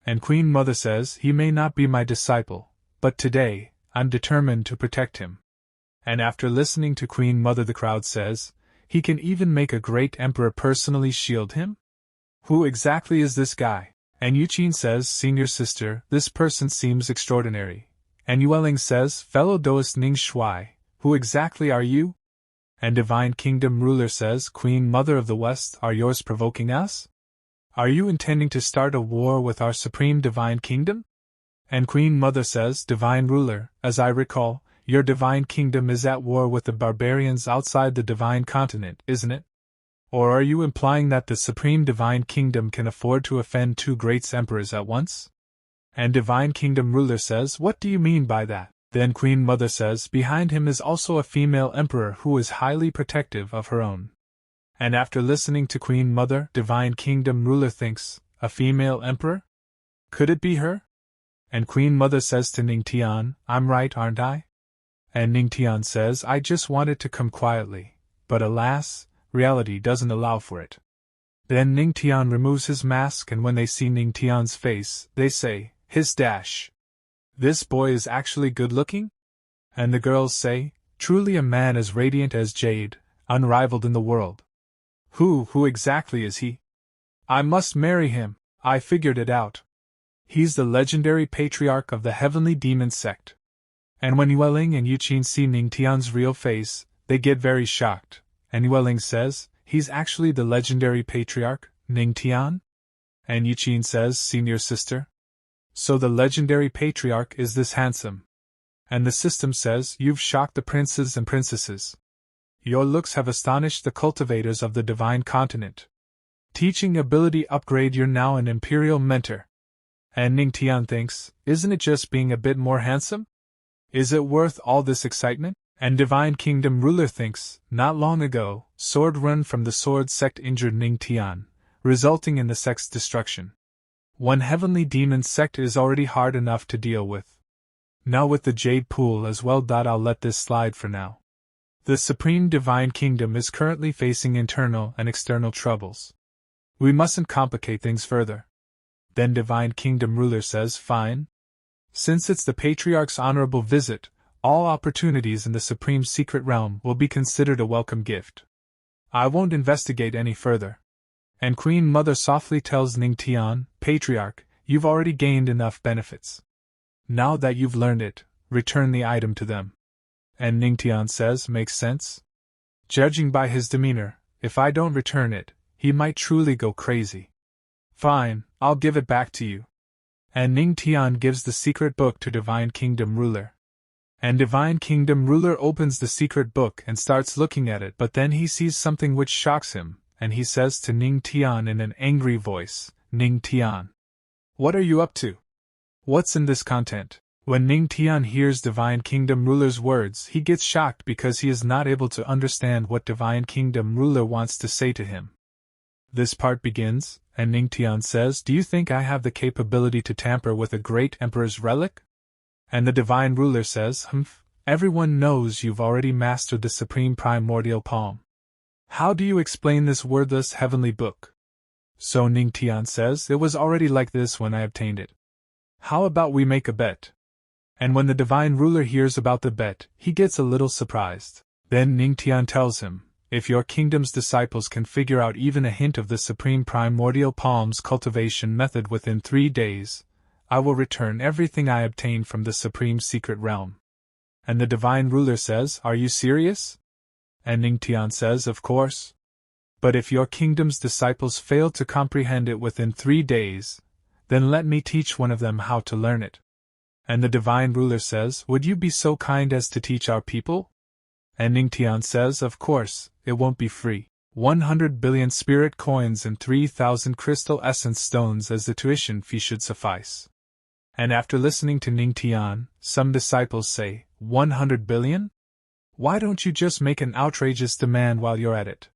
And Queen Mother says, he may not be my disciple, but today, I'm determined to protect him. And after listening to Queen Mother, the crowd says, he can even make a great emperor personally shield him? Who exactly is this guy? And Yuqin says, senior sister, this person seems extraordinary. And Yueling says, fellow Daoist Ning Shuai, who exactly are you? And Divine Kingdom ruler says, Queen Mother of the West, are yours provoking us? Are you intending to start a war with our supreme divine kingdom? And Queen Mother says, Divine Ruler, as I recall, your divine kingdom is at war with the barbarians outside the divine continent, isn't it? Or are you implying that the supreme divine kingdom can afford to offend two great emperors at once? And Divine Kingdom Ruler says, what do you mean by that? Then Queen Mother says, behind him is also a female emperor who is highly protective of her own. And after listening to Queen Mother, Divine Kingdom ruler thinks, a female emperor? Could it be her? And Queen Mother says to Ning Tian, I'm right, aren't I? And Ning Tian says, I just wanted to come quietly, but alas, reality doesn't allow for it. Then Ning Tian removes his mask, and when they see Ning Tian's face, they say, his dash. This boy is actually good looking? And the girls say, truly a man as radiant as jade, unrivaled in the world. Who exactly is he? I must marry him, I figured it out. He's the legendary patriarch of the heavenly demon sect. And when Yueling and Yuqin see Ning Tian's real face, they get very shocked, and Yueling says, he's actually the legendary patriarch, Ning Tian? And Yuqin says, senior sister? So the legendary patriarch is this handsome. And the system says, you've shocked the princes and princesses. Your looks have astonished the cultivators of the divine continent. Teaching ability upgrade, you're now an imperial mentor. And Ning Tian thinks, isn't it just being a bit more handsome? Is it worth all this excitement? And Divine Kingdom ruler thinks, not long ago, sword run from the sword sect injured Ning Tian, resulting in the sect's destruction. One heavenly demon sect is already hard enough to deal with. Now with the Jade Pool as well. I'll let this slide for now. The Supreme Divine Kingdom is currently facing internal and external troubles. We mustn't complicate things further. Then Divine Kingdom ruler says, fine. Since it's the Patriarch's honorable visit, all opportunities in the Supreme Secret Realm will be considered a welcome gift. I won't investigate any further. And Queen Mother softly tells Ning Tian, Patriarch, you've already gained enough benefits. Now that you've learned it, return the item to them. And Ning Tian says, makes sense? Judging by his demeanor, if I don't return it, he might truly go crazy. Fine, I'll give it back to you. And Ning Tian gives the secret book to Divine Kingdom ruler. And Divine Kingdom ruler opens the secret book and starts looking at it, but then he sees something which shocks him, and he says to Ning Tian in an angry voice, Ning Tian, what are you up to? What's in this content? When Ning Tian hears Divine Kingdom ruler's words, he gets shocked because he is not able to understand what Divine Kingdom ruler wants to say to him. This part begins, and Ning Tian says, do you think I have the capability to tamper with a great emperor's relic? And the Divine ruler says, everyone knows you've already mastered the supreme primordial palm. How do you explain this wordless heavenly book? So Ning Tian says, it was already like this when I obtained it. How about we make a bet? And when the Divine ruler hears about the bet, he gets a little surprised. Then Ning Tian tells him, if your kingdom's disciples can figure out even a hint of the supreme primordial palm's cultivation method within 3 days, I will return everything I obtained from the supreme secret realm. And the Divine ruler says, are you serious? And Ning Tian says, of course. But if your kingdom's disciples fail to comprehend it within 3 days, then let me teach one of them how to learn it. And the Divine ruler says, would you be so kind as to teach our people? And Ning Tian says, of course, it won't be free. 100 billion spirit coins and 3,000 crystal essence stones as the tuition fee should suffice. And after listening to Ning Tian, some disciples say, 100 billion? Why don't you just make an outrageous demand while you're at it?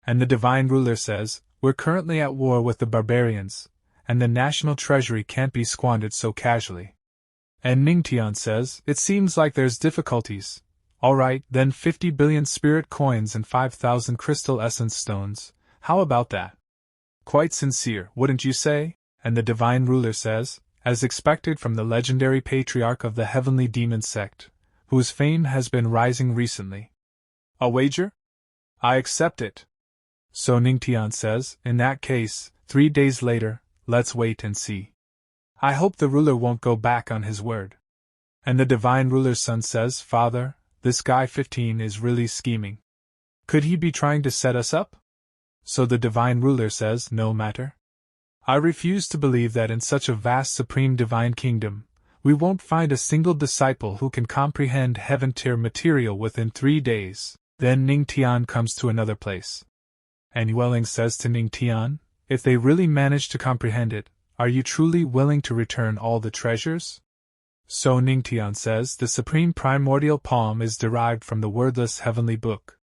And the Divine ruler says, we're currently at war with the barbarians, and the national treasury can't be squandered so casually. And Ning Tian says, it seems like there's difficulties. Alright, then 50 billion spirit coins and 5,000 crystal essence stones, how about that? Quite sincere, wouldn't you say? And the Divine ruler says, as expected from the legendary patriarch of the heavenly demon sect, whose fame has been rising recently. A wager? I accept it. So Ning Tian says, in that case, 3 days later, let's wait and see. I hope the ruler won't go back on his word. And the Divine ruler's son says, Father, this guy 15 is really scheming. Could he be trying to set us up? So the Divine ruler says, no matter. I refuse to believe that in such a vast supreme divine kingdom, we won't find a single disciple who can comprehend heaven-tier material within 3 days. Then Ning Tian comes to another place. And Yueling says to Ning Tian, if they really manage to comprehend it, are you truly willing to return all the treasures? So Ning Tian says, the supreme primordial palm is derived from the wordless heavenly book.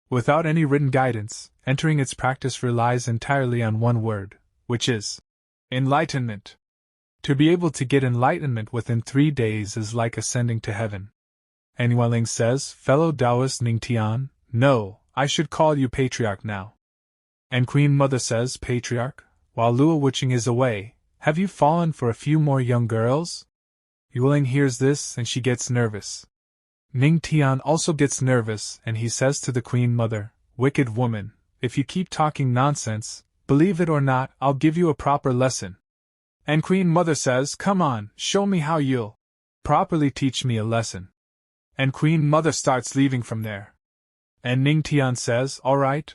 without any written guidance. Entering its practice relies entirely on one word, which is enlightenment. To be able to get enlightenment within 3 days is like ascending to heaven. And Yueling says, fellow Taoist Ning Tian, no, I should call you patriarch now. And Queen Mother says, patriarch, while Luo Wuching is away, have you fallen for a few more young girls? Yueling hears this and she gets nervous. Ning Tian also gets nervous and he says to the Queen Mother, wicked woman, if you keep talking nonsense, believe it or not, I'll give you a proper lesson. And Queen Mother says, come on, show me how you'll properly teach me a lesson. And Queen Mother starts leaving from there. And Ning Tian says, all right,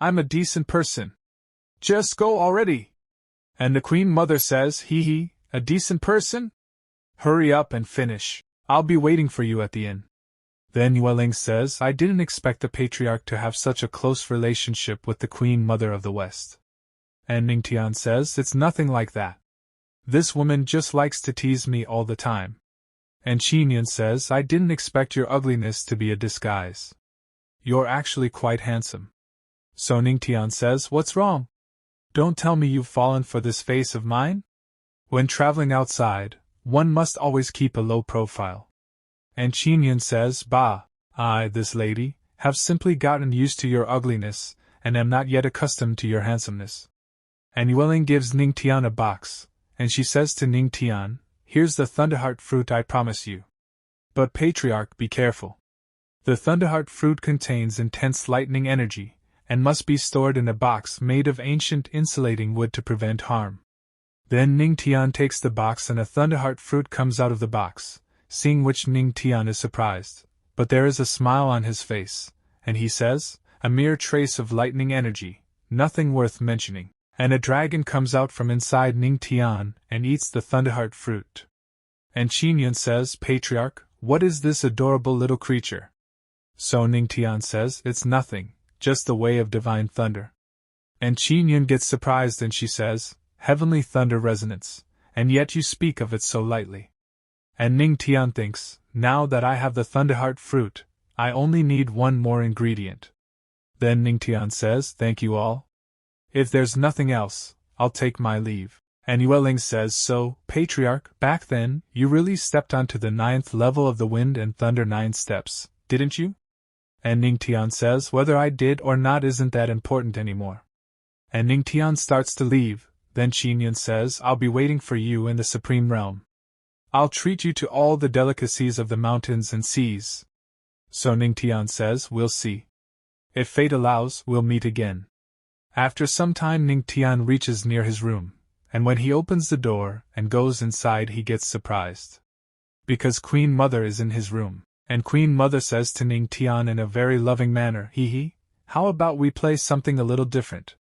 I'm a decent person. Just go already. And the Queen Mother says, hee, a decent person? Hurry up and finish. I'll be waiting for you at the inn. Then Yueling says, I didn't expect the patriarch to have such a close relationship with the Queen Mother of the West. And Ning Tian says, it's nothing like that. This woman just likes to tease me all the time. And Qinyan says, I didn't expect your ugliness to be a disguise. You're actually quite handsome. So Ning Tian says, what's wrong? Don't tell me you've fallen for this face of mine? When traveling outside, one must always keep a low profile. And Qinyan says, bah, I, this lady, have simply gotten used to your ugliness, and am not yet accustomed to your handsomeness. And Yueling gives Ning Tian a box, and she says to Ning Tian, here's the Thunderheart fruit I promise you. But patriarch, be careful. The Thunderheart fruit contains intense lightning energy, and must be stored in a box made of ancient insulating wood to prevent harm. Then Ning Tian takes the box and a Thunderheart fruit comes out of the box, seeing which Ning Tian is surprised, but there is a smile on his face, and he says, a mere trace of lightning energy, nothing worth mentioning. And a dragon comes out from inside Ning Tian and eats the Thunderheart fruit. And Qinyan says, patriarch, what is this adorable little creature? So Ning Tian says, it's nothing, just the way of divine thunder. And Qinyan gets surprised and she says, heavenly thunder resonance, and yet you speak of it so lightly. And Ning Tian thinks, now that I have the Thunderheart fruit, I only need one more ingredient. Then Ning Tian says, thank you all. If there's nothing else, I'll take my leave. And Yueling says, so, patriarch, back then, you really stepped onto the 9th level of the wind and thunder 9 steps, didn't you? And Ning Tian says, whether I did or not isn't that important anymore. And Ning Tian starts to leave, then Qinyan says, I'll be waiting for you in the Supreme Realm. I'll treat you to all the delicacies of the mountains and seas. So Ning Tian says, we'll see. If fate allows, we'll meet again. After some time Ning Tian reaches near his room, and when he opens the door and goes inside he gets surprised. Because Queen Mother is in his room, and Queen Mother says to Ning Tian in a very loving manner, hee, how about we play something a little different?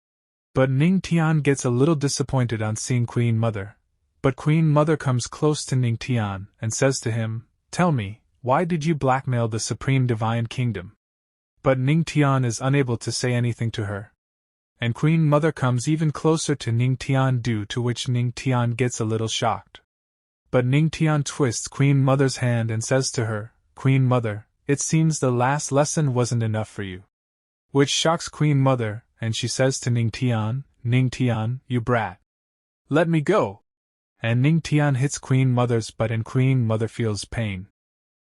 But Ning Tian gets a little disappointed on seeing Queen Mother. But Queen Mother comes close to Ning Tian and says to him, tell me, why did you blackmail the Supreme Divine Kingdom? But Ning Tian is unable to say anything to her. And Queen Mother comes even closer to Ning Tian, due to which Ning Tian gets a little shocked. But Ning Tian twists Queen Mother's hand and says to her, Queen Mother, it seems the last lesson wasn't enough for you. Which shocks Queen Mother, and she says to Ning Tian, you brat. Let me go. And Ning Tian hits Queen Mother's butt and Queen Mother feels pain.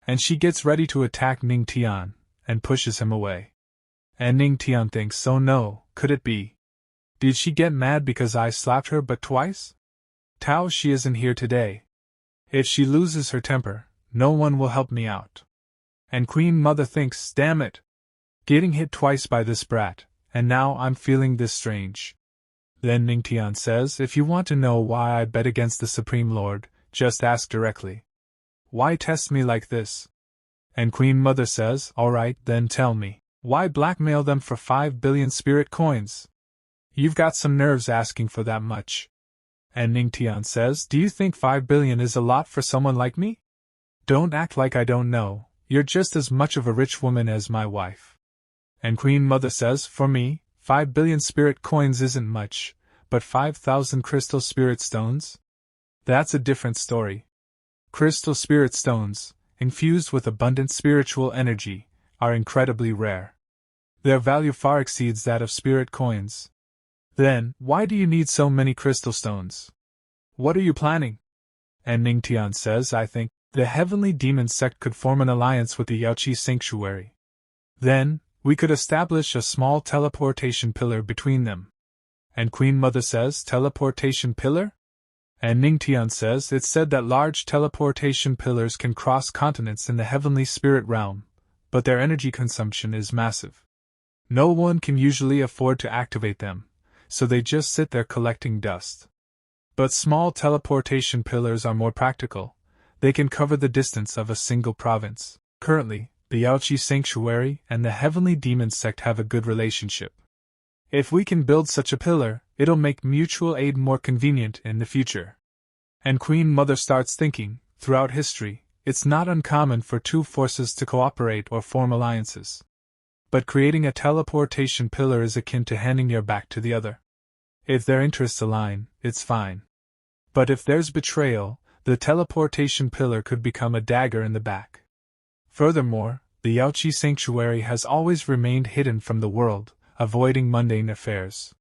And she gets ready to attack Ning Tian, and pushes him away. And Ning Tian thinks, oh no, could it be? Did she get mad because I slapped her but twice? Tao, she isn't here today. If she loses her temper, no one will help me out. And Queen Mother thinks, damn it! Getting hit twice by this brat, and now I'm feeling this strange. Then Ning Tian says, if you want to know why I bet against the Supreme Lord, just ask directly. Why test me like this? And Queen Mother says, alright, then tell me. Why blackmail them for 5 billion spirit coins? You've got some nerves asking for that much. And Ning Tian says, do you think 5 billion is a lot for someone like me? Don't act like I don't know, you're just as much of a rich woman as my wife. And Queen Mother says, for me, 5 billion spirit coins isn't much, but 5,000 crystal spirit stones? That's a different story. Crystal spirit stones, infused with abundant spiritual energy, are incredibly rare. Their value far exceeds that of spirit coins. Then, why do you need so many crystal stones? What are you planning? And Ning Tian says, I think the heavenly demon sect could form an alliance with the Yaoi sanctuary. Then, we could establish a small teleportation pillar between them. And Queen Mother says, teleportation pillar? And Ning Tian says, it's said that large teleportation pillars can cross continents in the heavenly spirit realm, but their energy consumption is massive. No one can usually afford to activate them, so they just sit there collecting dust. But small teleportation pillars are more practical. They can cover the distance of a single province. Currently, the Yaoi Sanctuary and the Heavenly Demon Sect have a good relationship. If we can build such a pillar, it'll make mutual aid more convenient in the future. And Queen Mother starts thinking, throughout history, it's not uncommon for two forces to cooperate or form alliances. But creating a teleportation pillar is akin to handing your back to the other. If their interests align, it's fine. But if there's betrayal, the teleportation pillar could become a dagger in the back. Furthermore, the Yaoi Sanctuary has always remained hidden from the world, avoiding mundane affairs.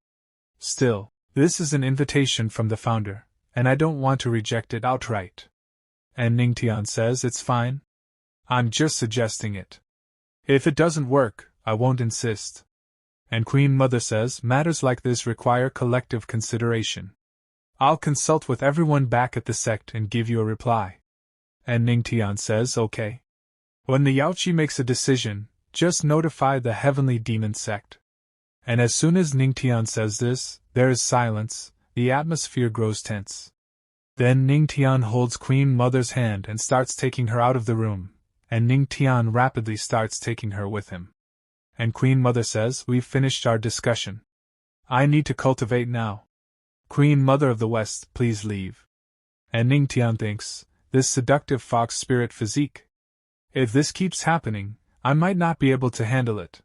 Still, this is an invitation from the founder, and I don't want to reject it outright. And Ning Tian says it's fine. I'm just suggesting it. If it doesn't work, I won't insist. And Queen Mother says matters like this require collective consideration. I'll consult with everyone back at the sect and give you a reply. And Ning Tian says okay. When the Yaoi makes a decision, just notify the Heavenly Demon Sect. And as soon as Ning Tian says this, there is silence, the atmosphere grows tense. Then Ning Tian holds Queen Mother's hand and starts taking her out of the room, and Ning Tian rapidly starts taking her with him. And Queen Mother says, we've finished our discussion. I need to cultivate now. Queen Mother of the West, please leave. And Ning Tian thinks, this seductive fox spirit physique. If this keeps happening, I might not be able to handle it.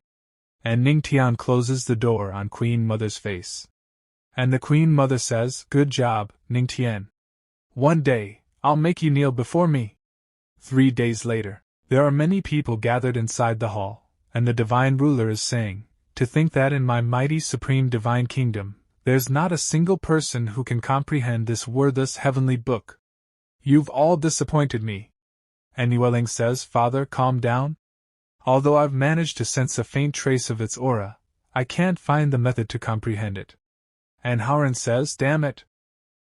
And Ning Tian closes the door on Queen Mother's face. And the Queen Mother says, good job, Ning Tian. One day, I'll make you kneel before me. 3 days later, there are many people gathered inside the hall, and the divine ruler is saying, to think that in my mighty supreme divine kingdom, there's not a single person who can comprehend this wordless heavenly book. You've all disappointed me. And Yueling says, Father, calm down. Although I've managed to sense a faint trace of its aura, I can't find the method to comprehend it. And Howren says, damn it.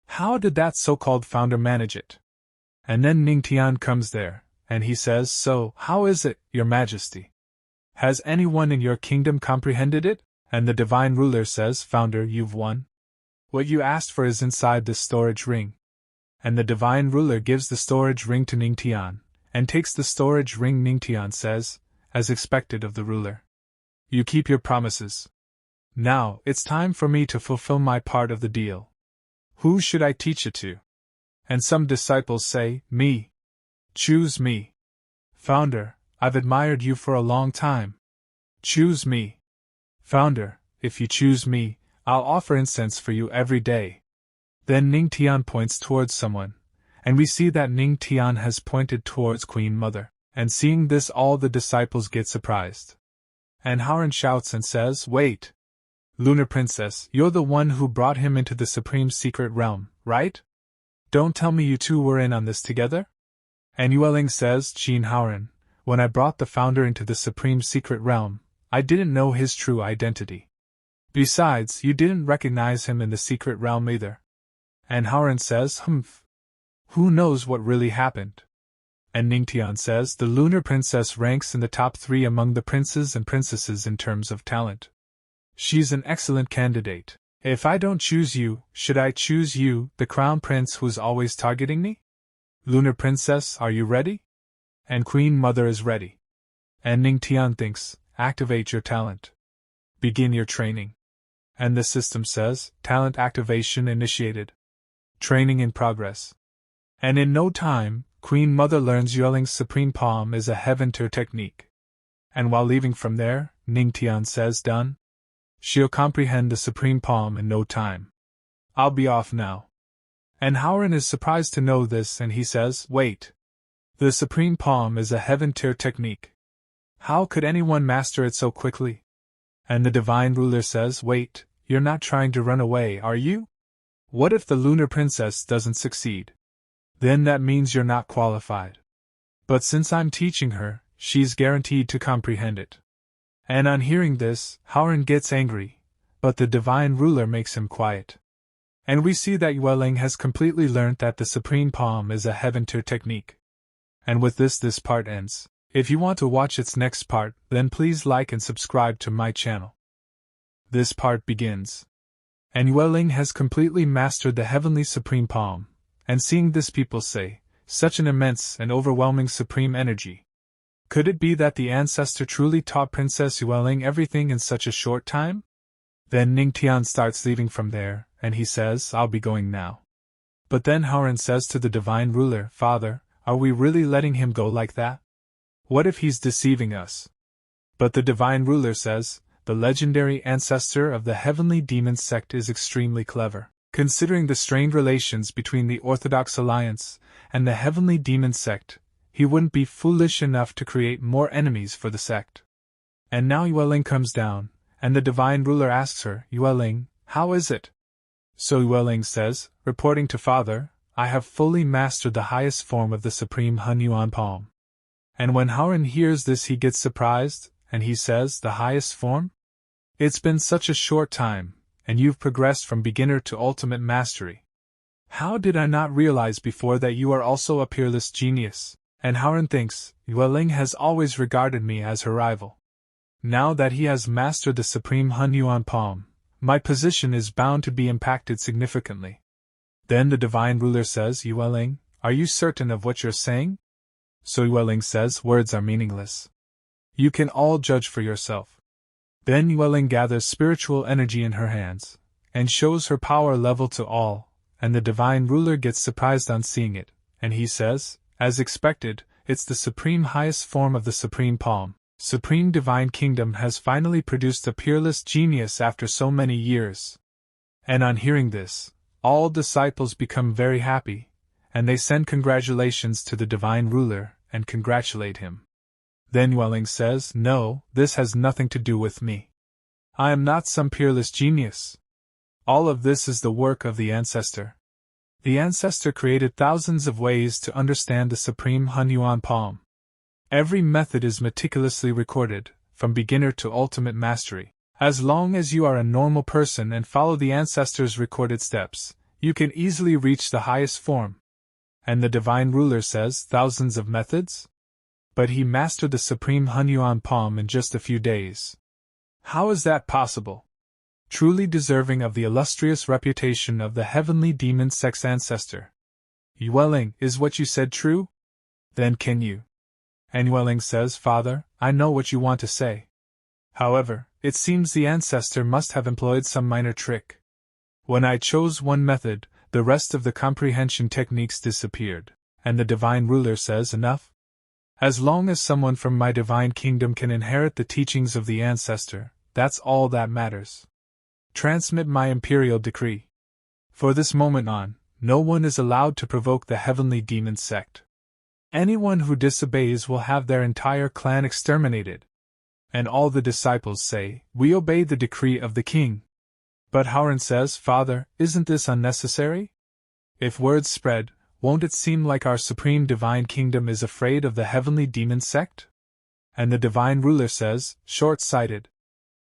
How did that so-called founder manage it? And then Ning Tian comes there, and he says, so, how is it, Your Majesty? Has anyone in your kingdom comprehended it? And the divine ruler says, Founder, you've won. What you asked for is inside this storage ring. And the divine ruler gives the storage ring to Ning Tian, and takes the storage ring. Ning Tian says, as expected of the ruler. You keep your promises. Now, it's time for me to fulfill my part of the deal. Who should I teach it to? And some disciples say, me. Choose me. Founder, I've admired you for a long time. Choose me. Founder, if you choose me, I'll offer incense for you every day. Then Ning Tian points towards someone, and we see that Ning Tian has pointed towards Queen Mother, and seeing this all the disciples get surprised. And Howren shouts and says, wait! Lunar Princess, you're the one who brought him into the supreme secret realm, right? Don't tell me you two were in on this together? And Yueling says, Qin Howren, when I brought the founder into the supreme secret realm, I didn't know his true identity. Besides, you didn't recognize him in the secret realm either. And Howren says, humph. Who knows what really happened? And Ning Tian says, the Lunar Princess ranks in the top 3 among the princes and princesses in terms of talent. She's an excellent candidate. If I don't choose you, should I choose you, the crown prince who's always targeting me? Lunar Princess, are you ready? And Queen Mother is ready. And Ning Tian thinks, activate your talent. Begin your training. And the system says, talent activation initiated. Training in progress. And in no time, Queen Mother learns Yueling's supreme palm is a heaven-tier technique. And while leaving from there, Ning Tian says, done. She'll comprehend the supreme palm in no time. I'll be off now. And Howren is surprised to know this, and he says, wait. The supreme palm is a heaven-tier technique. How could anyone master it so quickly? And the divine ruler says, wait, you're not trying to run away, are you? What if the lunar princess doesn't succeed? Then that means you're not qualified. But since I'm teaching her, she's guaranteed to comprehend it. And on hearing this, Howren gets angry, but the divine ruler makes him quiet. And we see that Yueling has completely learnt that the supreme palm is a heaven-tier technique. And with this part ends. If you want to watch its next part, then please like and subscribe to my channel. This part begins. And Yueling has completely mastered the heavenly supreme palm, and seeing this people say, such an immense and overwhelming supreme energy. Could it be that the ancestor truly taught Princess Yueling everything in such a short time? Then Ning Tian starts leaving from there, and he says, I'll be going now. But then Howren says to the divine ruler, Father, are we really letting him go like that? What if he's deceiving us? But the divine ruler says, the legendary ancestor of the heavenly demon sect is extremely clever. Considering the strained relations between the Orthodox Alliance and the heavenly demon sect, he wouldn't be foolish enough to create more enemies for the sect. And now Yueling comes down, and the divine ruler asks her, Yueling, how is it? So Yueling says, reporting to Father, I have fully mastered the highest form of the supreme Hunyuan palm. And when Howren hears this he gets surprised, and he says, the highest form? It's been such a short time, and you've progressed from beginner to ultimate mastery. How did I not realize before that you are also a peerless genius? And Howren thinks, Yueling has always regarded me as her rival. Now that he has mastered the supreme Hunyuan palm, my position is bound to be impacted significantly. Then the divine ruler says, Yueling, are you certain of what you're saying? So Yueling says, words are meaningless. You can all judge for yourself. Then Yueling gathers spiritual energy in her hands, and shows her power level to all, and the divine ruler gets surprised on seeing it, and he says, as expected, it's the supreme highest form of the supreme palm. Supreme Divine Kingdom has finally produced a peerless genius after so many years. And on hearing this, all disciples become very happy, and they send congratulations to the divine ruler, and congratulate him. Then Yueling says, no, this has nothing to do with me. I am not some peerless genius. All of this is the work of the ancestor. The ancestor created thousands of ways to understand the supreme Hunyuan palm. Every method is meticulously recorded, from beginner to ultimate mastery. As long as you are a normal person and follow the ancestor's recorded steps, you can easily reach the highest form. And the divine ruler says, thousands of methods? But he mastered the supreme Hunyuan palm in just a few days. How is that possible? Truly deserving of the illustrious reputation of the heavenly demon sect's ancestor. Yueling, is what you said true? Then can you? And Yueling says, Father, I know what you want to say. However, it seems the ancestor must have employed some minor trick. When I chose one method, the rest of the comprehension techniques disappeared, and the divine ruler says, enough? As long as someone from my divine kingdom can inherit the teachings of the ancestor, that's all that matters. Transmit my imperial decree. For this moment on, no one is allowed to provoke the heavenly demon sect. Anyone who disobeys will have their entire clan exterminated. And all the disciples say, we obey the decree of the king. But Howren says, Father, isn't this unnecessary? If words spread, won't it seem like our supreme divine kingdom is afraid of the heavenly demon sect? And the divine ruler says, short-sighted.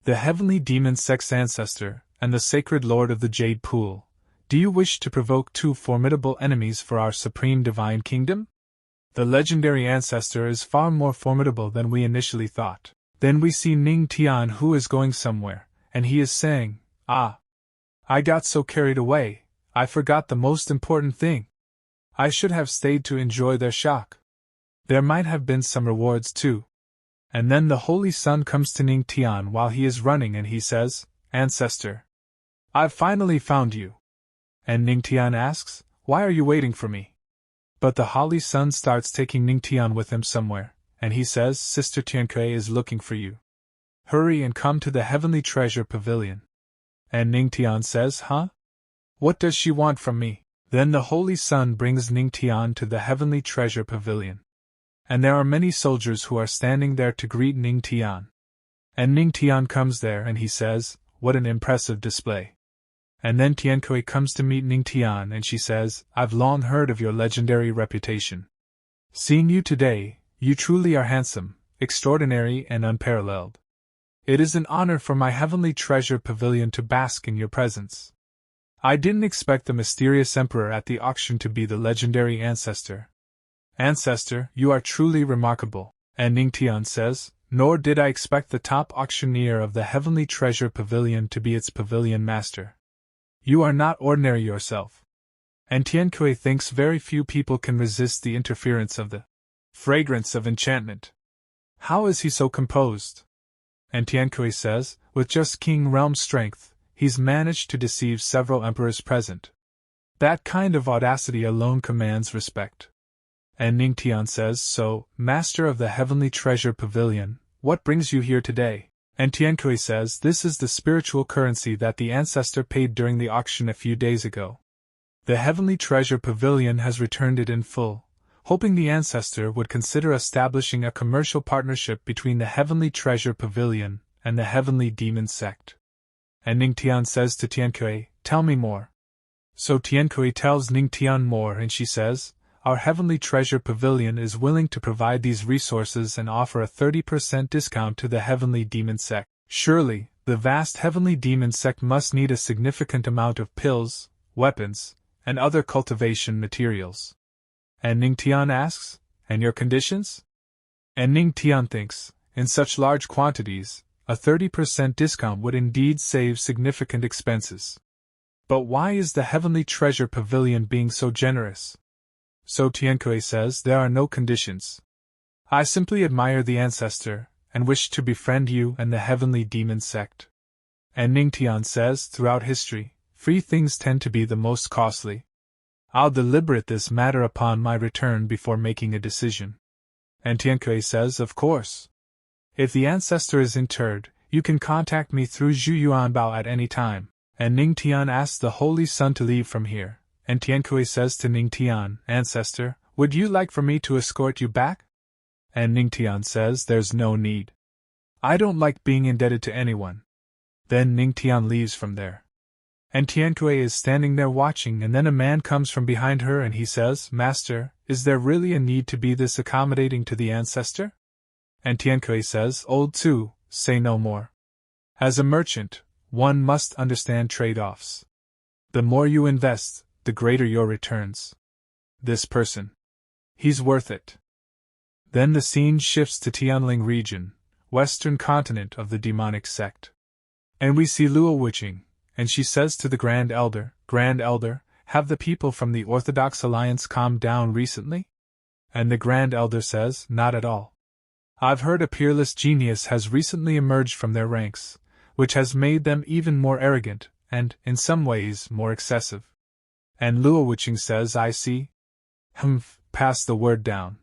The heavenly demon sect's ancestor, and the sacred lord of the Jade Pool, do you wish to provoke two formidable enemies for our supreme divine kingdom? The legendary ancestor is far more formidable than we initially thought. Then we see Ning Tian, who is going somewhere, and he is saying, I got so carried away, I forgot the most important thing. I should have stayed to enjoy their shock. There might have been some rewards too. And then the Holy Sun comes to Ning Tian while he is running and he says, Ancestor, I've finally found you. And Ning Tian asks, why are you waiting for me? But the Holy Sun starts taking Ning Tian with him somewhere, and he says, Sister Tianxuan is looking for you. Hurry and come to the Heavenly Treasure Pavilion. And Ning Tian says, huh? What does she want from me? Then the Holy Sun brings Ning Tian to the Heavenly Treasure Pavilion. And there are many soldiers who are standing there to greet Ning Tian. And Ning Tian comes there and he says, "What an impressive display." And then Tianxuan comes to meet Ning Tian and she says, "I've long heard of your legendary reputation. Seeing you today, you truly are handsome, extraordinary and unparalleled. It is an honor for my heavenly treasure pavilion to bask in your presence. I didn't expect the mysterious emperor at the auction to be the legendary ancestor. Ancestor, you are truly remarkable." And Ning Tian says, "Nor did I expect the top auctioneer of the heavenly treasure pavilion to be its pavilion master. You are not ordinary yourself." And Tianxuan thinks very few people can resist the interference of the fragrance of enchantment. How is he so composed? And Tianxuan says, with just king realm strength, he's managed to deceive several emperors present. That kind of audacity alone commands respect. And Ning Tian says, "So, master of the heavenly treasure pavilion, what brings you here today?" And Tianxuan says, "This is the spiritual currency that the ancestor paid during the auction a few days ago. The heavenly treasure pavilion has returned it in full, hoping the ancestor would consider establishing a commercial partnership between the heavenly treasure pavilion and the heavenly demon sect." And Ning Tian says to Tianxuan, "Tell me more." So Tianxuan tells Ning Tian more and she says, "Our heavenly treasure pavilion is willing to provide these resources and offer a 30% discount to the heavenly demon sect. Surely, the vast heavenly demon sect must need a significant amount of pills, weapons, and other cultivation materials." And Ning Tian asks, "And your conditions?" And Ning Tian thinks, in such large quantities, a 30% discount would indeed save significant expenses. But why is the heavenly treasure pavilion being so generous? So Tianxuan says, "There are no conditions. I simply admire the ancestor, and wish to befriend you and the heavenly demon sect." And Ning Tian says, "Throughout history, free things tend to be the most costly. I'll deliberate this matter upon my return before making a decision." And Tianxuan says, "Of course. If the ancestor is interred, you can contact me through Zhu Yuanbao at any time." And Ning Tian asks the Holy Sun to leave from here. And Tianxuan says to Ning Tian, "Ancestor, would you like for me to escort you back?" And Ning Tian says, "There's no need. I don't like being indebted to anyone." Then Ning Tian leaves from there. And Tianxuan is standing there watching, and then a man comes from behind her and he says, "Master, is there really a need to be this accommodating to the ancestor?" And Tianxuan says, "Old Tzu, say no more. As a merchant, one must understand trade-offs. The more you invest, the greater your returns. This person. He's worth it." Then the scene shifts to Tianling region, western continent of the demonic sect. And we see Luo witching, and she says to the Grand Elder, "Grand Elder, have the people from the Orthodox Alliance calmed down recently?" And the Grand Elder says, "Not at all. I've heard a peerless genius has recently emerged from their ranks, which has made them even more arrogant, and, in some ways, more excessive." And Luo witching says, "I see. Pass the word down.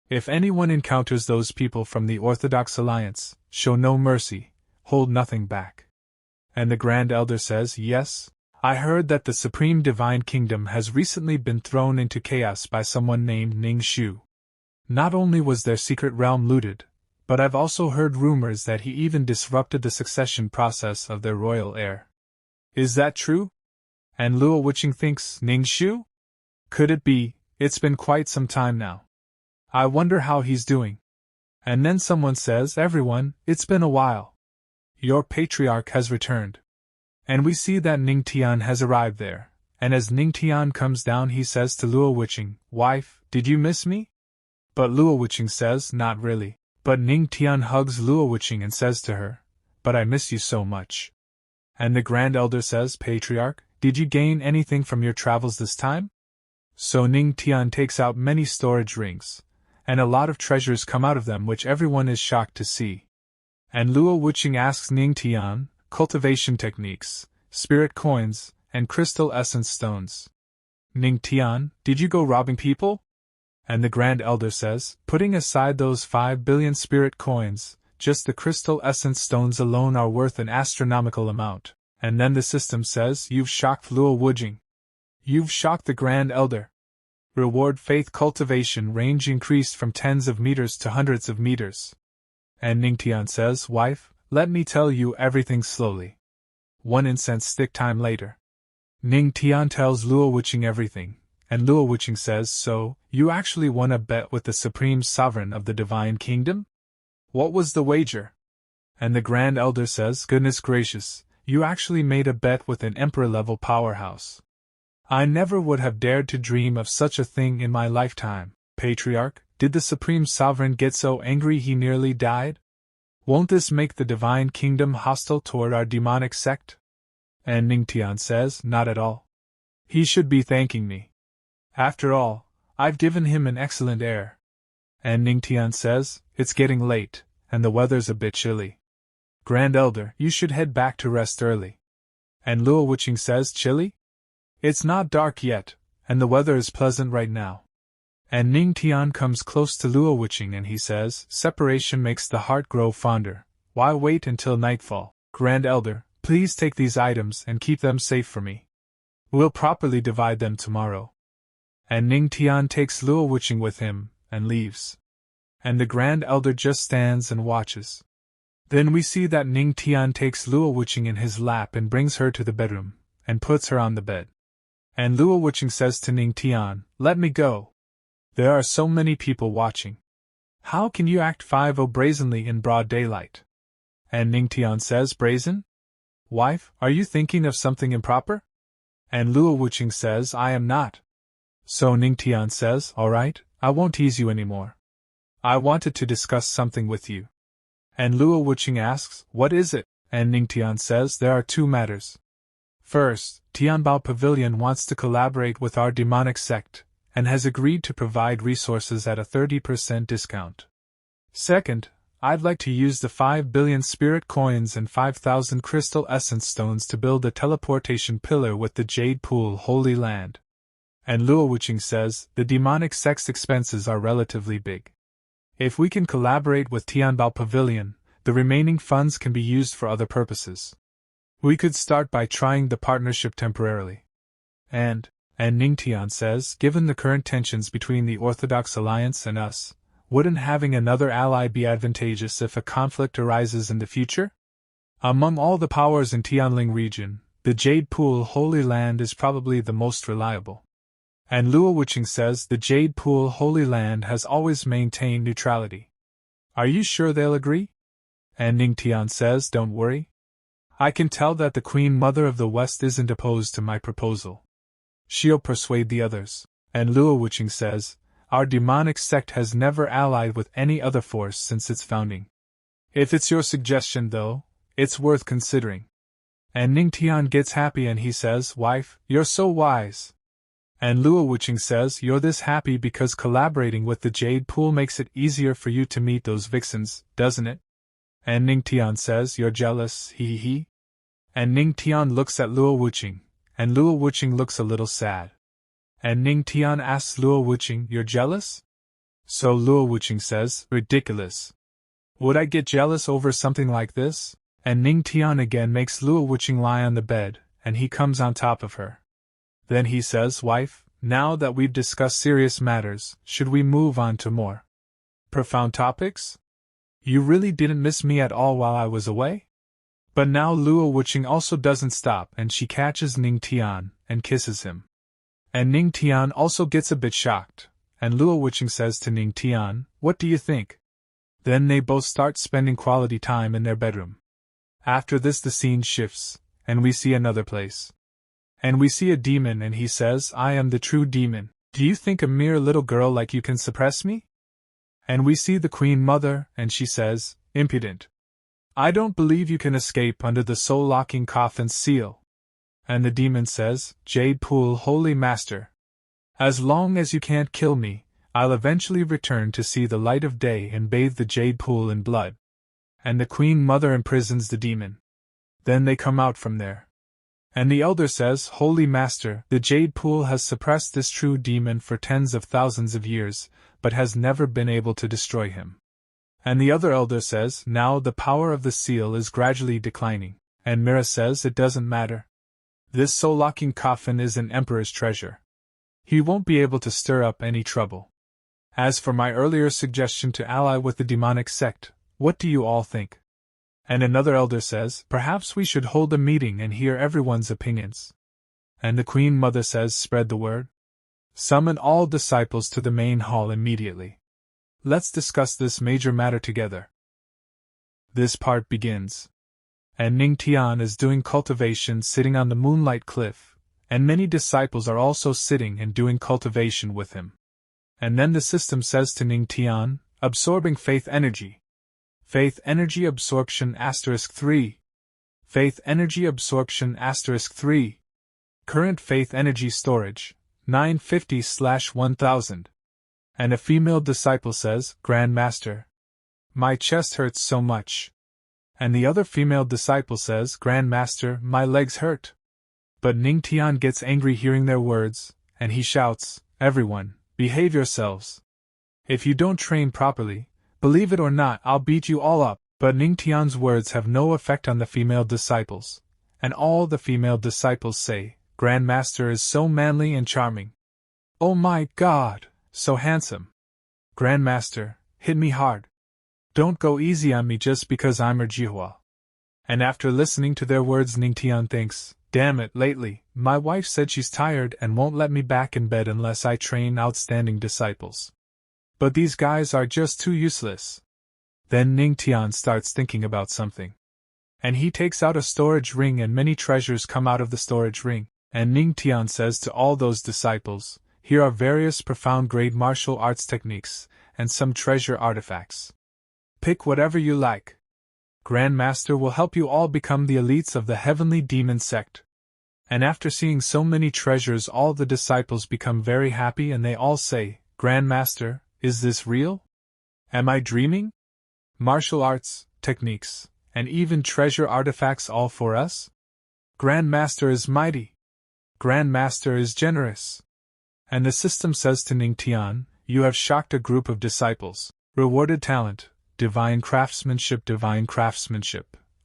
If anyone encounters those people from the Orthodox Alliance, show no mercy, hold nothing back." And the Grand Elder says, "Yes, I heard that the Supreme Divine Kingdom has recently been thrown into chaos by someone named Ning Shu. Not only was their secret realm looted, but I've also heard rumors that he even disrupted the succession process of their royal heir. Is that true?" And Luo witching thinks, "Ning Shu? Could it be? It's been quite some time now. I wonder how he's doing." And then someone says, "Everyone, it's been a while. Your patriarch has returned." And we see that Ning Tian has arrived there, and as Ning Tian comes down he says to Luo witching, "Wife, did you miss me?" But Luo witching says, "Not really." But Ning Tian hugs Luo witching and says to her, "But I miss you so much." And the Grand Elder says, "Patriarch, did you gain anything from your travels this time?" So Ning Tian takes out many storage rings, and a lot of treasures come out of them which everyone is shocked to see. And Luo witching asks Ning Tian, cultivation techniques, spirit coins, and crystal essence stones. "Ning Tian, did you go robbing people?" And the Grand Elder says, "Putting aside those 5 billion spirit coins, just the crystal essence stones alone are worth an astronomical amount." And then the system says, "You've shocked Luo witching. You've shocked the Grand Elder. Reward faith cultivation range increased from tens of meters to hundreds of meters." And Ning Tian says, "Wife, let me tell you everything slowly. One incense stick time later. Ning Tian tells Luo Wuqing everything, and Luo Wuqing says, so, you actually won a bet with the Supreme Sovereign of the Divine Kingdom? What was the wager? And the Grand Elder says, goodness gracious, you actually made a bet with an Emperor-level powerhouse. I never would have dared to dream of such a thing in my lifetime. Patriarch, did the Supreme Sovereign get so angry he nearly died? Won't this make the Divine Kingdom hostile toward our demonic sect? And Ning Tian says, not at all. He should be thanking me. After all, I've given him an excellent heir. And Ning Tian says, it's getting late, and the weather's a bit chilly. Grand Elder, you should head back to rest early. And Luo Wuqing says, chilly? It's not dark yet, and the weather is pleasant right now. And Ning Tian comes close to Luo Wuqing and he says, separation makes the heart grow fonder. Why wait until nightfall? Grand Elder, please take these items and keep them safe for me. We'll properly divide them tomorrow. And Ning Tian takes Luo Wuqing with him, and leaves. And the Grand Elder just stands and watches. Then we see that Ning Tian takes Luo Wuqing in his lap and brings her to the bedroom, and puts her on the bed. And Luo Wuqing says to Ning Tian, let me go. There are so many people watching. How can you act 5-0 brazenly in broad daylight? And Ning Tian says, brazen? Wife, are you thinking of something improper? And Luo Wuqing says, I am not. So Ning Tian says, all right, I won't tease you anymore. I wanted to discuss something with you. And Luo Wuqing asks, what is it? And Ning Tian says, there are two matters. First, Tianbao Pavilion wants to collaborate with our demonic sect, and has agreed to provide resources at a 30% discount. Second, I'd like to use the 5 billion spirit coins and 5,000 crystal essence stones to build a teleportation pillar with the Jade Pool Holy Land. And Luo Wuqing says, the demonic sect's expenses are relatively big. If we can collaborate with Tianbao Pavilion, the remaining funds can be used for other purposes. We could start by trying the partnership temporarily. And Ning Tian says, given the current tensions between the Orthodox Alliance and us, wouldn't having another ally be advantageous if a conflict arises in the future? Among all the powers in Tianling region, the Jade Pool Holy Land is probably the most reliable. And Luo Wuqing says the Jade Pool Holy Land has always maintained neutrality. Are you sure they'll agree? And Ning Tian says, don't worry. I can tell that the Queen Mother of the West isn't opposed to my proposal. She'll persuade the others. And Luo Wuqing says, our demonic sect has never allied with any other force since its founding. If it's your suggestion, though, it's worth considering. And Ning Tian gets happy and he says, wife, you're so wise. And Luo Wuqing says, you're this happy because collaborating with the Jade Pool makes it easier for you to meet those vixens, doesn't it? And Ning Tian says, you're jealous, hee hee hee. And Ning Tian looks at Luo Wuqing, and Luo Wuqing looks a little sad. And Ning Tian asks Luo Wuqing, you're jealous? So Luo Wuqing says, ridiculous. Would I get jealous over something like this? And Ning Tian again makes Luo Wuqing lie on the bed, and he comes on top of her. Then he says, wife, now that we've discussed serious matters, should we move on to more profound topics? You really didn't miss me at all while I was away? But now Luo Wuqing also doesn't stop and she catches Ning Tian and kisses him. And Ning Tian also gets a bit shocked, and Luo Wuqing says to Ning Tian, what do you think? Then they both start spending quality time in their bedroom. After this the scene shifts, and we see another place. And we see a demon and he says, I am the true demon. Do you think a mere little girl like you can suppress me? And we see the Queen Mother, and she says, impudent. I don't believe you can escape under the soul-locking coffin's seal. And the demon says, Jade Pool Holy Master. As long as you can't kill me, I'll eventually return to see the light of day and bathe the Jade Pool in blood. And the Queen Mother imprisons the demon. Then they come out from there. And the elder says, Holy Master, the Jade Pool has suppressed this true demon for tens of thousands of years, but has never been able to destroy him. And the other elder says, now the power of the seal is gradually declining. And Mira says, it doesn't matter. This soul-locking coffin is an emperor's treasure. He won't be able to stir up any trouble. As for my earlier suggestion to ally with the demonic sect, what do you all think? And another elder says, perhaps we should hold a meeting and hear everyone's opinions. And the Queen Mother says, spread the word. Summon all disciples to the main hall immediately. Let's discuss this major matter together. This part begins. And Ning Tian is doing cultivation sitting on the moonlight cliff, and many disciples are also sitting and doing cultivation with him. And then the system says to Ning Tian, absorbing faith energy. Faith energy absorption *3. Faith energy absorption *3. Current faith energy storage, 950/1000. And a female disciple says, Grand Master, my chest hurts so much. And the other female disciple says, Grand Master, my legs hurt. But Ning Tian gets angry hearing their words, and he shouts, everyone, behave yourselves. If you don't train properly, believe it or not, I'll beat you all up. But Ning Tian's words have no effect on the female disciples, and all the female disciples say, Grand Master is so manly and charming. Oh my God, so handsome. Grand Master, hit me hard. Don't go easy on me just because I'm her Jihua. And after listening to their words, Ning Tian thinks, damn it, lately, my wife said she's tired and won't let me back in bed unless I train outstanding disciples. But these guys are just too useless. Then Ning Tian starts thinking about something. And he takes out a storage ring and many treasures come out of the storage ring. And Ning Tian says to all those disciples, here are various profound grade martial arts techniques, and some treasure artifacts. Pick whatever you like. Grand Master will help you all become the elites of the heavenly demon sect. And after seeing so many treasures, all the disciples become very happy and they all say, Grand Master, is this real? Am I dreaming? Martial arts, techniques, and even treasure artifacts all for us? Grand Master is mighty. Grand Master is generous. And the system says to Ning Tian, you have shocked a group of disciples. Rewarded talent, divine craftsmanship,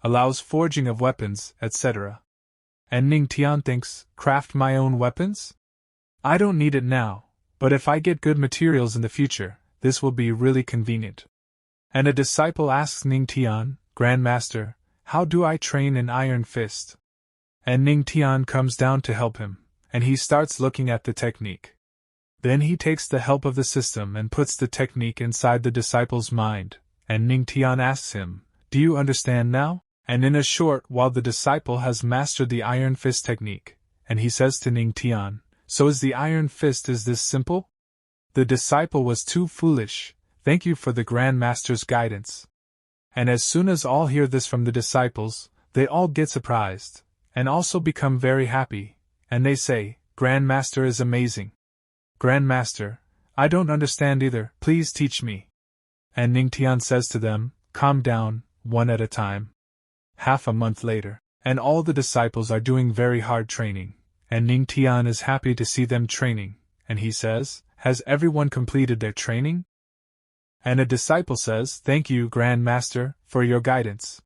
allows forging of weapons, etc. And Ning Tian thinks, craft my own weapons? I don't need it now, but if I get good materials in the future, this will be really convenient. And a disciple asks Ning Tian, Grand Master, how do I train an iron fist? And Ning Tian comes down to help him, and he starts looking at the technique. Then he takes the help of the system and puts the technique inside the disciple's mind, and Ning Tian asks him, do you understand now? And in a short while the disciple has mastered the iron fist technique, and he says to Ning Tian, so is the iron fist, is this simple? The disciple was too foolish, thank you for the Grand Master's guidance. And as soon as all hear this from the disciples, they all get surprised, and also become very happy, and they say, Grand Master is amazing. Grand Master, I don't understand either, please teach me. And Ning Tian says to them, calm down, one at a time. Half a month later, and all the disciples are doing very hard training, and Ning Tian is happy to see them training, and he says, has everyone completed their training? And a disciple says, thank you, Grand Master, for your guidance.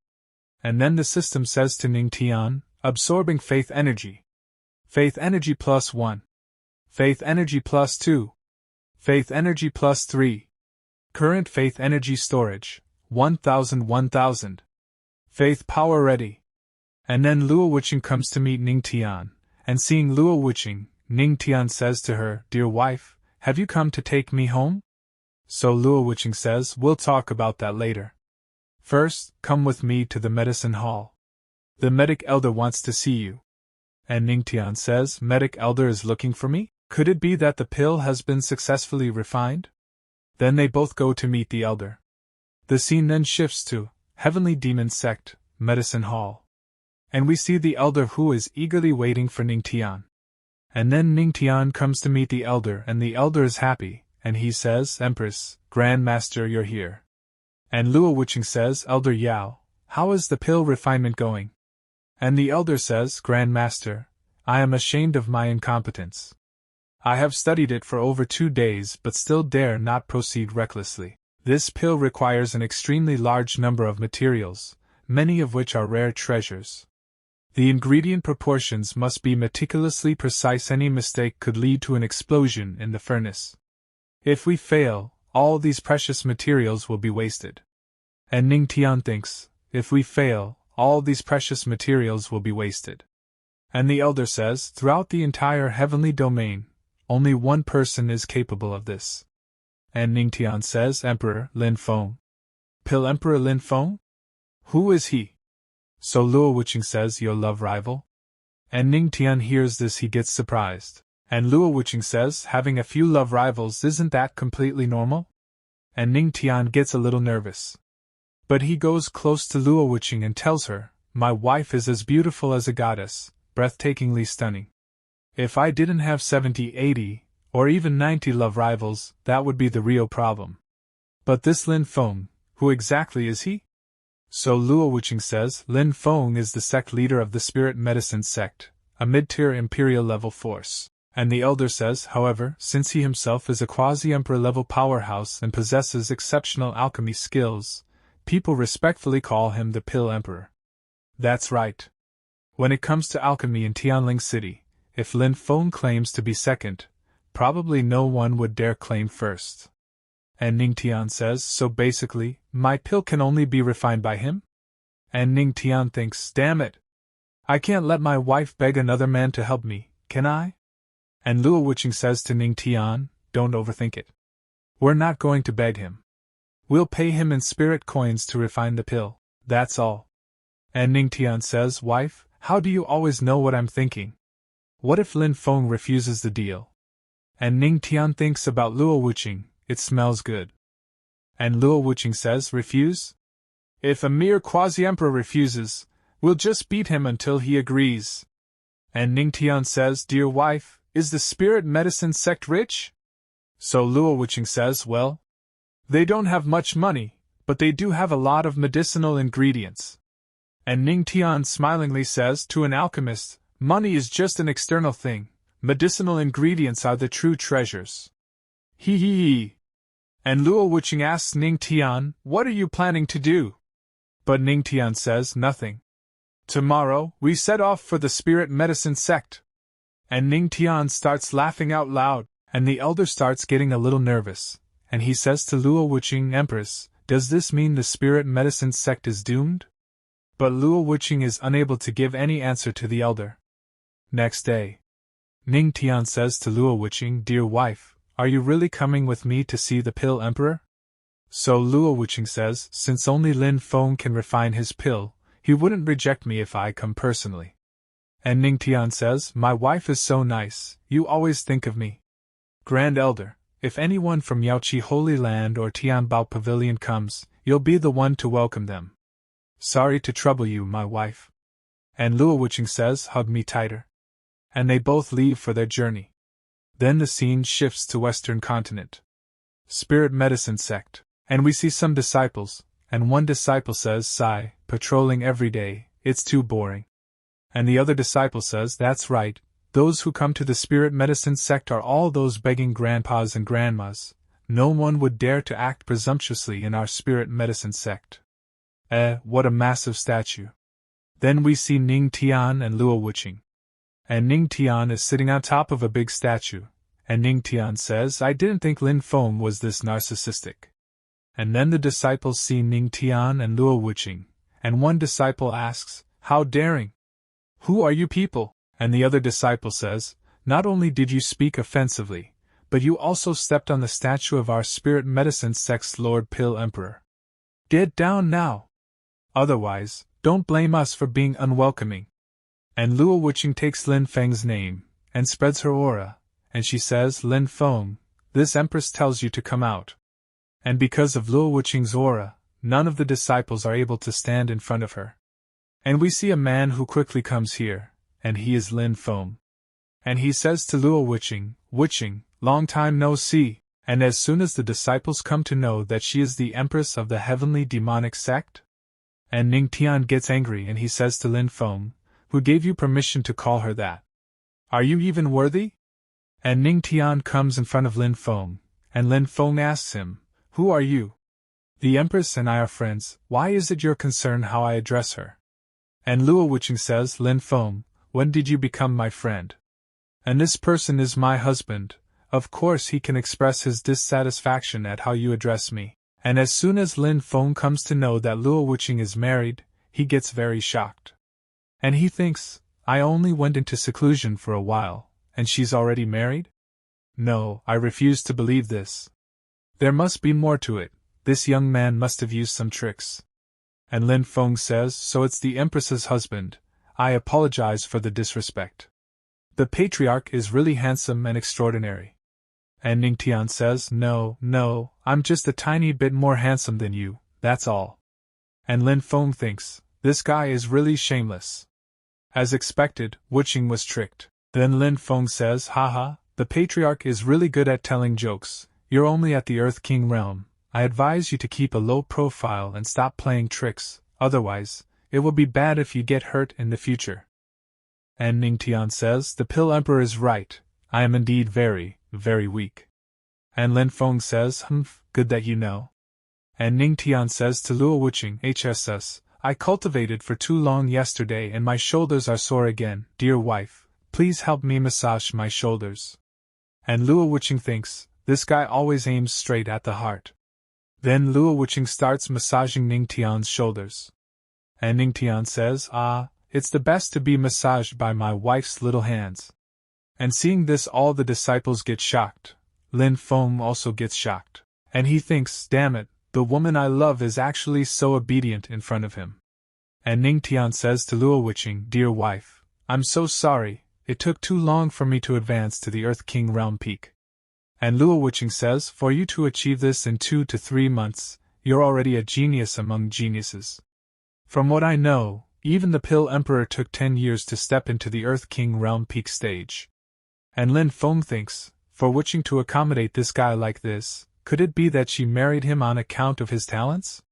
And then the system says to Ning Tian, absorbing faith energy. Faith energy +1. Faith energy +2. Faith energy +3. Current faith energy storage, 1000. Faith power ready. And then Luo Wuqing comes to meet Ning Tian, and seeing Luo Wuqing, Ning Tian says to her, dear wife, have you come to take me home? So Luo Wuqing says, we'll talk about that later. First, come with me to the medicine hall. The medic elder wants to see you. And Ning Tian says, medic elder is looking for me? Could it be that the pill has been successfully refined? Then they both go to meet the elder. The scene then shifts to Heavenly Demon Sect, Medicine Hall. And we see the elder who is eagerly waiting for Ning Tian. And then Ning Tian comes to meet the elder, and the elder is happy, and he says, Empress, Grand Master, you're here. And Luo Wuqing says, Elder Yao, how is the pill refinement going? And the elder says, Grand Master, I am ashamed of my incompetence. I have studied it for over 2 days but still dare not proceed recklessly. This pill requires an extremely large number of materials, many of which are rare treasures. The ingredient proportions must be meticulously precise. Any mistake could lead to an explosion in the furnace. If we fail, all these precious materials will be wasted. And Ning Tian thinks, if we fail, all these precious materials will be wasted. And the elder says, throughout the entire heavenly domain, only one person is capable of this. And Ning Tian says, Emperor Lin Feng. Pill Emperor Lin Feng? Who is he? So Luo Wuqing says, your love rival? And Ning Tian hears this, he gets surprised. And Luo Wuqing says, having a few love rivals, isn't that completely normal? And Ning Tian gets a little nervous. But he goes close to Luo Wuqing and tells her, my wife is as beautiful as a goddess, breathtakingly stunning. If I didn't have 70, 80, or even 90 love rivals, that would be the real problem. But this Lin Feng, who exactly is he? So Luo Wuqing says, Lin Feng is the sect leader of the spirit medicine sect, a mid-tier imperial level force. And the elder says, however, since he himself is a quasi-emperor level powerhouse and possesses exceptional alchemy skills, people respectfully call him the Pill Emperor. That's right. When it comes to alchemy in Tianling City, if Lin Feng claims to be second, probably no one would dare claim first. And Ning Tian says, so basically, my pill can only be refined by him? And Ning Tian thinks, damn it! I can't let my wife beg another man to help me, can I? And Luo Wuqing says to Ning Tian, don't overthink it. We're not going to beg him. We'll pay him in spirit coins to refine the pill, that's all. And Ning Tian says, wife, how do you always know what I'm thinking? What if Lin Feng refuses the deal? And Ning Tian thinks about Luo Wuqing, it smells good. And Luo Wuqing says, refuse? If a mere quasi-emperor refuses, we'll just beat him until he agrees. And Ning Tian says, dear wife, is the spirit medicine sect rich? So Luo Wuqing says, well, they don't have much money, but they do have a lot of medicinal ingredients. And Ning Tian smilingly says, to an alchemist, money is just an external thing, medicinal ingredients are the true treasures. Hee hee hee. And Luo Wuqing asks Ning Tian, what are you planning to do? But Ning Tian says, nothing. Tomorrow, we set off for the spirit medicine sect. And Ning Tian starts laughing out loud, and the elder starts getting a little nervous, and he says to Luo Wuqing, Empress, does this mean the spirit medicine sect is doomed? But Luo Wuqing is unable to give any answer to the elder. Next day, Ning Tian says to Luo Wuqing, dear wife, are you really coming with me to see the Pill Emperor? So Luo Wuqing says, since only Lin Feng can refine his pill, he wouldn't reject me if I come personally. And Ning Tian says, my wife is so nice, you always think of me. Grand Elder, if anyone from Yaoqi Holy Land or Tianbao Pavilion comes, you'll be the one to welcome them. Sorry to trouble you, my wife. And Luo Wuqing says, hug me tighter. And they both leave for their journey. Then the scene shifts to Western Continent. Spirit Medicine Sect. And we see some disciples, and one disciple says, sigh, patrolling every day, it's too boring. And the other disciple says, that's right, those who come to the spirit medicine sect are all those begging grandpas and grandmas. No one would dare to act presumptuously in our spirit medicine sect. What a massive statue. Then we see Ning Tian and Luo Wuqing. And Ning Tian is sitting on top of a big statue, and Ning Tian says, I didn't think Lin Feng was this narcissistic. And then the disciples see Ning Tian and Luo Wuqing, and one disciple asks, how daring! Who are you people? And the other disciple says, not only did you speak offensively, but you also stepped on the statue of our spirit medicine sect's Lord Pill Emperor. Get down now! Otherwise, don't blame us for being unwelcoming. And Luo Wuqing takes Lin Feng's name, and spreads her aura, and she says, Lin Feng, this empress tells you to come out. And because of Luo Wuqing's aura, none of the disciples are able to stand in front of her. And we see a man who quickly comes here, and he is Lin Feng. And he says to Luo Wuqing, Wuqing, long time no see, and as soon as the disciples come to know that she is the empress of the heavenly demonic sect? And Ning Tian gets angry and he says to Lin Feng, who gave you permission to call her that? Are you even worthy? And Ning Tian comes in front of Lin Feng, and Lin Feng asks him, who are you? The empress and I are friends, why is it your concern how I address her? And Luo Wuqing says, Lin Feng, when did you become my friend? And this person is my husband, of course he can express his dissatisfaction at how you address me. And as soon as Lin Feng comes to know that Luo Wuqing is married, he gets very shocked. And he thinks, I only went into seclusion for a while, and she's already married? No, I refuse to believe this. There must be more to it. This young man must have used some tricks. And Lin Feng says, so it's the Empress's husband. I apologize for the disrespect. The patriarch is really handsome and extraordinary. And Ning Tian says, no, I'm just a tiny bit more handsome than you, that's all. And Lin Feng thinks, this guy is really shameless. As expected, Wuqing was tricked. Then Lin Feng says, haha, the patriarch is really good at telling jokes. You're only at the Earth King realm. I advise you to keep a low profile and stop playing tricks, otherwise, it will be bad if you get hurt in the future. And Ning Tian says, the Pill Emperor is right, I am indeed very, very weak. And Lin Feng says, good that you know. And Ning Tian says to Luo Wuqing, HSS, I cultivated for too long yesterday and my shoulders are sore again. Dear wife, please help me massage my shoulders. And Luo Wuqing thinks, this guy always aims straight at the heart. Then Luo Wuqing starts massaging Ning Tian's shoulders. And Ning Tian says, it's the best to be massaged by my wife's little hands. And seeing this, all the disciples get shocked. Lin Feng also gets shocked. And he thinks, damn it, the woman I love is actually so obedient in front of him. And Ning Tian says to Luo Wuqing, dear wife, I'm so sorry, it took too long for me to advance to the Earth King realm peak. And Luo Wuqing says, for you to achieve this in 2 to 3 months, you're already a genius among geniuses. From what I know, even the Pill Emperor took 10 years to step into the Earth King realm peak stage. And Lin Feng thinks, for Wuqing to accommodate this guy like this, could it be that she married him on account of his talents?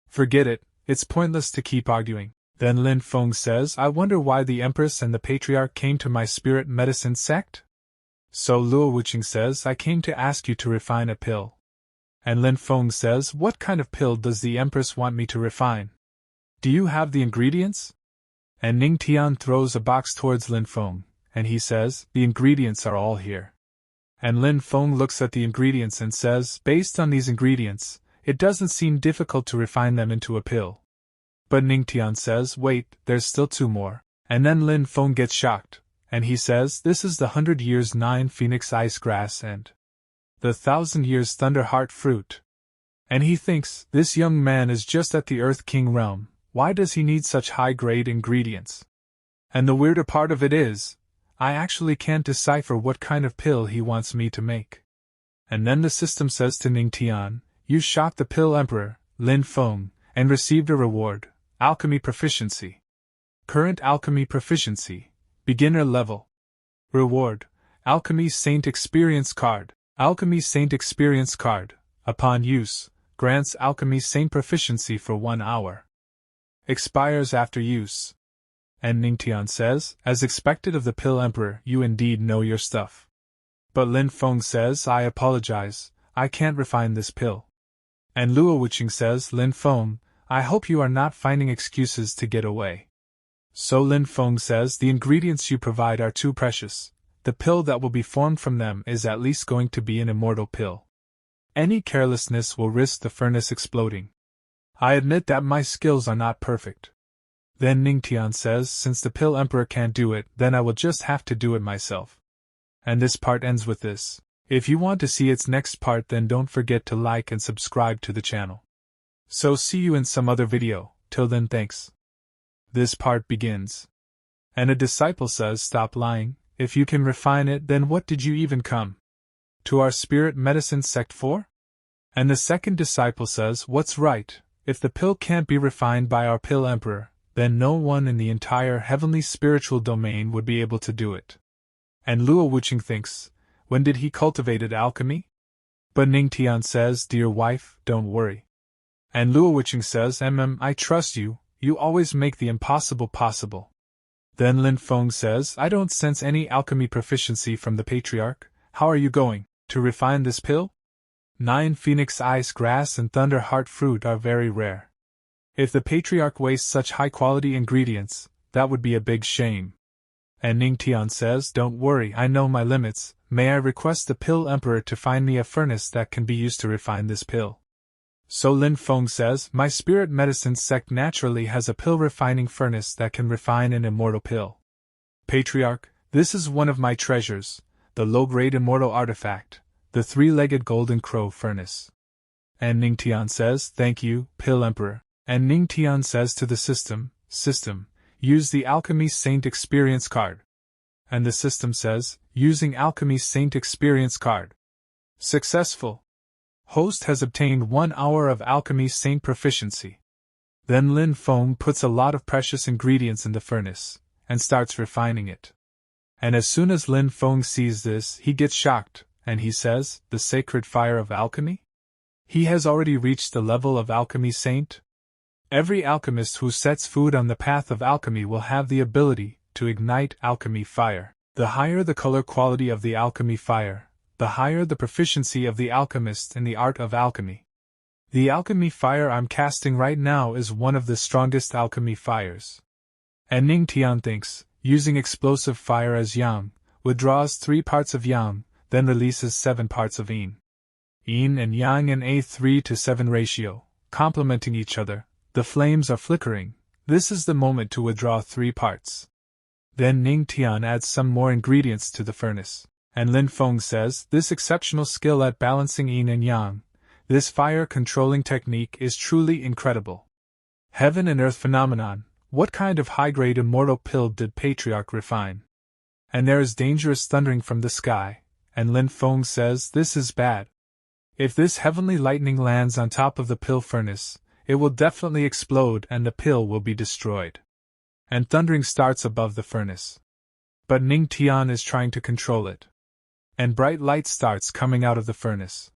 Forget it, it's pointless to keep arguing. Then Lin Feng says, I wonder why the Empress and the Patriarch came to my spirit medicine sect? So Luo Wuqing says, I came to ask you to refine a pill. And Lin Feng says, what kind of pill does the Empress want me to refine? Do you have the ingredients? And Ning Tian throws a box towards Lin Feng, and he says, the ingredients are all here. And Lin Feng looks at the ingredients and says, based on these ingredients, it doesn't seem difficult to refine them into a pill. But Ning Tian says, wait, there's still 2 more. And then Lin Feng gets shocked. And he says, this is the 100 years 9 phoenix ice grass and the 1,000 years thunder heart fruit. And he thinks, this young man is just at the Earth King realm, why does he need such high-grade ingredients? And the weirder part of it is, I actually can't decipher what kind of pill he wants me to make. And then the system says to Ning Tian, you shot the Pill Emperor, Lin Feng, and received a reward, Alchemy Proficiency. Current Alchemy Proficiency. Beginner level. Reward, Alchemy Saint Experience Card. Alchemy Saint Experience Card, upon use, grants Alchemy Saint Proficiency for 1 hour. Expires after use. And Ning Tian says, as expected of the Pill Emperor, you indeed know your stuff. But Lin Feng says, I apologize, I can't refine this pill. And Luo Wuqing says, Lin Feng, I hope you are not finding excuses to get away. So Lin Feng says, the ingredients you provide are too precious. The pill that will be formed from them is at least going to be an immortal pill. Any carelessness will risk the furnace exploding. I admit that my skills are not perfect. Then Ning Tian says, since the Pill Emperor can't do it, then I will just have to do it myself. And this part ends with this. If you want to see its next part, then don't forget to like and subscribe to the channel. So see you in some other video. Till then, thanks. This part begins. And a disciple says, stop lying, if you can refine it, then what did you even come to our spirit medicine sect for? And the second disciple says, what's right, if the pill can't be refined by our Pill Emperor, then no one in the entire heavenly spiritual domain would be able to do it. And Luo Wuqing thinks, when did he cultivated alchemy? But Ning Tian says, dear wife, don't worry. And Luo Wuqing says, I trust you, you always make the impossible possible. Then Lin Feng says, I don't sense any alchemy proficiency from the Patriarch, how are you going to refine this pill? 9 phoenix ice grass and thunder heart fruit are very rare. If the Patriarch wastes such high-quality ingredients, that would be a big shame. And Ning Tian says, don't worry, I know my limits, may I request the Pill Emperor to find me a furnace that can be used to refine this pill? So Lin Feng says, my spirit medicine sect naturally has a pill refining furnace that can refine an immortal pill. Patriarch, this is one of my treasures, the low-grade immortal artifact, the three-legged golden crow furnace. And Ning Tian says, thank you, Pill Emperor. And Ning Tian says to the system, use the Alchemy Saint Experience card. And the system says, using Alchemy Saint Experience card. Successful. Host has obtained 1 hour of Alchemy Saint proficiency. Then Lin Feng puts a lot of precious ingredients in the furnace, and starts refining it. And as soon as Lin Feng sees this, he gets shocked, and he says, the sacred fire of alchemy? He has already reached the level of Alchemy Saint? Every alchemist who sets food on the path of alchemy will have the ability to ignite alchemy fire. The higher the color quality of the alchemy fire, the higher the proficiency of the alchemist in the art of alchemy. The alchemy fire I'm casting right now is one of the strongest alchemy fires. And Ning Tian thinks, using explosive fire as yang, withdraws 3 parts of yang, then releases 7 parts of yin. Yin and yang in a 3:7 ratio, complementing each other, the flames are flickering. This is the moment to withdraw 3 parts. Then Ning Tian adds some more ingredients to the furnace. And Lin Feng says, this exceptional skill at balancing yin and yang, this fire-controlling technique is truly incredible. Heaven and earth phenomenon, what kind of high-grade immortal pill did Patriarch refine? And there is dangerous thundering from the sky, and Lin Feng says, this is bad. If this heavenly lightning lands on top of the pill furnace, it will definitely explode and the pill will be destroyed. And thundering starts above the furnace. But Ning Tian is trying to control it. And bright light starts coming out of the furnace,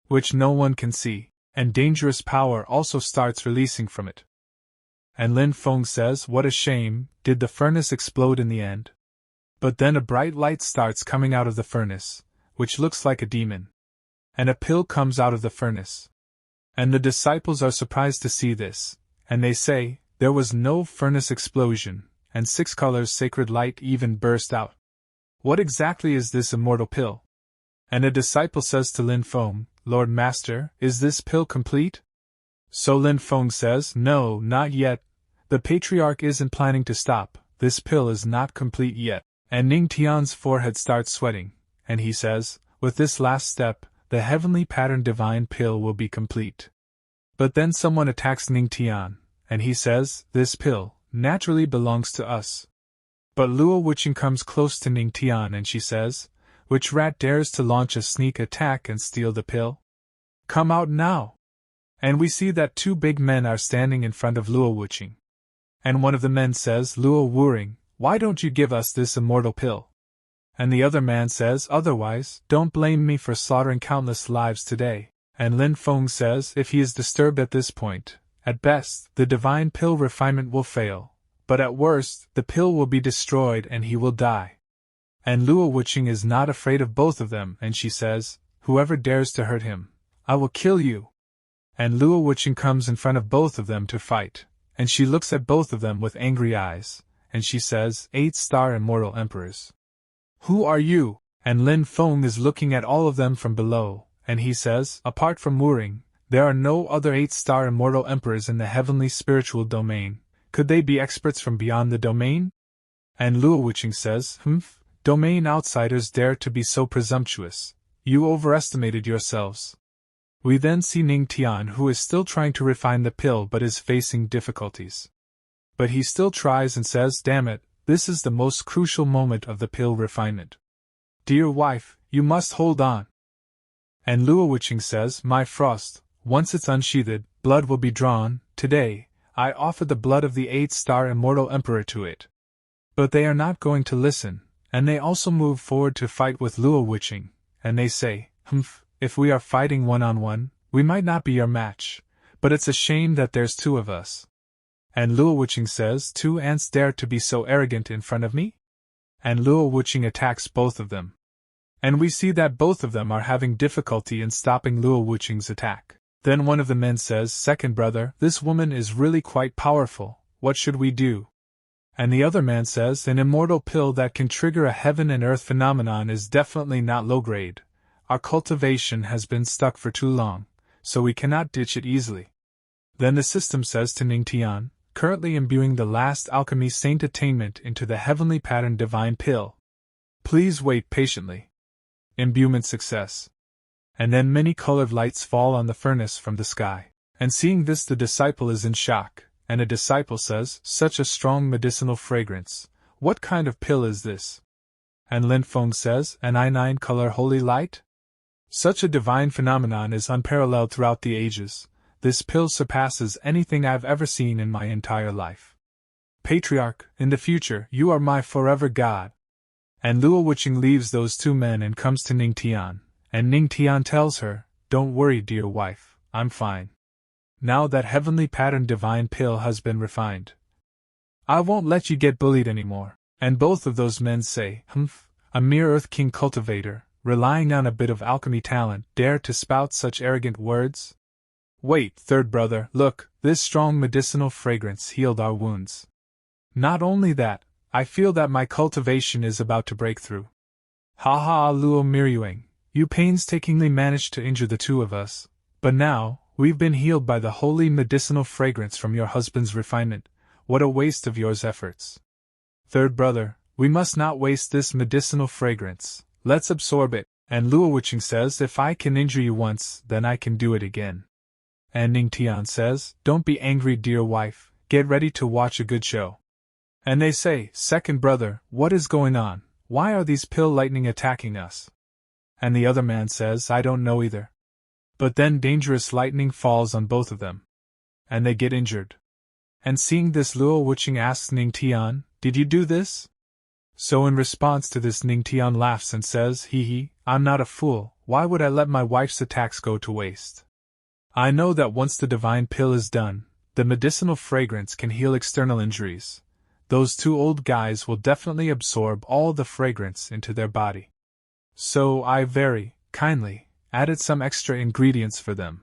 which no one can see, and dangerous power also starts releasing from it. And Lin Feng says, what a shame, did the furnace explode in the end? But then a bright light starts coming out of the furnace, which looks like a demon. And a pill comes out of the furnace. And the disciples are surprised to see this, and they say, there was no furnace explosion, and 6 colors sacred light even burst out. What exactly is this immortal pill? And a disciple says to Lin Feng, Lord Master, is this pill complete? So Lin Feng says, no, not yet. The Patriarch isn't planning to stop, this pill is not complete yet. And Ning Tian's forehead starts sweating, and he says, with this last step, the heavenly pattern divine pill will be complete. But then someone attacks Ning Tian, and he says, this pill naturally belongs to us. But Luo Wuqing comes close to Ning Tian and she says, which rat dares to launch a sneak attack and steal the pill? Come out now! And we see that 2 big men are standing in front of Luo Wuqing. And one of the men says, Luo Wuring, why don't you give us this immortal pill? And the other man says, otherwise, don't blame me for slaughtering countless lives today. And Lin Feng says, if he is disturbed at this point, at best, the divine pill refinement will fail. But at worst, the pill will be destroyed and he will die. And Luo Wuqing is not afraid of both of them, and she says, whoever dares to hurt him, I will kill you. And Luo Wuqing comes in front of both of them to fight, and she looks at both of them with angry eyes, and she says, 8-star immortal emperors. Who are you? And Lin Feng is looking at all of them from below, and he says, apart from Wuring, there are no other 8-star immortal emperors in the heavenly spiritual domain. Could they be experts from beyond the domain? And Luo Wuqing says, domain outsiders dare to be so presumptuous. You overestimated yourselves. We then see Ning Tian, who is still trying to refine the pill but is facing difficulties. But he still tries and says, damn it, this is the most crucial moment of the pill refinement. Dear wife, you must hold on. And Luo Wuqing says, my frost, once it's unsheathed, blood will be drawn. Today, I offer the blood of the 8-star immortal emperor to it. But they are not going to listen, and they also move forward to fight with Luo Wuqing, and they say, if we are fighting one-on-one, we might not be your match, but it's a shame that there's 2 of us. And Luo Wuqing says, 2 ants dare to be so arrogant in front of me? And Luo Wuqing attacks both of them. And we see that both of them are having difficulty in stopping Luo Wuqing's attack. Then one of the men says, second brother, this woman is really quite powerful, what should we do? And the other man says, an immortal pill that can trigger a heaven and earth phenomenon is definitely not low grade. Our cultivation has been stuck for too long, so we cannot ditch it easily. Then the system says to Ning Tian, currently imbuing the last alchemy saint attainment into the heavenly pattern divine pill. Please wait patiently. Imbuement success. And then many colored lights fall on the furnace from the sky. And seeing this, the disciple is in shock, and a disciple says, such a strong medicinal fragrance. What kind of pill is this? And Lin Feng says, an I9 color holy light? Such a divine phenomenon is unparalleled throughout the ages. This pill surpasses anything I've ever seen in my entire life. Patriarch, in the future, you are my forever god. And Luo Wuqing leaves those two men and comes to Ning Tian, and Ning Tian tells her, don't worry, dear wife, I'm fine. Now that heavenly pattern divine pill has been refined, I won't let you get bullied anymore. And both of those men say, humph, a mere Earth King cultivator, relying on a bit of alchemy talent, dare to spout such arrogant words? Wait, third brother, look, this strong medicinal fragrance healed our wounds. Not only that, I feel that my cultivation is about to break through. Ha ha, Luo Miryuing, you painstakingly managed to injure the two of us, but now, we've been healed by the holy medicinal fragrance from your husband's refinement. What a waste of yours efforts. Third brother, we must not waste this medicinal fragrance, let's absorb it, and Luo Wuqing says if I can injure you once, then I can do it again. And Ning Tian says, don't be angry, dear wife, get ready to watch a good show. And they say, second brother, what is going on, why are these pill lightning attacking us? And the other man says, I don't know either. But then dangerous lightning falls on both of them. And they get injured. And seeing this, Luo Wuqing asks Ning Tian, did you do this? So in response to this, Ning Tian laughs and says, hee hee, I'm not a fool, why would I let my wife's attacks go to waste? I know that once the divine pill is done, the medicinal fragrance can heal external injuries. Those two old guys will definitely absorb all the fragrance into their body. So I very kindly added some extra ingredients for them.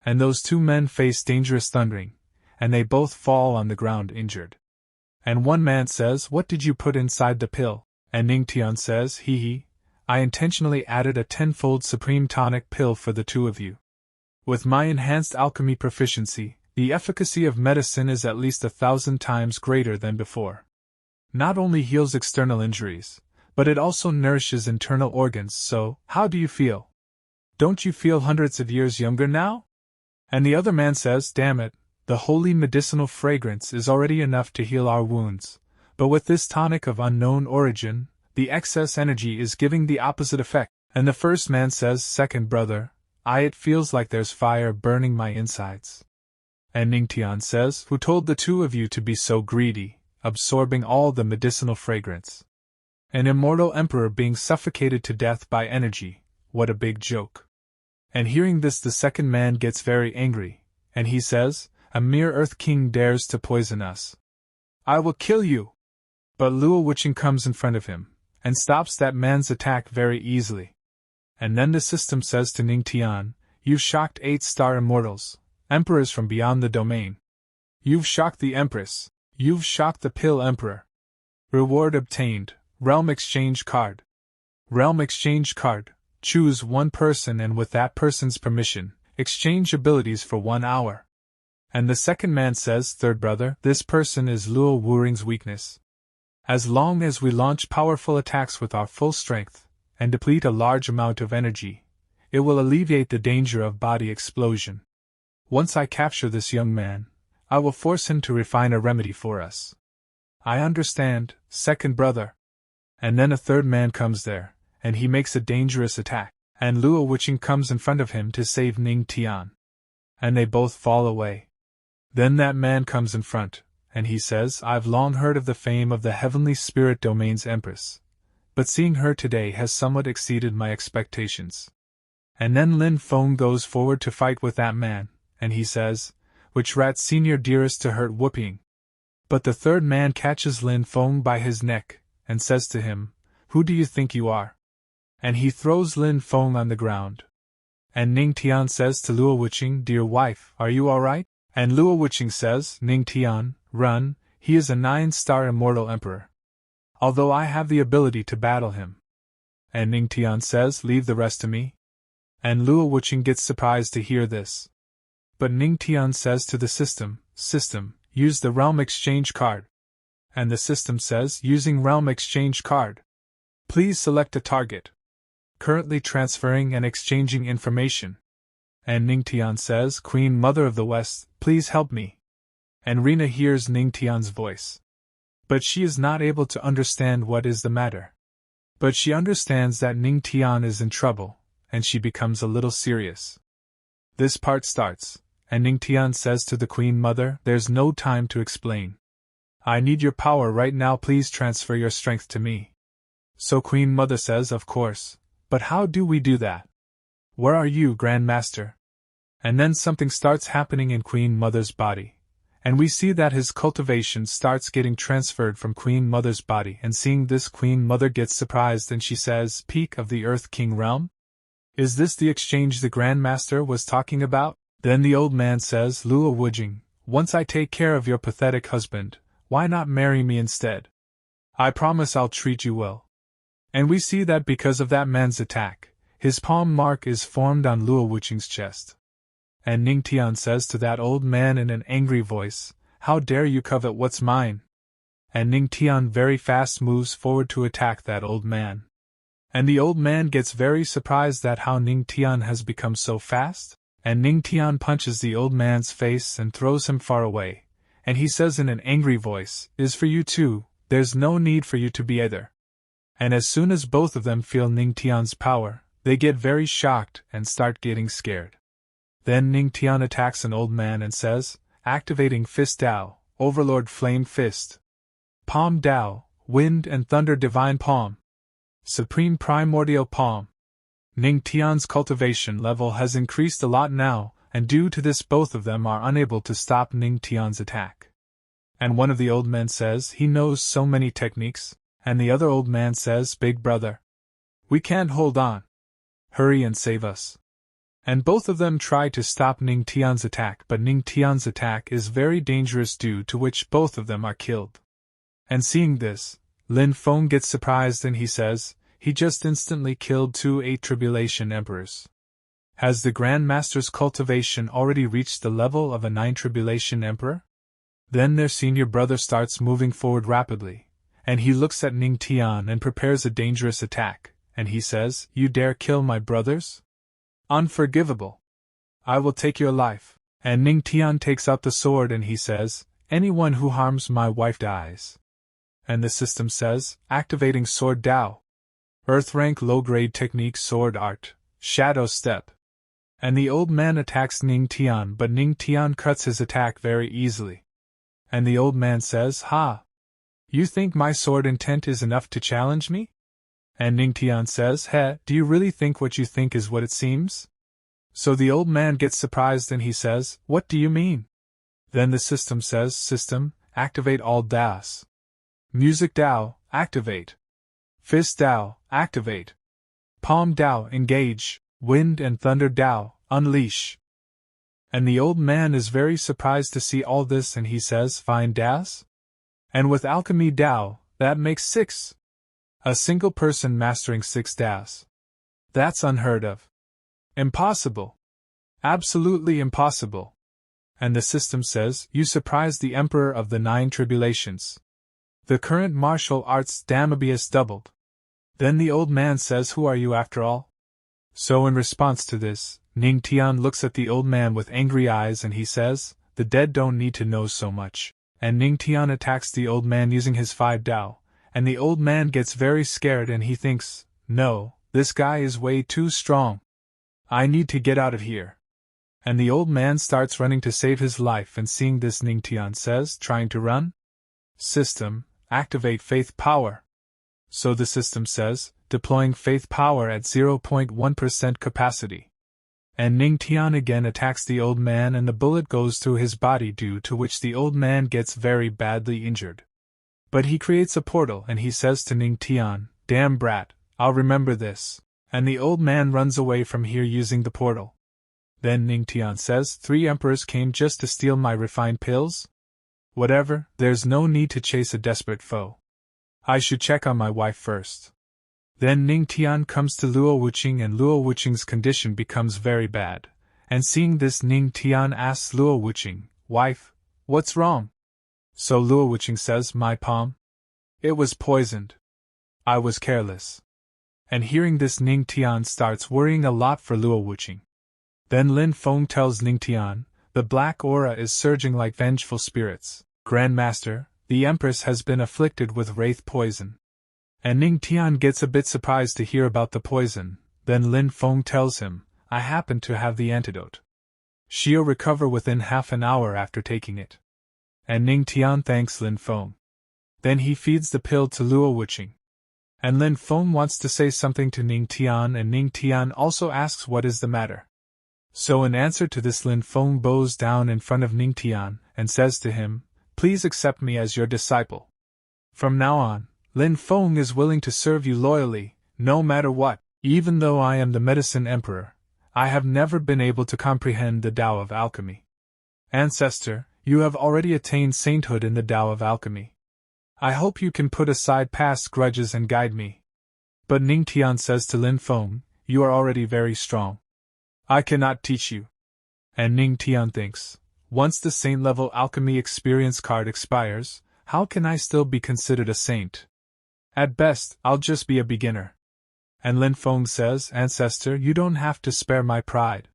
And those two men face dangerous thundering, and they both fall on the ground injured. And one man says, what did you put inside the pill? And Ning Tian says, hee hee, I intentionally added a 10-fold supreme tonic pill for the two of you. With my enhanced alchemy proficiency, the efficacy of medicine is at least 1,000 times greater than before. Not only heals external injuries, but it also nourishes internal organs, so, how do you feel? Don't you feel hundreds of years younger now? And the other man says, damn it, the holy medicinal fragrance is already enough to heal our wounds, but with this tonic of unknown origin, the excess energy is giving the opposite effect. And the first man says, second brother, it feels like there's fire burning my insides. And Ning Tian says, who told the two of you to be so greedy, absorbing all the medicinal fragrance? An immortal emperor being suffocated to death by energy, what a big joke. And hearing this, the second man gets very angry, and he says, a mere Earth King dares to poison us. I will kill you! But Luo Wuqing comes in front of him, and stops that man's attack very easily. And then the system says to Ning Tian, you've shocked 8-star immortals, emperors from beyond the domain. You've shocked the empress, you've shocked the pill emperor. Reward obtained, realm exchange card. Realm exchange card, choose one person and with that person's permission, exchange abilities for 1 hour. And the second man says, third brother, this person is Luo Wuring's weakness. As long as we launch powerful attacks with our full strength, and deplete a large amount of energy, it will alleviate the danger of body explosion. Once I capture this young man, I will force him to refine a remedy for us. I understand, second brother. And then a third man comes there, and he makes a dangerous attack, and Luo Wuqing comes in front of him to save Ning Tian. And they both fall away. Then that man comes in front, and he says, I've long heard of the fame of the heavenly spirit domain's empress, but seeing her today has somewhat exceeded my expectations. And then Lin Feng goes forward to fight with that man, and he says, which rat senior dearest to hurt whooping. But the third man catches Lin Feng by his neck, and says to him, who do you think you are? And he throws Lin Feng on the ground. And Ning Tian says to Luo Wuqing, dear wife, are you alright? And Luo Wuqing says, Ning Tian, run, he is a 9-star immortal emperor. Although I have the ability to battle him. And Ning Tian says, leave the rest to me. And Luo Wuqing gets surprised to hear this. But Ning Tian says to the system, use the realm exchange card. And the system says, using realm exchange card. Please select a target. Currently transferring and exchanging information. And Ning Tian says, Queen Mother of the West, please help me. And Rina hears Ning Tian's voice. But she is not able to understand what is the matter. But she understands that Ning Tian is in trouble, and she becomes a little serious. This part starts, and Ning Tian says to the Queen Mother, there's no time to explain. I need your power right now, please transfer your strength to me. So Queen Mother says, of course, but how do we do that? Where are you, Grand Master? And then something starts happening in Queen Mother's body. And we see that his cultivation starts getting transferred from Queen Mother's body, and seeing this, Queen Mother gets surprised and she says, Peak of the Earth King realm? Is this the exchange the Grand Master was talking about? Then the old man says, Luo Wuqing, once I take care of your pathetic husband, why not marry me instead? I promise I'll treat you well. And we see that because of that man's attack, his palm mark is formed on Luo Wuqing's chest. And Ning Tian says to that old man in an angry voice, how dare you covet what's mine? And Ning Tian very fast moves forward to attack that old man. And the old man gets very surprised at how Ning Tian has become so fast, and Ning Tian punches the old man's face and throws him far away, and he says in an angry voice, is for you too, there's no need for you to be either. And as soon as both of them feel Ning Tian's power, they get very shocked and start getting scared. Then Ning Tian attacks an old man and says, activating Fist Dao, Overlord Flame Fist. Palm Dao, Wind and Thunder Divine Palm. Supreme Primordial Palm. Ning Tian's cultivation level has increased a lot now, and due to this both of them are unable to stop Ning Tian's attack. And one of the old men says he knows so many techniques, and the other old man says, Big brother, we can't hold on. Hurry and save us. And both of them try to stop Ning Tian's attack, but Ning Tian's attack is very dangerous, due to which both of them are killed. And seeing this, Lin Feng gets surprised and he says, he just instantly killed 2 tribulation emperors. Has the Grand Master's cultivation already reached the level of a 9 tribulation emperor? Then their senior brother starts moving forward rapidly, and he looks at Ning Tian and prepares a dangerous attack, and he says, you dare kill my brothers? Unforgivable. I will take your life. And Ning Tian takes out the sword and he says, anyone who harms my wife dies. And the system says, activating Sword Dao. Earth rank low grade technique Sword Art, Shadow Step. And the old man attacks Ning Tian, but Ning Tian cuts his attack very easily. And the old man says, ha! You think my sword intent is enough to challenge me? And Ning Tian says, Heh, do you really think what you think is what it seems? So the old man gets surprised and he says, what do you mean? Then the system says, System, activate all Daos. Music Dao, activate. Fist Dao, activate. Palm Dao, engage. Wind and Thunder Dao, unleash. And the old man is very surprised to see all this and he says, Fine Daos? And with Alchemy Dao, that makes 6. A single person mastering 6 Daos. That's unheard of. Impossible. Absolutely impossible. And the system says, you surprised the Emperor of the 9 Tribulations. The current martial arts Damabius doubled. Then the old man says, who are you after all? So in response to this, Ning Tian looks at the old man with angry eyes and he says, the dead don't need to know so much. And Ning Tian attacks the old man using his 5 Dao. And the old man gets very scared and he thinks, no, this guy is way too strong. I need to get out of here. And the old man starts running to save his life, and seeing this Ning Tian says, trying to run? System, activate faith power. So the system says, deploying faith power at 0.1% capacity. And Ning Tian again attacks the old man and the bullet goes through his body, due to which the old man gets very badly injured. But he creates a portal and he says to Ning Tian, damn brat, I'll remember this. And the old man runs away from here using the portal. Then Ning Tian says, 3 emperors came just to steal my refined pills? Whatever, there's no need to chase a desperate foe. I should check on my wife first. Then Ning Tian comes to Luo Wuqing and Luo Wuqing's condition becomes very bad, and seeing this Ning Tian asks Luo Wuqing, "Wife, what's wrong?" So Luo Wuqing says, "My palm? It was poisoned. I was careless." And hearing this Ning Tian starts worrying a lot for Luo Wuqing. Then Lin Feng tells Ning Tian, "The black aura is surging like vengeful spirits. Grandmaster, the Empress has been afflicted with wraith poison." And Ning Tian gets a bit surprised to hear about the poison. Then Lin Feng tells him, "I happen to have the antidote. She'll recover within half an hour after taking it." And Ning Tian thanks Lin Feng. Then he feeds the pill to Luo Wuqing. And Lin Feng wants to say something to Ning Tian, and Ning Tian also asks what is the matter. So in answer to this, Lin Feng bows down in front of Ning Tian and says to him, "Please accept me as your disciple. From now on, Lin Feng is willing to serve you loyally, no matter what. Even though I am the medicine emperor, I have never been able to comprehend the Tao of alchemy. Ancestor, you have already attained sainthood in the Tao of alchemy. I hope you can put aside past grudges and guide me." But Ning Tian says to Lin Feng, "You are already very strong. I cannot teach you." And Ning Tian thinks, once the saint-level alchemy experience card expires, how can I still be considered a saint? At best, I'll just be a beginner. And Lin Feng says, "Ancestor, you don't have to spare my pride.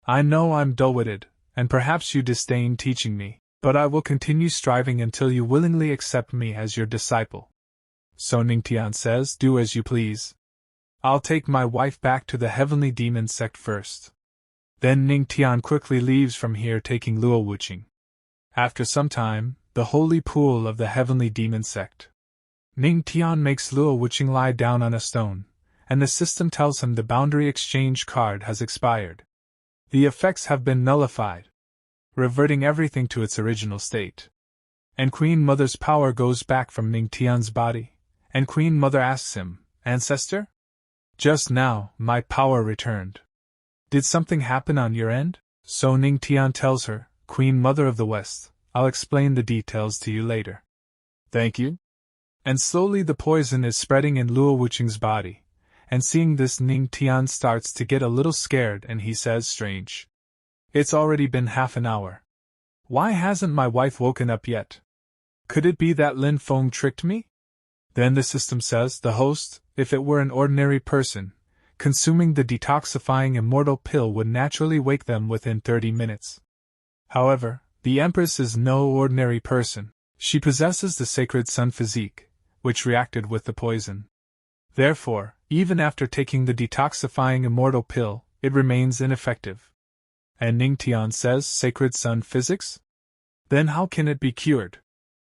I know I'm dull-witted, and perhaps you disdain teaching me, but I will continue striving until you willingly accept me as your disciple." So Ning Tian says, "Do as you please. I'll take my wife back to the heavenly demon sect first." Then Ning Tian quickly leaves from here, taking Luo Wuqing. After some time, the holy pool of the heavenly demon sect. Ning Tian makes Luo Wuqing lie down on a stone, and the system tells him the boundary exchange card has expired. The effects have been nullified, reverting everything to its original state. And Queen Mother's power goes back from Ning Tian's body, and Queen Mother asks him, "Ancestor? Just now, my power returned. Did something happen on your end?" So Ning Tian tells her, "Queen Mother of the West, I'll explain the details to you later." "Thank you." And slowly the poison is spreading in Luo Wuqing's body, and seeing this Ning Tian starts to get a little scared and he says, "Strange. It's already been half an hour. Why hasn't my wife woken up yet? Could it be that Lin Feng tricked me?" Then the system says, "The host, if it were an ordinary person, consuming the detoxifying immortal pill would naturally wake them within 30 minutes. However, the Empress is no ordinary person. She possesses the sacred sun physique, which reacted with the poison. Therefore, even after taking the detoxifying immortal pill, it remains ineffective." And Ning Tian says, "Sacred sun physics? Then how can it be cured?"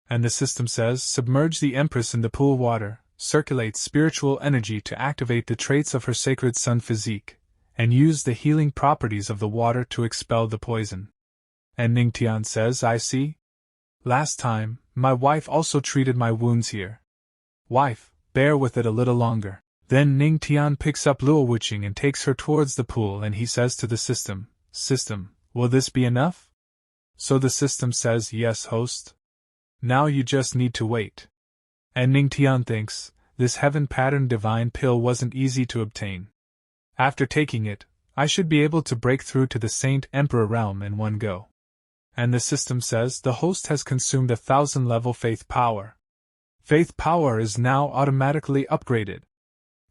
And the system says, "Submerge the Empress in the pool water, circulate spiritual energy to activate the traits of her sacred sun physique, and use the healing properties of the water to expel the poison." And Ning Tian says, "I see. Last time, my wife also treated my wounds here. Wife, bear with it a little longer." Then Ning Tian picks up Luo Wuqing and takes her towards the pool, and he says to the system, "System, will this be enough?" So the system says, "Yes, host. Now you just need to wait." And Ning Tian thinks, this heaven-patterned divine pill wasn't easy to obtain. After taking it, I should be able to break through to the Saint Emperor realm in one go. And the system says, "The host has consumed 1,000 level faith power. Faith power is now automatically upgraded.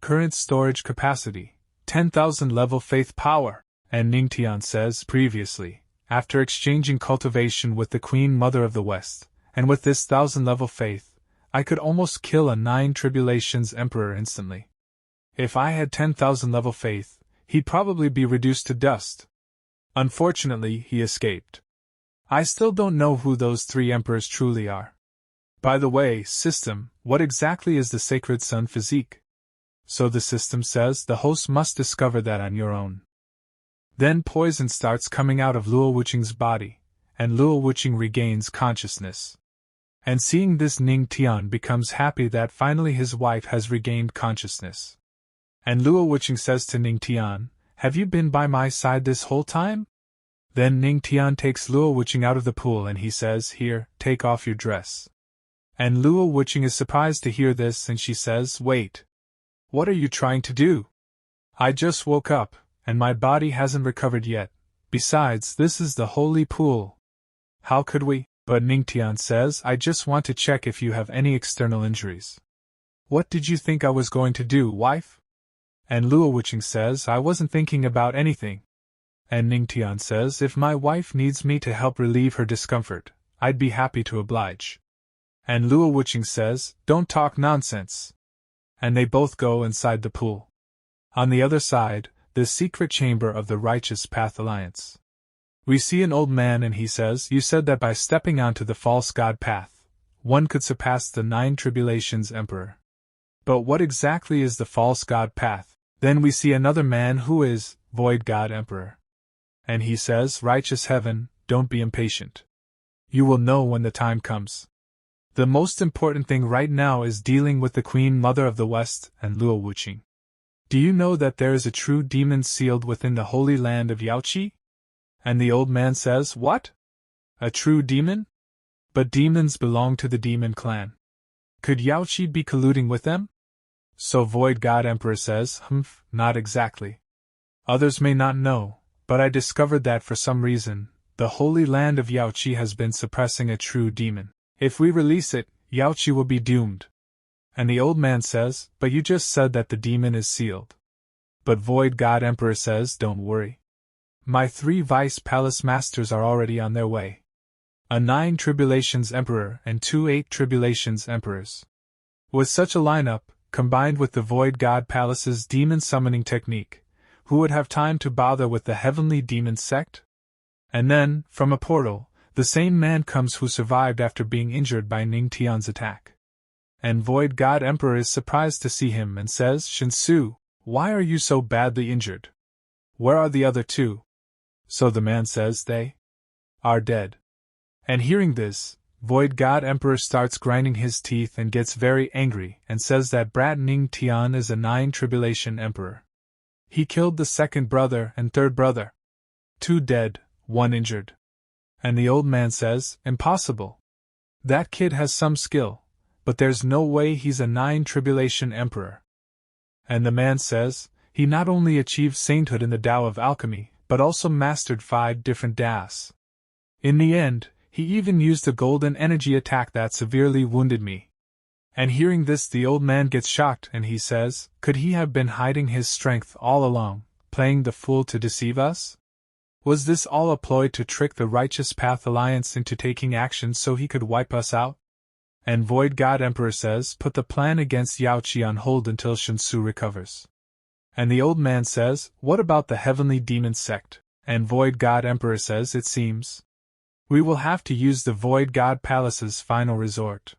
Current storage capacity, 10,000 level faith power." And Ning Tian says, "Previously, after exchanging cultivation with the Queen Mother of the West, and with this 1,000 level faith, I could almost kill a 9 tribulations emperor instantly. If I had 10,000 level faith, he'd probably be reduced to dust. Unfortunately, he escaped. I still don't know who those 3 emperors truly are. By the way, system, what exactly is the sacred sun physique?" So the system says, "The host must discover that on your own." Then poison starts coming out of Luo Wuqing's body, and Luo Wuqing regains consciousness. And seeing this, Ning Tian becomes happy that finally his wife has regained consciousness. And Luo Wuqing says to Ning Tian, "Have you been by my side this whole time?" Then Ning Tian takes Luo Wuqing out of the pool and he says, "Here, take off your dress." And Luo Wuqing is surprised to hear this and she says, "Wait. What are you trying to do? I just woke up, and my body hasn't recovered yet. Besides, this is the holy pool. How could we? But Ning Tian says, I just want to check if you have any external injuries. What did you think I was going to do, wife? And Luo Wuching says, I wasn't thinking about anything. And Ning Tian says, if my wife needs me to help relieve her discomfort, I'd be happy to oblige. And Luo Wuching says, don't talk nonsense. And they both go inside the pool. On the other side, the secret chamber of the Righteous Path Alliance. We see an old man and he says, you said that by stepping onto the false god path, one could surpass the 9 tribulations emperor. But what exactly is the false god path? Then we see another man who is void god emperor. And he says, righteous heaven, don't be impatient. You will know when the time comes. The most important thing right now is dealing with the Queen Mother of the West and Luo Wuching. Do you know that there is a true demon sealed within the holy land of Yaoi? And the old man says, what? A true demon? But demons belong to the demon clan. Could Yaoi be colluding with them? So Void God Emperor says, not exactly. Others may not know, but I discovered that for some reason, the holy land of Yaoi has been suppressing a true demon. If we release it, Yaoi will be doomed. And the old man says, but you just said that the demon is sealed. But Void God Emperor says, don't worry. My 3 vice palace masters are already on their way. A 9 tribulations emperor and 2 8 tribulations emperors. With such a lineup, combined with the Void God Palace's demon summoning technique, who would have time to bother with the heavenly demon sect? And then, from a portal, the same man comes who survived after being injured by Ning Tian's attack. And Void God Emperor is surprised to see him and says, Shinsu, why are you so badly injured? Where are the other 2? So the man says they are dead. And hearing this, Void God Emperor starts grinding his teeth and gets very angry and says that brat Ning Tian is a 9 tribulation emperor. He killed the 2nd brother and 3rd brother. 2 dead, 1 injured. And the old man says, impossible. That kid has some skill. But there's no way he's a 9 tribulation emperor. And the man says, he not only achieved sainthood in the Tao of alchemy, but also mastered 5 different Das. In the end, he even used a golden energy attack that severely wounded me. And hearing this, the old man gets shocked and he says, could he have been hiding his strength all along, playing the fool to deceive us? Was this all a ploy to trick the Righteous Path Alliance into taking action so he could wipe us out? And Void God Emperor says, put the plan against Yaoi on hold until Shinsu recovers. And the old man says, what about the heavenly demon sect? And Void God Emperor says, it seems we will have to use the Void God Palace's final resort.